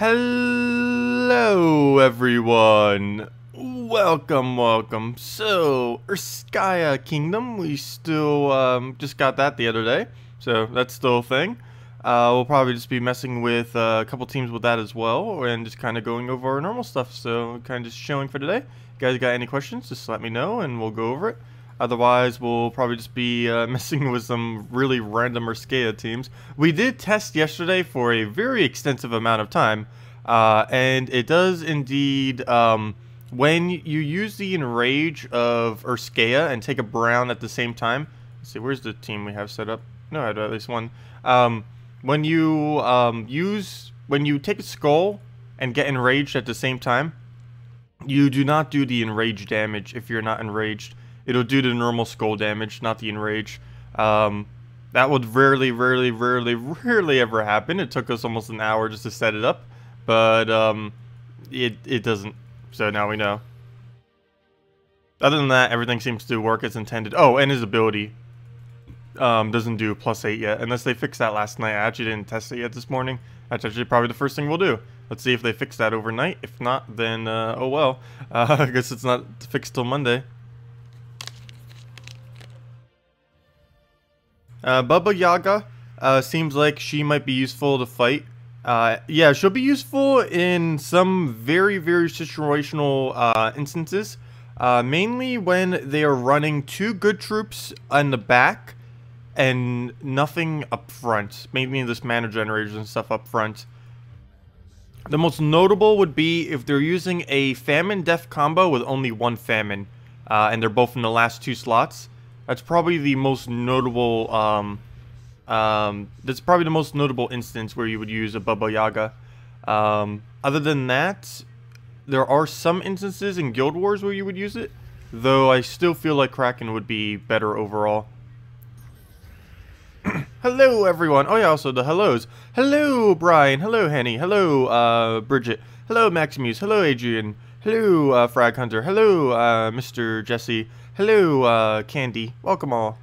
Hello everyone, welcome. So, Urskaya Kingdom, we still just got that the other day, so that's still a thing. We'll probably just be messing with a couple teams with that as well, and just kind of going over our normal stuff, so kind of just chilling for today. If you guys got any questions, just let me know and we'll go over it. Otherwise, we'll probably just be messing with some really random Urskaya teams. We did test yesterday for a very extensive amount of time, and it does indeed, when you use the Enrage of Urskaya and take a Brown at the same time. Let's see, where's the team we have set up? No, I had at least one. When you take a Skull and get Enraged at the same time, you do not do the Enrage damage if you're not Enraged. It'll do the normal Skull damage, not the Enrage. That would rarely ever happen. It took us almost an hour just to set it up, but it doesn't. So now we know. Other than that, everything seems to work as intended. Oh, and his ability doesn't do +8 yet, unless they fixed that last night. I actually didn't test it yet this morning. That's actually probably the first thing we'll do. Let's see if they fix that overnight. If not, then oh well. I guess it's not fixed till Monday. Bubba Yaga seems like she might be useful to fight. Yeah, she'll be useful in some very situational instances. Mainly when they are running 2 good troops on the back and nothing up front. Mainly this mana generators and stuff up front. The most notable would be if they're using a Famine Death combo with only 1 Famine. And they're both in the last 2 slots. That's probably the most notable, that's probably the most notable instance where you would use a Bubba Yaga. Other than that, there are some instances in Guild Wars where you would use it, though I still feel like Kraken would be better overall. Hello, everyone. Oh, yeah, also the hellos. Hello, Brian. Hello, Henny. Hello, Bridget. Hello, Maximuse. Hello, Adrian. Hello, Frag Hunter. Hello, Mr. Jesse. Hello, Candy. Welcome all.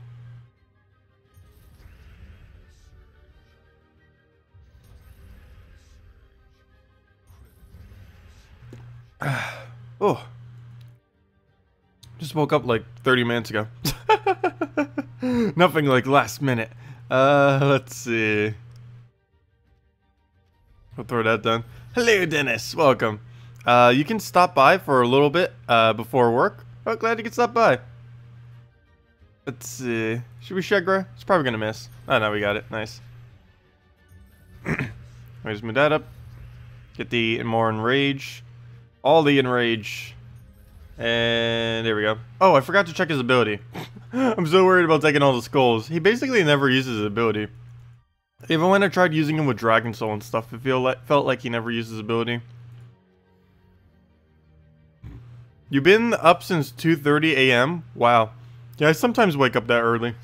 Oh. Just woke up like 30 minutes ago. Nothing like last minute. Let's see. We'll throw that down. Hello, Dennis. Welcome. You can stop by for a little bit before work. Oh, glad you could stop by. Let's see. Should we Shegra? It's probably gonna miss. Oh no, we got it. Nice. Let me just move that up. Get the more Enrage. All the Enrage. And there we go. Oh, I forgot to check his ability. I'm so worried about taking all the skulls. He basically never uses his ability. Even when I tried using him with Dragon Soul and stuff, it felt like he never used his ability. You've been up since 2:30 a.m.? Wow. Yeah, I sometimes wake up that early.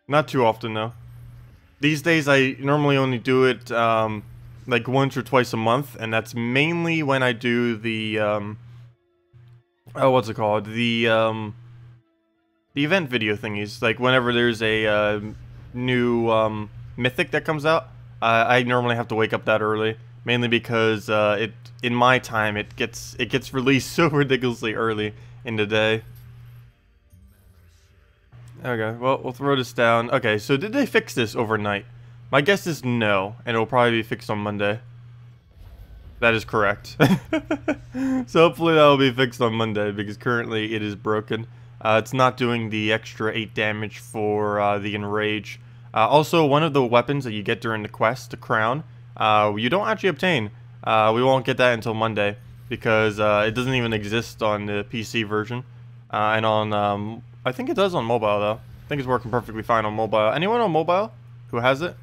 Not too often, though. These days, I normally only do it, like once or twice a month, and that's mainly when I do the, oh, what's it called? The event video thingies. Like, whenever there's a, new, mythic that comes out, I normally have to wake up that early. Mainly because, in my time, it gets released so ridiculously early in the day. Okay, well, we'll throw this down. Okay, so did they fix this overnight? My guess is no, and it'll probably be fixed on Monday. That is correct. So hopefully that will be fixed on Monday, because currently it is broken. It's not doing the extra 8 damage for the Enrage. Also, one of the weapons that you get during the quest, the Crown, you don't actually obtain. We won't get that until Monday, because it doesn't even exist on the PC version. And on, I think it does on mobile, though. I think it's working perfectly fine on mobile. Anyone on mobile who has it?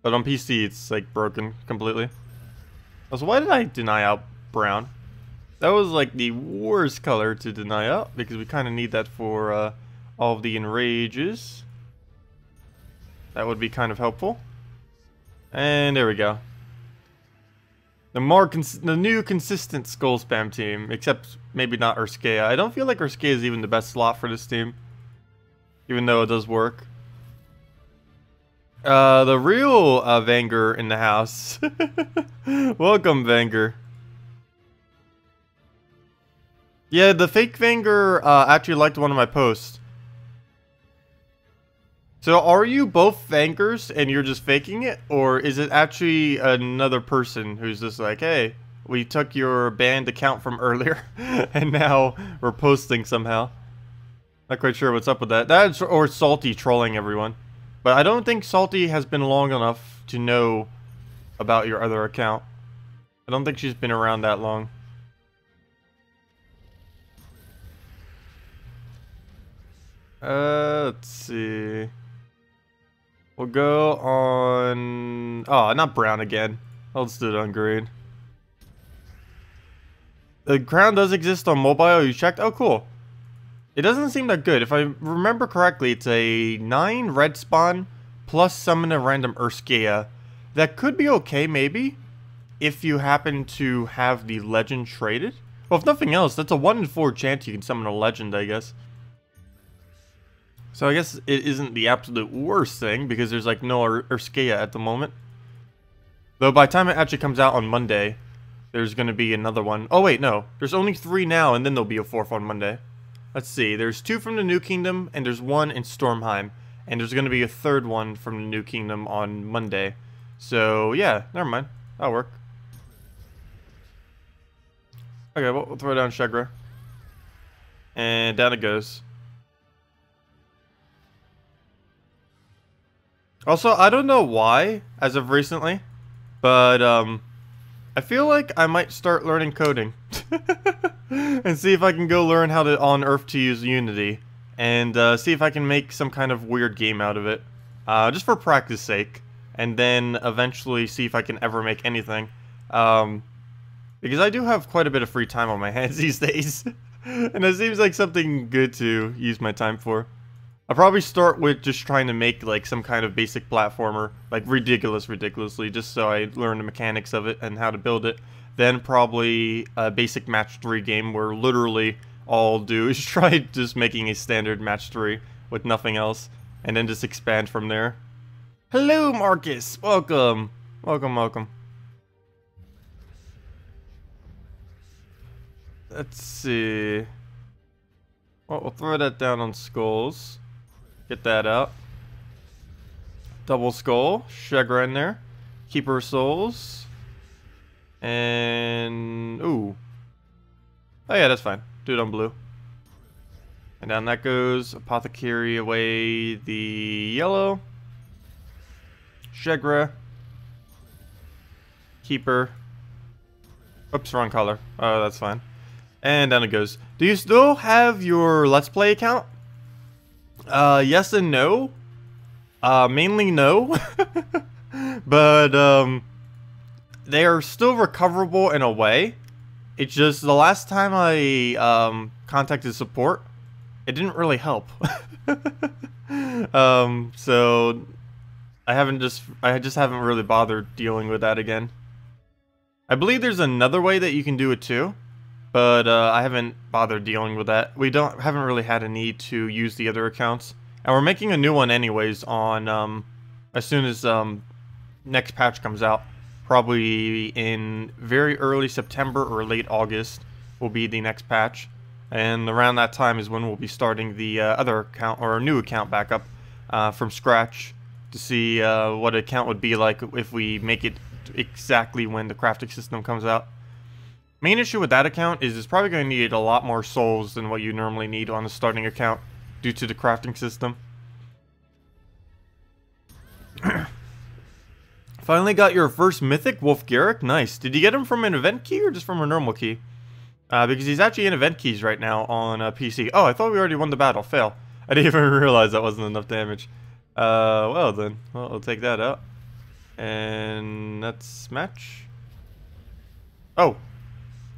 But on PC, it's, like, broken completely. Also, why did I deny out brown? That was, like, the worst color to deny out, because we kind of need that for all of the Enrages. That would be kind of helpful. And there we go. The new consistent Skull Spam team, except maybe not Urskaya. I don't feel like Urskaya is even the best slot for this team, even though it does work. The real Vanger in the house. Welcome, Vanger. Yeah, the fake Vanger actually liked one of my posts. So are you both Vangers and you're just faking it? Or is it actually another person who's just like, hey, we took your banned account from earlier and now we're posting somehow? Not quite sure what's up with that. That's or Salty trolling everyone. But I don't think Salty has been long enough to know about your other account. I don't think she's been around that long. Let's see. We'll go on... Oh, not brown again. Let's do it on green. The crown does exist on mobile. You checked? Oh, cool. It doesn't seem that good. If I remember correctly, it's a 9 red spawn plus summon a random Urskaya. That could be okay, maybe, if you happen to have the legend traded. Well, if nothing else, that's a 1 in 4 chance you can summon a legend, I guess. So I guess it isn't the absolute worst thing, because there's like no Urskaya at the moment. Though by the time it actually comes out on Monday, there's going to be another one. Oh wait, no. There's only 3 now, and then there'll be a 4th on Monday. Let's see, there's 2 from the New Kingdom, and there's 1 in Stormheim. And there's going to be a 3rd one from the New Kingdom on Monday. So, yeah, never mind. That'll work. Okay, we'll throw down Shegra. And down it goes. Also, I don't know why, as of recently, but, I feel like I might start learning coding. And see if I can go learn how to on Earth to use Unity. And see if I can make some kind of weird game out of it. Just for practice sake. And then eventually see if I can ever make anything. Because I do have quite a bit of free time on my hands these days. And it seems like something good to use my time for. I'll probably start with just trying to make like some kind of basic platformer. Like ridiculously, just so I learn the mechanics of it and how to build it. Then probably a basic match 3 game where literally all I'll do is try just making a standard match 3 with nothing else. And then just expand from there. Hello, Marcus! Welcome! Welcome. Let's see. Well, we'll throw that down on skulls. Get that out. Double skull. Shegra in there. Keeper souls. And... ooh. Oh yeah, that's fine. Do it on blue. And down that goes. Apothecary away the yellow. Shegra. Keeper. Oops, wrong color. Oh, that's fine. And down it goes. Do you still have your Let's Play account? Yes and no. Mainly no. But, they are still recoverable in a way. It's just the last time I, contacted support, it didn't really help. So I just haven't really bothered dealing with that again. I believe there's another way that you can do it too. But I haven't bothered dealing with that. We haven't really had a need to use the other accounts. And we're making a new one anyways on as soon as next patch comes out. Probably in very early September or late August will be the next patch. And around that time is when we'll be starting the other account or a new account back up from scratch to see what an account would be like if we make it exactly when the crafting system comes out. Main issue with that account is it's probably going to need a lot more souls than what you normally need on a starting account due to the crafting system. Finally got your first mythic, Wolf Garrick. Nice. Did you get him from an event key or just from a normal key? Because he's actually in event keys right now on PC. Oh, I thought we already won the battle. Fail. I didn't even realize that wasn't enough damage. Well then. Well, I'll take that out. And that's match. Oh.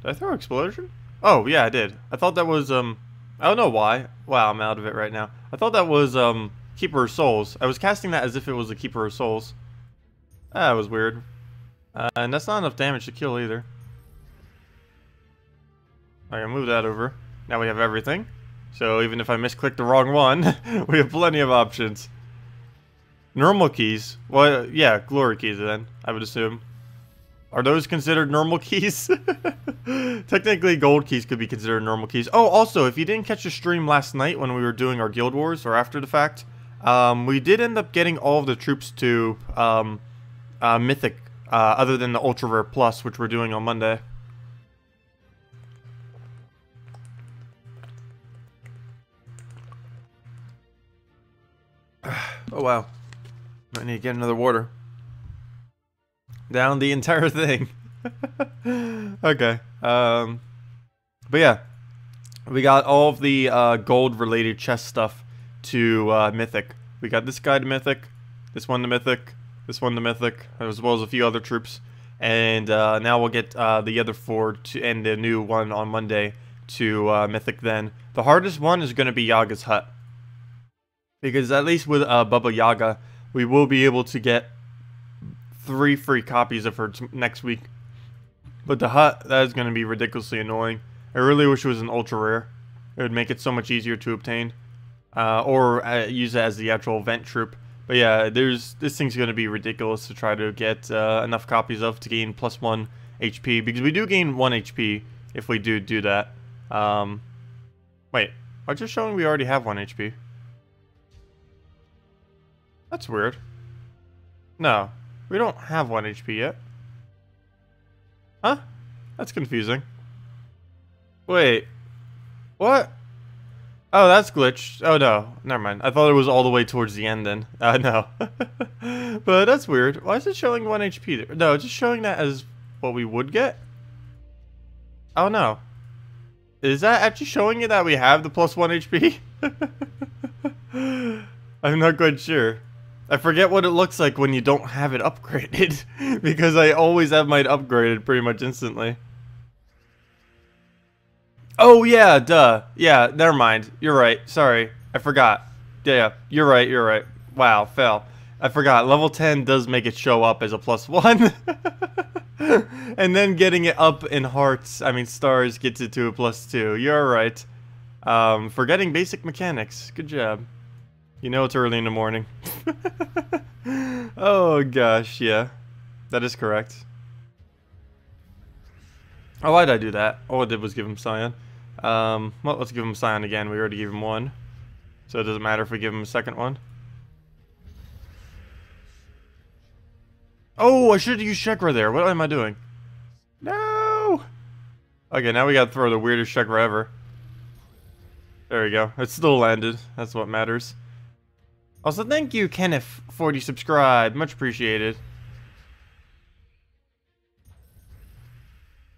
Did I throw explosion? Oh, yeah, I did. I thought that was, I don't know why. Wow, I'm out of it right now. I thought that was, Keeper of Souls. I was casting that as if it was a Keeper of Souls. That was weird. And that's not enough damage to kill either. I can move that over. Now we have everything. So even if I misclick the wrong one, we have plenty of options. Normal keys? Well, yeah, glory keys then, I would assume. Are those considered normal keys? Technically, gold keys could be considered normal keys. Oh, also, if you didn't catch the stream last night when we were doing our guild wars, or after the fact, we did end up getting all of the troops to mythic, other than the ultra rare plus, which we're doing on Monday. Oh wow, I need to get another water. Down the entire thing. Okay. But yeah, we got all of the gold related chest stuff to mythic. We got this guy to mythic, this one to mythic, this one to mythic, as well as a few other troops. And now we'll get the other 4 to end the new one on Monday to mythic. Then the hardest one is going to be Yaga's hut, because at least with Bubba Yaga, we will be able to get 3 free copies of her next week. But the hut, that is going to be ridiculously annoying. I really wish it was an ultra rare. It would make it so much easier to obtain. Or use it as the actual event troop. But yeah, this thing's going to be ridiculous to try to get enough copies of to gain +1 HP. Because we do gain 1 HP if we do that. Wait, are just showing we already have 1 HP? That's weird. No, we don't have 1 HP yet. Huh? That's confusing. Wait. What? Oh, that's glitched. Oh, no. Never mind. I thought it was all the way towards the end then. No. But that's weird. Why is it showing 1 HP there? No, it's just showing that as what we would get? Oh, no. Is that actually showing you that we have the +1 HP? I'm not quite sure. I forget what it looks like when you don't have it upgraded, because I always have mine upgraded pretty much instantly. Oh yeah, duh. Yeah, never mind. You're right. Sorry. I forgot. Yeah, you're right. Wow, fell. I forgot. Level 10 does make it show up as a +1. And then getting it up in hearts, I mean stars, gets it to a +2. You're right. Forgetting basic mechanics. Good job. You know it's early in the morning. Oh gosh, yeah. That is correct. Oh, why'd I do that? All I did was give him Scion. Well, let's give him Scion again. We already gave him 1. So it doesn't matter if we give him a second one. Oh, I should have used Chakra there. What am I doing? No! Okay, now we gotta throw the weirdest Chakra ever. There we go. It still landed. That's what matters. Also, thank you, Kenneth, for the subscribe. Much appreciated.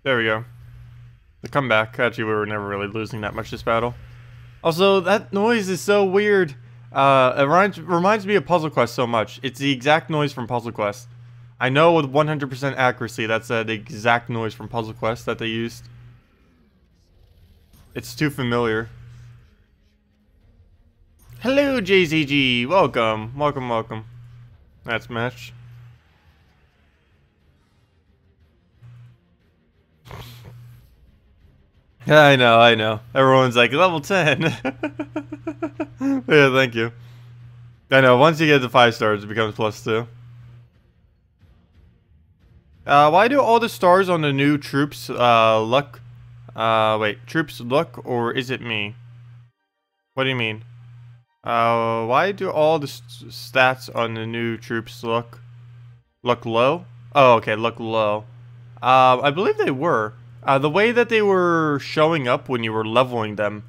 There we go. The comeback. Actually, we were never really losing that much this battle. Also, that noise is so weird. It reminds me of Puzzle Quest so much. It's the exact noise from Puzzle Quest. I know with 100% accuracy that's the exact noise from Puzzle Quest that they used. It's too familiar. Hello, JZG. Welcome. Welcome. That's match. I know. Everyone's like, level 10. Yeah, thank you. I know, once you get to 5 stars, it becomes +2. Why do all the stars on the new troops, look? Wait, troops look, or is it me? What do you mean? Why do all the stats on the new troops look low? Oh, okay, look low. I believe they were. The way that they were showing up when you were leveling them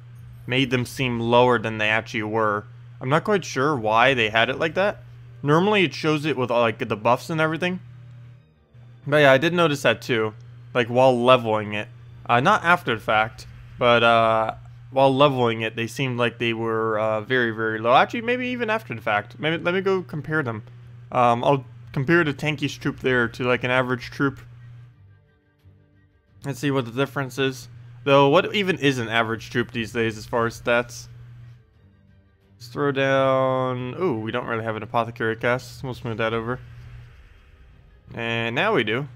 made them seem lower than they actually were. I'm not quite sure why they had it like that. Normally it shows it with like the buffs and everything. But yeah, I did notice that too. Like while leveling it. Not after the fact, but while leveling it, they seemed like they were very, very low. Actually, maybe even after the fact. Maybe let me go compare them. I'll compare the tankiest troop there to like an average troop. Let's see what the difference is. Though, what even is an average troop these days as far as stats? Let's throw down... Ooh, we don't really have an apothecary cast. We'll smooth that over. And now we do.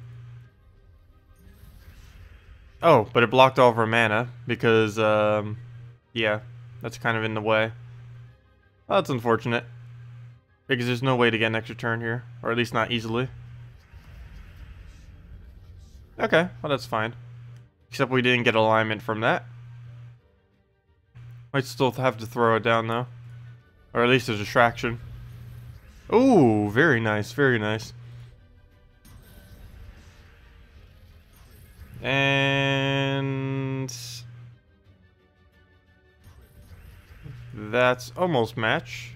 Oh, but it blocked all of our mana because, yeah, that's kind of in the way. Well, that's unfortunate. Because there's no way to get an extra turn here. Or at least not easily. Okay, well that's fine. Except we didn't get alignment from that. Might still have to throw it down though. Or at least a distraction. Ooh, very nice, very nice. And that's almost match.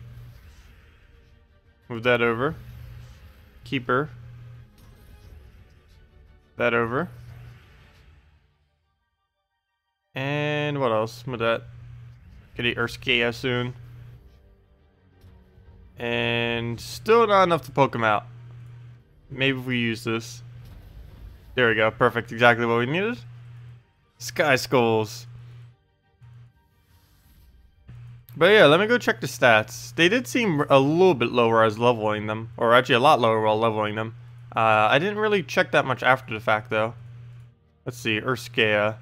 Move that over. Keeper. That over. And what else? With that, could eat Urskaya soon. And still not enough to poke him out. Maybe if we use this. There we go. Perfect. Exactly what we needed. Sky Skulls. But yeah, let me go check the stats. They did seem a little bit lower as leveling them. Or actually a lot lower while leveling them. I didn't really check that much after the fact though. Let's see. Urskaya.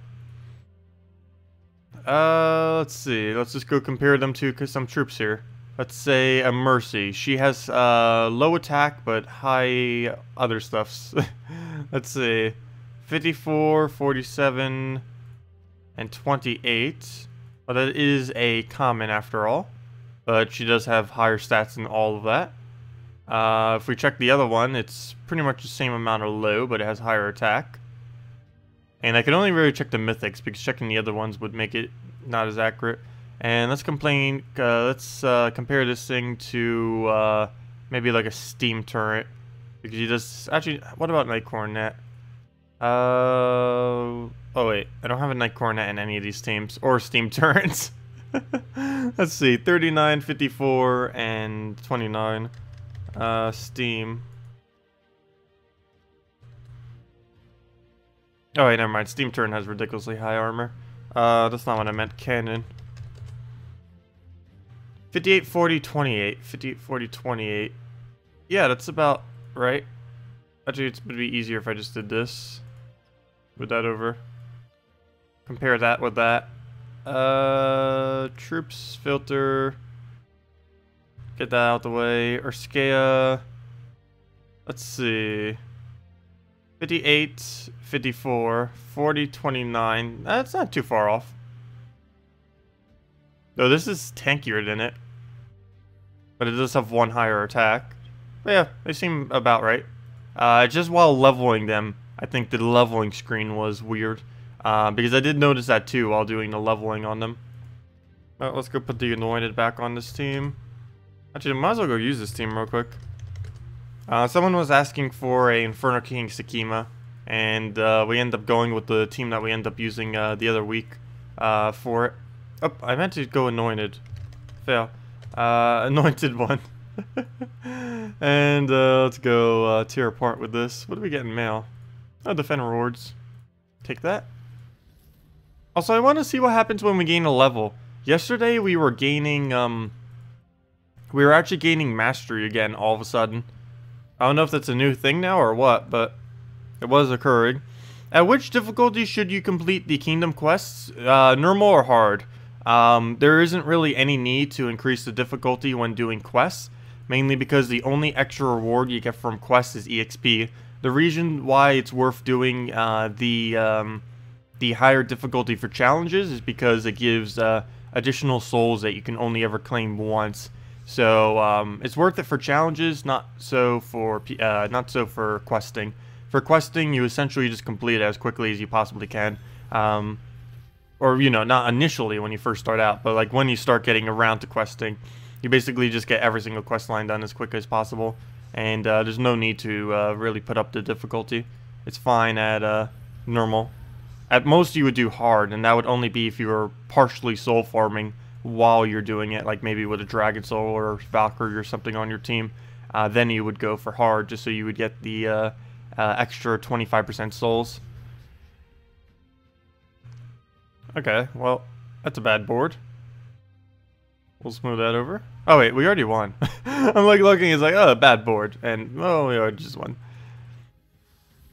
Let's see. Let's just go compare them to some troops here. Let's say a Mercy. She has low attack but high other stuffs. Let's see. 54, 47, and 28. Well, that is a common after all. But she does have higher stats than all of that. If we check the other one, it's pretty much the same amount of low, but it has higher attack. And I can only really check the mythics because checking the other ones would make it not as accurate. And let's compare this thing to maybe like a steam turret, because he does actually. What about Night Coronet? Oh wait, I don't have a Night Coronet in any of these teams or steam turrets. Let's see, 39, 54, and 29. Steam. Oh wait, never mind. Steam turret has ridiculously high armor. That's not what I meant. Cannon. 58, 40, 28. 58, 40, 28. Yeah, that's about right. Actually, it would be easier if I just did this. Move that over. Compare that with that. Troops, filter. Get that out the way. Urskaya. Let's see. 58, 54, 40, 29. That's not too far off. Though this is tankier than it. But it does have one higher attack. But yeah, they seem about right. Just while leveling them, I think the leveling screen was weird. Because I did notice that too while doing the leveling on them. Well, let's go put the Anointed back on this team. Actually, I might as well go use this team real quick. Someone was asking for a Inferno King Sakima. And we end up going with the team that we end up using the other week for it. Oh, I meant to go Anointed. Fail. Anointed one. And let's go tear apart with this. What do we get in mail? Oh, defend rewards. Take that. Also, I want to see what happens when we gain a level. Yesterday we were gaining, we were actually gaining mastery again all of a sudden. I don't know if that's a new thing now or what, but it was occurring. At which difficulty should you complete the kingdom quests? Normal or hard? There isn't really any need to increase the difficulty when doing quests, mainly because the only extra reward you get from quests is EXP. The reason why it's worth doing the higher difficulty for challenges is because it gives additional souls that you can only ever claim once. So it's worth it for challenges, not so for questing. For questing, you essentially just complete it as quickly as you possibly can. Or, you know, not initially when you first start out, but like when you start getting around to questing, you basically just get every single quest line done as quick as possible. And there's no need to really put up the difficulty. It's fine at normal. At most you would do hard, and that would only be if you were partially soul farming while you're doing it, like maybe with a Dragon Soul or Valkyrie or something on your team. Then you would go for hard, just so you would get the extra 25% souls. Okay, well, that's a bad board. We'll smooth that over. Oh wait, we already won. I'm like looking, it's like, oh, bad board. And, oh, we already just won.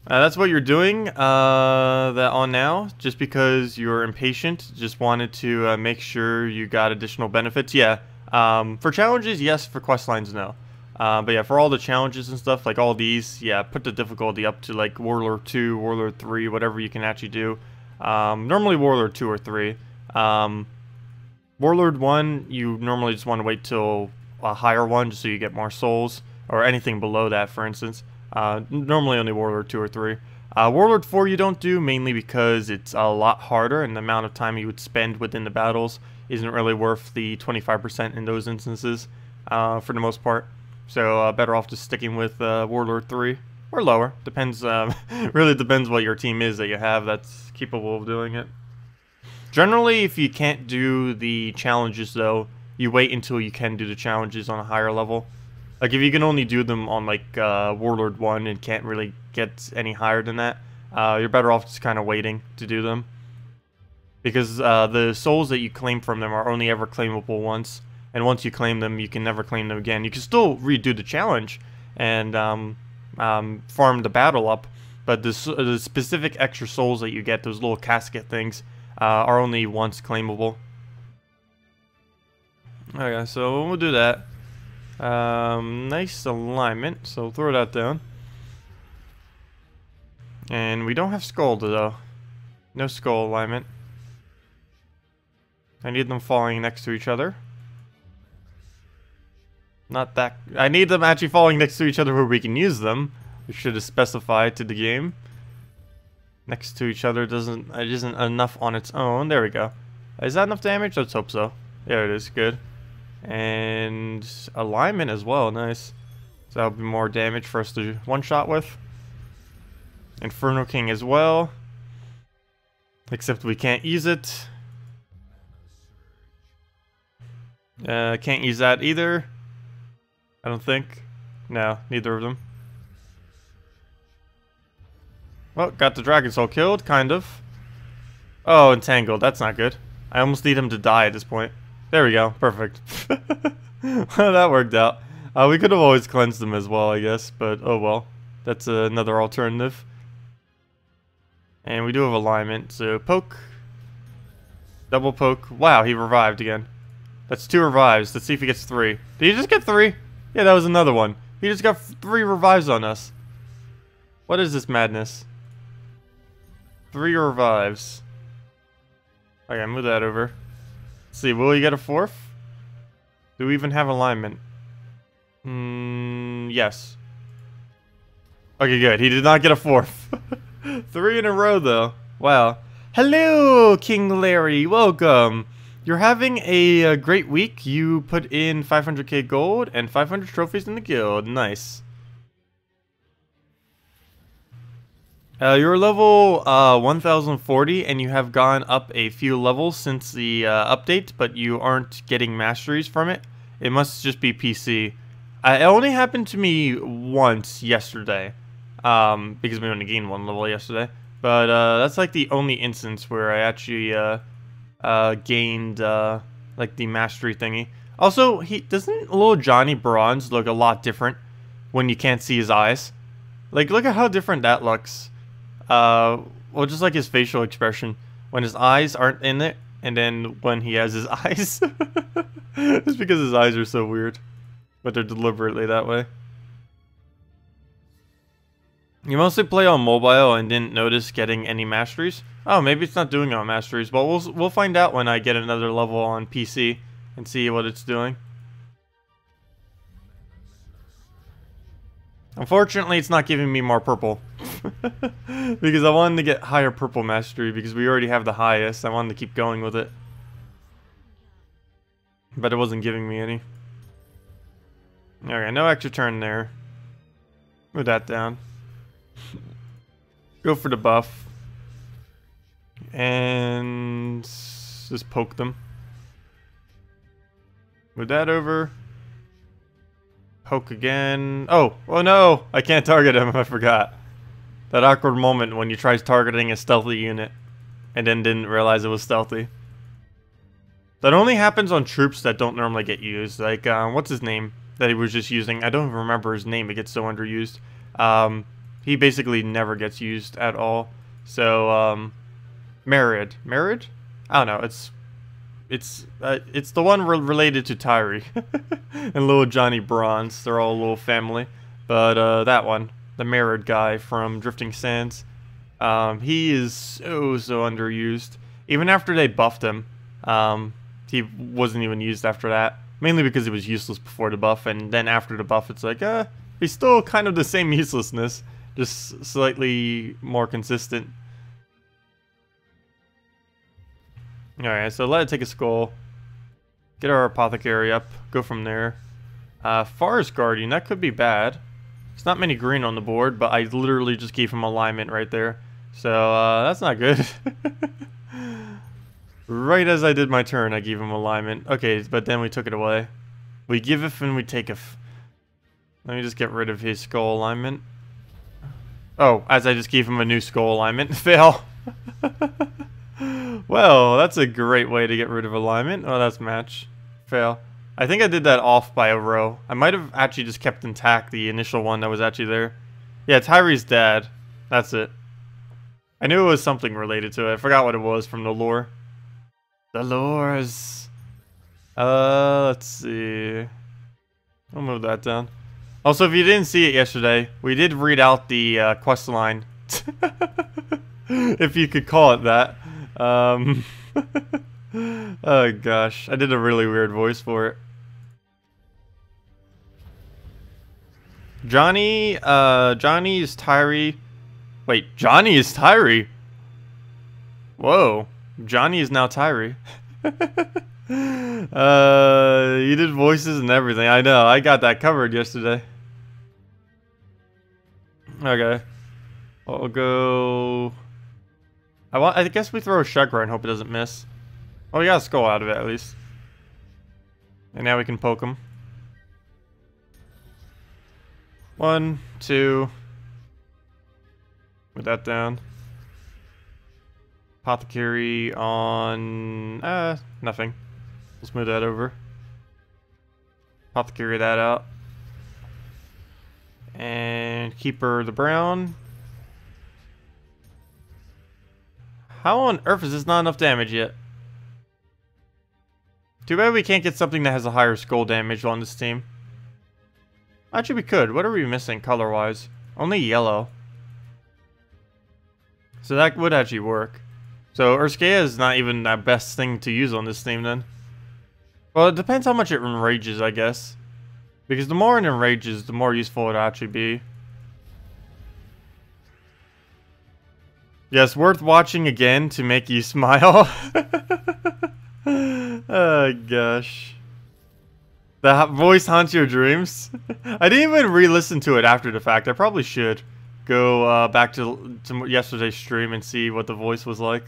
That's what you're doing that on now, just because you're impatient. Just wanted to make sure you got additional benefits. Yeah, for challenges, yes. For quest lines, no. But yeah, for all the challenges and stuff, like all these, yeah, put the difficulty up to like Warlord 2, Warlord 3, whatever you can actually do. Normally Warlord 2 or 3. Warlord 1, you normally just want to wait till a higher one just so you get more souls, or anything below that, for instance. Normally only Warlord 2 or 3. Warlord 4 you don't do, mainly because it's a lot harder, and the amount of time you would spend within the battles isn't really worth the 25% in those instances, for the most part. So better off just sticking with Warlord 3, or lower. Depends, really depends what your team is that you have that's capable of doing it. Generally, if you can't do the challenges, though, you wait until you can do the challenges on a higher level. Like, if you can only do them on, like, Warlord 1 and can't really get any higher than that, you're better off just kind of waiting to do them. Because the souls that you claim from them are only ever claimable once. And once you claim them, you can never claim them again. You can still redo the challenge and farm the battle up. But the specific extra souls that you get, those little casket things, are only once claimable. Okay, so we'll do that. Nice alignment, so throw that down. And we don't have skull though. No skull alignment. I need them falling next to each other. Not that. I need them actually falling next to each other where we can use them. We should have specified to the game. Next to each other isn't enough on its own. There we go. Is that enough damage? Let's hope so. There it is. Good. And alignment as well. Nice. So that'll be more damage for us to one-shot with. Inferno King as well. Except we can't use it. Can't use that either. I don't think. No, neither of them. Well, got the Dragon Soul killed, kind of. Oh, entangled. That's not good. I almost need him to die at this point. There we go. Perfect. That worked out. We could have always cleansed him as well, I guess. But, oh well. That's another alternative. And we do have alignment. So, poke. Double poke. Wow, he revived again. That's 2 revives. Let's see if he gets 3. Did he just get 3? Yeah, that was another one. He just got 3 revives on us. What is this madness? 3 revives. Okay, move that over. Let's see, will he get a 4th? Do we even have alignment? Yes. Okay, good. He did not get a 4th. 3 in a row, though. Wow. Hello, King Larry. Welcome. You're having a great week. You put in 500k gold and 500 trophies in the guild. Nice. You're level 1040 and you have gone up a few levels since the update, but you aren't getting masteries from it. It must just be PC. It only happened to me once yesterday, because we only gained 1 level yesterday. But that's like the only instance where I actually gained like the mastery thingy. Also, doesn't little Johnny Bronze look a lot different when you can't see his eyes? Like, look at how different that looks. Well, just like his facial expression when his eyes aren't in it, and then when he has his eyes. It's because his eyes are so weird, but they're deliberately that way. You mostly play on mobile and didn't notice getting any masteries? Oh, maybe it's not doing it on masteries. Well, we'll find out when I get another level on PC and see what it's doing. Unfortunately, it's not giving me more purple. Because I wanted to get higher purple mastery because we already have the highest. I wanted to keep going with it. But it wasn't giving me any. Okay, no extra turn there. Move that down. Go for the buff. And just poke them. Move that over. Poke again. Oh no! I can't target him, I forgot. That awkward moment when you try targeting a stealthy unit and then didn't realize it was stealthy. That only happens on troops that don't normally get used. Like, what's his name that he was just using? I don't even remember his name, it gets so underused. He basically never gets used at all. So, Merid? I don't know, it's It's the one related to Tyree and little Johnny Bronze. They're all a little family. But that one, the mirrored guy from Drifting Sands, he is so underused. Even after they buffed him, he wasn't even used after that. Mainly because he was useless before the buff, and then after the buff, it's like, he's still kind of the same uselessness, just slightly more consistent. Alright, so let it take a skull. Get our apothecary up. Go from there. Forest Guardian, that could be bad. There's not many green on the board, but I literally just gave him alignment right there. So, that's not good. Right as I did my turn, I gave him alignment. Okay, but then we took it away. We giveth and we taketh. Let me just get rid of his skull alignment. Oh, as I just gave him a new skull alignment. Fail. Well, that's a great way to get rid of alignment. Oh, that's match. Fail. I think I did that off by a row. I might have actually just kept intact the initial one that was actually there. Yeah, Tyree's dad. That's it. I knew it was something related to it. I forgot what it was from the lore. The lores. Let's see. I'll move that down. Also, if you didn't see it yesterday, we did read out the quest line. If you could call it that. Oh gosh, I did a really weird voice for it. Johnny is Tyree. Wait, Johnny is Tyree. Whoa, Johnny is now Tyree. You did voices and everything. I know, I got that covered yesterday. Okay, I'll go. I guess we throw a chakra and hope it doesn't miss. Oh, we got a skull out of it at least. And now we can poke him. 1, 2. Put that down. Apothecary on... nothing. Let's move that over. Apothecary that out. And Keeper the brown. How on earth is this not enough damage yet? Too bad we can't get something that has a higher skull damage on this team. Actually, we could. What are we missing color-wise? Only yellow. So that would actually work. So Urskaya is not even the best thing to use on this team then. Well, it depends how much it enrages, I guess. Because the more it enrages, the more useful it'll actually be. Yes, worth watching again to make you smile. Oh gosh. The voice haunts your dreams. I didn't even re-listen to it after the fact. I probably should go back to yesterday's stream and see what the voice was like.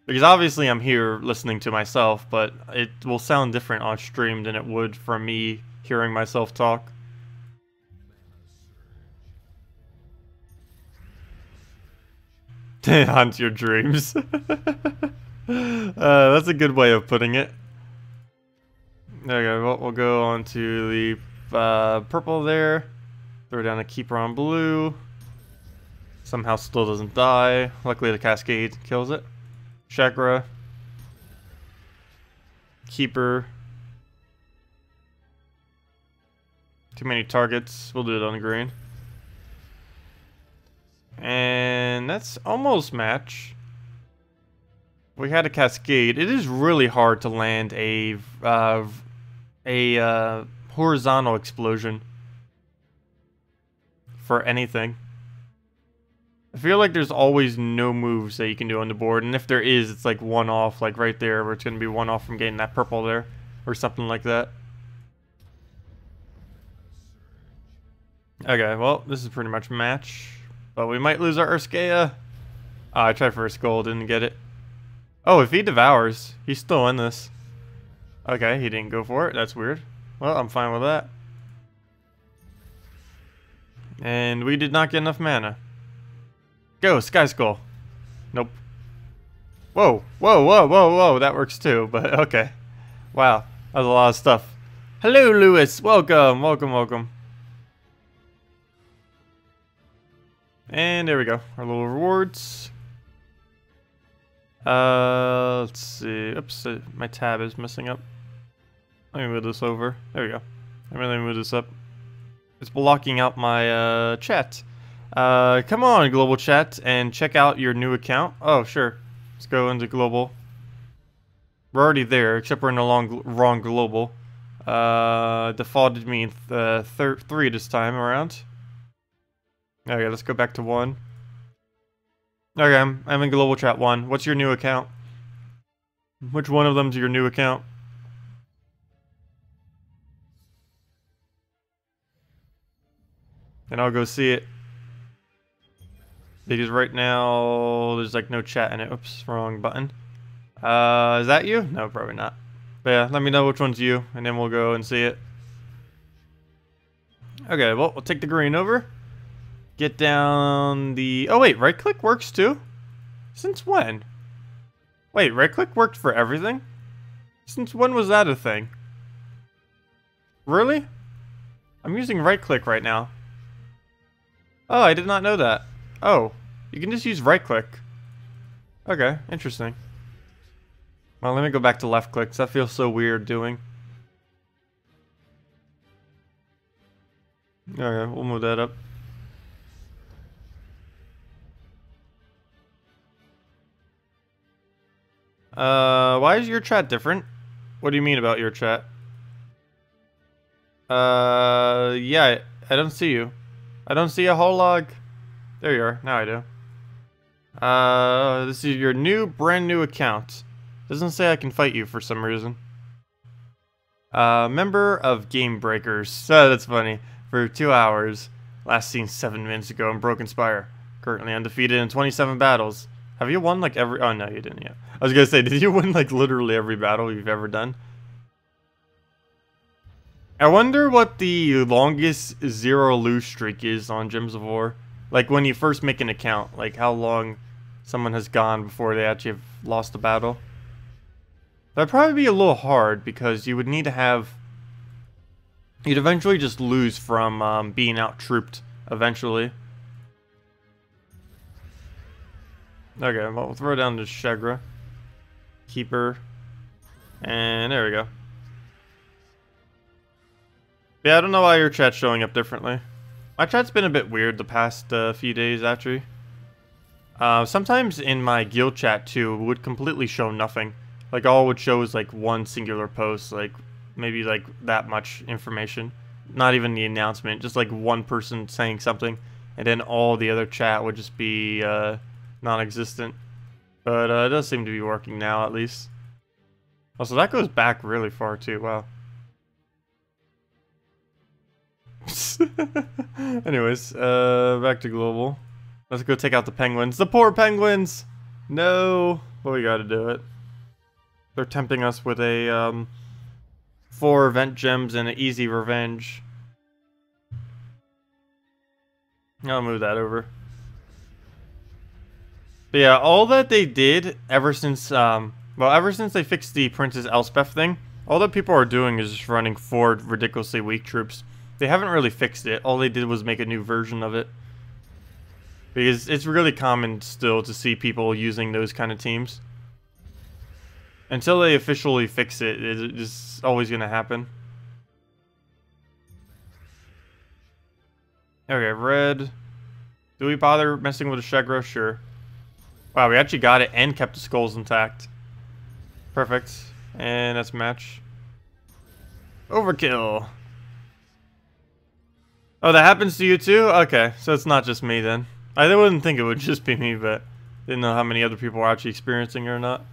Because obviously I'm here listening to myself, but it will sound different on stream than it would from me hearing myself talk. Haunt your dreams. That's a good way of putting it. Okay, well, we'll go on to the purple there. Throw down a Keeper on blue. Somehow still doesn't die. Luckily the Cascade kills it. Chakra. Keeper. Too many targets. We'll do it on the green. And that's almost match. We had a Cascade. It is really hard to land a horizontal explosion for anything. I feel like there's always no moves that you can do on the board, and if there is, it's like one off, like right there, where it's going to be one off from getting that purple there, or something like that. Okay, well, this is pretty much match. But we might lose our Urskaya. Oh, I tried for a skull, didn't get it. Oh, if he devours, he's still in this. Okay, he didn't go for it. That's weird. Well, I'm fine with that. And we did not get enough mana. Go, Sky Skull. Nope. Whoa, whoa, whoa, whoa, whoa. That works too, but okay. Wow, that was a lot of stuff. Hello, Lewis. Welcome, welcome, welcome. And there we go. Our little rewards. Let's see. Oops, my tab is messing up. Let me move this over. There we go. Let me move this up. It's blocking out my chat. Come on, global chat, and check out your new account. Oh, sure. Let's go into global. We're already there, except we're in the wrong global. Defaulted me 3 this time around. Okay, let's go back to 1. Okay, I'm in global chat 1. What's your new account? Which one of them's your new account? And I'll go see it. Because right now, there's like no chat in it. Oops, wrong button. Is that you? No, probably not. But yeah, let me know which one's you, and then we'll go and see it. Okay, well, we'll take the green over. Get down the... Oh wait, right click works too? Since when? Wait, right click worked for everything? Since when was that a thing? Really? I'm using right click right now. Oh, I did not know that. Oh, you can just use right click. Okay, interesting. Well, let me go back to left click, 'cause that feels so weird doing. Okay, we'll move that up. Why is your chat different? What do you mean about your chat? Yeah, I don't see you. I don't see a whole log. There you are. Now I do. This is your brand new account. Doesn't say I can fight you for some reason. Member of Game Breakers. Oh, that's funny. For 2 hours. Last seen 7 minutes ago in Broken Spire. Currently undefeated in 27 battles. Have you won like every... Oh, no, you didn't yet. I was gonna say, did you win like literally every battle you've ever done? I wonder what the longest 0 lose streak is on Gems of War. Like when you first make an account. Like how long someone has gone before they actually have lost a battle. That'd probably be a little hard because you would need to have... You'd eventually just lose from being out-trooped eventually. Okay, well, we'll throw down the Shegra. Keeper. And there we go. Yeah, I don't know why your chat's showing up differently. My chat's been a bit weird the past few days, actually. Sometimes in my guild chat, too, it would completely show nothing. Like, all it would show is, like, one singular post. Like, maybe, like, that much information. Not even the announcement. Just, like, one person saying something. And then all the other chat would just be, non-existent. But, it does seem to be working now, at least. Also, that goes back really far, too. Wow. Anyways, back to global. Let's go take out the penguins. The poor penguins! No! But we gotta do it. They're tempting us with a, 4 event gems and an easy revenge. I'll move that over. But yeah, all that they did ever since, ever since they fixed the Princess Elspeth thing, all that people are doing is just running 4 ridiculously weak troops. They haven't really fixed it. All they did was make a new version of it. Because it's really common still to see people using those kind of teams. Until they officially fix it, it's always going to happen. Okay, red. Do we bother messing with a Shegra? Sure. Wow, we actually got it and kept the skulls intact. Perfect. And that's match. Overkill. Oh, that happens to you too? Okay, so it's not just me then. I wouldn't think it would just be me, but didn't know how many other people were actually experiencing it or not.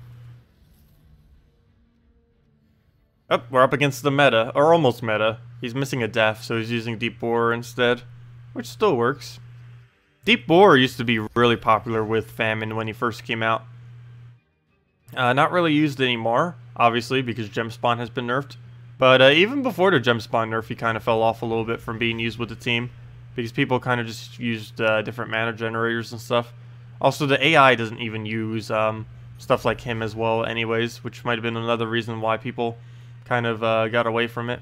Oh, we're up against the meta, or almost meta. He's missing a def, so he's using Deep Borer instead, which still works. Deep Borer used to be really popular with Famine when he first came out. Not really used anymore, obviously, because Gem Spawn has been nerfed. But even before the Gem Spawn nerf, he kind of fell off a little bit from being used with the team. Because people kind of just used different mana generators and stuff. Also, the AI doesn't even use stuff like him as well anyways, which might have been another reason why people kind of got away from it.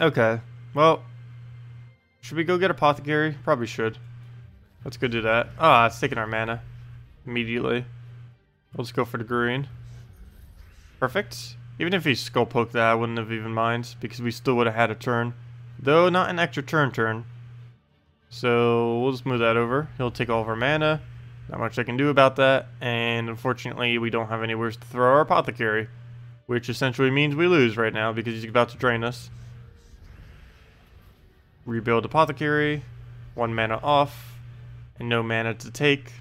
Okay, well, should we go get Apothecary? Probably should. Let's go do that. Ah, it's taking our mana. Immediately. We'll just go for the green. Perfect. Even if he skull poked that, I wouldn't have even mind, because we still would have had a turn. Though, not an extra turn. So, we'll just move that over. He'll take all of our mana. Not much I can do about that. And unfortunately, we don't have anywhere to throw our apothecary. Which essentially means we lose right now, because he's about to drain us. Rebuild apothecary. 1 mana off. And no mana to take.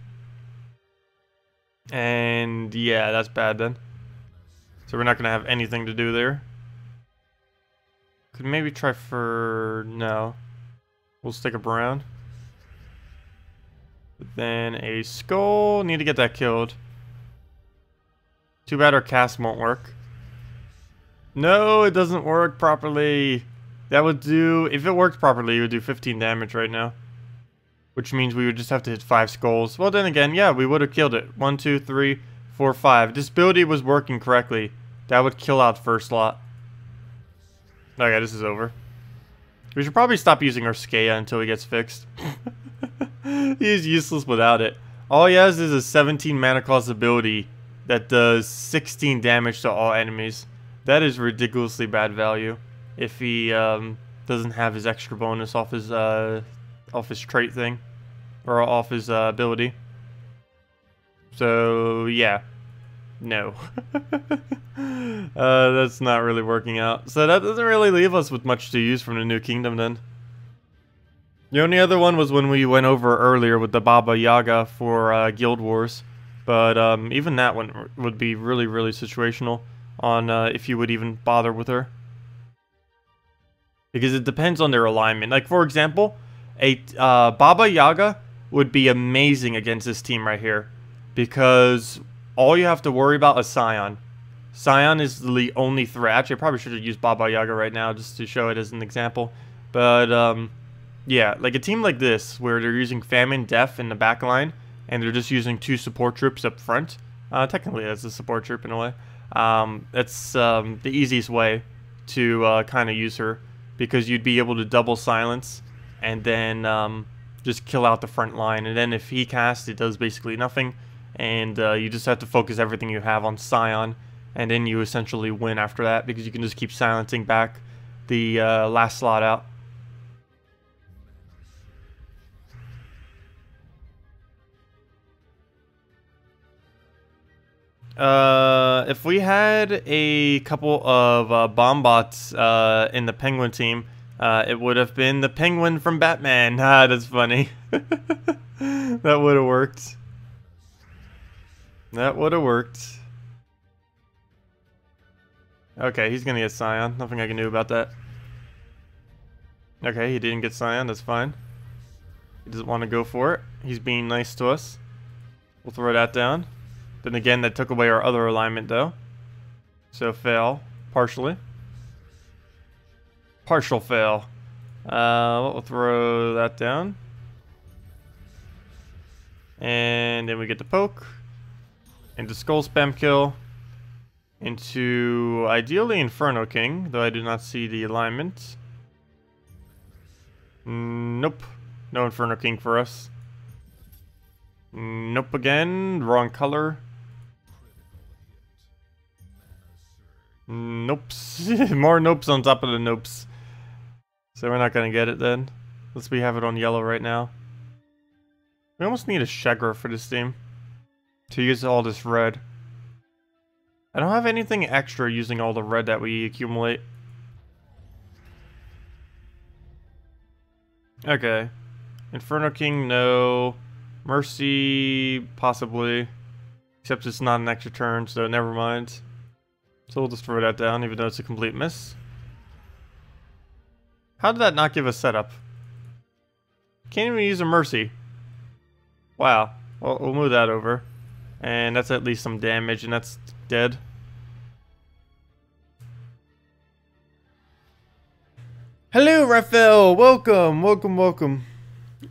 And yeah, that's bad then. So we're not going to have anything to do there. Could maybe try for... no. We'll stick up around. Then a skull. Need to get that killed. Too bad our cast won't work. No, it doesn't work properly. That would do... if it worked properly, it would do 15 damage right now. Which means we would just have to hit 5 skulls. Well, then again, yeah, we would have killed it. 1, 2, 3, 4, 5. This ability was working correctly. That would kill out first slot. Okay, this is over. We should probably stop using Urskaya until he gets fixed. He's useless without it. All he has is a 17 mana cost ability that does 16 damage to all enemies. That is ridiculously bad value. If he doesn't have his extra bonus off his trait thing. Or off his ability. So, yeah. No. That's not really working out. So that doesn't really leave us with much to use from the new kingdom then. The only other one was when we went over earlier with the Bubba Yaga for Guild Wars. But even that one would be really, really situational on if you would even bother with her. Because it depends on their alignment. Like, for example, a Bubba Yaga would be amazing against this team right here. Because all you have to worry about is Scion. Scion is the only threat. Actually, I probably should have used Bubba Yaga right now just to show it as an example. But, yeah, like a team like this, where they're using Famine, Death in the back line, and they're just using 2 support troops up front. Technically, that's a support troop in a way. That's the easiest way to kind of use her. Because you'd be able to double silence, and then just kill out the front line. And then if he casts, it does basically nothing. And you just have to focus everything you have on Scion, and then you essentially win after that, because you can just keep silencing back the last slot out. If we had a couple of bomb bots in the Penguin team, it would have been the Penguin from Batman. Ah, that's funny. That would have worked. That would have worked. Okay, he's gonna get Scion. Nothing I can do about that. Okay, he didn't get Scion. That's fine. He doesn't want to go for it. He's being nice to us. We'll throw that down. Then again, that took away our other alignment, though. So, fail. Partially. Partial fail. We'll throw that down. And then we get the poke. Into Skull Spam Kill. Into, ideally, Inferno King, though I do not see the alignment. Nope. No Inferno King for us. Nope again. Wrong color. Nopes. More nopes on top of the nopes. So we're not going to get it then. Unless we have it on yellow right now. We almost need a Shagra for this team. To use all this red. I don't have anything extra using all the red that we accumulate. Okay. Inferno King, no. Mercy, possibly. Except it's not an extra turn, so never mind. So we'll just throw that down, even though it's a complete miss. How did that not give us setup? Can't even use a Mercy. Wow. Well, we'll move that over. And that's at least some damage, and that's dead. Hello, Raphael! Welcome, welcome, welcome.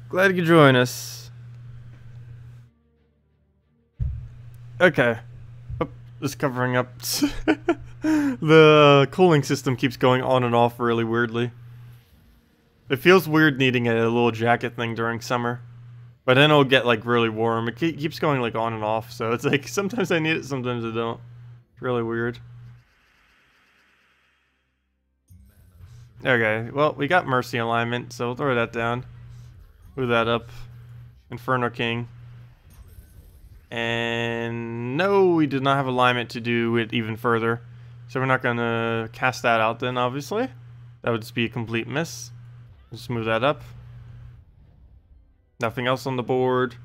Glad you could join us. Okay. Oh, just covering up. The cooling system keeps going on and off really weirdly. It feels weird needing a little jacket thing during summer. But then it'll get like really warm. It keeps going like on and off. So it's like sometimes I need it, sometimes I don't. It's really weird. Okay, well, we got Mercy alignment, so we'll throw that down. Move that up. Inferno King. And no, we did not have alignment to do it even further. So we're not going to cast that out then, obviously. That would just be a complete miss. Just move that up. Nothing else on the board.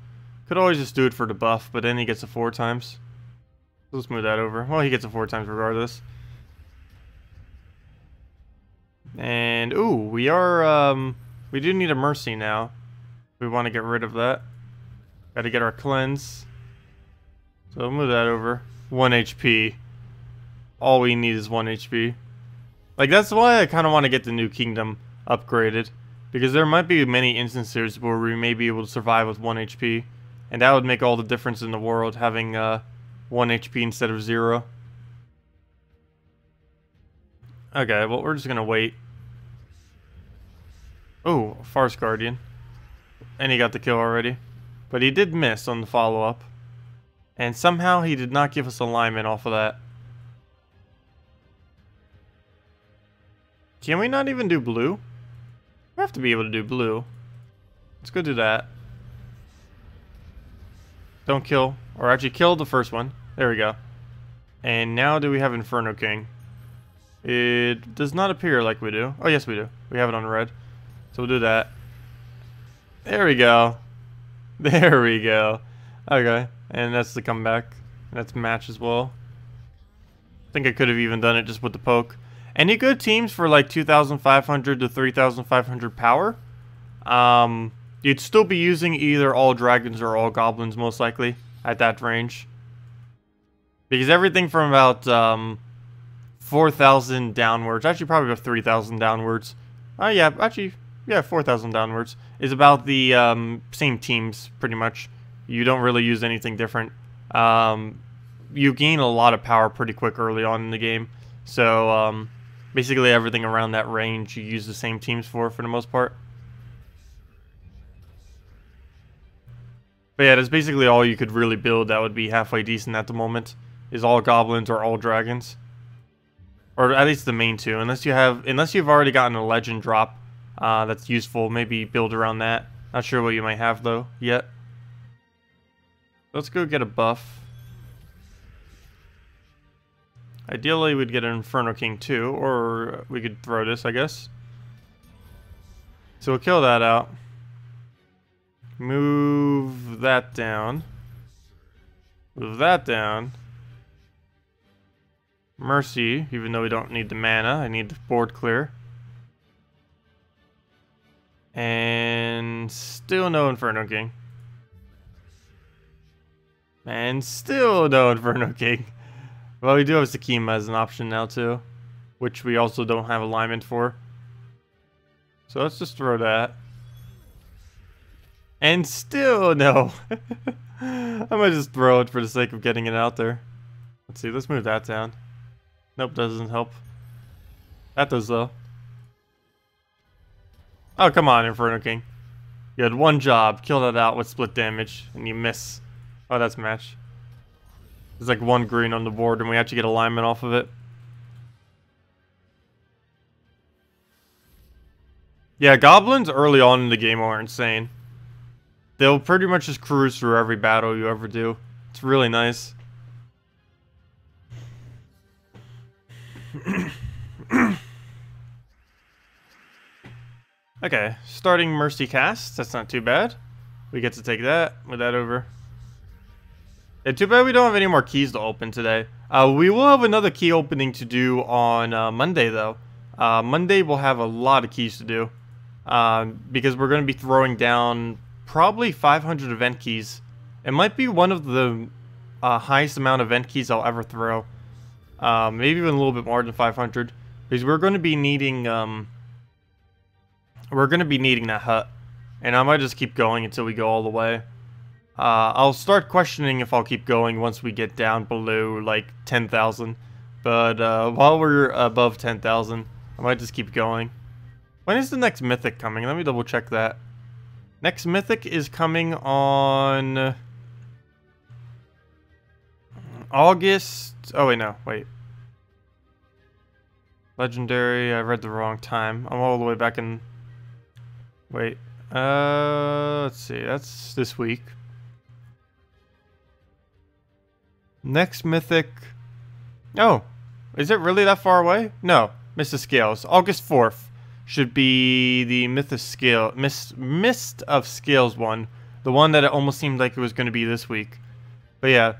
Could always just do it for the buff, but then he gets it 4 times. Let's move that over. Well, he gets it 4 times regardless. And, ooh, we do need a Mercy now. We want to get rid of that. Got to get our cleanse. So we'll move that over. 1 HP. All we need is 1 HP. Like, that's why I kind of want to get the new kingdom upgraded. Because there might be many instances where we may be able to survive with 1 HP. And that would make all the difference in the world, having 1 HP instead of 0. Okay, well, we're just going to wait. Oh, Farce Guardian. And he got the kill already. But he did miss on the follow-up. And somehow he did not give us alignment off of that. Can we not even do blue? We have to be able to do blue. Let's go do that. Don't kill. Or actually kill the first one. There we go. And now do we have Inferno King? It does not appear like we do. Oh, yes we do. We have it on red. So we'll do that. There we go. There we go. Okay. And that's the comeback. That's match as well. I think I could have even done it just with the poke. Any good teams for like 2,500 to 3,500 power? You'd still be using either all dragons or all goblins most likely at that range. Because everything from about 4,000 downwards, actually probably about 3,000 downwards. Yeah, actually, yeah, 4,000 downwards is about the same teams pretty much. You don't really use anything different. You gain a lot of power pretty quick early on in the game. So basically everything around that range you use the same teams for the most part. But yeah, that's basically all you could really build that would be halfway decent at the moment. Is all goblins or all dragons. Or at least the main two. Unless you've already gotten a legend drop that's useful. Maybe build around that. Not sure what you might have though yet. Let's go get a buff. Ideally we'd get an Inferno King too. Or we could throw this, I guess. So we'll kill that out. Move that down. Move that down. Mercy, even though we don't need the mana, I need the board clear. And still no Inferno King. And still no Inferno King. Well, we do have Sakima as an option now too, which we also don't have alignment for. So let's just throw that. And still no. I might just throw it for the sake of getting it out there. Let's see, let's move that down. Nope, doesn't help. That does though. Oh, come on, Inferno King. You had one job, kill that out with split damage, and you miss. Oh, that's match. There's like one green on the board, and we actually get alignment off of it. Yeah, goblins early on in the game are insane. They'll pretty much just cruise through every battle you ever do. It's really nice. Okay, starting Mercy cast. That's not too bad. We get to take that, move that over. Yeah, too bad we don't have any more keys to open today. We will have another key opening to do on Monday, though. Monday we'll have a lot of keys to do. Because we're going to be throwing down probably 500 event keys. It might be one of the highest amount of event keys I'll ever throw. Maybe even a little bit more than 500. Because we're going to be needing that hut. And I might just keep going until we go all the way. I'll start questioning if I'll keep going once we get down below like 10,000. But while we're above 10,000, I might just keep going. When is the next mythic coming? Let me double check that. Next mythic is coming on August. Oh wait, no, wait. Legendary. I read the wrong time. I'm all the way back in. Wait. Let's see. That's this week. Next mythic. Oh, is it really that far away? No, Mist of Scales. August 4th should be the Mist of Scales one. The one that it almost seemed like it was going to be this week. But yeah,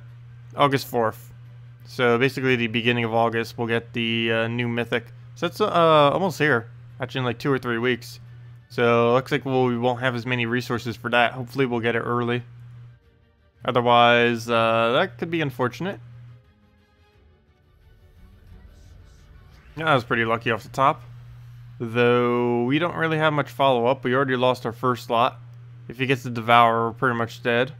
August 4th. So basically the beginning of August we'll get the new mythic. So that's almost here. Actually in like 2 or 3 weeks. So looks like we won't have as many resources for that. Hopefully we'll get it early. Otherwise, that could be unfortunate. Yeah, I was pretty lucky off the top. Though, we don't really have much follow-up. We already lost our first slot. If he gets the Devour, we're pretty much dead.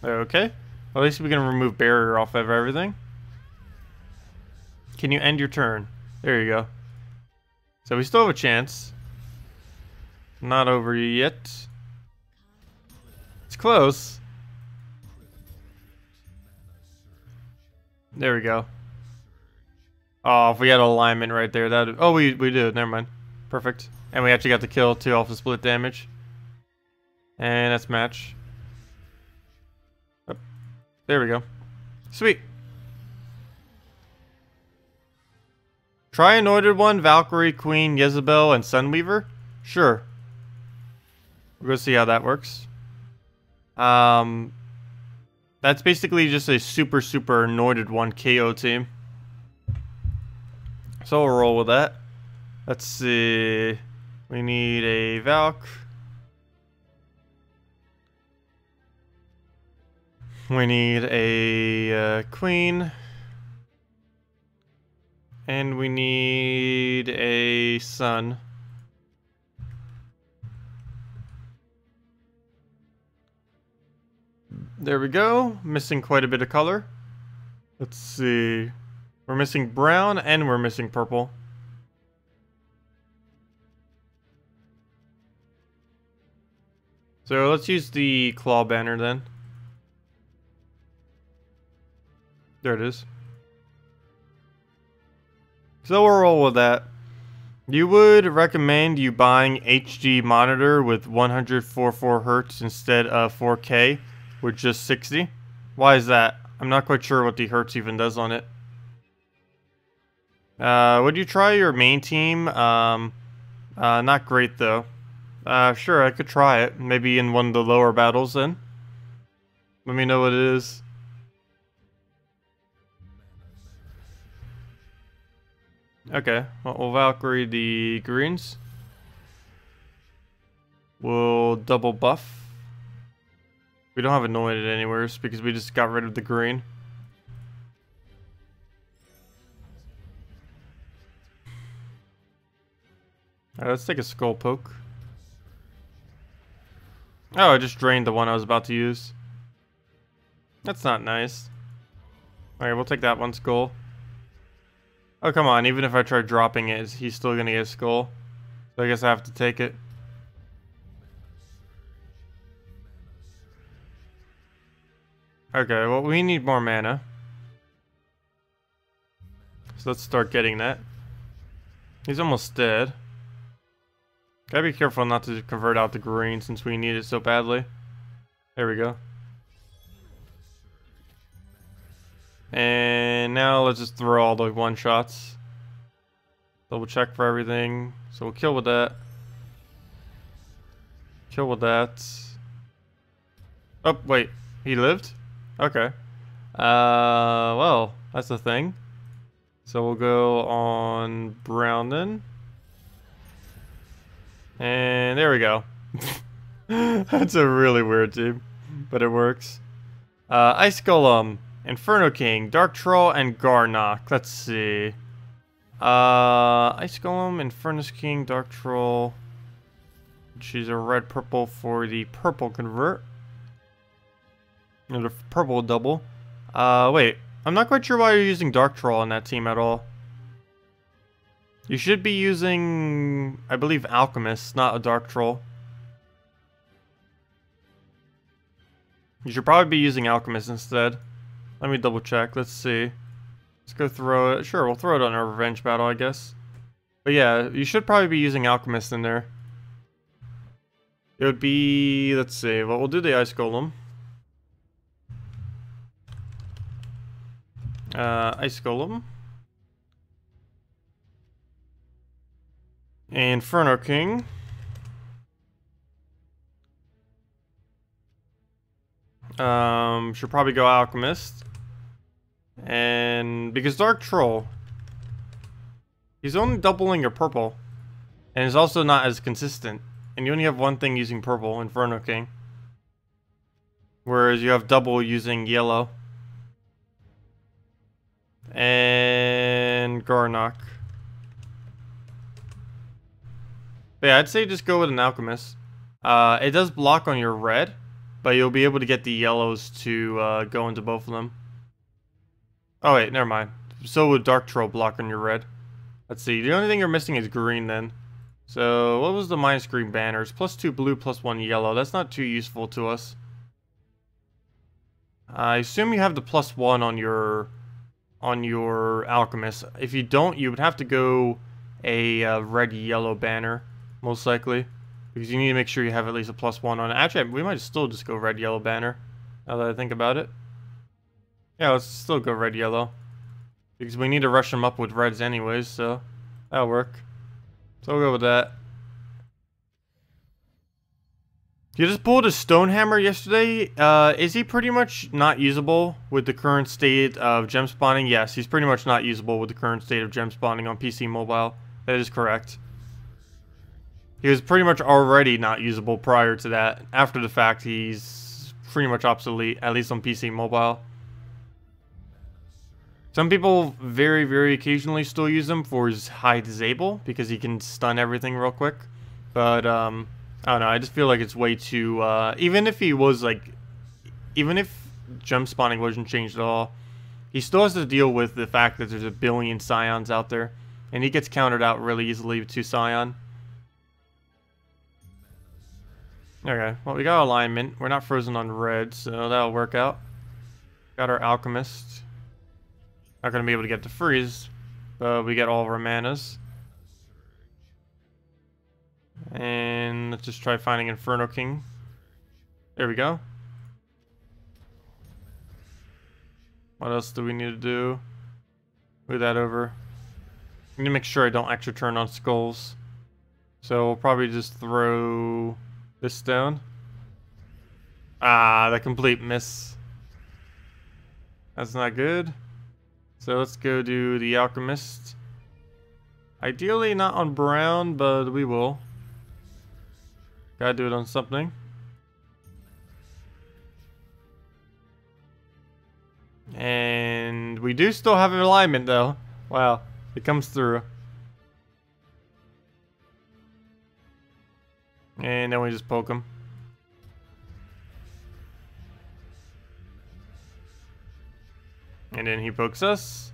Okay. Well, at least we can remove barrier off of everything. Can you end your turn? There you go. So we still have a chance. Not over yet. It's close. There we go. Oh, if we had alignment right there, that. Oh, we did. Never mind. Perfect. And we actually got the kill too off the split damage. And that's match. Oh, there we go. Sweet. Try Anointed One, Valkyrie, Queen, Jezebel, and Sunweaver? Sure. We're gonna see how that works. That's basically just a super Anointed One KO team. So we'll roll with that. Let's see. We need a Valk. We need a Queen. And we need a Sun. There we go. Missing quite a bit of color. Let's see. We're missing brown and we're missing purple. So let's use the claw banner then. There it is. So we'll roll with that. You would recommend you buying HD monitor with 144 Hz instead of 4K with just 60. Why is that? I'm not quite sure what the Hertz even does on it. Would you try your main team? Not great though. Sure, I could try it. Maybe in one of the lower battles then. Let me know what it is. Okay, well, we'll Valkyrie the greens. We'll double buff. We don't have anointed anywhere because we just got rid of the green. Alright, let's take a skull poke. Oh, I just drained the one I was about to use. That's not nice. Alright, we'll take that one skull. Oh, come on. Even if I try dropping it, he's still going to get a skull. So I guess I have to take it. Okay, well, we need more mana. So let's start getting that. He's almost dead. Gotta be careful not to convert out the green since we need it so badly. There we go. And now let's just throw all the one-shots. Double check for everything. So we'll kill with that. Kill with that. Oh, wait. He lived? Okay. Well, that's the thing. So we'll go on brown then. And there we go. That's a really weird team, but it works. Ice Golem, Inferno King, Dark Troll, and Garnock. Let's see. Ice Golem, Inferno King, Dark Troll. She's a red-purple for the purple convert. Or the purple double. Wait. I'm not quite sure why you're using Dark Troll on that team at all. You should be using, I believe, Alchemist, not a Dark Troll. You should probably be using Alchemist instead. Let me double check. Let's see. Let's go throw it. Sure, we'll throw it on our revenge battle, I guess. But yeah, you should probably be using Alchemist in there. It would be... Let's see. Well, we'll do the Ice Golem. Ice Golem. Inferno King. Should probably go Alchemist. And because Dark Troll, he's only doubling your purple. And is also not as consistent. And you only have one thing using purple, Inferno King. Whereas you have double using yellow. And Garnock. But yeah, I'd say just go with an Alchemist. It does block on your red, but you'll be able to get the yellows to go into both of them. Oh wait, never mind. So would Dark Troll block on your red. Let's see, the only thing you're missing is green then. So, what was the minus green banners? +2 blue, +1 yellow. That's not too useful to us. I assume you have the +1 on your Alchemist. If you don't, you would have to go a red-yellow banner, most likely. Because you need to make sure you have at least a +1 on it. Actually, we might still just go red-yellow banner, now that I think about it. Yeah, let's still go red-yellow. Because we need to rush them up with reds anyways, so that'll work. So we'll go with that. You just pulled a Stonehammer yesterday. Is he pretty much not usable with the current state of gem spawning? Yes, he's pretty much not usable with the current state of gem spawning on PC Mobile. That is correct. He was pretty much already not usable prior to that. After the fact, he's pretty much obsolete, at least on PC Mobile. Some people very, very occasionally still use him for his high disable because he can stun everything real quick. But, I don't know, I just feel like it's way too, even if he was like, even if gem spawning wasn't changed at all, he still has to deal with the fact that there's a billion Scions out there. And he gets countered out really easily with 2 Scion. Okay, well, we got alignment. We're not frozen on red, so that'll work out. Got our Alchemist. Not gonna be able to get the freeze, but we get all of our manas. And let's just try finding Inferno King. There we go. What else do we need to do? Move that over. I need to make sure I don't extra turn on skulls. So we'll probably just throw this down. Ah, the complete miss. That's not good. So let's go do the Alchemist. Ideally not on brown, but we will. Gotta do it on something. And we do still have alignment though. Wow, it comes through. And then we just poke him. And then he pokes us.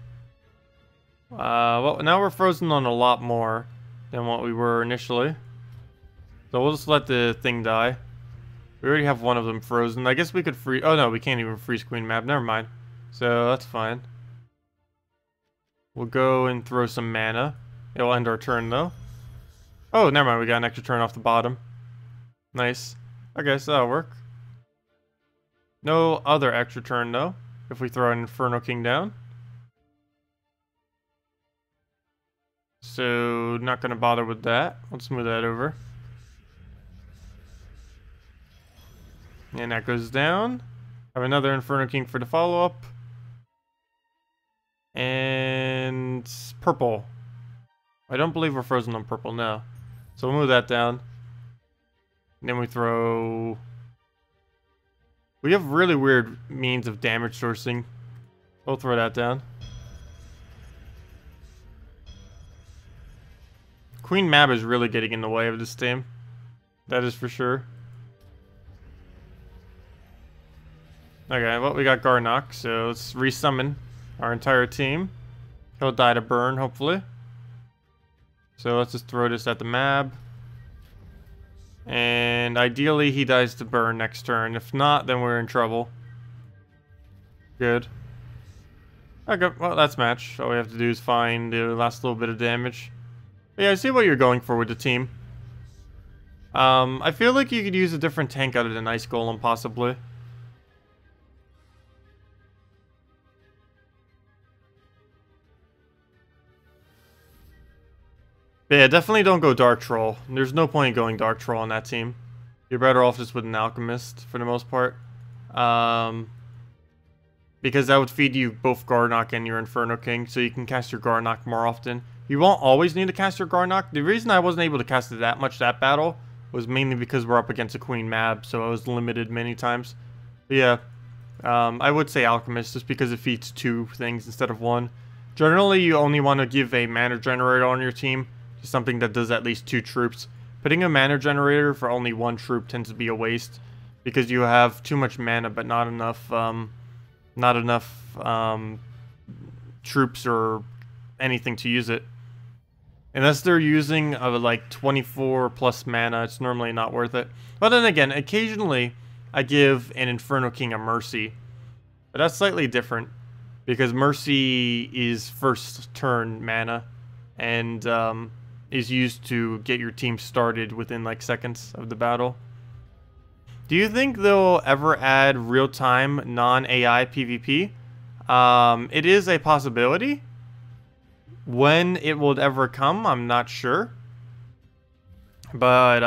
Well, now we're frozen on a lot more than what we were initially. So we'll just let the thing die. We already have one of them frozen. I guess we could freeze... Oh no, we can't even freeze Queen Map. Never mind. So that's fine. We'll go and throw some mana. It'll end our turn though. Oh, never mind. We got an extra turn off the bottom. Nice. Okay, so that'll work. No other extra turn though. If we throw an Inferno King down. So, not gonna bother with that. Let's move that over. And that goes down. Have another Inferno King for the follow-up. And purple. I don't believe we're frozen on purple now. So we'll move that down. And then we throw... We have really weird means of damage sourcing. We'll throw that down. Queen Mab is really getting in the way of this team. That is for sure. Okay, well, we got Garnock, so let's resummon our entire team. He'll die to burn, hopefully. So let's just throw this at the map. And ideally he dies to burn next turn. If not, then we're in trouble. Good. Okay, well that's match. All we have to do is find the last little bit of damage. But yeah, I see what you're going for with the team. I feel like you could use a different tank other than Ice Golem, possibly. But yeah, definitely don't go Dark Troll. There's no point in going Dark Troll on that team. You're better off just with an Alchemist, for the most part. Because that would feed you both Garnock and your Inferno King, so you can cast your Garnock more often. You won't always need to cast your Garnock. The reason I wasn't able to cast it that much that battle was mainly because we're up against a Queen Mab, so I was limited many times. But yeah, I would say Alchemist, just because it feeds 2 things instead of 1. Generally, you only want to give a mana generator on your team, just something that does at least 2 troops. Putting a mana generator for only 1 troop tends to be a waste, because you have too much mana but not enough troops or anything to use it. Unless they're using like 24 plus mana, it's normally not worth it. But then again, occasionally I give an Inferno King a Mercy. But that's slightly different, because Mercy is first turn mana, and is used to get your team started within like seconds of the battle. Do you think they'll ever add real-time non-AI PvP? It is a possibility. When it will ever come, I'm not sure. But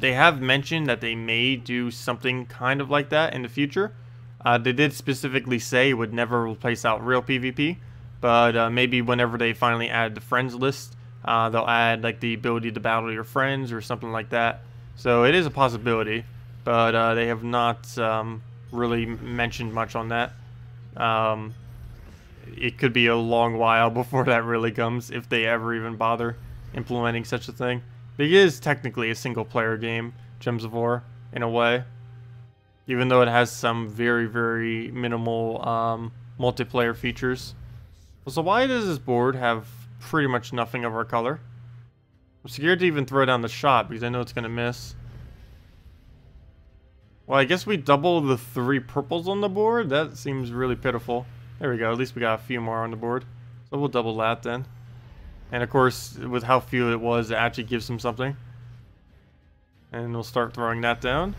they have mentioned that they may do something kind of like that in the future. They did specifically say it would never replace out real PvP. But maybe whenever they finally add the friends list, they'll add like the ability to battle your friends or something like that. So it is a possibility. But they have not really mentioned much on that. It could be a long while before that really comes, if they ever even bother implementing such a thing. But it is technically a single-player game, Gems of War, in a way. Even though it has some very, very minimal multiplayer features. So why does this board have pretty much nothing of our color? I'm scared to even throw down the shot, because I know it's going to miss. Well, I guess we double the 3 purples on the board? That seems really pitiful. There we go, at least we got a few more on the board. So we'll double that then. And of course, with how few it was, it actually gives them something. And we'll start throwing that down.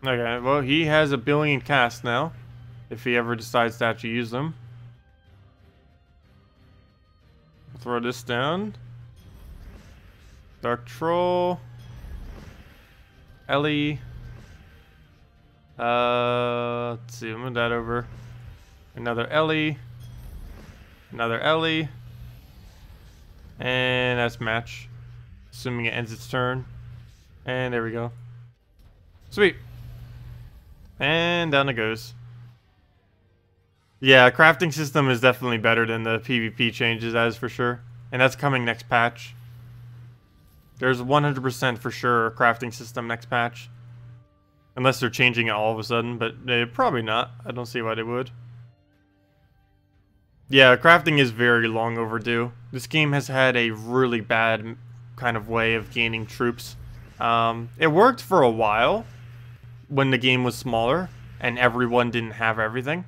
Okay, well, he has 1 billion casts now, if he ever decides to actually use them. Throw this down. Dark Troll. Ellie. Let's see, move that over. Another Ellie. Another Ellie. And that's match. Assuming it ends its turn. And there we go. Sweet. And down it goes. Yeah, crafting system is definitely better than the PvP changes, that is for sure. And that's coming next patch. There's 100% for sure a crafting system next patch. Unless they're changing it all of a sudden, but probably not. I don't see why they would. Yeah, crafting is very long overdue. This game has had a really bad kind of way of gaining troops. It worked for a while when the game was smaller and everyone didn't have everything.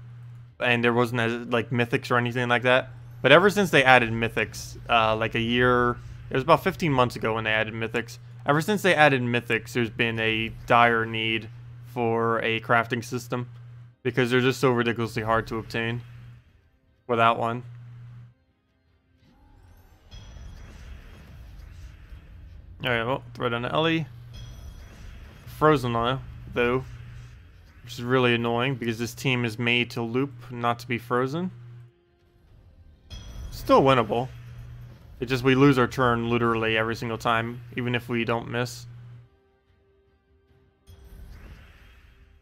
And there wasn't as, like, mythics or anything like that. But ever since they added mythics, like a year... It was about 15 months ago when they added mythics. Ever since they added mythics, there's been a dire need for a crafting system. Because they're just so ridiculously hard to obtain without one. Alright, well, throw down to Ellie. Frozen now, though. Which is really annoying because this team is made to loop, not to be frozen. Still winnable. It's just we lose our turn literally every single time, even if we don't miss.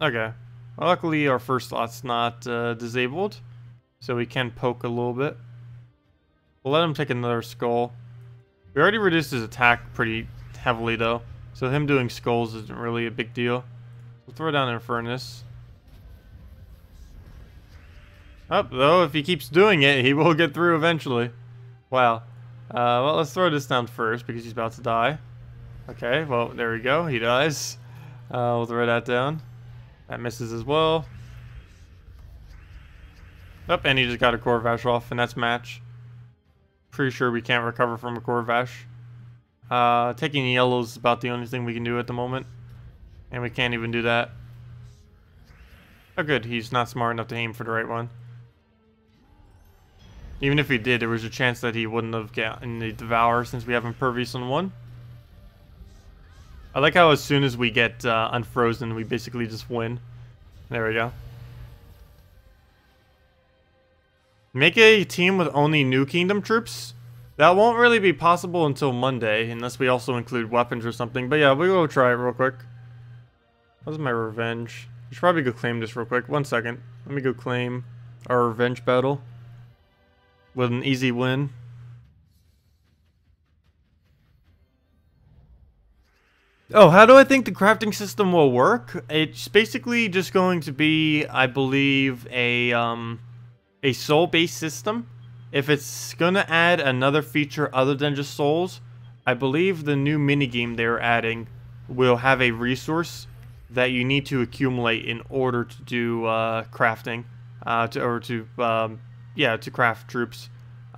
Okay. Well, luckily our first slot's not disabled, so we can poke a little bit. We'll let him take another skull. We already reduced his attack pretty heavily though, so him doing skulls isn't really a big deal. We'll throw down Infernus. Oh, though, if he keeps doing it, he will get through eventually. Wow. Well, let's throw this down first because he's about to die. Okay, well, there we go. He dies. We'll throw that down. That misses as well. Oh, and he just got a Corvash off, and that's match. Pretty sure we can't recover from a Corvash. Taking yellow is about the only thing we can do at the moment. And we can't even do that. Oh good, he's not smart enough to aim for the right one. Even if he did, there was a chance that he wouldn't have gotten the Devour since we have Impervious on 1. I like how as soon as we get unfrozen, we basically just win. There we go. Make a team with only New Kingdom troops? That won't really be possible until Monday, unless we also include weapons or something. But yeah, we'll go try it real quick. What's my revenge? I should probably go claim this real quick. 1 second. Let me go claim our revenge battle with an easy win. Oh, how do I think the crafting system will work? It's basically just going to be, I believe, a soul-based system. If it's gonna add another feature other than just souls, I believe the new minigame they're adding will have a resource that you need to accumulate in order to do crafting, to craft troops.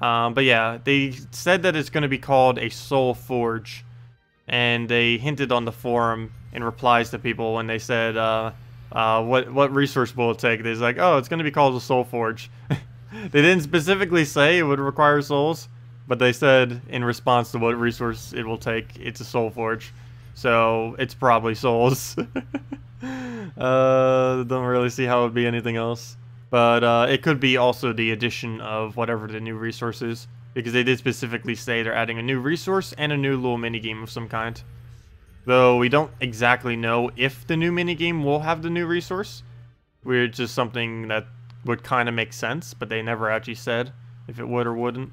But yeah, they said that it's gonna be called a soul forge, and they hinted on the forum in replies to people when they said, what resource will it take? They're like, oh, it's gonna be called a soul forge. They didn't specifically say it would require souls, but they said in response to what resource it will take, it's a soul forge. So it's probably souls. Don't really see how it would be anything else. But it could be also the addition of whatever the new resource is, because they did specifically say they're adding a new resource and a new little minigame of some kind. Though we don't exactly know if the new minigame will have the new resource. We're just something that would kind of make sense, but they never actually said if it would or wouldn't.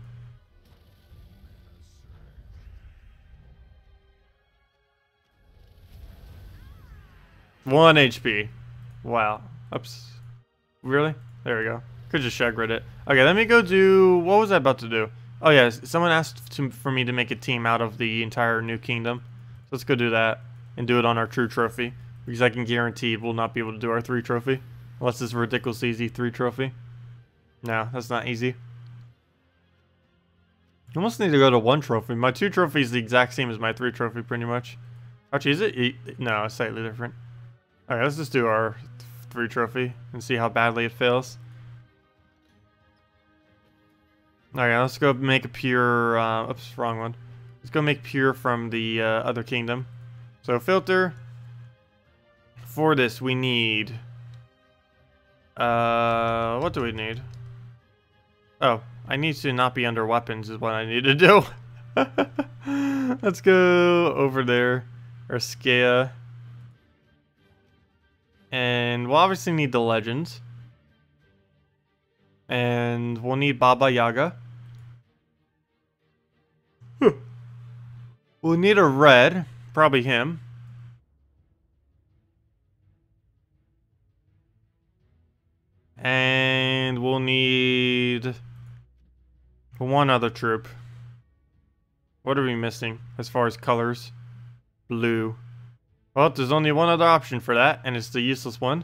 One HP. Wow. Oops. Really? There we go. Could just shag it. Okay, let me go do... What was I about to do? Oh yeah, someone asked for me to make a team out of the entire New Kingdom. So let's go do that and do it on our true trophy. Because I can guarantee we'll not be able to do our 3 trophy. Unless it's ridiculously easy 3 trophy. No, that's not easy. I almost need to go to 1 trophy. My 2 trophy is the exact same as my 3 trophy, pretty much. Actually, is it? No, it's slightly different. Alright, let's just do our 3 trophy and see how badly it fails. Alright, let's go make a pure... oops, wrong one. Let's go make pure from the other kingdom. So, filter. For this, we need... what do we need? Oh, I need to not be under weapons is what I need to do. Let's go over there. Urskaya. And we'll obviously need the legends. And we'll need Bubba Yaga. We'll need a red. Probably him. And we'll need 1 other troop. What are we missing as far as colors? Blue. Well, there's only 1 other option for that, and it's the useless one.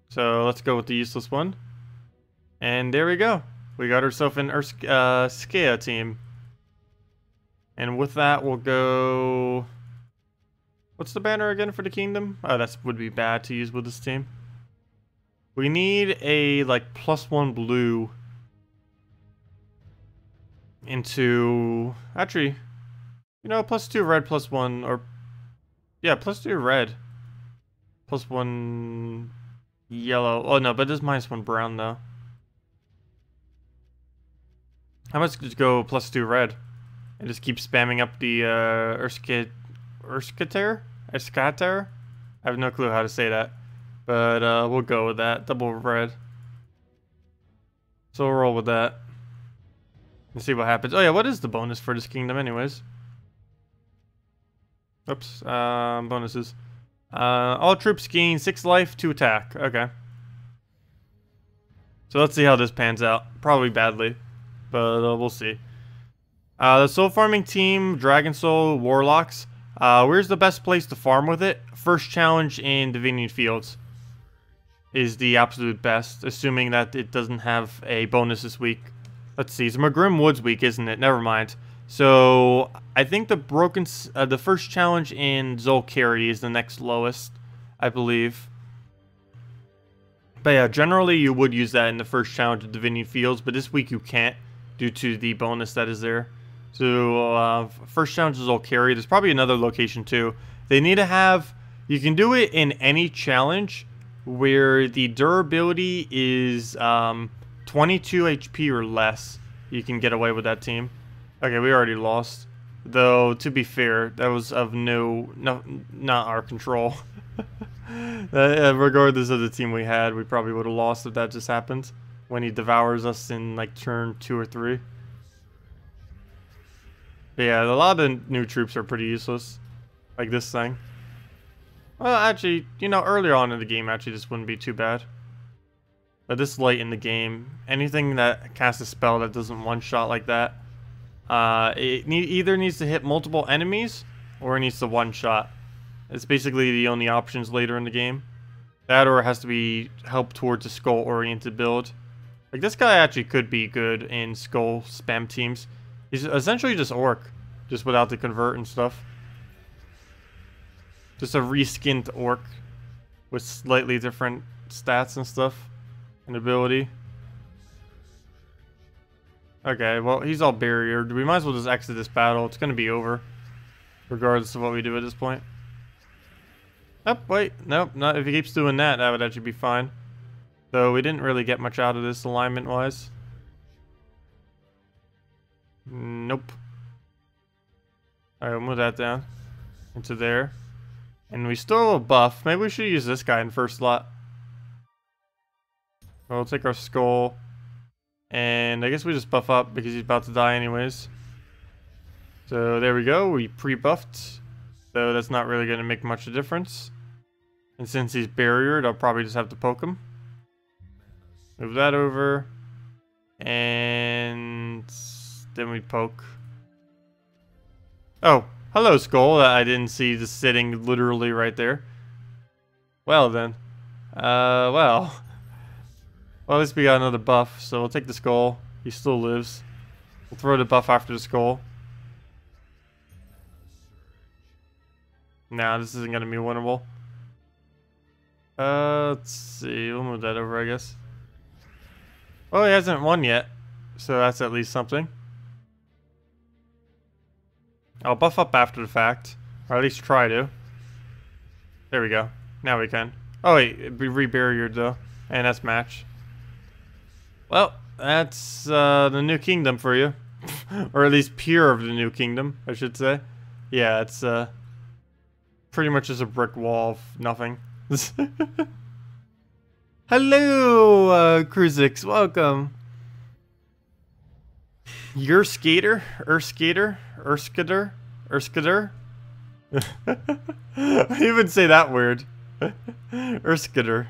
So let's go with the useless one. And there we go. We got ourselves an Urskaya team. And with that, we'll go... What's the banner again for the kingdom? Oh, that would be bad to use with this team. We need a, like, +1 blue into... Actually, you know, +2 red, +1, or... Yeah, +2 red. +1 yellow. Oh, no, but there's -1 brown, though. I must just go +2 red. And just keep spamming up the, Urskater? I have no clue how to say that. But we'll go with that. Double red. So we'll roll with that. And see what happens. Oh yeah, what is the bonus for this kingdom anyways? Oops. Bonuses. All troops gain 6 life to attack. Okay. So So let's see how this pans out. Probably badly, but we'll see. The soul farming team, Dragon Soul, Warlocks. Where's the best place to farm with it? First challenge in Divinian Fields is the absolute best, assuming that it doesn't have a bonus this week. Let's see, it's McGrim Woods week, isn't it? Never mind. So I think the first challenge in Zolkari is the next lowest, I believe. But yeah, generally you would use that in the first challenge of Divinian Fields, but this week you can't due to the bonus that is there. So first challenge is Zolkari. There's probably another location too. They need to have, you can do it in any challenge where the durability is 22 HP or less. You can get away with that team. Okay, we already lost. Though, to be fair, that was of not our control. Regardless of the team we had, we probably would have lost if that just happened. When he devours us in like turn 2 or 3. But yeah, a lot of the new troops are pretty useless. Like this thing. Well, actually, you know, earlier on in the game, actually, this wouldn't be too bad. But this late in the game, anything that casts a spell that doesn't one-shot like that, it either needs to hit multiple enemies, or it needs to one-shot. It's basically the only options later in the game. That or it has to be help towards a skull-oriented build. Like, this guy actually could be good in skull spam teams. He's essentially just orc, just without the convert and stuff. Just a reskinned orc with slightly different stats and stuff and ability. Okay, well, he's all barriered. We might as well just exit this battle. It's going to be over, regardless of what we do at this point. Oh, wait. Nope, not if he keeps doing that, that would actually be fine. Though we didn't really get much out of this alignment-wise. Nope. Alright, we'll move that down into there. And we still have a buff. Maybe we should use this guy in first slot. We'll take our skull. And I guess we just buff up because he's about to die anyways. So there we go. We pre-buffed. So that's not really going to make much of a difference. And since he's barriered, I'll probably just have to poke him. Move that over. And then we poke. Oh, hello, skull. I didn't see just sitting literally right there. Well then. Well, at least we got another buff, so we'll take the skull. He still lives. We'll throw the buff after the skull. Nah, this isn't gonna be winnable. Let's see. We'll move that over, I guess. Oh, he hasn't won yet, so that's at least something. I'll buff up after the fact, or at least try to. There we go. Now we can. Oh wait, it'd be re-barriered though, and that's match. Well, that's the new kingdom for you, or at least pure of the new kingdom, I should say. Yeah, it's pretty much just a brick wall of nothing. Hello, KrissTigger, welcome. Your skater, Urskader. I even say that word. Urskader.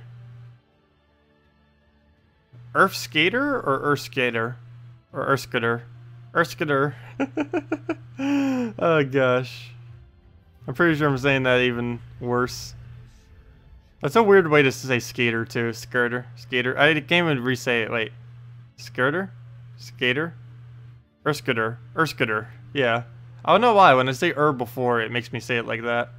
Urskader or Urskader? Or Urskader? Urskader. Oh gosh. I'm pretty sure I'm saying that even worse. That's a weird way to say skater too. Skirter. Skater. I can't even re-say it. Wait. Skirter? Skater? Urskader. Urskader. Yeah. I don't know why. When I say before, it makes me say it like that.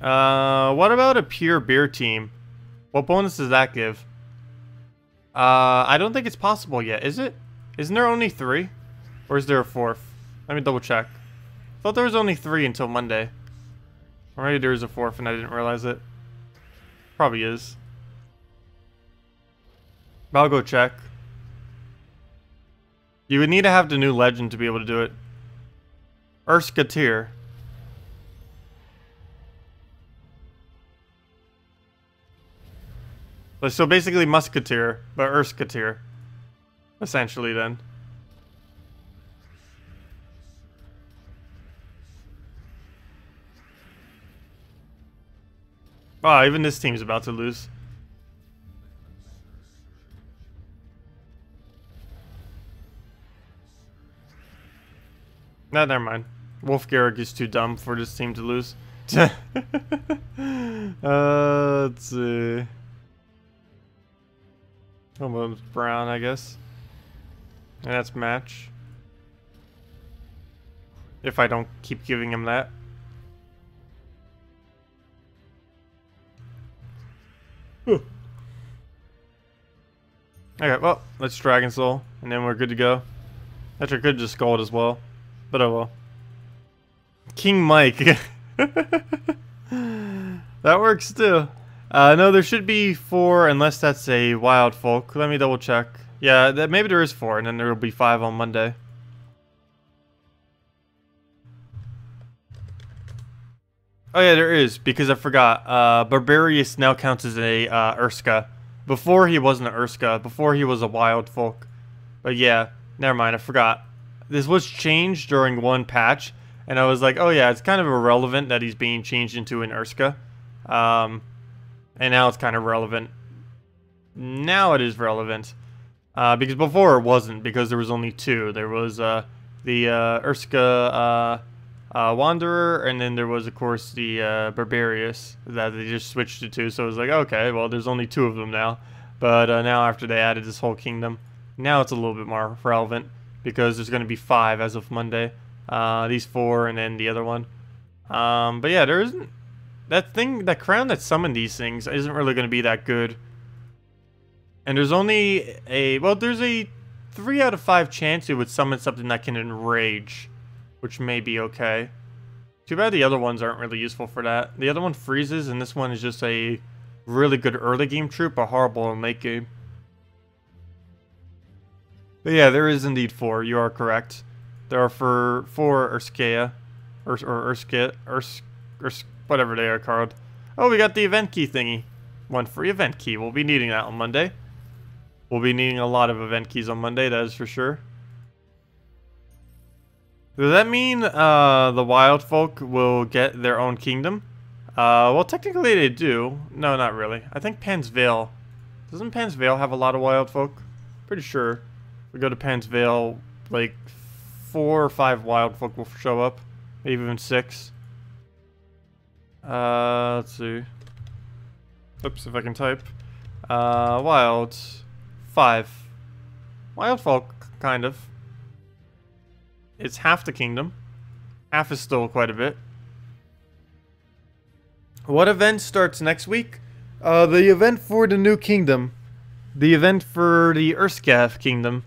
What about a pure beer team? What bonus does that give? I don't think it's possible yet, is it? Isn't there only 3? Or is there a 4th? Let me double check. I thought there was only 3 until Monday. Or maybe there is a 4th and I didn't realize it. Probably is. But I'll go check. You would need to have the new legend to be able to do it. Urskaya. So basically Musketeer, but Urskaya. Essentially then. Oh, even this team's about to lose. Nah, never mind. Wolf Garrick is too dumb for this team to lose. Let's see. Almost Brown, I guess. And that's match. If I don't keep giving him that. Okay, well, let's Dragon Soul, and then we're good to go. Actually, I could just Scald as well, but oh well. King Mike. That works too. No, there should be 4, unless that's a Wild Folk. Let me double check. Yeah, maybe there is 4, and then there will be 5 on Monday. Oh yeah, there is, because I forgot. Barbarius now counts as a Urskaya. Before he wasn't an Urskaya. Before he was a Wild Folk. But yeah, never mind, I forgot. This was changed during one patch, and I was like, oh yeah, it's kind of irrelevant that he's being changed into an Urskaya. And now it's kind of relevant. Now it is relevant. Because before it wasn't, because there was only 2. There was the Urskaya Wanderer, and then there was, of course, the Barbarius that they just switched it to. So it was like, okay, well, there's only 2 of them now. But now after they added this whole kingdom, now it's a little bit more relevant, because there's going to be 5 as of Monday. These 4, and then the other one. But yeah, there isn't... That crown that summoned these things isn't really going to be that good. And there's only a... Well, there's a 3 out of 5 chance it would summon something that can enrage, which may be okay. Too bad the other ones aren't really useful for that. The other one freezes, and this one is just a really good early game troop, but horrible in late game. But yeah, there is indeed 4. You are correct. There are 4 Urskaya. Or Urskaya. Whatever they are called. Oh, we got the event key thingy. 1 free event key. We'll be needing that on Monday. We'll be needing a lot of event keys on Monday, that is for sure. Does that mean the Wild Folk will get their own kingdom? Well, technically they do. No, not really. I think Pan's Vale. Doesn't Pan's Vale have a lot of Wild Folk? Pretty sure. If we go to Pan's Vale, like 4 or 5 Wild Folk will show up. Maybe even 6. Let's see. Oops, if I can type. Wild. 5. Wild Folk, kind of. It's half the kingdom. Half is still quite a bit. What event starts next week? The event for the new kingdom. The event for the Urskaya kingdom.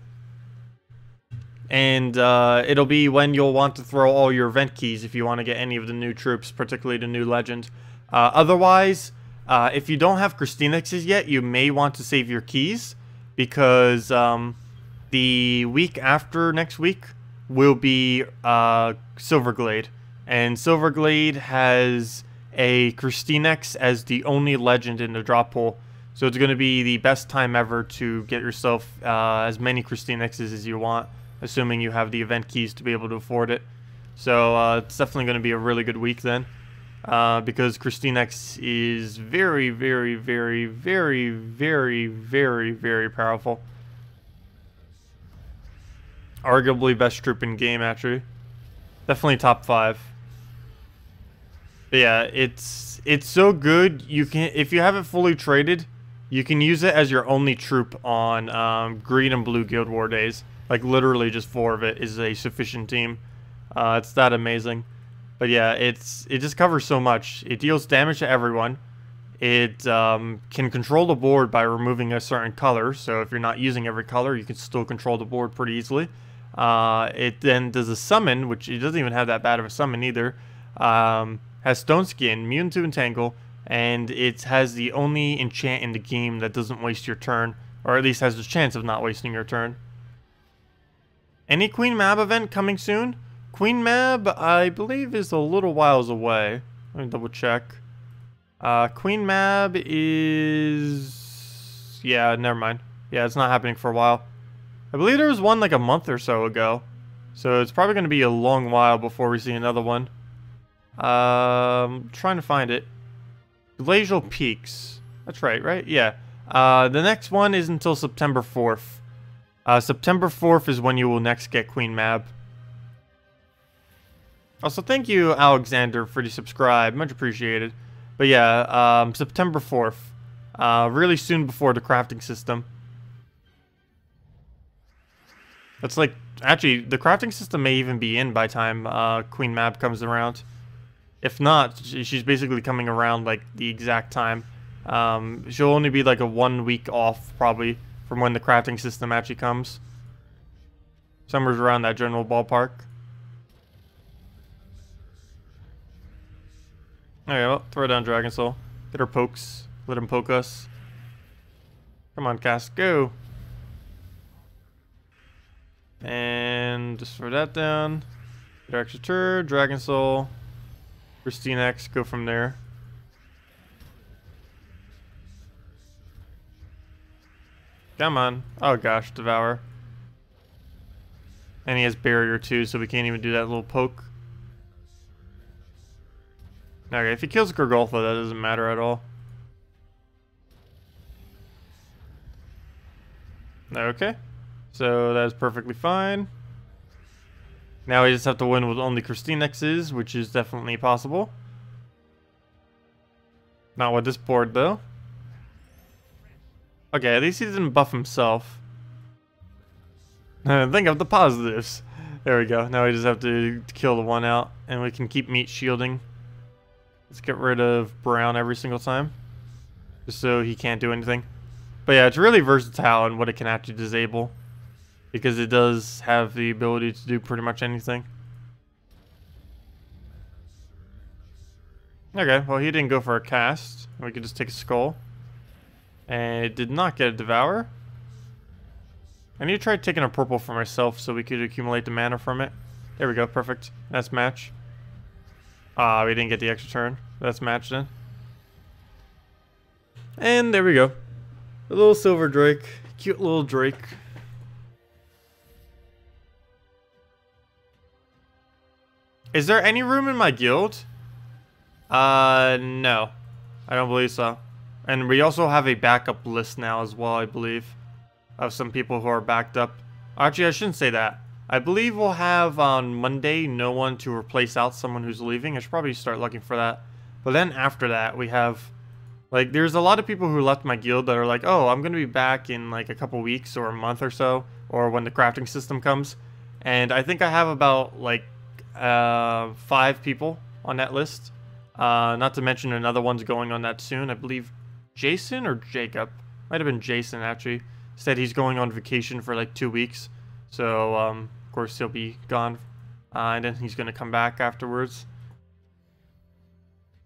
And it'll be when you'll want to throw all your event keys if you want to get any of the new troops, particularly the new legend. Otherwise, if you don't have KrissTiggers yet, you may want to save your keys, because the week after next week will be Silverglade. And Silverglade has a KrissTigger as the only legend in the drop pool. So it's going to be the best time ever to get yourself as many KrissTiggers as you want, assuming you have the event keys to be able to afford it. So it's definitely going to be a really good week then, because KrissTigger is very, very, very, very, very, very, very powerful. Arguably best troop in game, actually. Definitely top 5. But yeah, it's so good. You can, if you have it fully traded, you can use it as your only troop on green and blue Guild War days. Like literally just 4 of it is a sufficient team. It's that amazing. But yeah, it just covers so much. It deals damage to everyone. It can control the board by removing a certain color. So if you're not using every color, you can still control the board pretty easily. It then does a summon, which it doesn't even have that bad of a summon either. Has Stone Skin, immune to Entangle, and it has the only enchant in the game that doesn't waste your turn, or at least has the chance of not wasting your turn. Any Queen Mab event coming soon? Queen Mab, I believe, is a little whiles away. Let me double check. Queen Mab is... Yeah, never mind. Yeah, it's not happening for a while. I believe there was one like a month or so ago. So it's probably going to be a long while before we see another one. Trying to find it. Glacial Peaks. That's right? Yeah. The next one is until September 4th. September 4th is when you will next get Queen Mab. Also, thank you, Alexander, for the subscribe. Much appreciated. But yeah, September 4th. Really soon before the crafting system. That's like... Actually, the crafting system may even be in by time Queen Mab comes around. If not, she's basically coming around like the exact time. She'll only be like a 1 week off, probably, from when the crafting system actually comes. Somewhere around that general ballpark. Okay, well, throw down Dragon Soul. Get her pokes. Let him poke us. Come on, Cass, go! And just throw that down. Get our extra turn, Dragon Soul. KrissTigger, go from there. Come on. Oh gosh, Devour. And he has Barrier too, so we can't even do that little poke. Okay, if he kills Gurgolfa, that doesn't matter at all. Okay. So that's perfectly fine. Now we just have to win with only KrissTigger, which is definitely possible. Not with this board, though. Okay, at least he didn't buff himself. Think of the positives. There we go. Now we just have to kill the one out, and we can keep meat shielding. Let's get rid of Brown every single time, just so he can't do anything. But yeah, it's really versatile in what it can actually disable, because it does have the ability to do pretty much anything. Okay, well he didn't go for a cast. We could just take a skull. And it did not get a Devour. I need to try taking a purple for myself so we could accumulate the mana from it. There we go, perfect. That's match. Ah, we didn't get the extra turn. That's match then. And there we go. A little silver Drake. Cute little Drake. Is there any room in my guild? No. I don't believe so. And we also have a backup list now as well, I believe, of some people who are backed up. Actually, I shouldn't say that. I believe we'll have on Monday no one to replace out someone who's leaving. I should probably start looking for that. But then after that, we have... Like, there's a lot of people who left my guild that are like, oh, I'm going to be back in like a couple weeks or a month or so, or when the crafting system comes. And I think I have about like 5 people on that list. Not to mention another one's going on that soon. I believe Jason or Jacob, might have been Jason actually, said he's going on vacation for like 2 weeks. So, of course, he'll be gone. And then he's going to come back afterwards.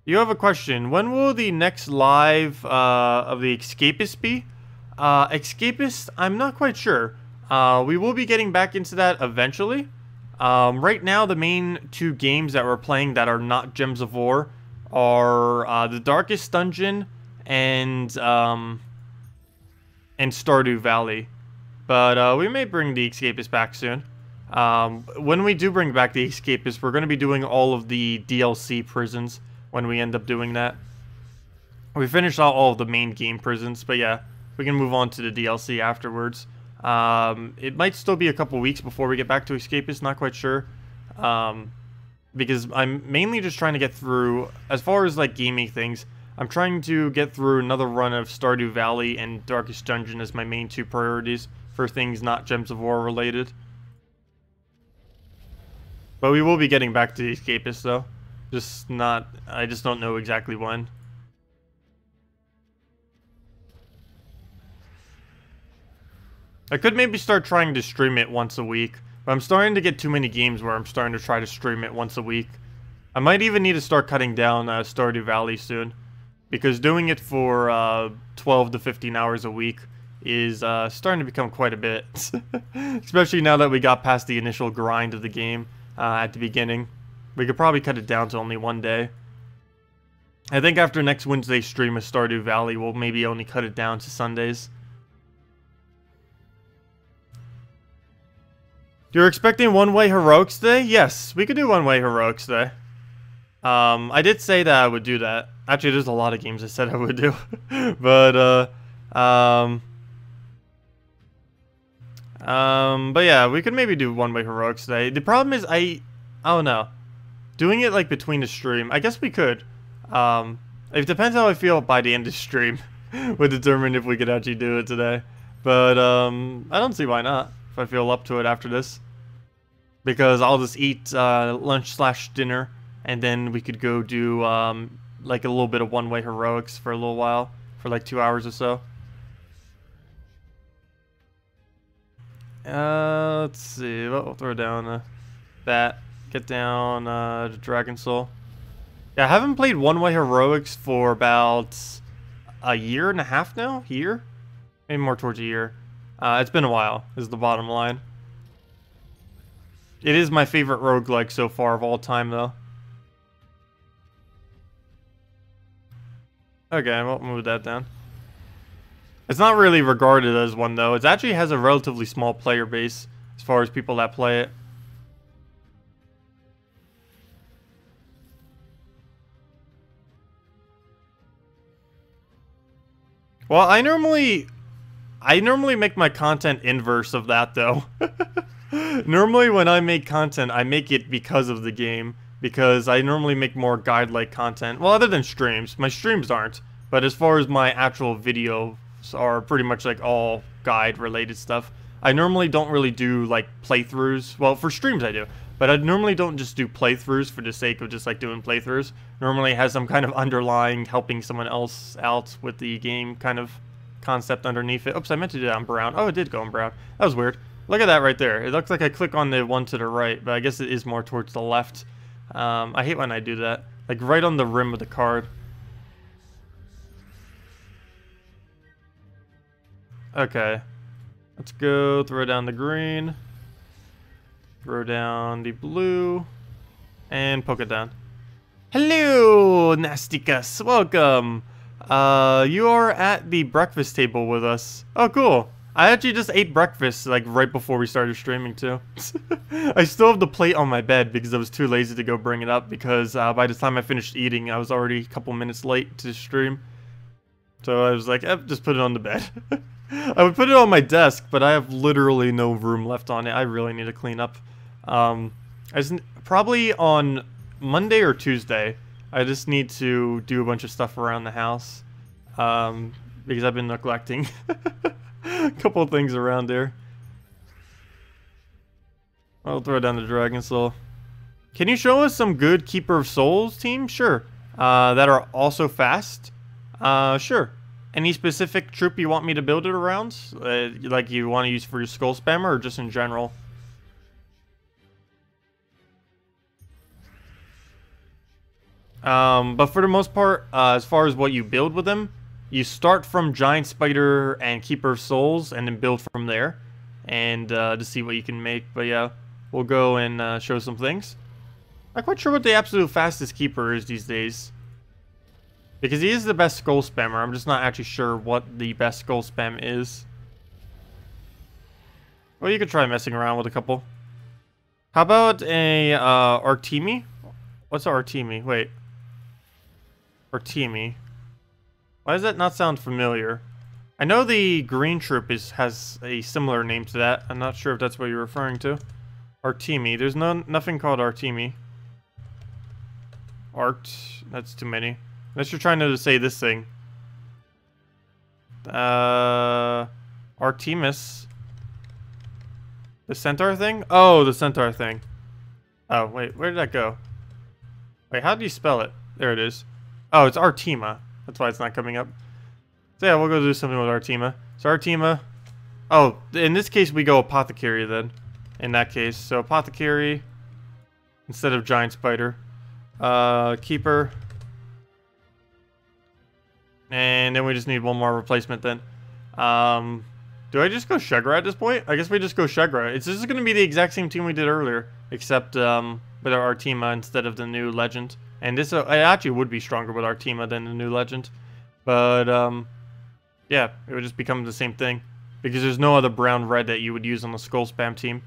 You have a question. When will the next live of the Escapist be? Escapist, I'm not quite sure. We will be getting back into that eventually. Right now, the main 2 games that we're playing that are not Gems of War are the Darkest Dungeon and Stardew Valley. But we may bring the Escapist back soon. When we do bring back the Escapist, we're going to be doing all of the DLC prisons when we end up doing that. We finished out all of the main game prisons, but yeah, we can move on to the DLC afterwards. It might still be a couple weeks before we get back to Escapist, not quite sure. Because I'm mainly just trying to get through, as far as like gaming things, I'm trying to get through another run of Stardew Valley and Darkest Dungeon as my main 2 priorities for things not Gems of War related. But we will be getting back to the Escapist though. I just don't know exactly when. I could maybe start trying to stream it once a week, but I'm starting to get too many games where I'm starting to try to stream it once a week. I might even need to start cutting down Stardew Valley soon, because doing it for 12 to 15 hours a week is starting to become quite a bit. Especially now that we got past the initial grind of the game at the beginning. We could probably cut it down to only 1 day. I think after next Wednesday's stream of Stardew Valley, we'll maybe only cut it down to Sundays. You're expecting one-way heroics day? Yes, we could do one-way heroics day. I did say that I would do that. Actually, there's a lot of games I said I would do. But yeah, we could maybe do one-way heroics today. The problem is I don't know. Doing it like between the stream, I guess we could. It depends how I feel by the end of the stream would determine if we could actually do it today. But I don't see why not if I feel up to it after this. Because I'll just eat lunch/dinner, and then we could go do like a little bit of one-way heroics for a little while, for like 2 hours or so. Let's see. We'll throw down that. Get down the Dragon Soul. Yeah, I haven't played one-way heroics for about a year and a half now. Year? Maybe more towards a year. It's been a while, is the bottom line. It is my favorite roguelike so far of all time, though. Okay, we'll move that down. It's not really regarded as one, though. It actually has a relatively small player base as far as people that play it. Well, I normally make my content inverse of that, though. Normally when I make content, I make it because of the game. Because I normally make more guide-like content. Well, other than streams. My streams aren't. But as far as my actual videos are pretty much like all guide-related stuff. I normally don't really do like playthroughs. Well, for streams I do. But I normally don't just do playthroughs for the sake of just like doing playthroughs. Normally it has some kind of underlying helping someone else out with the game kind of concept underneath it. Oops, I meant to do that on brown. Oh, it did go on brown. That was weird. Look at that right there. It looks like I click on the one to the right, but I guess it is more towards the left. I hate when I do that. Like right on the rim of the card. Okay. Let's go throw down the green. Throw down the blue. And poke it down. Hello, Nastikas. Welcome. You are at the breakfast table with us. Oh, cool. I actually just ate breakfast, like, right before we started streaming, too. I still have the plate on my bed because I was too lazy to go bring it up because by the time I finished eating, I was already a couple minutes late to stream. So I was like, just put it on the bed. I would put it on my desk, but I have literally no room left on it. I really need to clean up. Probably on Monday or Tuesday, I just need to do a bunch of stuff around the house. Because I've been neglecting a couple of things around there. I'll throw down the Dragon Soul. Can you show us some good Keeper of Souls teams? Sure. That are also fast? Sure. Any specific troop you want me to build it around? Like you want to use for your skull spammer or just in general? But for the most part, as far as what you build with them, you start from Giant Spider and Keeper of Souls and then build from there. And to see what you can make. But yeah, we'll go and show some things. Not quite sure what the absolute fastest Keeper is these days. Because he is the best skull spammer. I'm just not actually sure what the best skull spam is. Well, you could try messing around with a couple. How about a Artemi? What's an Artemi? Wait. Artemi. Why does that not sound familiar? I know the green troop has a similar name to that. I'm not sure if that's what you're referring to. Artemi. There's nothing called Artemi. Art. That's too many. Unless you're trying to say this thing. Artemis. The centaur thing? Oh, the centaur thing. Oh, wait. Where did that go? Wait, how do you spell it? There it is. Oh, it's Artema. That's why it's not coming up. So yeah, we'll go do something with Artema. So Artema. Oh, in this case, we go Apothecary then. In that case. So Apothecary. Instead of Giant Spider. Keeper. And then we just need one more replacement then. Do I just go Shegra at this point? I guess we just go Shegra. This is going to be the exact same team we did earlier. Except with our Artema instead of the new Legend. And this it actually would be stronger with Artema than the new Legend. But, yeah, it would just become the same thing. Because there's no other brown-red that you would use on the Skull Spam team.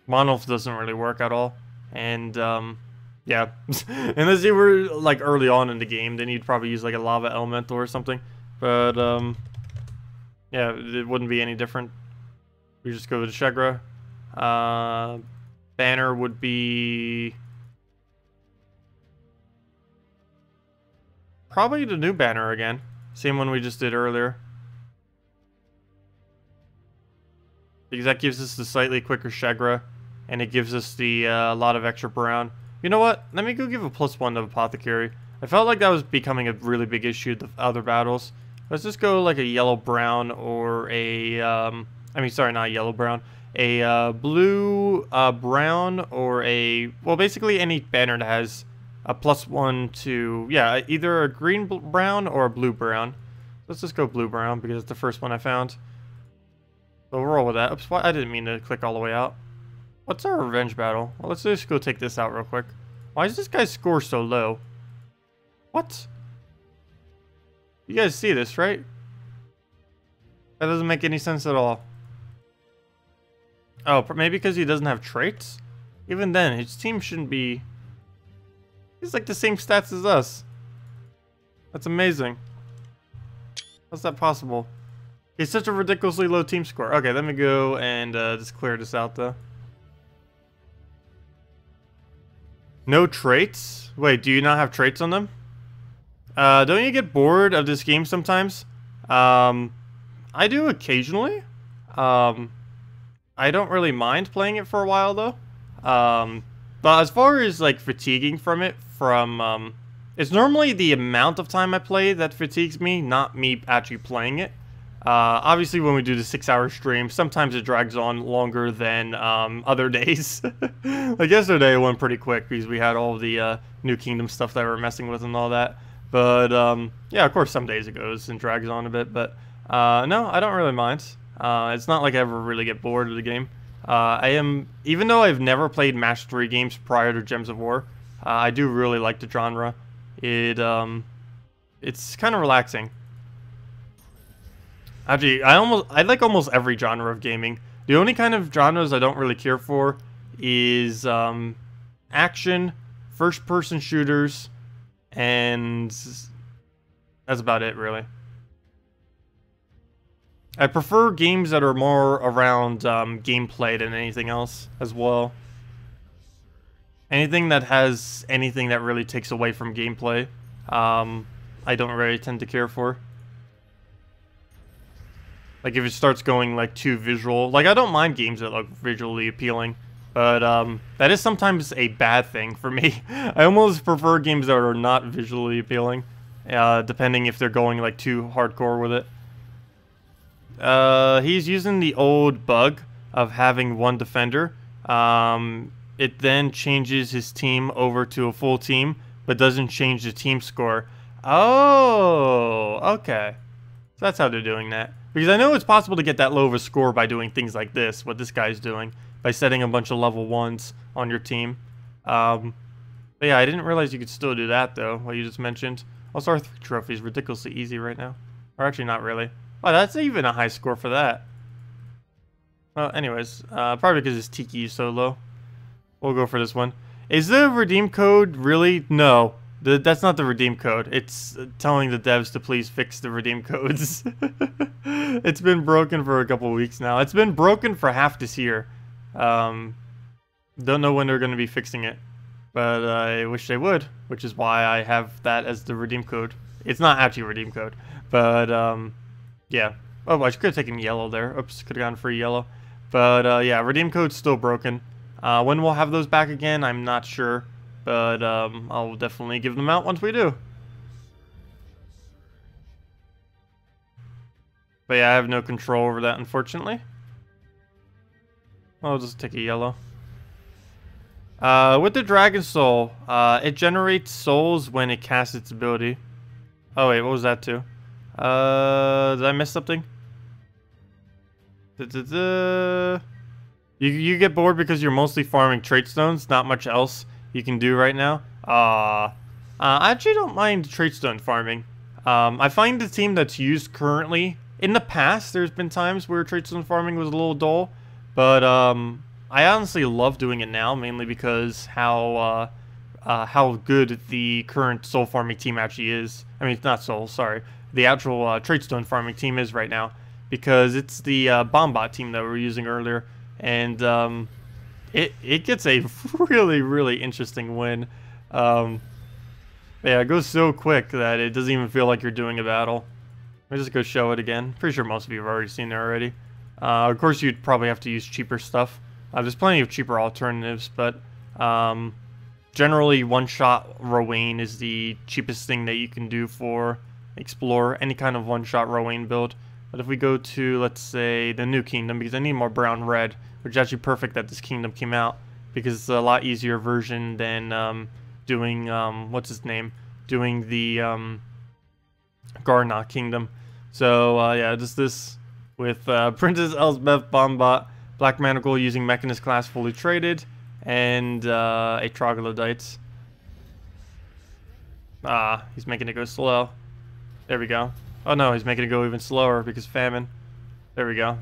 Monolith doesn't really work at all. And, Yeah. Unless you were, like, early on in the game, then you'd probably use, like, a lava elemental or something. But, yeah, it wouldn't be any different. We just go to Shegra. Banner would be... probably the new banner again. Same one we just did earlier. Because that gives us the slightly quicker Shegra. And it gives us the lot of extra brown. You know what? Let me go give a +1 to Apothecary. I felt like that was becoming a really big issue with the other battles. Let's just go like a yellow-brown or a... I mean, sorry, not yellow-brown. A blue-brown or a... well, basically any banner that has a +1 to... yeah, either a green-brown or a blue-brown. Let's just go blue-brown because it's the first one I found. So we'll roll with that. Oops, I didn't mean to click all the way out. What's our revenge battle? Well, let's just go take this out real quick. Why is this guy's score so low? What? You guys see this, right? That doesn't make any sense at all. Oh, maybe because he doesn't have traits? Even then, his team shouldn't be... he's like the same stats as us. That's amazing. How's that possible? He's such a ridiculously low team score. Okay, let me go and just clear this out, though. No traits? Wait, do you not have traits on them? Don't you get bored of this game sometimes? I do occasionally. I don't really mind playing it for a while, though. But as far as, like, fatiguing from it, it's normally the amount of time I play that fatigues me, not me actually playing it. Obviously, when we do the 6-hour stream, sometimes it drags on longer than other days. Like yesterday, it went pretty quick because we had all the New Kingdom stuff that we were messing with and all that. But yeah, of course, some days it goes and drags on a bit. But no, I don't really mind. It's not like I ever really get bored of the game. Even though I've never played Match 3 games prior to Gems of War, I do really like the genre. It's kind of relaxing. Actually, I like almost every genre of gaming. The only kind of genres I don't really care for is action, first-person shooters, and that's about it, really. I prefer games that are more around gameplay than anything else as well. Anything that has anything that really takes away from gameplay, I don't really tend to care for. Like, if it starts going, like, too visual. Like, I don't mind games that look visually appealing. But, that is sometimes a bad thing for me. I almost prefer games that are not visually appealing. Depending if they're going, like, too hardcore with it. He's using the old bug of having one defender. It then changes his team over to a full team, but doesn't change the team score. Oh, okay. So that's how they're doing that. Because I know it's possible to get that low of a score by doing things like this, what this guy's doing, by setting a bunch of level 1s on your team. But yeah, I didn't realize you could still do that, though, what you just mentioned. Also, our 3 trophies ridiculously easy right now. Or actually, not really. Oh, that's even a high score for that. Well, anyways, probably because his Tiki is so low. We'll go for this one. Is the redeem code really? No. That's not the redeem code. It's telling the devs to please fix the redeem codes. It's been broken for a couple weeks now. It's been broken for half this year. Don't know when they're going to be fixing it. But I wish they would, which is why I have that as the redeem code. It's not actually a redeem code. But, yeah. Oh, I could have taken yellow there. Oops, could have gone free yellow. But, yeah, redeem code's still broken. When we'll have those back again, I'm not sure. But I'll definitely give them out once we do. But yeah, I have no control over that, unfortunately. I'll just take a yellow. With the Dragon Soul, it generates souls when it casts its ability. Oh wait, what was that too? Did I miss something? You get bored because you're mostly farming trait stones, not much else you can do right now. I actually don't mind trait stone farming. I find the team that's used currently, in the past, there's been times where trait stone farming was a little dull, but I honestly love doing it now, mainly because how how good the current soul farming team actually is. I mean, it's not soul, sorry. The actual tradestone farming team is right now, because it's the Bombot team that we were using earlier, and it gets a really interesting win. Yeah, it goes so quick that it doesn't even feel like you're doing a battle. Let me just go show it again. Pretty sure most of you have already seen it already. Of course, you'd probably have to use cheaper stuff. There's plenty of cheaper alternatives, but generally one-shot Rowan is the cheapest thing that you can do for Explore, any kind of one-shot Rowan build. But if we go to, let's say, the new kingdom, because I need more brown-red, which is actually perfect that this kingdom came out, because it's a lot easier version than doing, what's his name? Doing the Garnock kingdom. So, yeah, just this with Princess Elsbeth Bombot, Black Manacle using Mechanist class fully traded, and a Troglodyte. Ah, he's making it go slow. There we go. Oh no, he's making it go even slower because famine. There we go.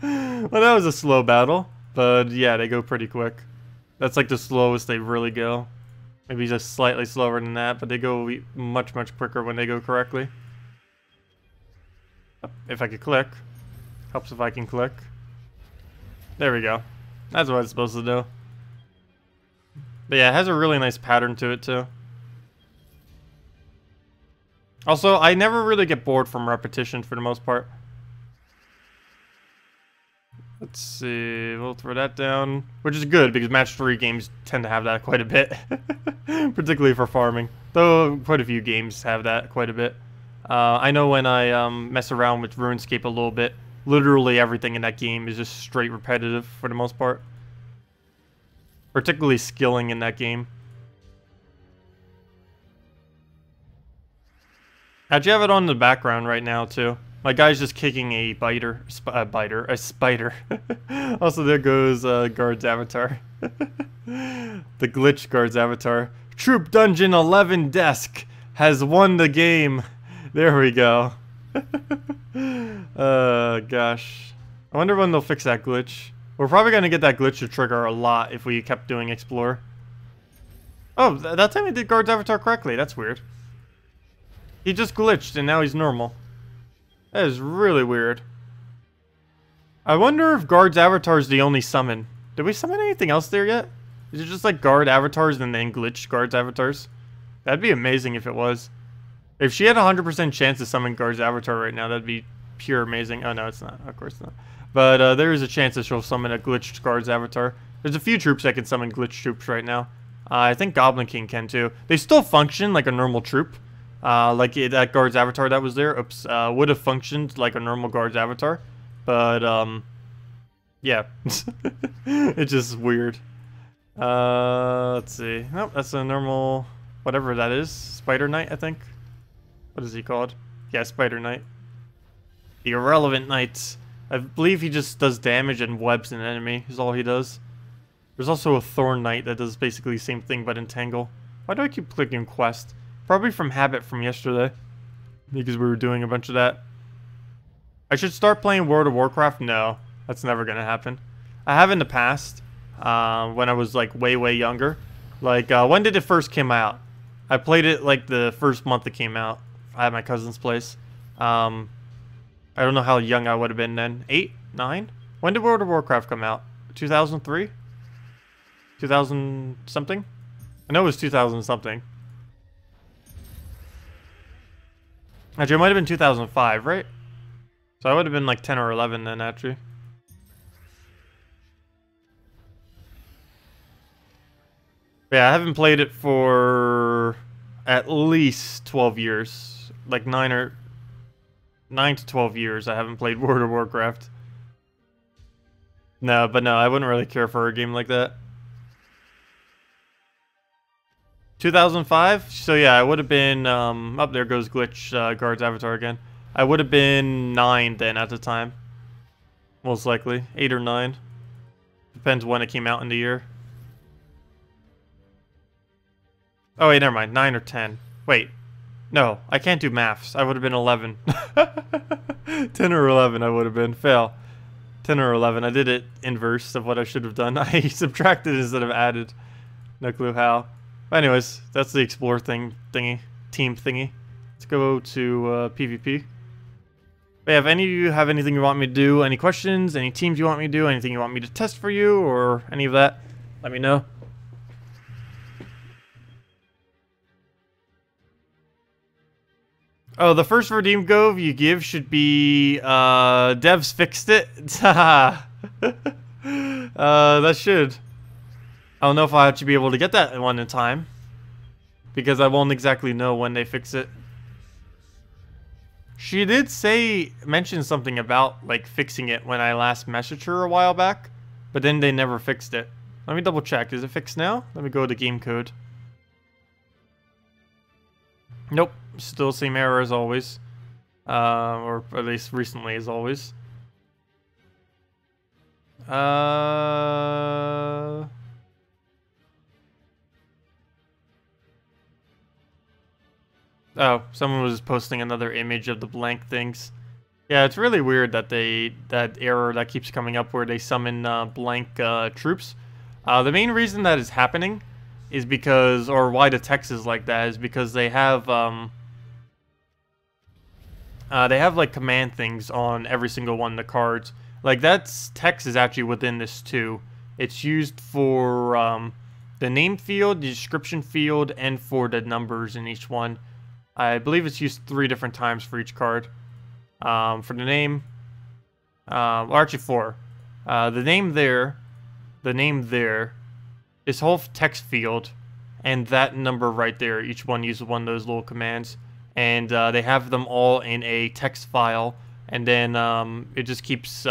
Well, that was a slow battle, but yeah, they go pretty quick. That's like the slowest they really go. Maybe just slightly slower than that, but they go much quicker when they go correctly. If I could click. Helps if I can click. There we go. That's what it's supposed to do. But yeah, it has a really nice pattern to it too. Also, I never really get bored from repetition for the most part. Let's see, we'll throw that down, which is good because match 3 games tend to have that quite a bit, particularly for farming. Though quite a few games have that quite a bit. I know when I mess around with RuneScape a little bit, literally everything in that game is just straight repetitive for the most part. Particularly skilling in that game. How'd you have it on in the background right now too? My guy's just kicking a a spider. Also, there goes Guard's avatar. The glitch Guard's avatar. Troop Dungeon 11 desk has won the game. There we go. Gosh. I wonder when they'll fix that glitch. We're probably going to get that glitch to trigger a lot if we kept doing Explore. Oh, that time I did Guard's avatar correctly. That's weird. He just glitched and now he's normal. That is really weird. I wonder if Guard's avatar is the only summon. Did we summon anything else there yet? Is it just like Guard avatars and then glitch Guard's avatars? That'd be amazing if it was. If she had a 100% chance to summon Guard's avatar right now, that'd be pure amazing. Oh no, it's not. Of course not. But there is a chance that she'll summon a glitched Guard's avatar. There's a few troops that can summon glitched troops right now. I think Goblin King can too. They still function like a normal troop. Like that Guard's avatar that was there, would have functioned like a normal Guard's avatar, but yeah, it's just weird. Let's see. Nope, that's a normal, whatever that is, Spider Knight, I think. What is he called? Yeah, Spider Knight. The Irrelevant Knight. I believe he just does damage and webs an enemy. Is all he does. There's also a Thorn Knight that does basically the same thing but entangle. Why do I keep clicking Quest? Probably from habit from yesterday, because we were doing a bunch of that. I should start playing World of Warcraft? No, that's never gonna happen. I have in the past, when I was like way younger. Like, when did it first come out? I played it like the first month it came out at my cousin's place. I don't know how young I would have been then. 8? 9? When did World of Warcraft come out? 2003? 2000 something? I know it was 2000 something. Actually, it might have been 2005, right? So I would have been like 10 or 11 then, actually. But yeah, I haven't played it for at least 12 years. Like 9 to 12 years I haven't played World of Warcraft. No, but no, I wouldn't really care for a game like that. 2005? So yeah, I would have been, up there goes Glitch, Guard's avatar again. I would have been 9 then at the time. Most likely. 8 or 9. Depends when it came out in the year. Oh wait, never mind. 9 or 10. Wait. No, I can't do maths. I would have been 11. 10 or 11 I would have been. Fail. 10 or 11. I did it inverse of what I should have done. I subtracted instead of added. No clue how. But anyways, that's the explore team thingy. Let's go to PvP. But yeah, if any of you have anything you want me to do, any questions, any teams you want me to do, anything you want me to test for you, or any of that, let me know. Oh, the first redeem gove you give should be, devs fixed it. That should. I don't know if I'll actually be able to get that one in time, because I won't exactly know when they fix it. She did mention something about, like, fixing it when I last messaged her a while back, but then they never fixed it. Let me double check. Is it fixed now? Let me go to game code. Nope. Still same error as always. Or at least recently as always. Oh, someone was posting another image of the blank things. Yeah, it's really weird that that error that keeps coming up where they summon blank troops. The main reason that is happening is because, or why the text is like that, is because they have like command things on every single one of the cards. Like that's text is actually within this too. It's used for the name field, the description field, and for the numbers in each one. I believe it's used 3 different times for each card. For the name, or actually 4. The name there, this whole text field, and that number right there. Each one uses one of those little commands, and they have them all in a text file, and then it just keeps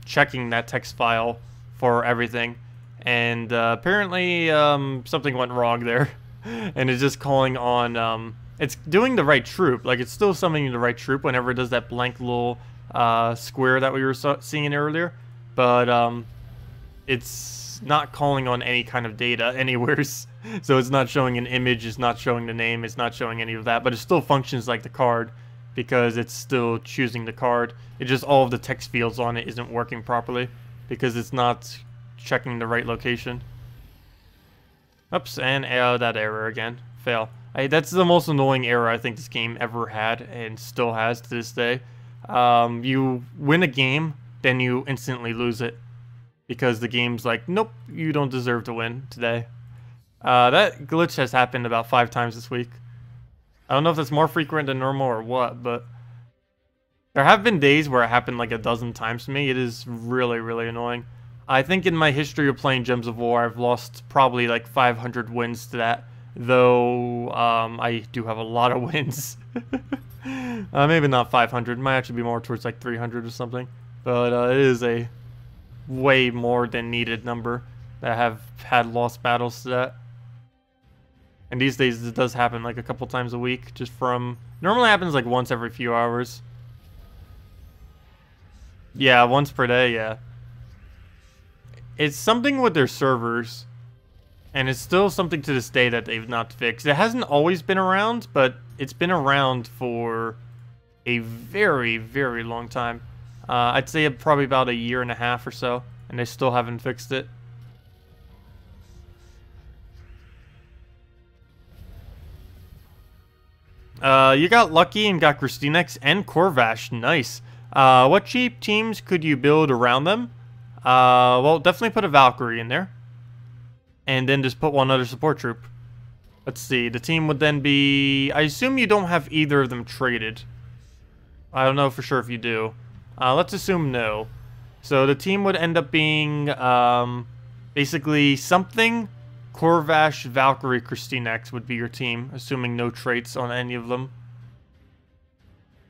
checking that text file for everything. And apparently something went wrong there, and it's just calling on. It's doing the right troop, like it's still summoning the right troop whenever it does that blank little square that we were seeing earlier, but it's not calling on any kind of data anywhere, so it's not showing an image, it's not showing the name, it's not showing any of that, but it still functions like the card because it's still choosing the card. It's just all of the text fields on it isn't working properly because it's not checking the right location. Oops, and that error again. Fail. That's the most annoying error I think this game ever had and still has to this day. You win a game, then you instantly lose it because the game's like, nope, you don't deserve to win today. That glitch has happened about 5 times this week. I don't know if that's more frequent than normal or what, but there have been days where it happened like a dozen times to me. It is really, really annoying. I think in my history of playing Gems of War, I've lost probably like 500 wins to that. Though, I do have a lot of wins. Maybe not 500. Might actually be more towards like 300 or something. But it is a way more than needed number that have had lost battles to that. And these days it does happen like a couple times a week. Just from... Normally happens like once every few hours. Yeah, once per day, yeah. It's something with their servers. And it's still something to this day that they've not fixed. It hasn't always been around, but it's been around for a very, very long time. I'd say probably about a year and a half or so, and they still haven't fixed it. You got lucky and got KrissTigger and Corvash. Nice. What cheap teams could you build around them? Well, definitely put a Valkyrie in there. And then just put one other support troop. Let's see. The team would then be... I assume you don't have either of them traded. I don't know for sure if you do. Let's assume no. So the team would end up being basically something. Corvash, Valkyrie, KrissTigger would be your team, assuming no traits on any of them.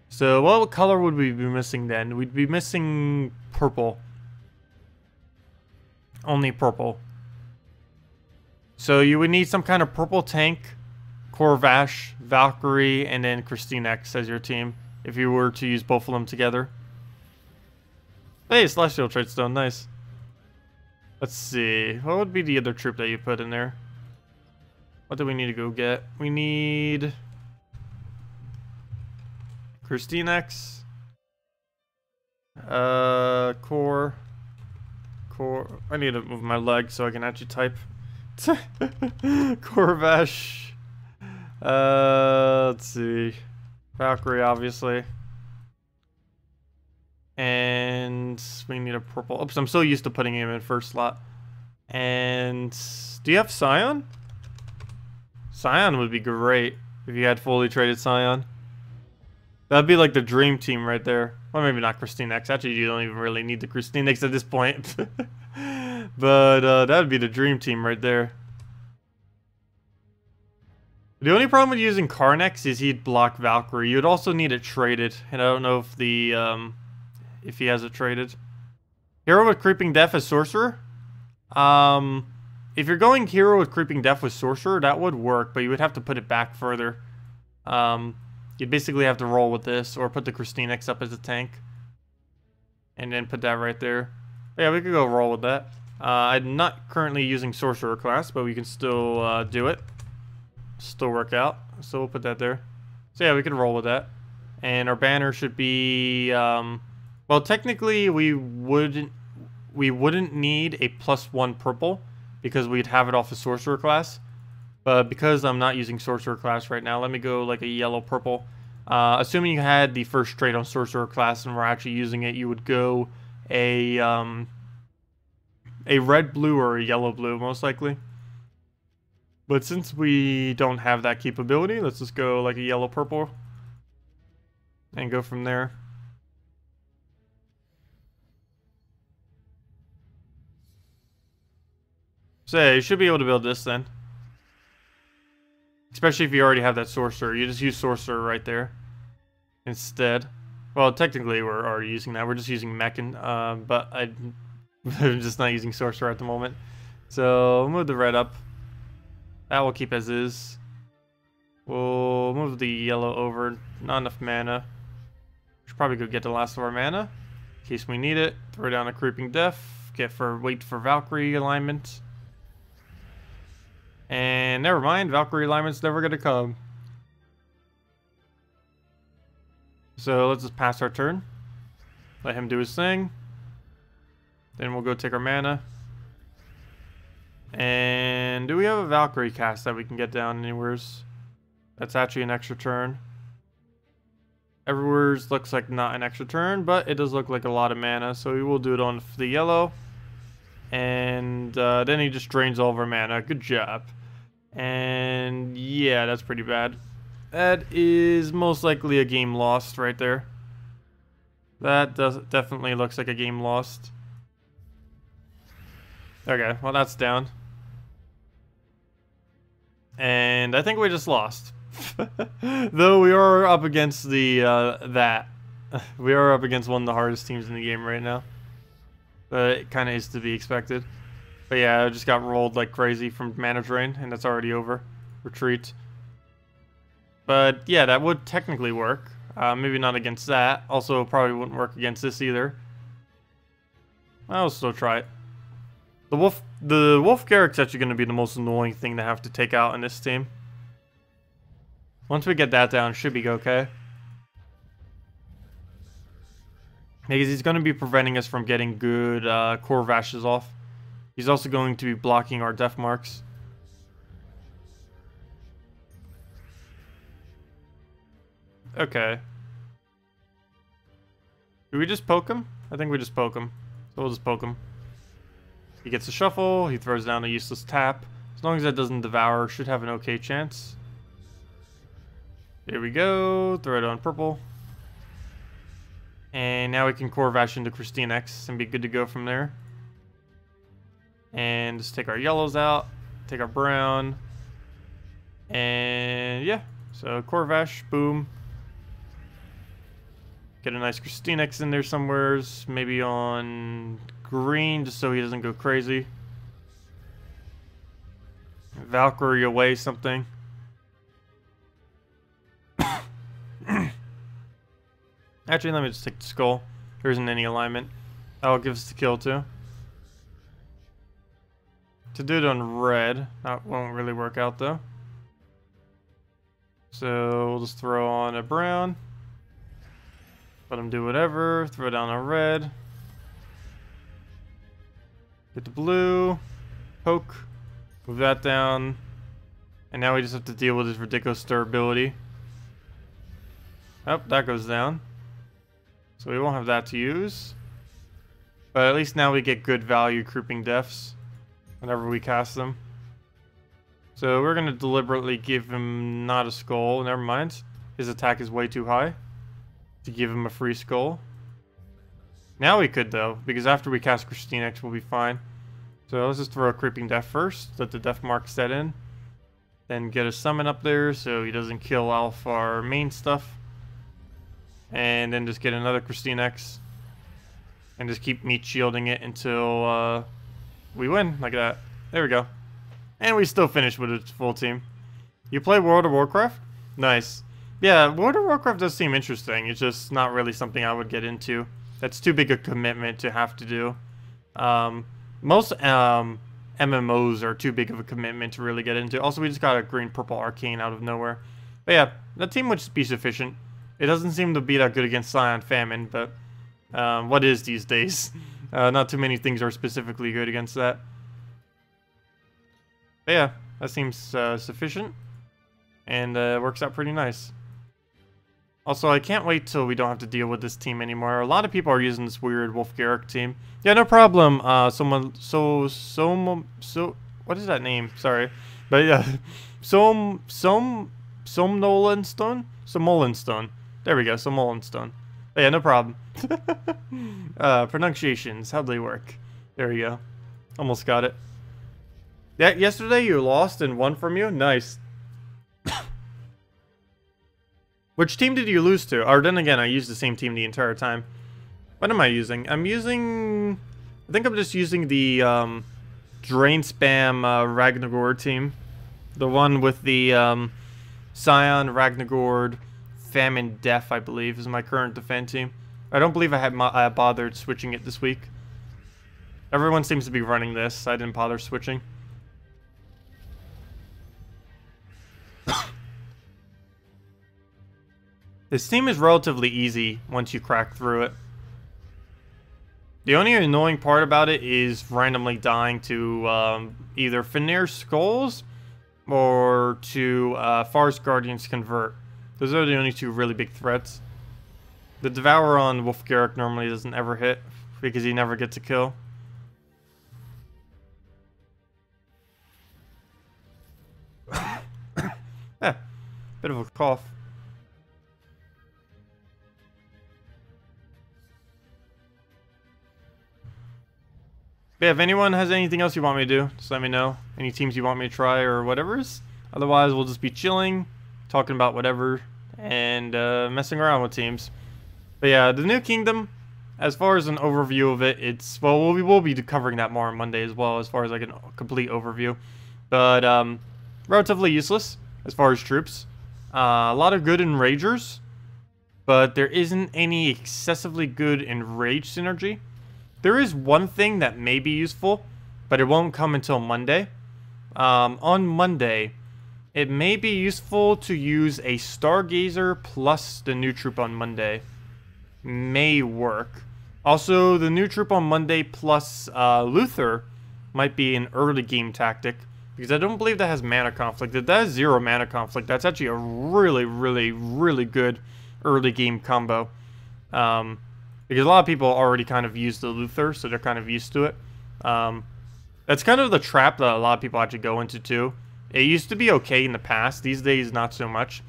So what color would we be missing then? We'd be missing purple. Only purple. So you would need some kind of purple tank, Corvash, Valkyrie, and then KrissTigger as your team, if you were to use both of them together. Hey, Celestial Tradestone, nice. Let's see, what would be the other troop that you put in there? What do we need to go get? We need... KrissTigger. Core. I need to move my leg so I can actually type. Corvash. Let's see. Valkyrie, obviously. And we need a purple. Oops, I'm so used to putting him in first slot. And do you have Scion? Scion would be great if you had fully traded Scion. That'd be like the dream team right there. Well, maybe not KrissTigger. Actually, you don't even really need the KrissTigger at this point. But that'd be the dream team right there. The only problem with using Karnex is he'd block Valkyrie. You'd also need it traded, and I don't know if the if he has it traded. Hero with Creeping Death as Sorcerer. If you're going Hero with Creeping Death with Sorcerer, that would work, but you would have to put it back further. You'd basically have to roll with this, or put the KrissTigger up as a tank, and then put that right there. But yeah, we could go roll with that. I'm not currently using Sorcerer class, but we can still do it. Still work out. So we'll put that there. So yeah, we can roll with that. And our banner should be well, technically we wouldn't need a +1 purple because we'd have it off the Sorcerer class. But because I'm not using Sorcerer class right now, let me go like a yellow purple. Assuming you had the first trade on Sorcerer class and we're actually using it, you would go a red blue or a yellow blue most likely. But since we don't have that capability, let's just go like a yellow purple and go from there. So you should be able to build this then. Especially if you already have that Sorcerer. You just use Sorcerer right there instead. Well, technically we're already using that. We're just using Mechan, but I'm just not using Sorcerer at the moment. So we'll move the red up. That will keep as is. We'll move the yellow over. Not enough mana. Should probably go get the last of our mana in case we need it. Throw down a Creeping Death. Wait for Valkyrie alignment. And never mind, Valkyrie alignment's never gonna come. So let's just pass our turn. Let him do his thing. Then we'll go take our mana. And do we have a Valkyrie cast that we can get down anywheres? That's actually an extra turn. Everywheres looks like not an extra turn, but it does look like a lot of mana, so we will do it on the yellow. And then he just drains all of our mana. Good job. And yeah, that's pretty bad. That is most likely a game lost right there. That definitely looks like a game lost. Okay, well that's down. And I think we just lost. Though we are up against the we are up against one of the hardest teams in the game right now. But it kind of is to be expected. But yeah, I just got rolled like crazy from mana drain, and that's already over. Retreat. But yeah, that would technically work. Maybe not against that. Also, probably wouldn't work against this either. I'll still try it. The wolf Garrick's actually going to be the most annoying thing to have to take out in this team. Once we get that down, should be okay. Because he's going to be preventing us from getting good Corvashes off. He's also going to be blocking our death marks. Okay. Do we just poke him? I think we just poke him. So we'll just poke him. He gets a shuffle, he throws down a useless tap. As long as that doesn't devour, should have an okay chance. There we go, throw it on purple. And now we can Corvash into KrissTigger and be good to go from there. And just take our yellows out, take our brown. And yeah, so Corvash, boom. Get a nice KrissTigger in there somewheres, maybe on green, just so he doesn't go crazy. Valkyrie away something. Actually, let me just take the skull. There isn't any alignment. That'll give us the kill too. To do it on red, that won't really work out though. So we'll just throw on a brown. Let him do whatever. Throw down a red. Get the blue. Poke. Move that down. And now we just have to deal with his ridiculous durability. Oh, that goes down. So we won't have that to use. But at least now we get good value creeping deaths whenever we cast them. So we're going to deliberately give him not a skull. Never mind. His attack is way too high to give him a free skull. Now we could though, because after we cast KrissTigger we'll be fine. So let's just throw a creeping death first. Let the death mark set in. Then get a summon up there so he doesn't kill off our main stuff. And then just get another KrissTigger. And just keep meat shielding it until we win, like that. There we go. And we still finish with a full team. You play World of Warcraft? Nice. Yeah, World of Warcraft does seem interesting. It's just not really something I would get into. That's too big a commitment to have to do. Most MMOs are too big of a commitment to really get into. Also, we just got a green-purple arcane out of nowhere. But yeah, that team would just be sufficient. It doesn't seem to be that good against Scion Famine, but what is these days? Not too many things are specifically good against that. But yeah, that seems sufficient. And works out pretty nice. Also, I can't wait till we don't have to deal with this team anymore. A lot of people are using this weird Wolf Garrick team. Yeah, no problem. What is that name? Sorry. But yeah, Somnolenstone. There we go, Somnolenstone. But yeah, no problem. Pronunciations, how'd they work? There we go. Almost got it. Yeah, yesterday you lost and won from you? Nice. Which team did you lose to? Or then again, I used the same team the entire time. What am I using? I think I'm just using the Drain Spam Ragnagord team. The one with the Scion, Ragnagord, Famine, Death, I believe, is my current defend team. I don't believe I had bothered switching it this week. Everyone seems to be running this, so I didn't bother switching. This team is relatively easy once you crack through it. The only annoying part about it is randomly dying to either Fenrir Skulls or to Forest Guardians Convert. Those are the only two really big threats. The Devour on Wolf Garrick normally doesn't ever hit because he never gets a kill. Yeah, bit of a cough. But yeah, if anyone has anything else you want me to do, just let me know. Any teams you want me to try or whatever's. Otherwise, we'll just be chilling, talking about whatever, and messing around with teams. But yeah, the new kingdom, as far as an overview of it, it's, well, we will be covering that more on Monday as well, as far as like a complete overview. But relatively useless as far as troops. A lot of good enragers, but there isn't any excessively good enrage synergy. There is one thing that may be useful, but it won't come until Monday. On Monday, it may be useful to use a Stargazer plus the new troop on Monday. May work. Also, the new troop on Monday plus Luther might be an early game tactic, because I don't believe that has mana conflict. If that has 0 mana conflict, that's actually a really, really, really good early game combo. Because a lot of people already kind of use the Luther, so they're kind of used to it. That's kind of the trap that a lot of people actually go into too. It used to be okay in the past. These days, not so much.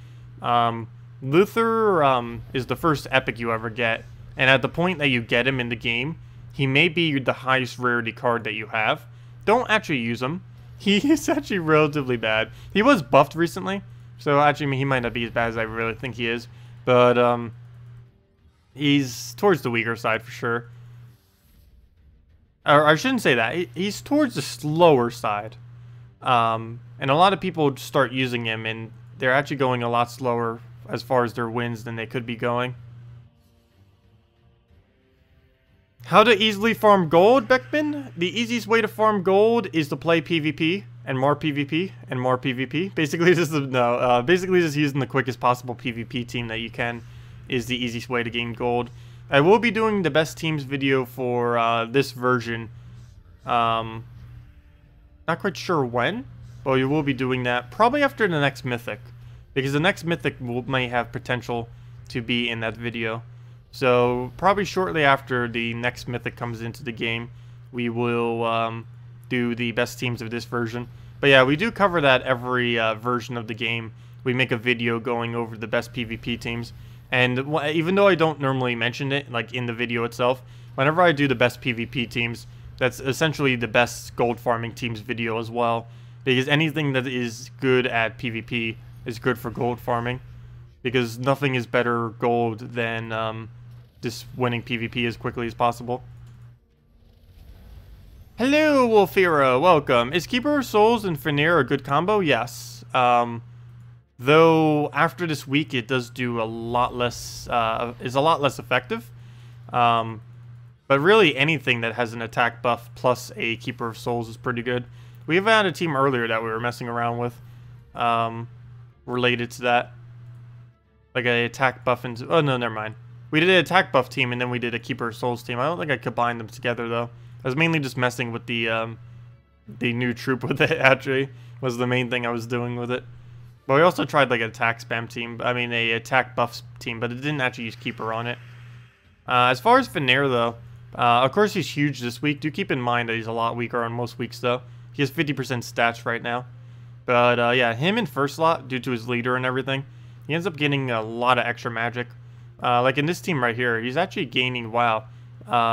Luther is the first epic you ever get. And at the point that you get him in the game, he may be the highest rarity card that you have. Don't actually use him. He is actually relatively bad. He was buffed recently, so actually he might not be as bad as I really think he is. But he's towards the weaker side for sure. Or I shouldn't say that. He's towards the slower side. And a lot of people start using him, and they're actually going a lot slower as far as their wins than they could be going. How to easily farm gold, Beckman? The easiest way to farm gold is to play PvP, and more PvP, and more PvP. Basically, basically just using the quickest possible PvP team that you can is the easiest way to gain gold. I will be doing the best teams video for this version Not quite sure when, but we will be doing that probably after the next mythic, because the next mythic may have potential to be in that video. So probably shortly after the next mythic comes into the game, we will do the best teams of this version. But yeah, we do cover that every version of the game. We make a video going over the best PvP teams. And even though I don't normally mention it, like in the video itself, whenever I do the best PvP teams, that's essentially the best gold farming teams video as well. Because anything that is good at PvP is good for gold farming. Because nothing is better gold than just winning PvP as quickly as possible. Hello, Wolfira, welcome. Is Keeper of Souls and Fenrir a good combo? Yes. Though after this week, it does do a lot less. Is a lot less effective. But really, anything that has an attack buff plus a Keeper of Souls is pretty good. We have had a team earlier that we were messing around with, related to that, like a attack buff and oh no, never mind. We did an attack buff team and then we did a Keeper of Souls team. I don't think I combined them together though. I was mainly just messing with the new troop with it. Actually, was the main thing I was doing with it. But we also tried like an attack spam team. I mean, a attack buff team, but it didn't actually use Keeper on it. As far as Fenrir though, of course he's huge this week. Do keep in mind that he's a lot weaker on most weeks though. He has 50% stats right now. But yeah, him in first slot, due to his leader and everything, he ends up getting a lot of extra magic. Like in this team right here, he's actually gaining, wow,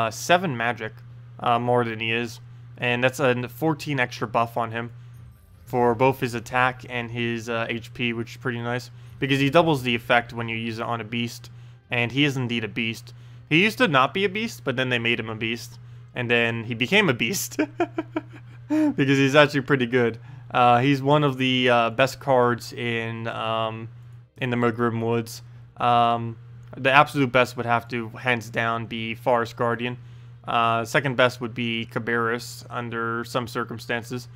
7 magic more than he is. And that's a 14 extra buff on him for both his attack and his HP, which is pretty nice. Because he doubles the effect when you use it on a beast. And he is indeed a beast. He used to not be a beast, but then they made him a beast. And then he became a beast. Because he's actually pretty good. He's one of the best cards in the Magrim Woods. The absolute best would have to, hands down, be Forest Guardian. Second best would be Cabarrus under some circumstances.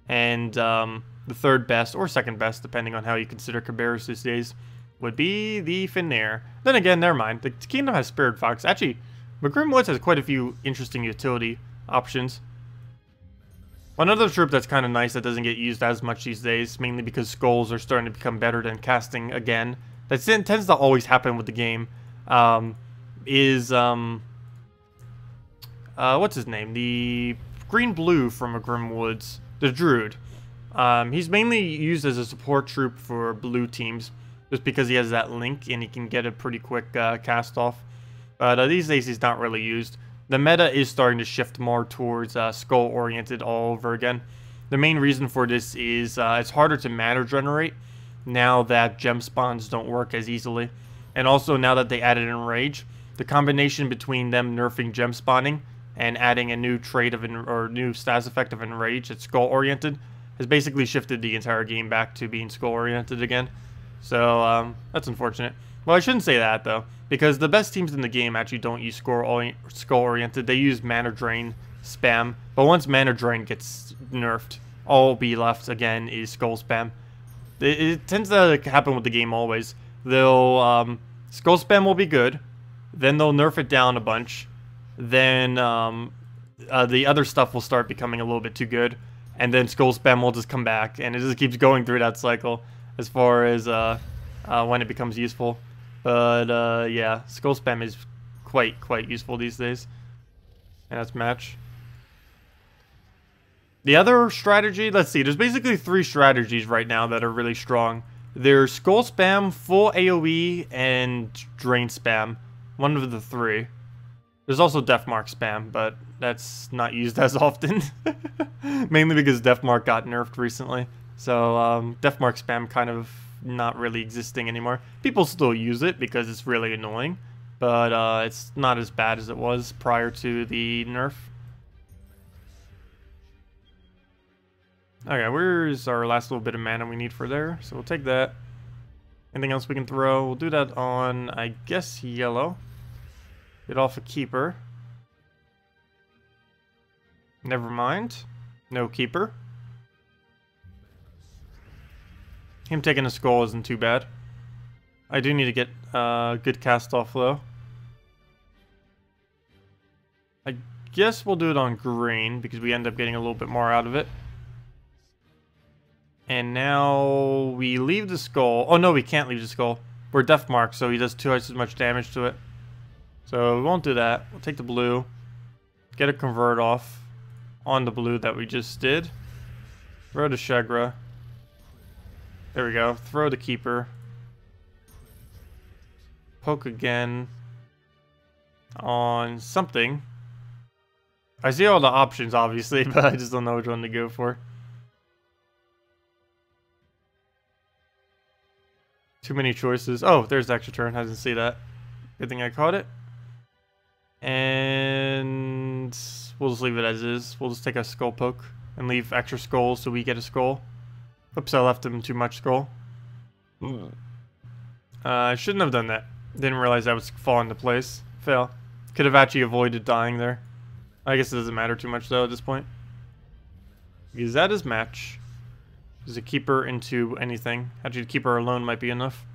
And the third best, or second best, depending on how you consider Cabarrus these days, would be the Fenrir. Then again, never mind. The Kingdom has Spirit Fox. Actually, Magrim Woods has quite a few interesting utility options. Another troop that's kind of nice that doesn't get used as much these days, mainly because skulls are starting to become better than casting again. That tends to always happen with the game. Is what's his name? The green-blue from Magrim Woods, the Druid. He's mainly used as a support troop for blue teams, just because he has that link and he can get a pretty quick cast off. But these days he's not really used. The meta is starting to shift more towards skull-oriented all over again. The main reason for this is it's harder to mana generate now that gem spawns don't work as easily. And also now that they added Enrage, the combination between them nerfing gem spawning and adding a new trait of or new stats effect of Enrage that's skull-oriented has basically shifted the entire game back to being skull-oriented again. So that's unfortunate. Well, I shouldn't say that though, because the best teams in the game actually don't use skull-oriented. They use mana drain spam, but once mana drain gets nerfed, all will be left again is skull spam. It tends to happen with the game always. They'll skull spam will be good, then they'll nerf it down a bunch, then the other stuff will start becoming a little bit too good, and then skull spam will just come back, and it just keeps going through that cycle as far as when it becomes useful. But yeah, skull spam is quite useful these days. And that's match. The other strategy, let's see, there's basically 3 strategies right now that are really strong. There's skull spam, full AoE, and drain spam. One of the 3. There's also Deathmark spam, but that's not used as often. Mainly because Deathmark got nerfed recently. So Deathmark spam kind of not really existing anymore. People still use it because it's really annoying, but it's not as bad as it was prior to the nerf. Okay, where's our last little bit of mana we need for there? So we'll take that. Anything else we can throw? We'll do that on, I guess, yellow. Get off a keeper. Never mind. No keeper. Him taking a skull isn't too bad. I do need to get good cast off though. I guess we'll do it on green because we end up getting a little bit more out of it. And now we leave the skull. Oh no, we can't leave the skull. We're death marked, so he does twice as much damage to it. So we won't do that. We'll take the blue. Get a convert off on the blue that we just did. Throw the Shegra. There we go. Throw the keeper. Poke again on something. I see all the options, obviously, but I just don't know which one to go for. Too many choices. Oh, there's the extra turn. I didn't see that. Good thing I caught it. And we'll just leave it as is. We'll just take a skull poke and leave extra skulls so we get a skull. Oops, I left him too much skull. I shouldn't have done that. Didn't realize that would fall into place. Fail. Could have actually avoided dying there. I guess it doesn't matter too much though at this point. Because that is match. Does a keeper into anything? Actually, the keeper alone might be enough.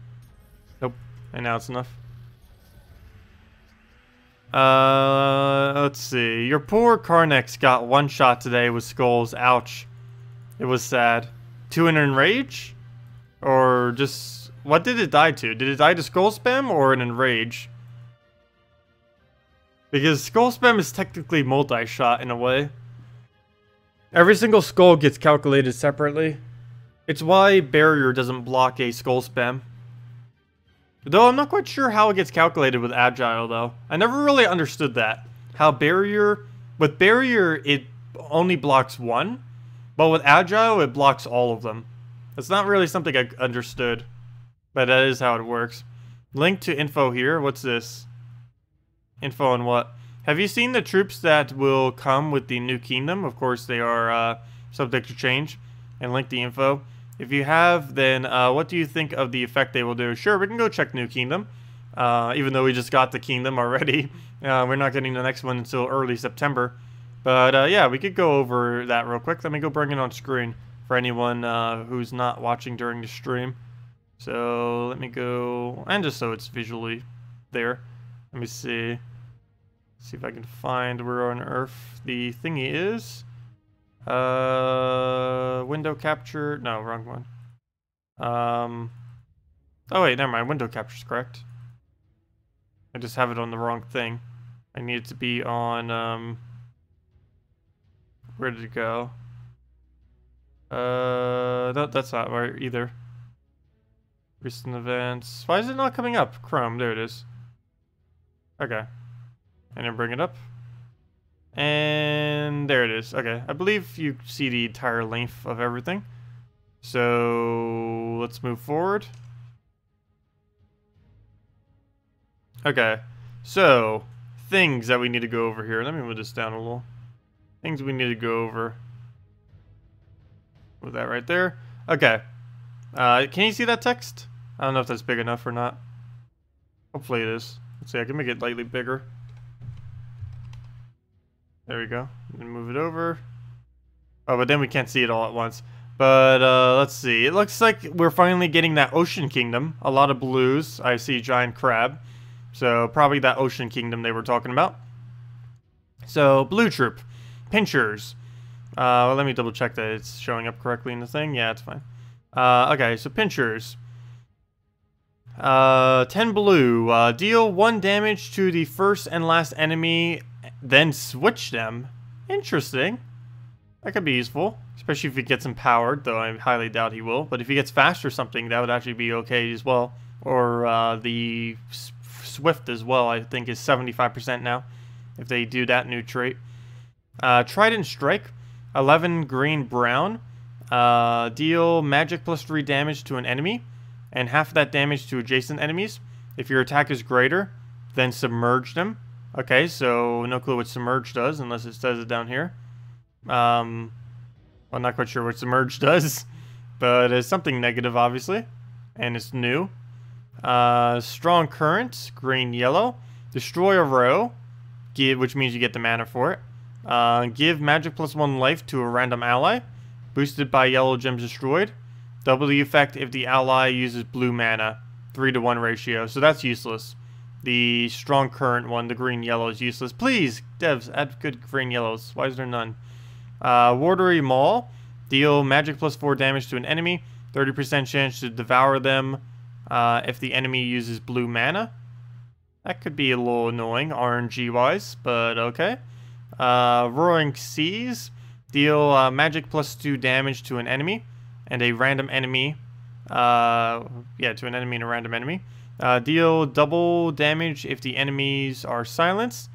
Nope. And now it's enough. Let's see. Your poor Carnex got one shot today with skulls. Ouch. It was sad. To an enrage? Or just... What did it die to? Did it die to skull spam or an enrage? Because skull spam is technically multi-shot in a way. Every single skull gets calculated separately. It's why barrier doesn't block a skull spam. Though I'm not quite sure how it gets calculated with agile though. I never really understood that. How barrier... With barrier it only blocks one. But with agile it blocks all of them. It's not really something I understood. But that is how it works. Link to info here. What's this? Info on what? Have you seen the troops that will come with the new kingdom? Of course they are subject to change. And link the info. If you have, then what do you think of the effect they will do? Sure, we can go check New Kingdom. Even though we just got the kingdom already. We're not getting the next one until early September. But yeah, we could go over that real quick. Let me go bring it on screen for anyone who's not watching during the stream. So let me go, and just so it's visually there. Let me see. See if I can find where on earth the thingy is. Window capture. No, wrong one. Oh wait, never mind. Window capture's correct. I just have it on the wrong thing. I need it to be on, where did it go? No, that's not right either. Recent events. Why is it not coming up? Chrome, there it is. Okay. And then bring it up. And there it is. Okay, I believe you see the entire length of everything. So let's move forward. Okay, so things that we need to go over here. Let me move this down a little. Things we need to go over. Move that right there. Okay. Can you see that text? I don't know if that's big enough or not. Hopefully it is. Let's see, I can make it slightly bigger. There we go. And move it over. Oh, but then we can't see it all at once. But let's see. It looks like we're finally getting that Ocean Kingdom. A lot of blues. I see giant crab. So probably that Ocean Kingdom they were talking about. So blue troop. Pinchers. Well, let me double check that it's showing up correctly in the thing. Yeah, it's fine. Okay, so pinchers. 10 blue. Deal 1 damage to the first and last enemy, then switch them. Interesting. That could be useful, especially if he gets empowered, though I highly doubt he will. But if he gets fast or something, that would actually be okay as well. Or the Swift as well, I think, is 75% now, if they do that new trait. Trident Strike. 11 green-brown. Deal magic plus 3 damage to an enemy, and half of that damage to adjacent enemies. If your attack is greater, then submerge them. Okay, so no clue what submerge does, unless it says it down here. I'm not quite sure what submerge does, but it's something negative, obviously, and it's new. Strong current, green-yellow. Destroy a row, which means you get the mana for it. Give magic plus 1 life to a random ally. Boosted by yellow gems destroyed. Double the effect if the ally uses blue mana. 3-to-1 ratio. So that's useless. The strong current one, the green-yellow, is useless. Please, devs, add good green-yellows. Why is there none? Wardery Maul. Deal magic +4 damage to an enemy. 30% chance to devour them if the enemy uses blue mana. That could be a little annoying RNG-wise, but okay. Roaring Seas. Deal magic +2 damage to an enemy and a random enemy. To an enemy and a random enemy. Deal double damage if the enemies are silenced.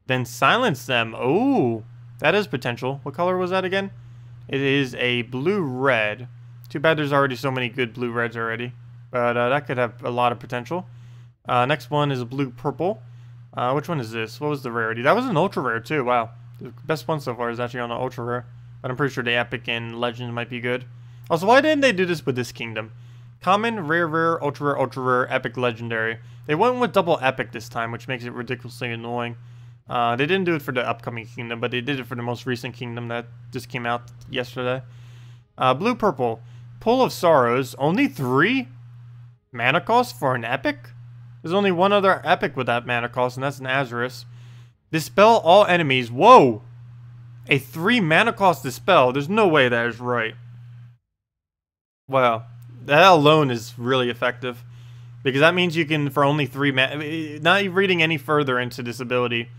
Then silence them. Oh, that is potential. What color was that again? It is a blue-red. Too bad there's already so many good blue-reds already. But that could have a lot of potential. Next one is a blue-purple. Which one is this? What was the rarity? That was an ultra-rare too. Wow. The best one so far is actually on an ultra-rare. But I'm pretty sure the epic and legend might be good. Also, why didn't they do this with this kingdom? Common, rare, ultra-rare, epic, legendary. They went with double epic this time, which makes it ridiculously annoying. They didn't do it for the upcoming kingdom, but they did it for the most recent kingdom that just came out yesterday. Blue-purple. Pool of Sorrows. Only 3 mana cost for an epic? There's only one other epic with that mana cost, and that's an Azurus. Dispel all enemies. Whoa! A 3 mana cost dispel. There's no way that is right. Wow. That alone is really effective. Because that means you can, for only 3 mana... Not reading any further into this ability,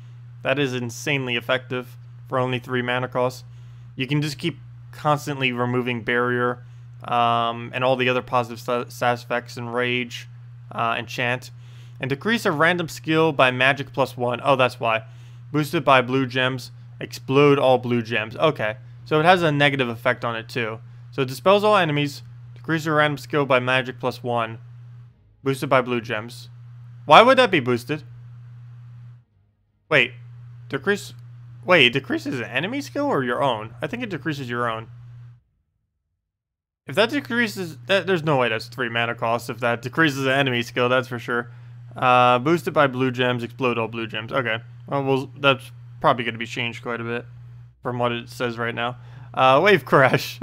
that is insanely effective for only 3 mana cost. You can just keep constantly removing barrier, and all the other positive stat effects, and rage, enchant. And decrease a random skill by magic +1. Oh, that's why. Boosted by blue gems. Explode all blue gems. Okay. So it has a negative effect on it too. So it dispels all enemies. Decrease a random skill by magic +1. Boosted by blue gems. Why would that be boosted? Wait. Wait, it decreases an enemy skill or your own? I think it decreases your own. If that decreases... there's no way that's 3 mana cost if that decreases an enemy skill, that's for sure. Boosted by blue gems, explode all blue gems. Okay. Well, that's probably going to be changed quite a bit from what it says right now. Wave Crash.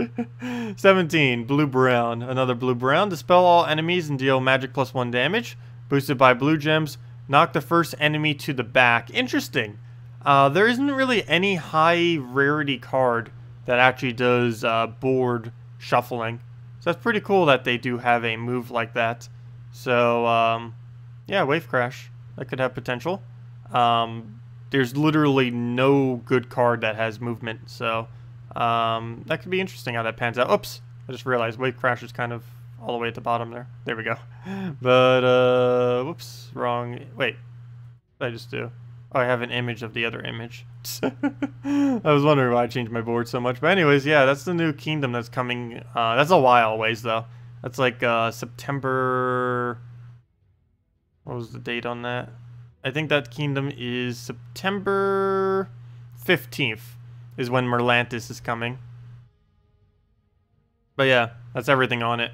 17. Blue-brown. Another blue-brown. Dispel all enemies and deal magic +1 damage. Boosted by blue gems. Knock the first enemy to the back. Interesting. There isn't really any high rarity card that actually does board shuffling. So that's pretty cool that they do have a move like that. So, yeah, Wave Crash. That could have potential. There's literally no good card that has movement, so that could be interesting how that pans out. Oops, I just realized Wave Crash is kind of all the way at the bottom there. There we go. But, whoops, wrong. Wait, what did I just do? Oh, I have an image of the other image. I was wondering why I changed my board so much. But anyways, yeah, that's the new kingdom that's coming. That's a while ways, though. That's like September... What was the date on that? I think that kingdom is September 15th is when Merlantis is coming. But yeah, that's everything on it.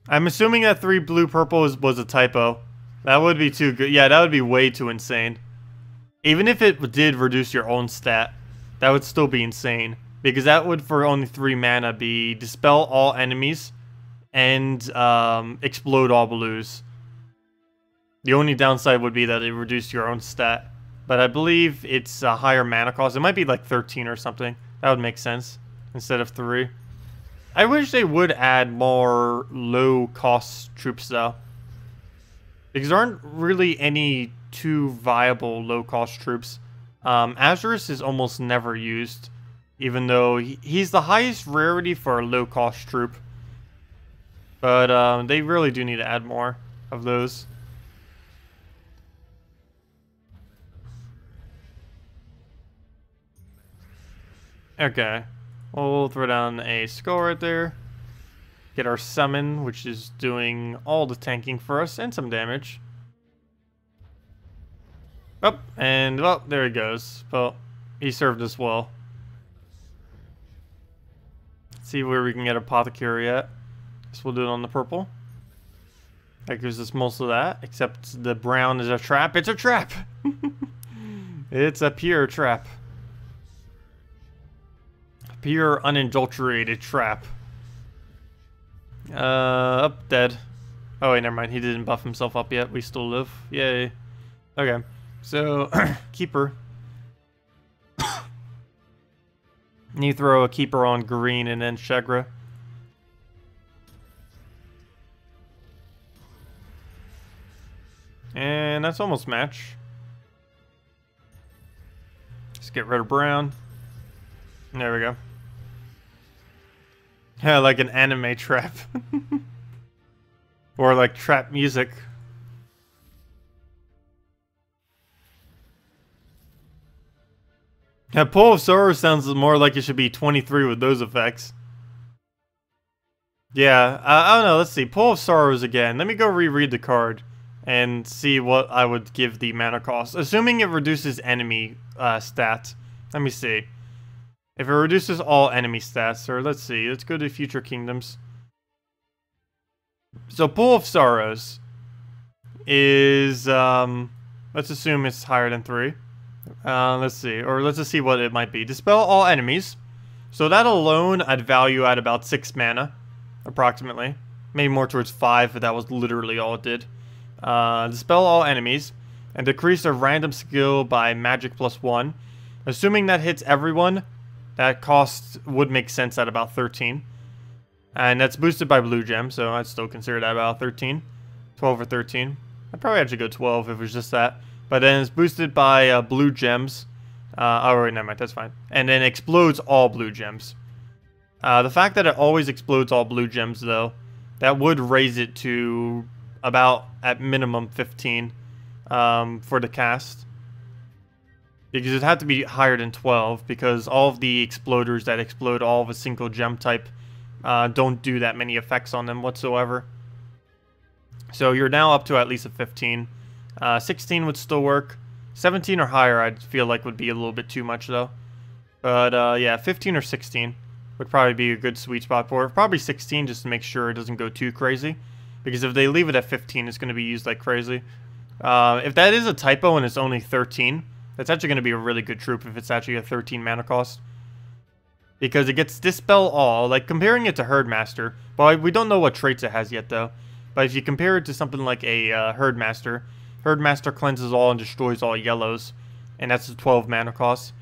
I'm assuming that 3 blue-purple was a typo. That would be too good. Yeah, that would be way too insane. Even if it did reduce your own stat, that would still be insane. Because that would, for only 3 mana, be dispel all enemies and explode all blues. The only downside would be that it reduced your own stat. But I believe it's a higher mana cost. It might be like 13 or something. That would make sense instead of 3. I wish they would add more low-cost troops, though. Because there aren't really any too viable low-cost troops. Azurus is almost never used. Even though he's the highest rarity for a low-cost troop. But they really do need to add more of those. Okay. We'll throw down a skull right there. Get our summon, which is doing all the tanking for us and some damage. Oh, and well, there he goes. Well, he served us well. See where we can get Apothecary at. Guess we'll do it on the purple. That gives us most of that, except the brown is a trap. It's a trap! It's a pure trap. A pure, unadulterated trap. Up, dead. Oh wait, never mind. He didn't buff himself up yet. We still live. Yay. Okay. So, keeper. You throw a keeper on green and then Shegra. And that's almost match. Let's get rid of brown. There we go. Yeah, like an anime trap. Or like trap music. Yeah, Pull of Sorrow sounds more like it should be 23 with those effects. Yeah, I don't know, let's see. Pull of Sorrows again. Let me go reread the card and see what I would give the mana cost. Assuming it reduces enemy stats. Let me see. If it reduces all enemy stats, or let's see, let's go to Future Kingdoms. So Pull of Sorrows is, let's assume it's higher than 3. Let's see, or let's just see what it might be. Dispel all enemies. So that alone I'd value at about 6 mana, approximately. Maybe more towards 5, but that was literally all it did. Dispel all enemies, and decrease a random skill by magic +1. Assuming that hits everyone, that cost would make sense at about 13. And that's boosted by blue gem, so I'd still consider that about 13. 12 or 13. I'd probably actually go 12 if it was just that. But then it's boosted by blue gems. Oh, wait, never mind, that's fine. And then explodes all blue gems. The fact that it always explodes all blue gems, though, that would raise it to about, at minimum, 15 for the cast. Because it had to be higher than 12, because all of the exploders that explode all of a single gem type don't do that many effects on them whatsoever. So you're now up to at least a 15. 16 would still work. 17 or higher I'd feel like would be a little bit too much though. But yeah, 15 or 16 would probably be a good sweet spot for it. Probably 16 just to make sure it doesn't go too crazy. Because if they leave it at 15, it's going to be used like crazy. If that is a typo and it's only 13, that's actually going to be a really good troop if it's actually a 13 mana cost. Because it gets Dispel All, like comparing it to Herdmaster. Well, we don't know what traits it has yet though. But if you compare it to something like a Herdmaster, Herdmaster cleanses all and destroys all yellows. And that's a 12 mana cost.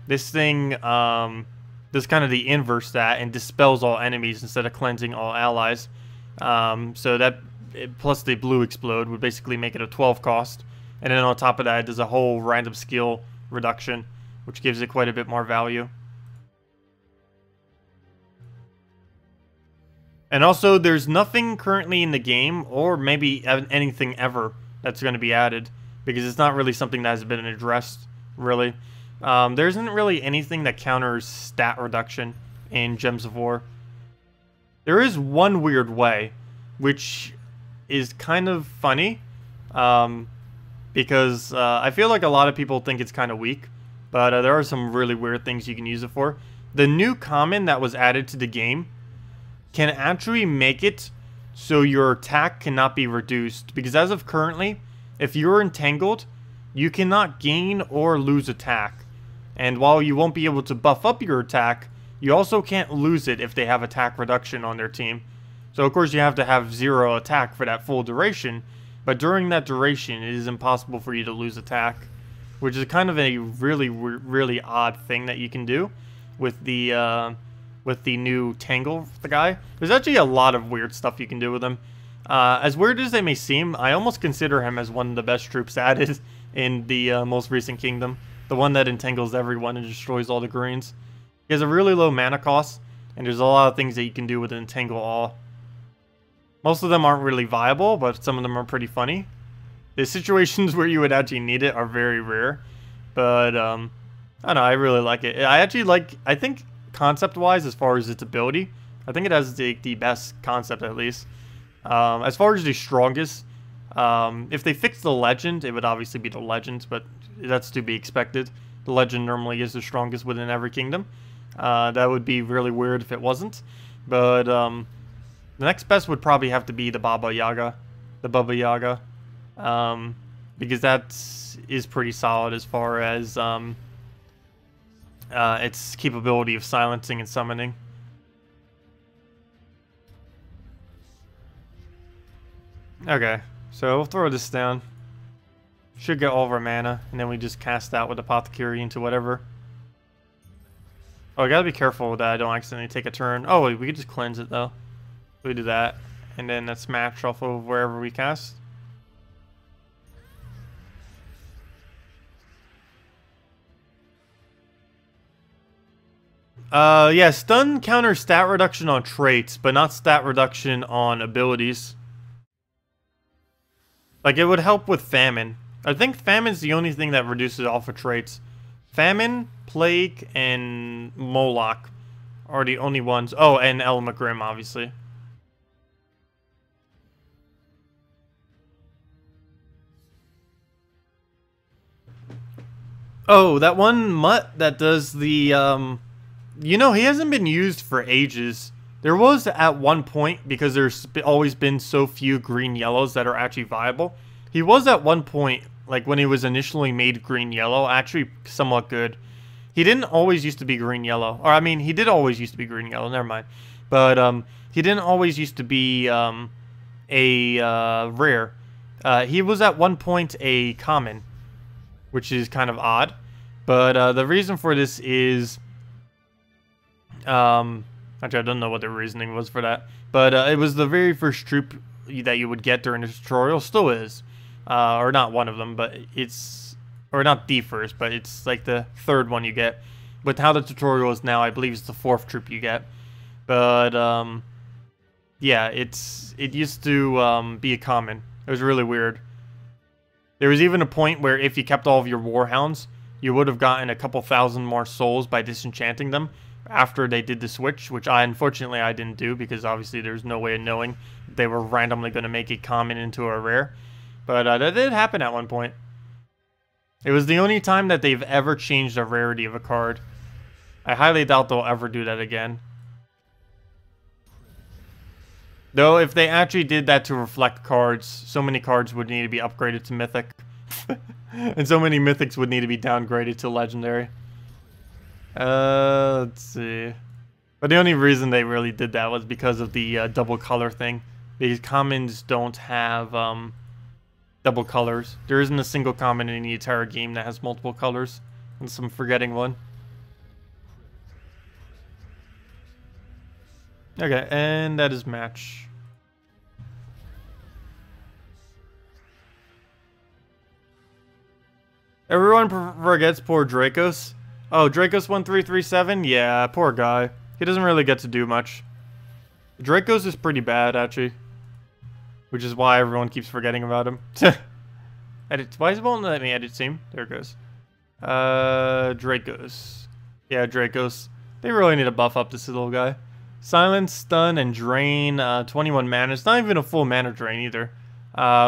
This thing does kind of the inverse that and dispels all enemies instead of cleansing all allies. So that, plus the blue explode, would basically make it a 12 cost. And then on top of that, it does a whole random skill reduction, which gives it quite a bit more value. And also, there's nothing currently in the game, or maybe anything ever, that's going to be added. Because it's not really something that has been addressed, really. There isn't really anything that counters stat reduction in Gems of War. There is one weird way, which is kind of funny. Because I feel like a lot of people think it's kind of weak. But there are some really weird things you can use it for. The new common that was added to the game can actually make it so your attack cannot be reduced. Because as of currently, if you're entangled, you cannot gain or lose attack. And while you won't be able to buff up your attack, you also can't lose it if they have attack reduction on their team. So of course you have to have 0 attack for that full duration. But during that duration, it is impossible for you to lose attack. Which is kind of a really, really odd thing that you can do with the new Tangle, the guy. There's actually a lot of weird stuff you can do with him. As weird as they may seem, I almost consider him as one of the best troops added in the most recent kingdom. The one that entangles everyone and destroys all the greens. He has a really low mana cost, and there's a lot of things that you can do with Entangle All. Most of them aren't really viable, but some of them are pretty funny. The situations where you would actually need it are very rare. But, I don't know, I really like it. I think concept-wise, as far as its ability, I think it has the best concept, at least. As far as the strongest, if they fix the legend, it would obviously be the legend, but that's to be expected. The legend normally is the strongest within every kingdom. That would be really weird if it wasn't. But the next best would probably have to be the Bubba Yaga. The Bubba Yaga. Because that is pretty solid as far as its capability of silencing and summoning. Okay, so we'll throw this down. Should get all of our mana, and then we just cast out with Apothecary into whatever. Oh, I gotta be careful that I don't accidentally take a turn. Oh, wait, we could just cleanse it though. We do that, and then that's match off of wherever we cast. Yeah, stun counters stat reduction on traits, but not stat reduction on abilities. Like, it would help with Famine. I think Famine's the only thing that reduces alpha traits. Famine, Plague, and Moloch are the only ones. Oh, and Element Grim, obviously. Oh, that one mutt that does the, you know, he hasn't been used for ages. There was at one point, because there's always been so few green-yellows that are actually viable. He was at one point, like when he was initially made green-yellow, actually somewhat good. He didn't always used to be green-yellow. Or, I mean, he did always used to be green-yellow, never mind. But, he didn't always used to be, a rare. He was at one point a common, which is kind of odd. But, the reason for this is... actually, I don't know what the reasoning was for that. But it was the very first troop that you would get during the tutorial. Still is. Or not one of them, but it's... Or not the first, but it's like the third one you get. With how the tutorial is now, I believe it's the fourth troop you get. But, yeah, it used to be a common. It was really weird. There was even a point where if you kept all of your warhounds, you would have gotten a couple thousand more souls by disenchanting them after they did the switch, which unfortunately I didn't do because obviously there's no way of knowing they were randomly going to make a common into a rare. But that did happen at one point. It was the only time that they've ever changed the rarity of a card. I highly doubt they'll ever do that again. Though if they actually did that to reflect cards, so many cards would need to be upgraded to Mythic. And so many Mythics would need to be downgraded to Legendary. Let's see. But the only reason they really did that was because of the double color thing. Because commons don't have double colors. There isn't a single common in the entire game that has multiple colors. Unless I'm forgetting one. Okay, and that is match. Everyone forgets poor Dracos. Oh, Dracos 1337? Yeah, poor guy. He doesn't really get to do much. Dracos is pretty bad, actually. Which is why everyone keeps forgetting about him. Edit. Why is it won't let me edit team? There it goes. Dracos. Yeah, Dracos. They really need to buff up this little guy. Silence, stun, and drain. 21 mana. It's not even a full mana drain either.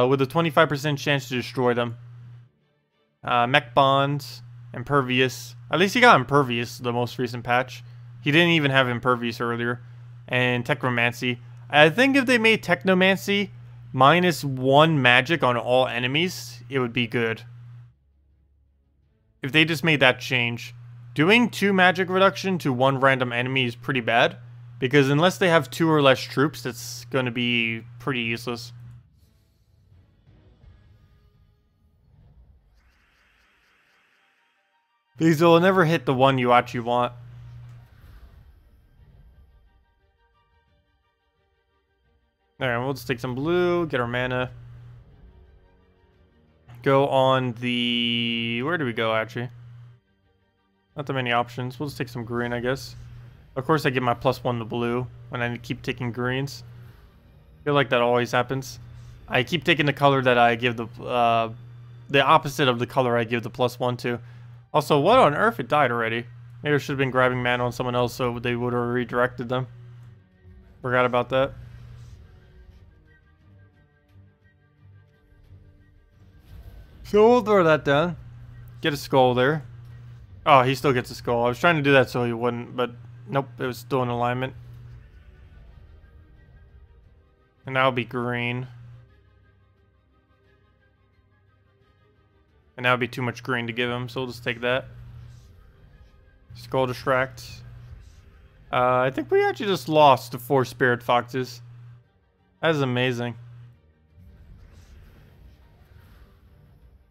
With a 25% chance to destroy them. Mech Bonds. Impervious. At least he got Impervious the most recent patch. He didn't even have Impervious earlier. And Technomancy. I think if they made Technomancy -1 magic on all enemies, it would be good. If they just made that change. Doing 2 magic reduction to 1 random enemy is pretty bad. Because unless they have 2 or less troops, that's going to be pretty useless. Because they'll never hit the one you actually want. Alright, we'll just take some blue, get our mana. Go on the... Where do we go, actually? Not that many options. We'll just take some green, I guess. Of course, I get my +1 to blue when I keep taking greens. I feel like that always happens. I keep taking the color that I give the opposite of the color I give the +1 to. Also, what on earth? It died already. Maybe I should have been grabbing mana on someone else so they would have redirected them. Forgot about that. So we'll throw that down. Get a skull there. Oh, he still gets a skull. I was trying to do that so he wouldn't, but nope, it was still in alignment. And that'll be green. And that would be too much green to give him, so we'll just take that. Skull Distract. I think we actually just lost to 4 Spirit Foxes. That is amazing.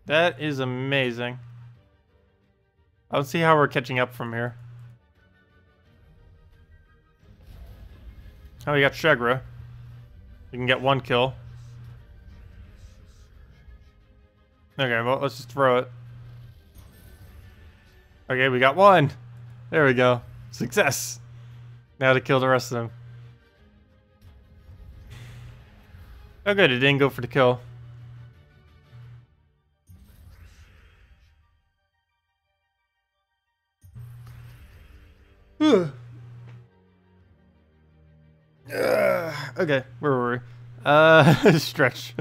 That is amazing. I don't see how we're catching up from here. Oh, we got Shegra. We can get 1 kill. Okay, well, let's just throw it. Okay, we got 1. There we go. Success. Now to kill the rest of them. Oh good, it didn't go for the kill. Okay, where were we? Stretch.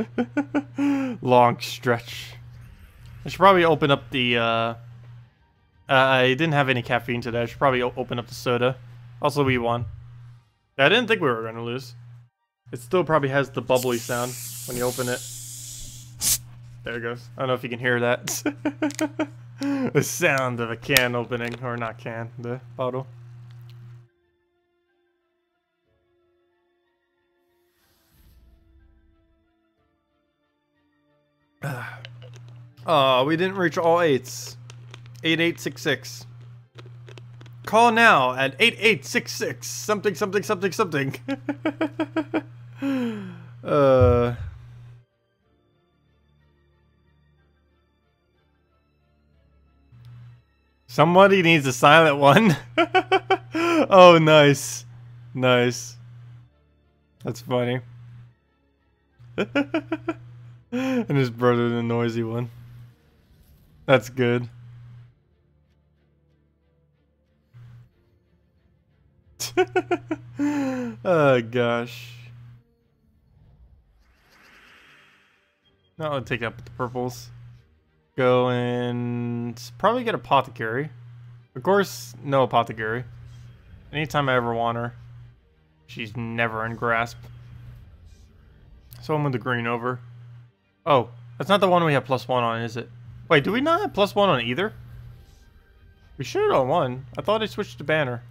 Long stretch. I should probably open up the, I didn't have any caffeine today. I should probably open up the soda. Also, we won. I didn't think we were going to lose. It still probably has the bubbly sound when you open it. There it goes. I don't know if you can hear that. The sound of a can opening. Or not can, the bottle. Oh, we didn't reach all 8s. 8866. Call now at 8866 something something something something. Somebody needs a silent one. Oh, nice. Nice. That's funny. And his brother, the noisy one. That's good. Oh, gosh. Now I'll take up the purples. Go and probably get apothecary. Of course, no apothecary. Anytime I ever want her, she's never in grasp. So I'm with the green over. Oh, that's not the one we have +1 on, is it? Wait, do we not have +1 on either? We should on one. I thought I switched to banner.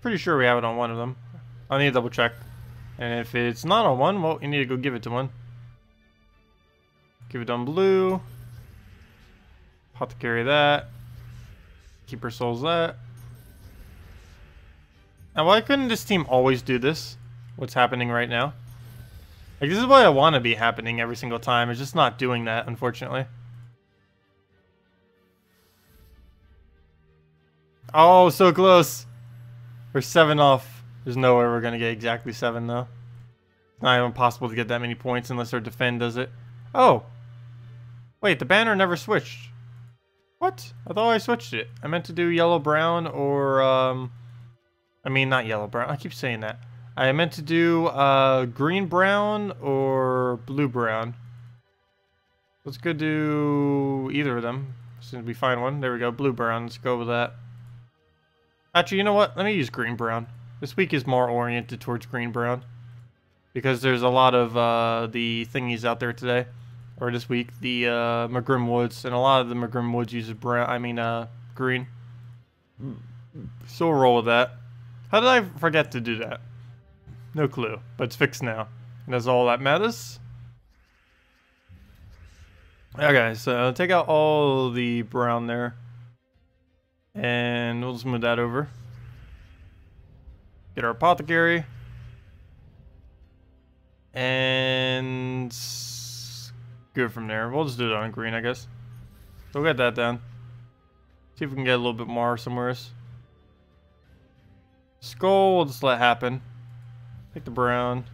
Pretty sure we have it on one of them. I need to double check. And if it's not on one, well, you need to go give it to one. Give it on blue. Apothecary that. Keeper souls that. Now, why couldn't this team always do this? What's happening right now? Like, this is what I want to be happening every single time. It's just not doing that, unfortunately. Oh, so close. We're 7 off. There's no way we're going to get exactly 7, though. It's not even possible to get that many points unless our defend does it. Oh. Wait, the banner never switched. What? I thought I switched it. I meant to do yellow-brown or, I mean, not yellow-brown. I keep saying that. I meant to do green-brown or blue-brown. Let's go do either of them. As soon as we find one. There we go. Blue-brown. Let's go with that. Actually, you know what? Let me use green-brown. This week is more oriented towards green-brown. Because there's a lot of the thingies out there today. Or this week. The Magrim Woods. And a lot of the Magrim Woods uses brown. I mean, green. So we'll roll with that. How did I forget to do that? No clue, but it's fixed now. And that's all that matters. Okay, so take out all the brown there. And we'll just move that over. Get our apothecary. And go from there. We'll just do it on green, I guess. So we'll get that down. See if we can get a little bit more somewhere. Skull, we'll just let happen. Take the brown.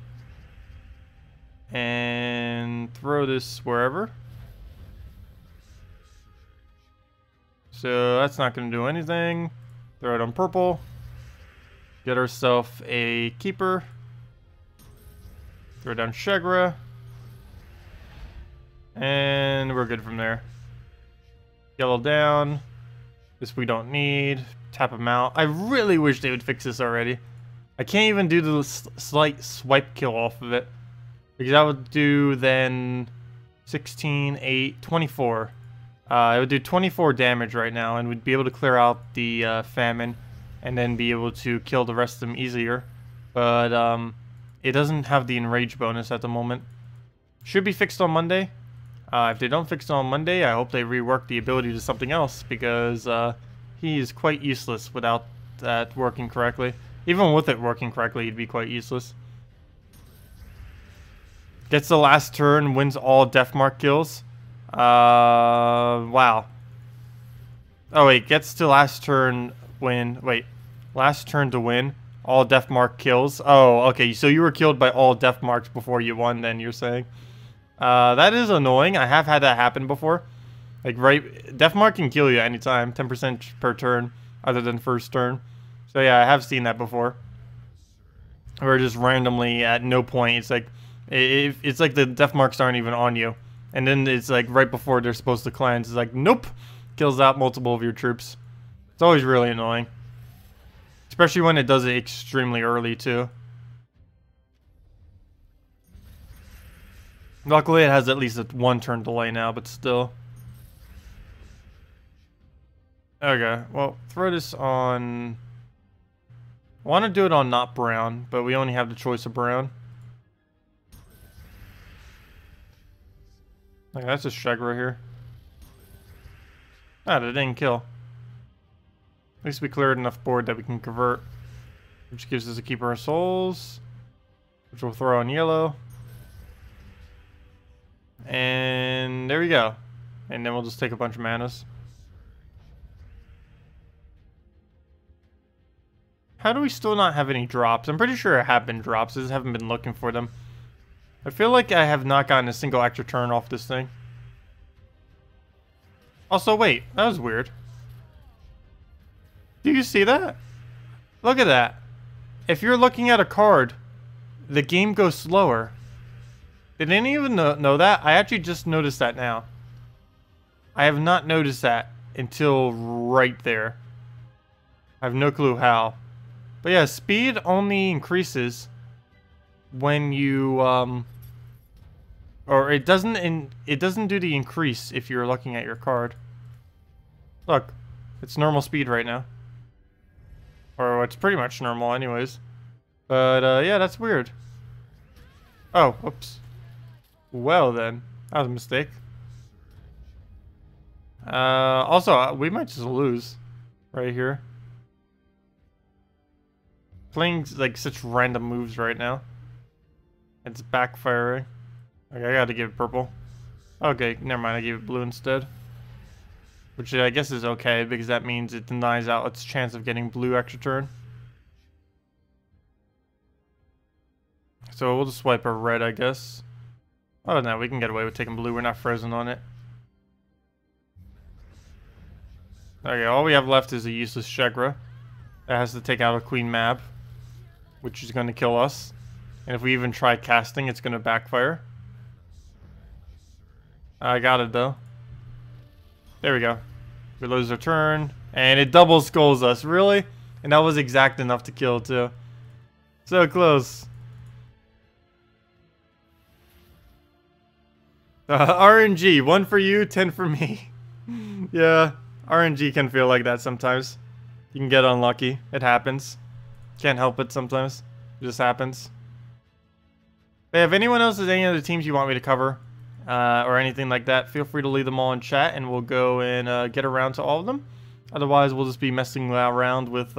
And throw this wherever. So that's not going to do anything. Throw it on purple. Get ourselves a keeper. Throw down Shegra. And we're good from there. Yellow down. This we don't need. Tap them out. I really wish they would fix this already. I can't even do the slight swipe kill off of it. Because I would do then 16, 8, 24. It would do 24 damage right now and we'd be able to clear out the famine and then be able to kill the rest of them easier. But it doesn't have the enrage bonus at the moment. Should be fixed on Monday. If they don't fix it on Monday, I hope they rework the ability to something else, because he is quite useless without that working correctly. Even with it working correctly, he'd be quite useless. Gets the last turn, wins all Deathmark kills. Wow. Oh wait, gets to last turn, win. Wait, last turn to win all Deathmark kills. Oh, okay, so you were killed by all Deathmarks before you won, then you're saying. That is annoying. I have had that happen before. Like, right, Deathmark can kill you anytime, 10% per turn, other than first turn. So yeah, I have seen that before. Where just randomly, at no point, it's like, it's like the Deathmarks aren't even on you. And then it's like right before they're supposed to cleanse, it's like, nope, kills out multiple of your troops. It's always really annoying. Especially when it does it extremely early, too. Luckily, it has at least a 1 turn delay now, but still. Okay, well, throw this on... I want to do it on not brown, but we only have the choice of brown. Okay, that's a Shag right here. Ah, that didn't kill. At least we cleared enough board that we can convert. Which gives us a Keeper of Souls. Which we'll throw on yellow. And there we go. And then we'll just take a bunch of manas. How do we still not have any drops? I'm pretty sure there have been drops. I just haven't been looking for them. I feel like I have not gotten a single extra turn off this thing. Also, wait. That was weird. Do you see that? Look at that. If you're looking at a card, the game goes slower. Did any even know that? I actually just noticed that now. I have not noticed that until right there. I have no clue how. But yeah, speed only increases when you or it doesn't do the increase if you're looking at your card. Look, it's normal speed right now. Or it's pretty much normal anyways. But yeah, that's weird. Oh, whoops. Well then, that was a mistake. Also, we might just lose right here. Playing like such random moves right now. It's backfiring. Okay, I gotta give it purple. Okay, never mind, I gave it blue instead. Which I guess is okay, because that means it denies out its chance of getting blue extra turn. So we'll just swipe a red, I guess. Oh no, we can get away with taking blue, we're not frozen on it. Okay, all we have left is a useless Shegra. That has to take out a Queen Mab, which is going to kill us. And if we even try casting, it's going to backfire. I got it though. There we go. We lose our turn. And it double skulls us. Really? And that was exact enough to kill too. So close. RNG. 1 for you, 10 for me. Yeah. RNG can feel like that sometimes. You can get unlucky. It happens. Can't help it sometimes. It just happens. But if anyone else has any other teams you want me to cover, or anything like that, feel free to leave them all in chat and we'll go and get around to all of them. Otherwise, we'll just be messing around with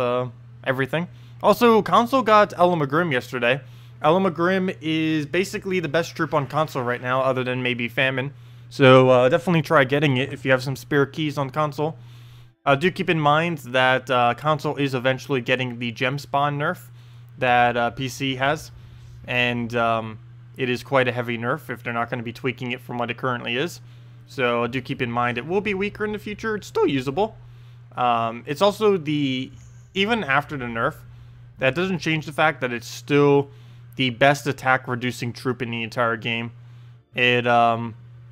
everything. Also, console got Ellcarjen yesterday. Ellcarjen is basically the best troop on console right now, other than maybe Famine. So definitely try getting it if you have some spare keys on console. Do keep in mind that console is eventually getting the gem spawn nerf that PC has. And it is quite a heavy nerf if they're not going to be tweaking it from what it currently is. So do keep in mind it will be weaker in the future. It's still usable. It's also even after the nerf, that doesn't change the fact that it's still the best attack reducing troop in the entire game. It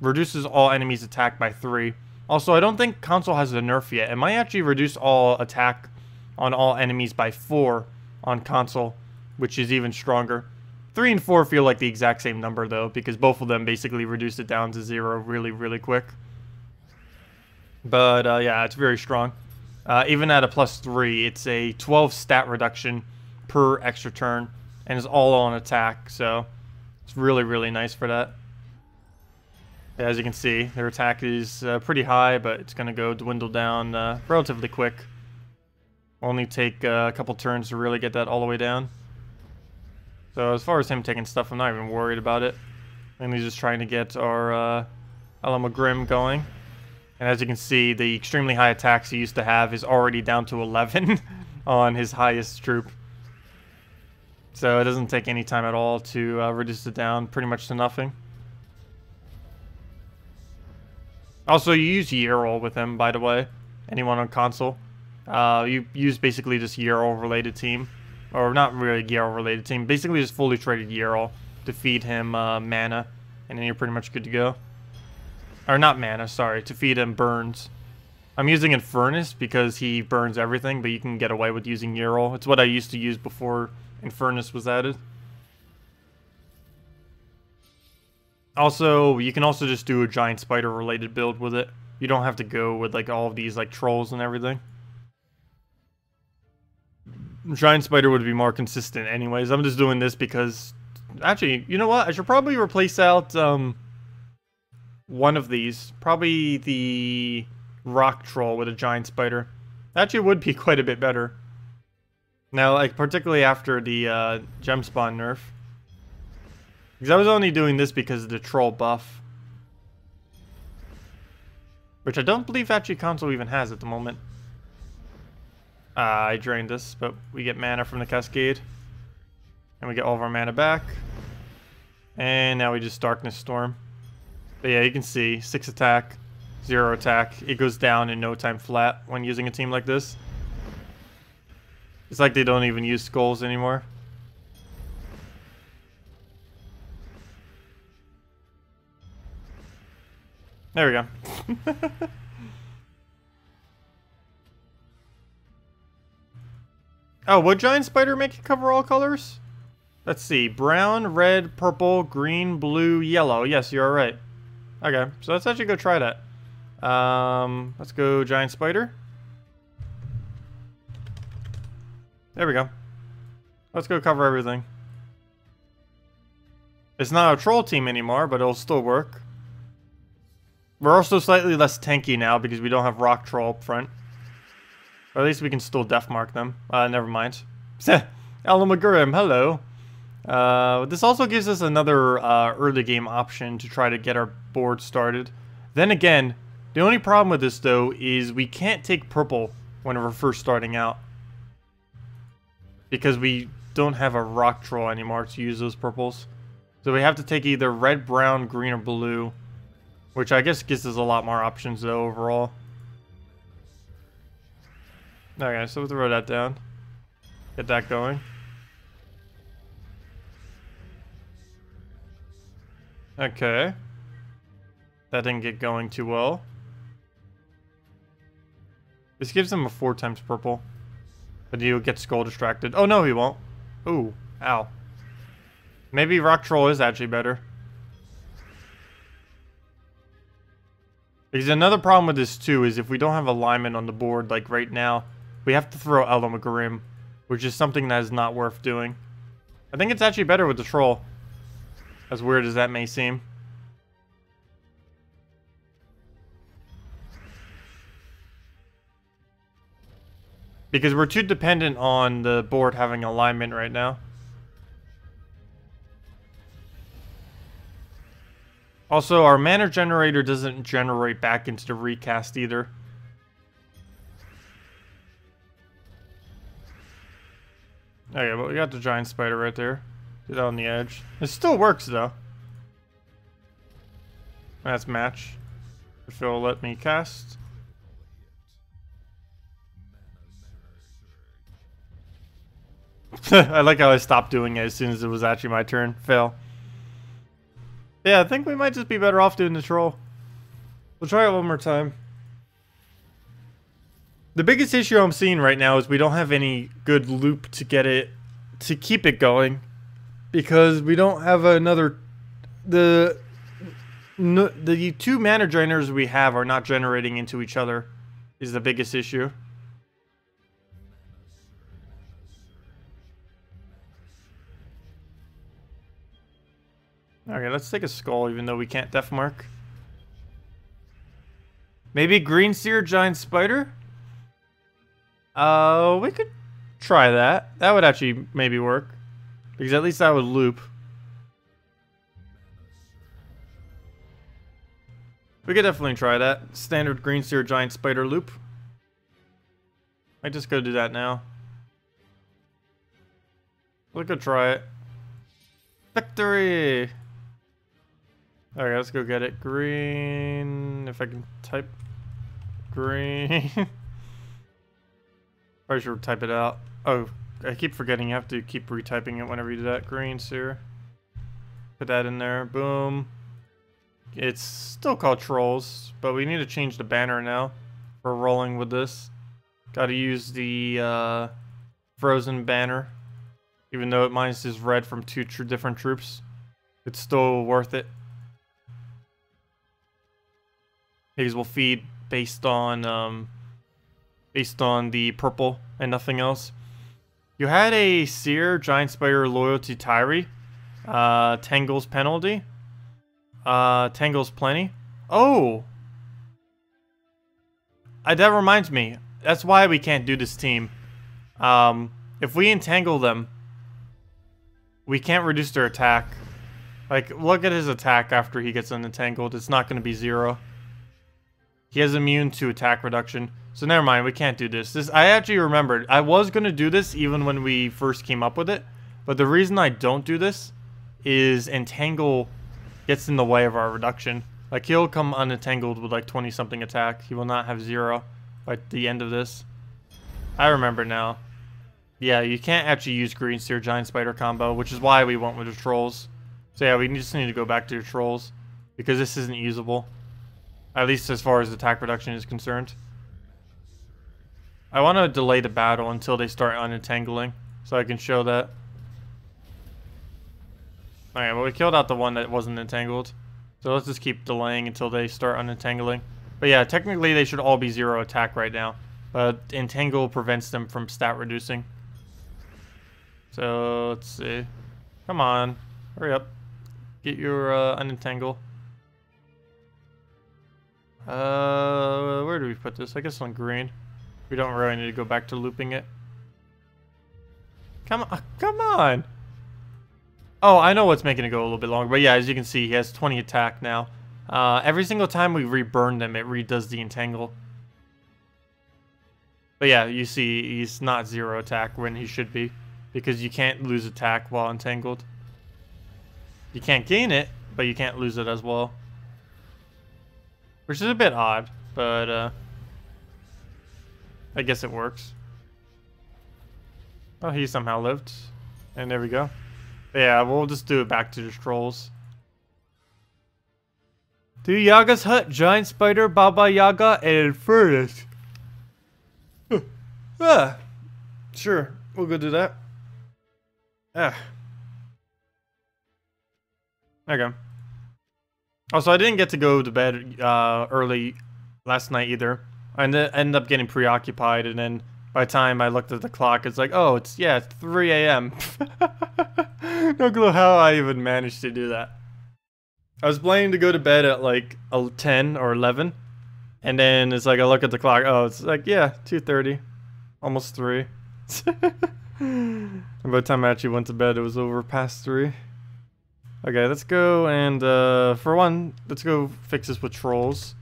reduces all enemies' attack by 3. Also, I don't think console has a nerf yet. It might actually reduce all attack on all enemies by 4 on console, which is even stronger. 3 and 4 feel like the exact same number though, because both of them basically reduce it down to 0 really, really quick. But yeah, it's very strong. Even at a +3, it's a 12 stat reduction per extra turn, and it's all on attack, so it's really, really nice for that. As you can see, their attack is pretty high, but it's going to go dwindle down relatively quick. Only take a couple turns to really get that all the way down. So as far as him taking stuff, I'm not even worried about it. And he's just trying to get our Grim going. And as you can see, the extremely high attacks he used to have is already down to 11 on his highest troop. So it doesn't take any time at all to reduce it down pretty much to nothing. Also, you use Yarrow with him, by the way. Anyone on console. You use basically just Yarrow-related team. Or not really Yarrow-related team. Basically just fully traded Yarrow to feed him mana. And then you're pretty much good to go. Or not mana, sorry. To feed him burns. I'm using Infernus because he burns everything, but you can get away with using Yarrow. It's what I used to use before Infernus was added. Also, you can also just do a giant spider related build with it. You don't have to go with like all of these like trolls and everything. Giant spider would be more consistent anyways. I'm just doing this because actually, you know what? I should probably replace out one of these. Probably the rock troll with a giant spider. Actually would be quite a bit better. Now, like particularly after the gem spawn nerf. Because I was only doing this because of the troll buff. Which I don't believe actually console even has at the moment. I drained this, but we get mana from the cascade. And we get all of our mana back. And now we just Darkness Storm. But yeah, you can see 6 attack, 0 attack. It goes down in no time flat when using a team like this. It's like they don't even use skulls anymore. There we go. Oh, would Giant Spider make it cover all colors? Let's see. Brown, red, purple, green, blue, yellow. Yes, you're right. Okay, so let's actually go try that. Let's go Giant Spider. There we go. Let's go cover everything. It's not a troll team anymore, but it'll still work. We're also slightly less tanky now because we don't have Rock Troll up front. Or at least we can still Death Mark them. Never mind. Alamagurim, hello. This also gives us another early game option to try to get our board started. Then again, the only problem with this though is we can't take purple when we're first starting out. Because we don't have a Rock Troll anymore to use those purples. So we have to take either red, brown, green, or blue. Which I guess gives us a lot more options though overall. Okay, so we'll throw that down. Get that going. Okay. That didn't get going too well. This gives him a 4 times purple. But he'll get skull distracted. Oh no, he won't. Ooh, ow. Maybe Rock Troll is actually better. Because another problem with this too is if we don't have alignment on the board like right now, we have to throw Alamagurim, which is something that is not worth doing. I think it's actually better with the troll. As weird as that may seem. Because we're too dependent on the board having alignment right now. Also, our mana generator doesn't generate back into the recast either. Okay, well, we got the giant spider right there. Get on the edge. It still works, though. That's match. If it'll let me cast. I like how I stopped doing it as soon as it was actually my turn. Fail. Yeah, I think we might just be better off doing the troll. We'll try it one more time. The biggest issue I'm seeing right now is we don't have any good loop to get it, to keep it going. Because we don't have another, the 2 mana drainers we have are not generating into each other is the biggest issue. Okay, let's take a skull even though we can't Death Mark. Maybe green seer giant spider? We could try that. That would actually maybe work. Because at least that would loop. We could definitely try that. Standard green seer giant spider loop. I just go do that now. We could try it. Victory! Alright, let's go get it. Green. If I can type green. Probably should type it out. Oh, I keep forgetting you have to keep retyping it whenever you do that. Green seer. Put that in there. Boom. It's still called Trolls, but we need to change the banner now. We're rolling with this. Gotta use the frozen banner. Even though mine is red from two different troops. It's still worth it. Because we'll feed based on the purple and nothing else. You had a Seer Giant Spider Loyalty Tyree. Tangle's penalty. Tangle's plenty. Oh! That reminds me. That's why we can't do this team. If we entangle them, we can't reduce their attack. Like, look at his attack after he gets unentangled. It's not going to be 0. He has immune to attack reduction. So never mind, we can't do this. I actually remembered. I was going to do this even when we first came up with it. But the reason I don't do this is entangle gets in the way of our reduction. Like, he'll come unentangled with like 20-something attack. He will not have 0 by the end of this. I remember now. Yeah, you can't actually use Green Seer Giant Spider combo, which is why we went with the Trolls. So yeah, we just need to go back to the Trolls. Because this isn't usable. At least as far as attack reduction is concerned. I want to delay the battle until they start unentangling. So I can show that. Alright, well we killed out the one that wasn't entangled. So let's just keep delaying until they start unentangling. But yeah, technically they should all be 0 attack right now. But entangle prevents them from stat reducing. So let's see. Come on. Hurry up. Get your unentangle. Where do we put this? I guess on green. We don't really need to go back to looping it. Come on. Come on. Oh, I know what's making it go a little bit longer. But yeah, as you can see, he has 20 attack now. Every single time we reburn them, it redoes the entangle. But yeah, you see he's not 0 attack when he should be. Because you can't lose attack while entangled. You can't gain it, but you can't lose it as well. Which is a bit odd, but I guess it works. Oh, he somehow lived. And there we go. But yeah, we'll just do it back to the Trolls. Do Yaga's Hut, Giant Spider, Bubba Yaga, and Furnace. Sure, we'll go do that. Okay. Also, I didn't get to go to bed early last night either. I ended up getting preoccupied, and then by the time I looked at the clock, it's like, oh, it's 3 a.m. No clue how I even managed to do that. I was planning to go to bed at like 10 or 11, and then it's like I look at the clock. Oh, it's like 2:30, almost 3. And by the time I actually went to bed, it was over past 3. Okay, let's go and for one, let's go fix this with Trolls.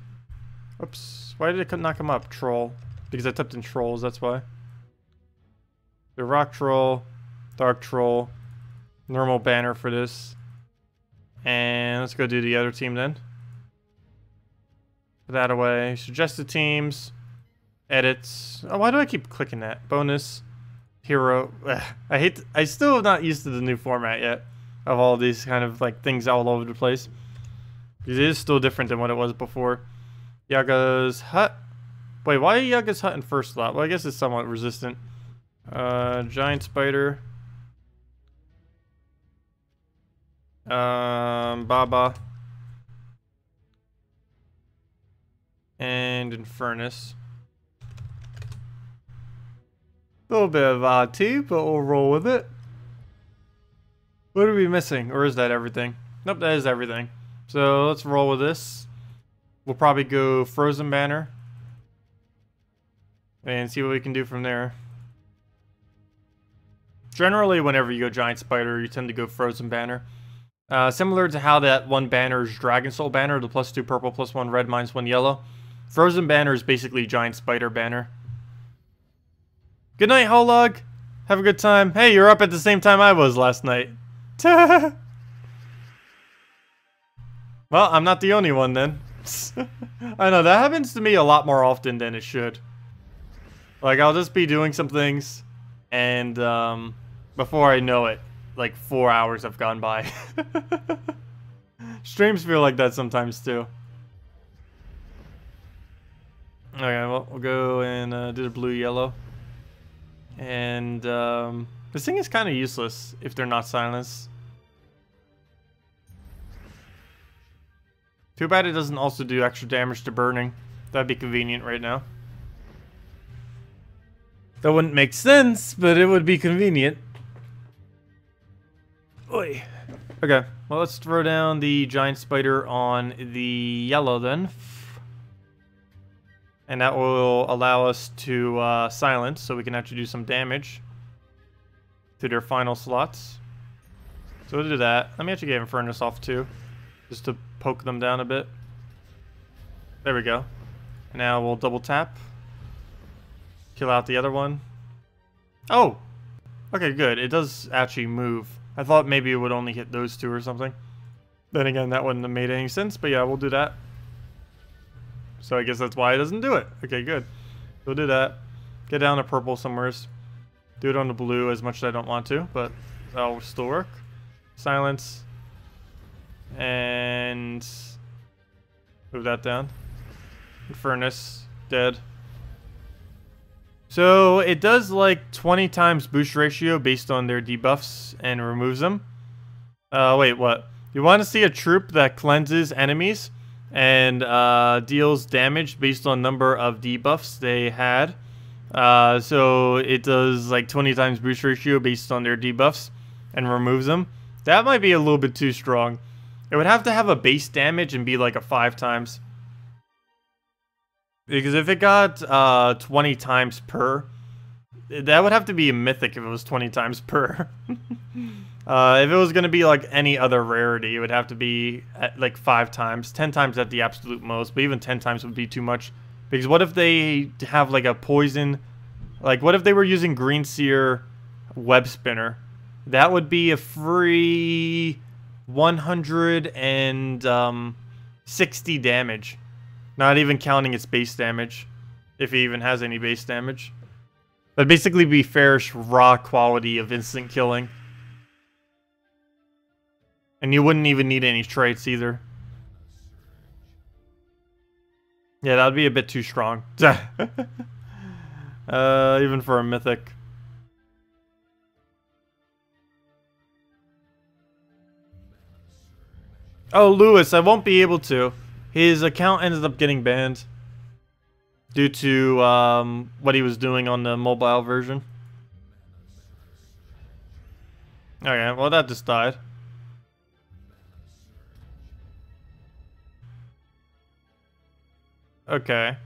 Oops, why did it not come up? Troll, because I typed in Trolls. That's why. The Rock Troll, Dark Troll, normal banner for this. And let's go do the other team then. Put that away. Suggested teams. Edits. Oh, why do I keep clicking that? Bonus. Hero. Ugh, I still have not used to the new format yet. Of all these kind of like things all over the place. Because it is still different than what it was before. Yaga's Hut. Wait, why Yaga's Hut in first slot? Well, I guess it's somewhat resistant. Giant Spider. Baba. And Infernus. A little bit of odd too, but we'll roll with it. What are we missing? Or is that everything? Nope, that is everything. So let's roll with this. We'll probably go Frozen Banner. And see what we can do from there. Generally, whenever you go Giant Spider, you tend to go Frozen Banner. Similar to how that one banner is Dragon Soul Banner, the +2 purple, +1 red, -1 yellow. Frozen Banner is basically Giant Spider Banner. Good night, Holog. Have a good time. Hey, you're up at the same time I was last night. Well, I'm not the only one then. I know, that happens to me a lot more often than it should. Like, I'll just be doing some things, and before I know it, like 4 hours have gone by. Streams feel like that sometimes too. Okay, well, we'll go and do the blue-yellow. And this thing is kind of useless if they're not silenced. Too bad it doesn't also do extra damage to burning. That'd be convenient right now. That wouldn't make sense, but it would be convenient. Oy. Okay, well, let's throw down the giant spider on the yellow then. And that will allow us to silence, so we can actually do some damage to their final slots. So we'll do that. Let me actually get Infernus off too, just to poke them down a bit. There we go. And now we'll double tap. Kill out the other one. Oh! Okay, good. It does actually move. I thought maybe it would only hit those two or something. Then again, that wouldn't have made any sense, but yeah, we'll do that. So I guess that's why it doesn't do it. Okay, good. We'll do that. Get down to purple somewhere. Do it on the blue as much as I don't want to, but that'll still work. Silence. And move that down. Infernus. Dead. So it does like 20 times boost ratio based on their debuffs and removes them. Wait, what? You want to see a troop that cleanses enemies and deals damage based on number of debuffs they had. So it does like 20 times boost ratio based on their debuffs and removes them. That might be a little bit too strong. It would have to have a base damage and be like a 5 times. Because if it got 20 times per, that would have to be a mythic if it was 20 times per. If it was going to be like any other rarity, it would have to be at like 5 times, 10 times at the absolute most, but even 10 times would be too much. Because what if they have like a poison, like what if they were using Green Seer Web Spinner? That would be a free 160 damage. Not even counting its base damage, if it even has any base damage. That'd basically be fairish raw quality of instant killing. And you wouldn't even need any traits either. Yeah, that'd be a bit too strong. Even for a mythic. Oh, Lewis, I won't be able to. His account ended up getting banned due to what he was doing on the mobile version. Okay, well that just died. Okay.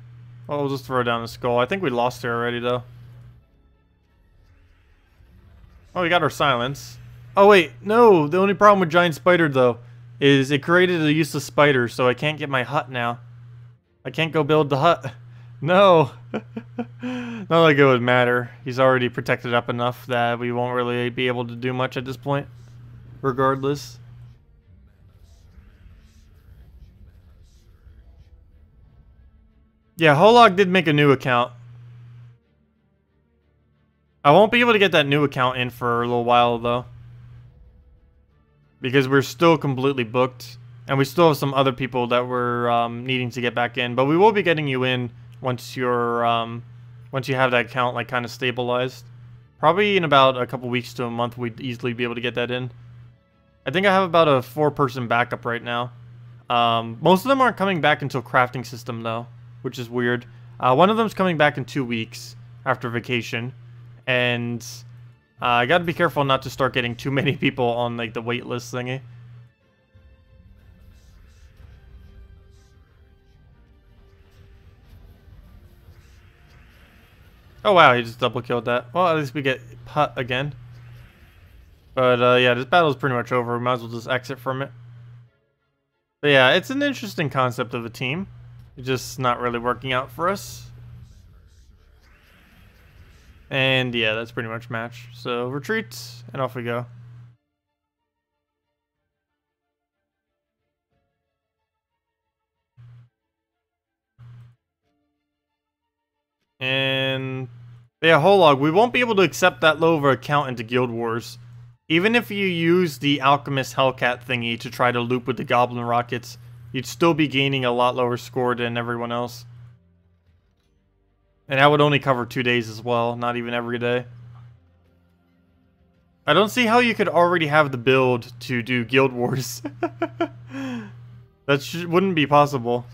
Well, we'll just throw down the skull. I think we lost her already, though. Oh, we got our silence. Oh, wait. No, the only problem with Giant Spider, though, is it created a useless spider, so I can't get my hut now. I can't go build the hut. No. Not like it would matter. He's already protected up enough that we won't really be able to do much at this point. Regardless. Yeah, Holog did make a new account. I won't be able to get that new account in for a little while, though. Because we're still completely booked. And we still have some other people that we're needing to get back in. But we will be getting you in once you're once you have that account like kind of stabilized. Probably in about a couple weeks to a month we'd easily be able to get that in. I think I have about a 4-person backup right now. Most of them aren't coming back until crafting system though, which is weird. One of them's coming back in 2 weeks after vacation. And I gotta be careful not to start getting too many people on like the wait list thingy. Oh wow, he just double killed that. Well, at least we get putt again. But yeah, this battle's pretty much over. We might as well just exit from it. But yeah, it's an interesting concept of a team. It's just not really working out for us. And yeah, that's pretty much match. So retreat, and off we go. And yeah, Holog, we won't be able to accept that low of a count into Guild Wars. Even if you use the Alchemist Hellcat thingy to try to loop with the Goblin Rockets, you'd still be gaining a lot lower score than everyone else. And that would only cover 2 days as well, not even every day. I don't see how you could already have the build to do Guild Wars. That wouldn't be possible.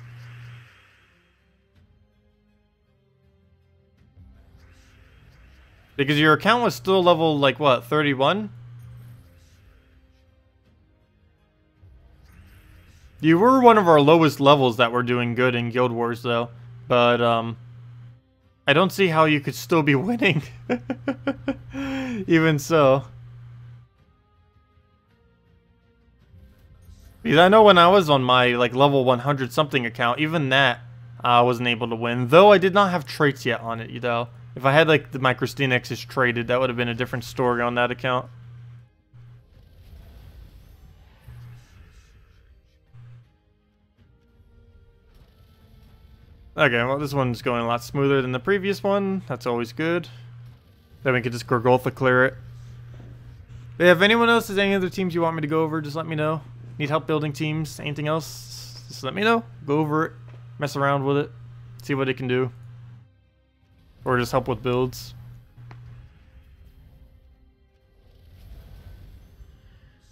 Because your account was still level, like, what, 31? You were one of our lowest levels that were doing good in Guild Wars, though. But, I don't see how you could still be winning. Even so. Because I know when I was on my, like, level 100 something account, even that, I wasn't able to win. Though I did not have traits yet on it, you know. If I had, like, my KrissTigger traded, that would have been a different story on that account. Okay, well, this one's going a lot smoother than the previous one. That's always good. Then we can just Gorgolfa clear it. But yeah, if anyone else has any other teams you want me to go over, just let me know. Need help building teams? Anything else? Just let me know. Go over it. Mess around with it. See what it can do. Or just help with builds.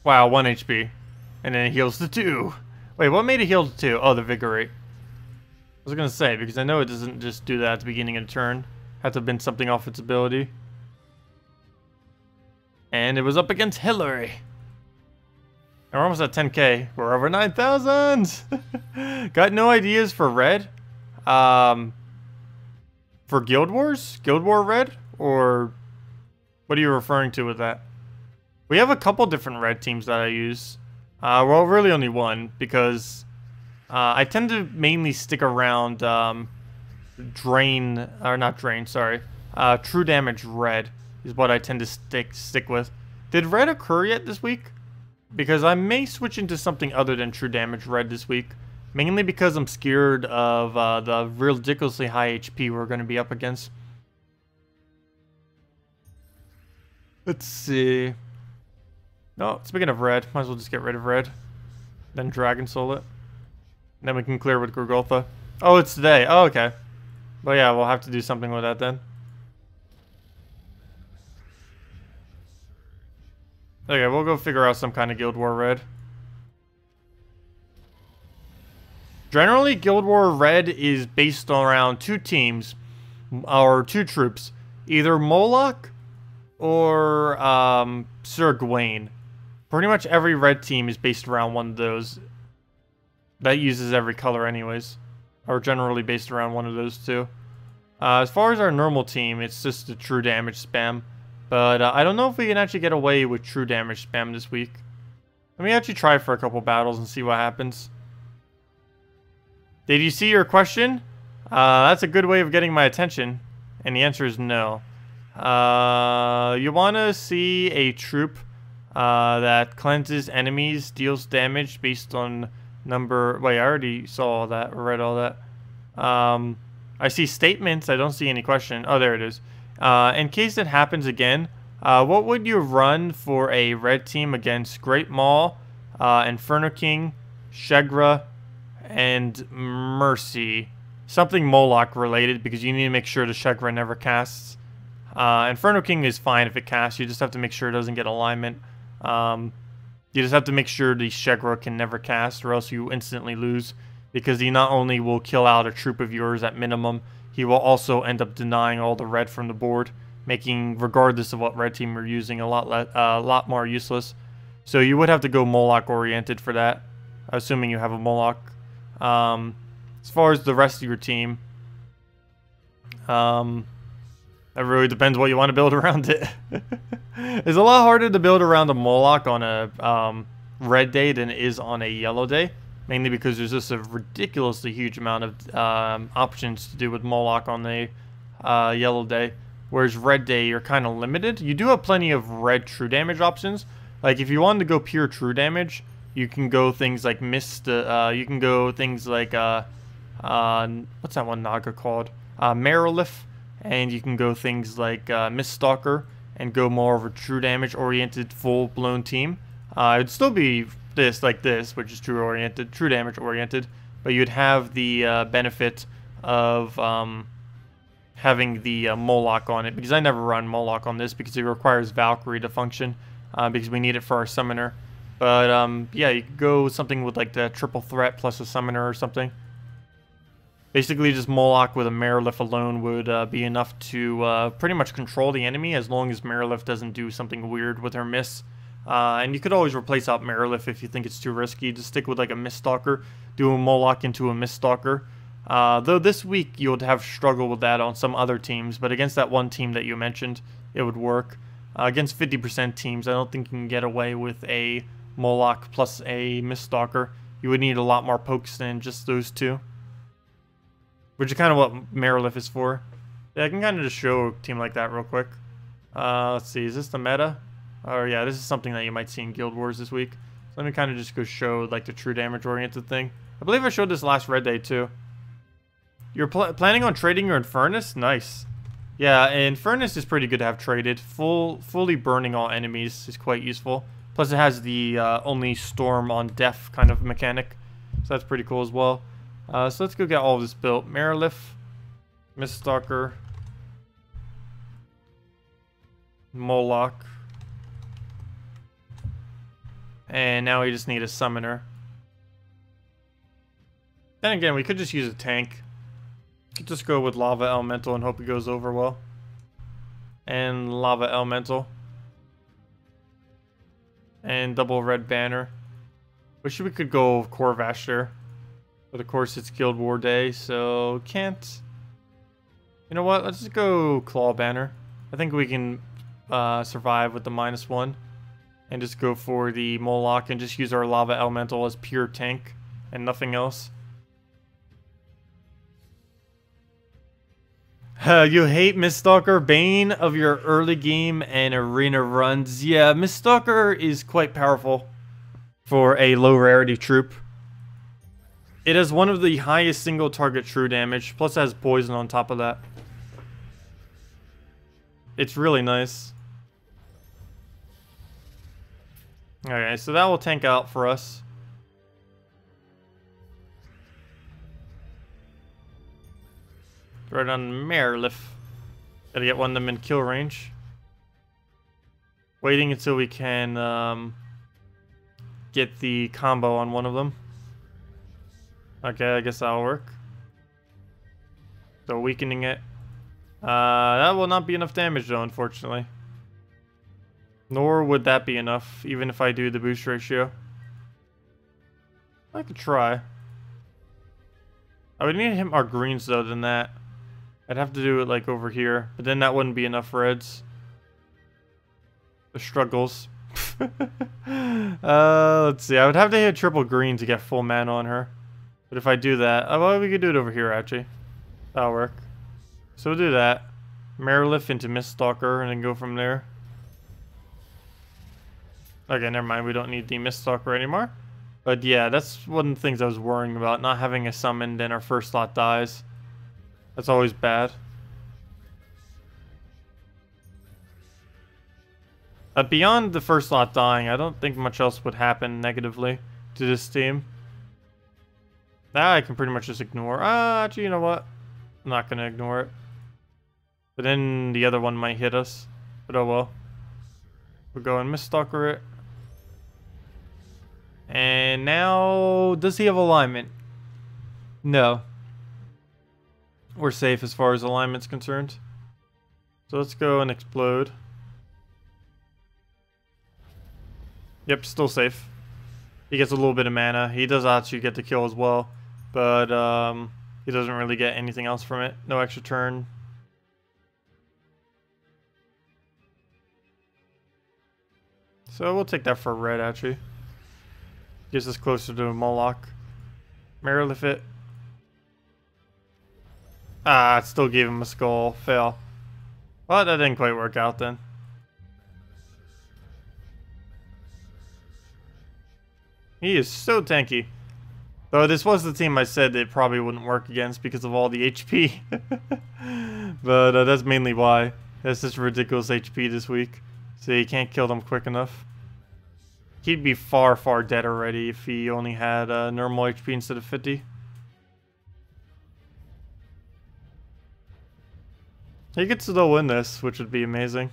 Wow, 1 HP. And then it heals to 2. Wait, what made it heal to 2? Oh, the Vigorate. I was gonna say, because I know it doesn't just do that at the beginning of the turn. Had to have been something off its ability. And it was up against Hillary. And we're almost at 10k. We're over 9,000! Got no ideas for red? For Guild Wars? Guild War red? Or what are you referring to with that? We have a couple different red teams that I use. Well, really only one, because I tend to mainly stick around True Damage red is what I tend to stick with. Did red occur yet this week? Because I may switch into something other than True Damage red this week. Mainly because I'm scared of the ridiculously high HP we're going to be up against. Let's see. Oh, speaking of red, might as well just get rid of red. Then Dragon Soul it. And then we can clear with Gorgolfa. Oh, it's today. Oh, okay. Well, yeah, we'll have to do something with that then. Okay, we'll go figure out some kind of Guild War red. Generally, Guild War red is based around 2 teams, or 2 troops. Either Moloch or Sir Gawain. Pretty much every red team is based around one of those. That uses every color anyways. Or generally based around one of those 2. As far as our normal team, it's just a true damage spam. But I don't know if we can actually get away with true damage spam this week. Let me actually try for a couple battles and see what happens. Did you see your question? That's a good way of getting my attention. And the answer is no. You want to see a troop that cleanses enemies, deals damage based on number... Wait, I already saw all that, or read all that. I see statements, I don't see any question. Oh, there it is. In case it happens again, what would you run for a red team against Great Maul, Inferno King, Shegra, and Mercy? Something Moloch related, because you need to make sure the Shegra never casts. Inferno King is fine if it casts, you just have to make sure it doesn't get alignment. You just have to make sure the Shegra can never cast, or else you instantly lose. Because he not only will kill out a troop of yours at minimum, he will also end up denying all the red from the board, making, regardless of what red team you're using, a lot more useless. So you would have to go Moloch oriented for that, assuming you have a Moloch. As far as the rest of your team, That really depends what you want to build around it. It's a lot harder to build around a Moloch on a red day than it is on a yellow day. Mainly because there's just a ridiculously huge amount of options to do with Moloch on the yellow day. Whereas red day, you're kind of limited. You do have plenty of red true damage options. Like if you wanted to go pure true damage, you can go things like Mist. You can go things like what's that one Naga called? Marilith. And you can go things like Miststalker and go more of a true damage oriented full blown team. It'd still be this like this, which is true damage oriented, but you'd have the benefit of having the Moloch on it, because I never run Moloch on this because it requires Valkyrie to function, because we need it for our summoner. But yeah, you could go something with like the triple threat plus a summoner or something. Basically, just Moloch with a Marilith alone would be enough to pretty much control the enemy, as long as Marilith doesn't do something weird with her miss. And you could always replace out Marilith if you think it's too risky. Just stick with like a Miststalker, do a Moloch into a Miststalker. Though this week you would have struggle with that on some other teams, but against that one team that you mentioned, it would work. Against 50% teams, I don't think you can get away with a Moloch plus a Miststalker. You would need a lot more pokes than just those two. Which is kind of what Marilith is for. Yeah, I can kind of just show a team like that real quick. Let's see, is this the meta? Oh yeah, this is something that you might see in Guild Wars this week. So let me kind of just go show like the true damage oriented thing. I believe I showed this last red day too. You're planning on trading your Infernus? Nice. Yeah, Infernus is pretty good to have traded. Fully burning all enemies is quite useful. Plus it has the only storm on death kind of mechanic. So that's pretty cool as well. So let's go get all of this built. Marilith, Miststalker, Moloch, and now we just need a summoner. Then again, we could just use a tank. Could just go with Lava Elemental and hope it goes over well. And Lava Elemental. And double red banner. Wish we could go Corvash there. But of course it's Guild War Day, so can't. You know what? Let's just go Claw Banner. I think we can survive with the -1. And just go for the Moloch and just use our Lava Elemental as pure tank and nothing else. You hate Miststalker, bane of your early game and arena runs. Yeah, Miststalker is quite powerful for a low rarity troop. It has one of the highest single target true damage, plus it has poison on top of that. It's really nice. Okay, so that will tank out for us. Right on Marilith. Gotta get one of them in kill range. Waiting until we can get the combo on one of them. Okay, I guess that'll work. So weakening it. That will not be enough damage though, unfortunately. Nor would that be enough, even if I do the boost ratio. I could try. I would need to hit more greens though than that. I'd have to do it like over here, but then that wouldn't be enough reds. The struggles. Let's see, I would have to hit triple green to get full mana on her. But if I do that, well, we could do it over here actually. That'll work. So we'll do that. Marilith into Miststalker and then go from there. Okay, never mind. We don't need the Miststalker anymore. But yeah, that's one of the things I was worrying about. Not having a summon, then our first slot dies. That's always bad. Beyond the first slot dying, I don't think much else would happen negatively to this team. That I can pretty much just ignore. Actually, you know what? I'm not going to ignore it. But then the other one might hit us. But oh well. We'll go and Miststalker it. And now, does he have alignment? No. We're safe as far as alignment's concerned. So let's go and explode. Yep, still safe. He gets a little bit of mana. He does actually get the kill as well. But, he doesn't really get anything else from it. No extra turn. So we'll take that for red, actually. Gets us closer to a Moloch. Marilifit. Ah, it still gave him a skull. Fail. Well, that didn't quite work out then. He is so tanky. Though this was the team I said it probably wouldn't work against because of all the HP. But that's mainly why. That's just ridiculous HP this week. So you can't kill them quick enough. He'd be far, far dead already if he only had normal HP instead of 50. He could still win this, which would be amazing.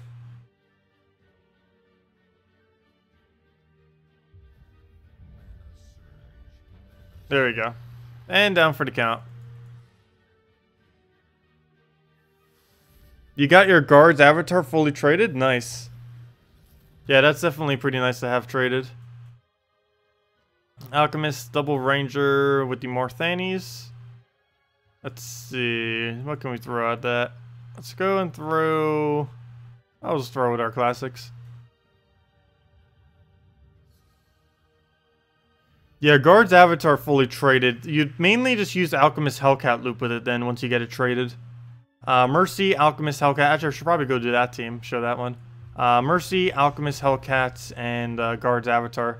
There we go. And down for the count. You got your guard's avatar fully traded? Nice. Yeah, that's definitely pretty nice to have traded. Alchemist, double ranger with the Morthanes. Let's see. What can we throw at that? Let's go and throw... I'll just throw with our classics. Yeah, guard's avatar fully traded. You'd mainly just use Alchemist Hellcat loop with it then once you get it traded. Mercy, Alchemist Hellcat. Actually, I should probably go do that team. Show that one. Mercy, Alchemist Hellcats, and guard's avatar.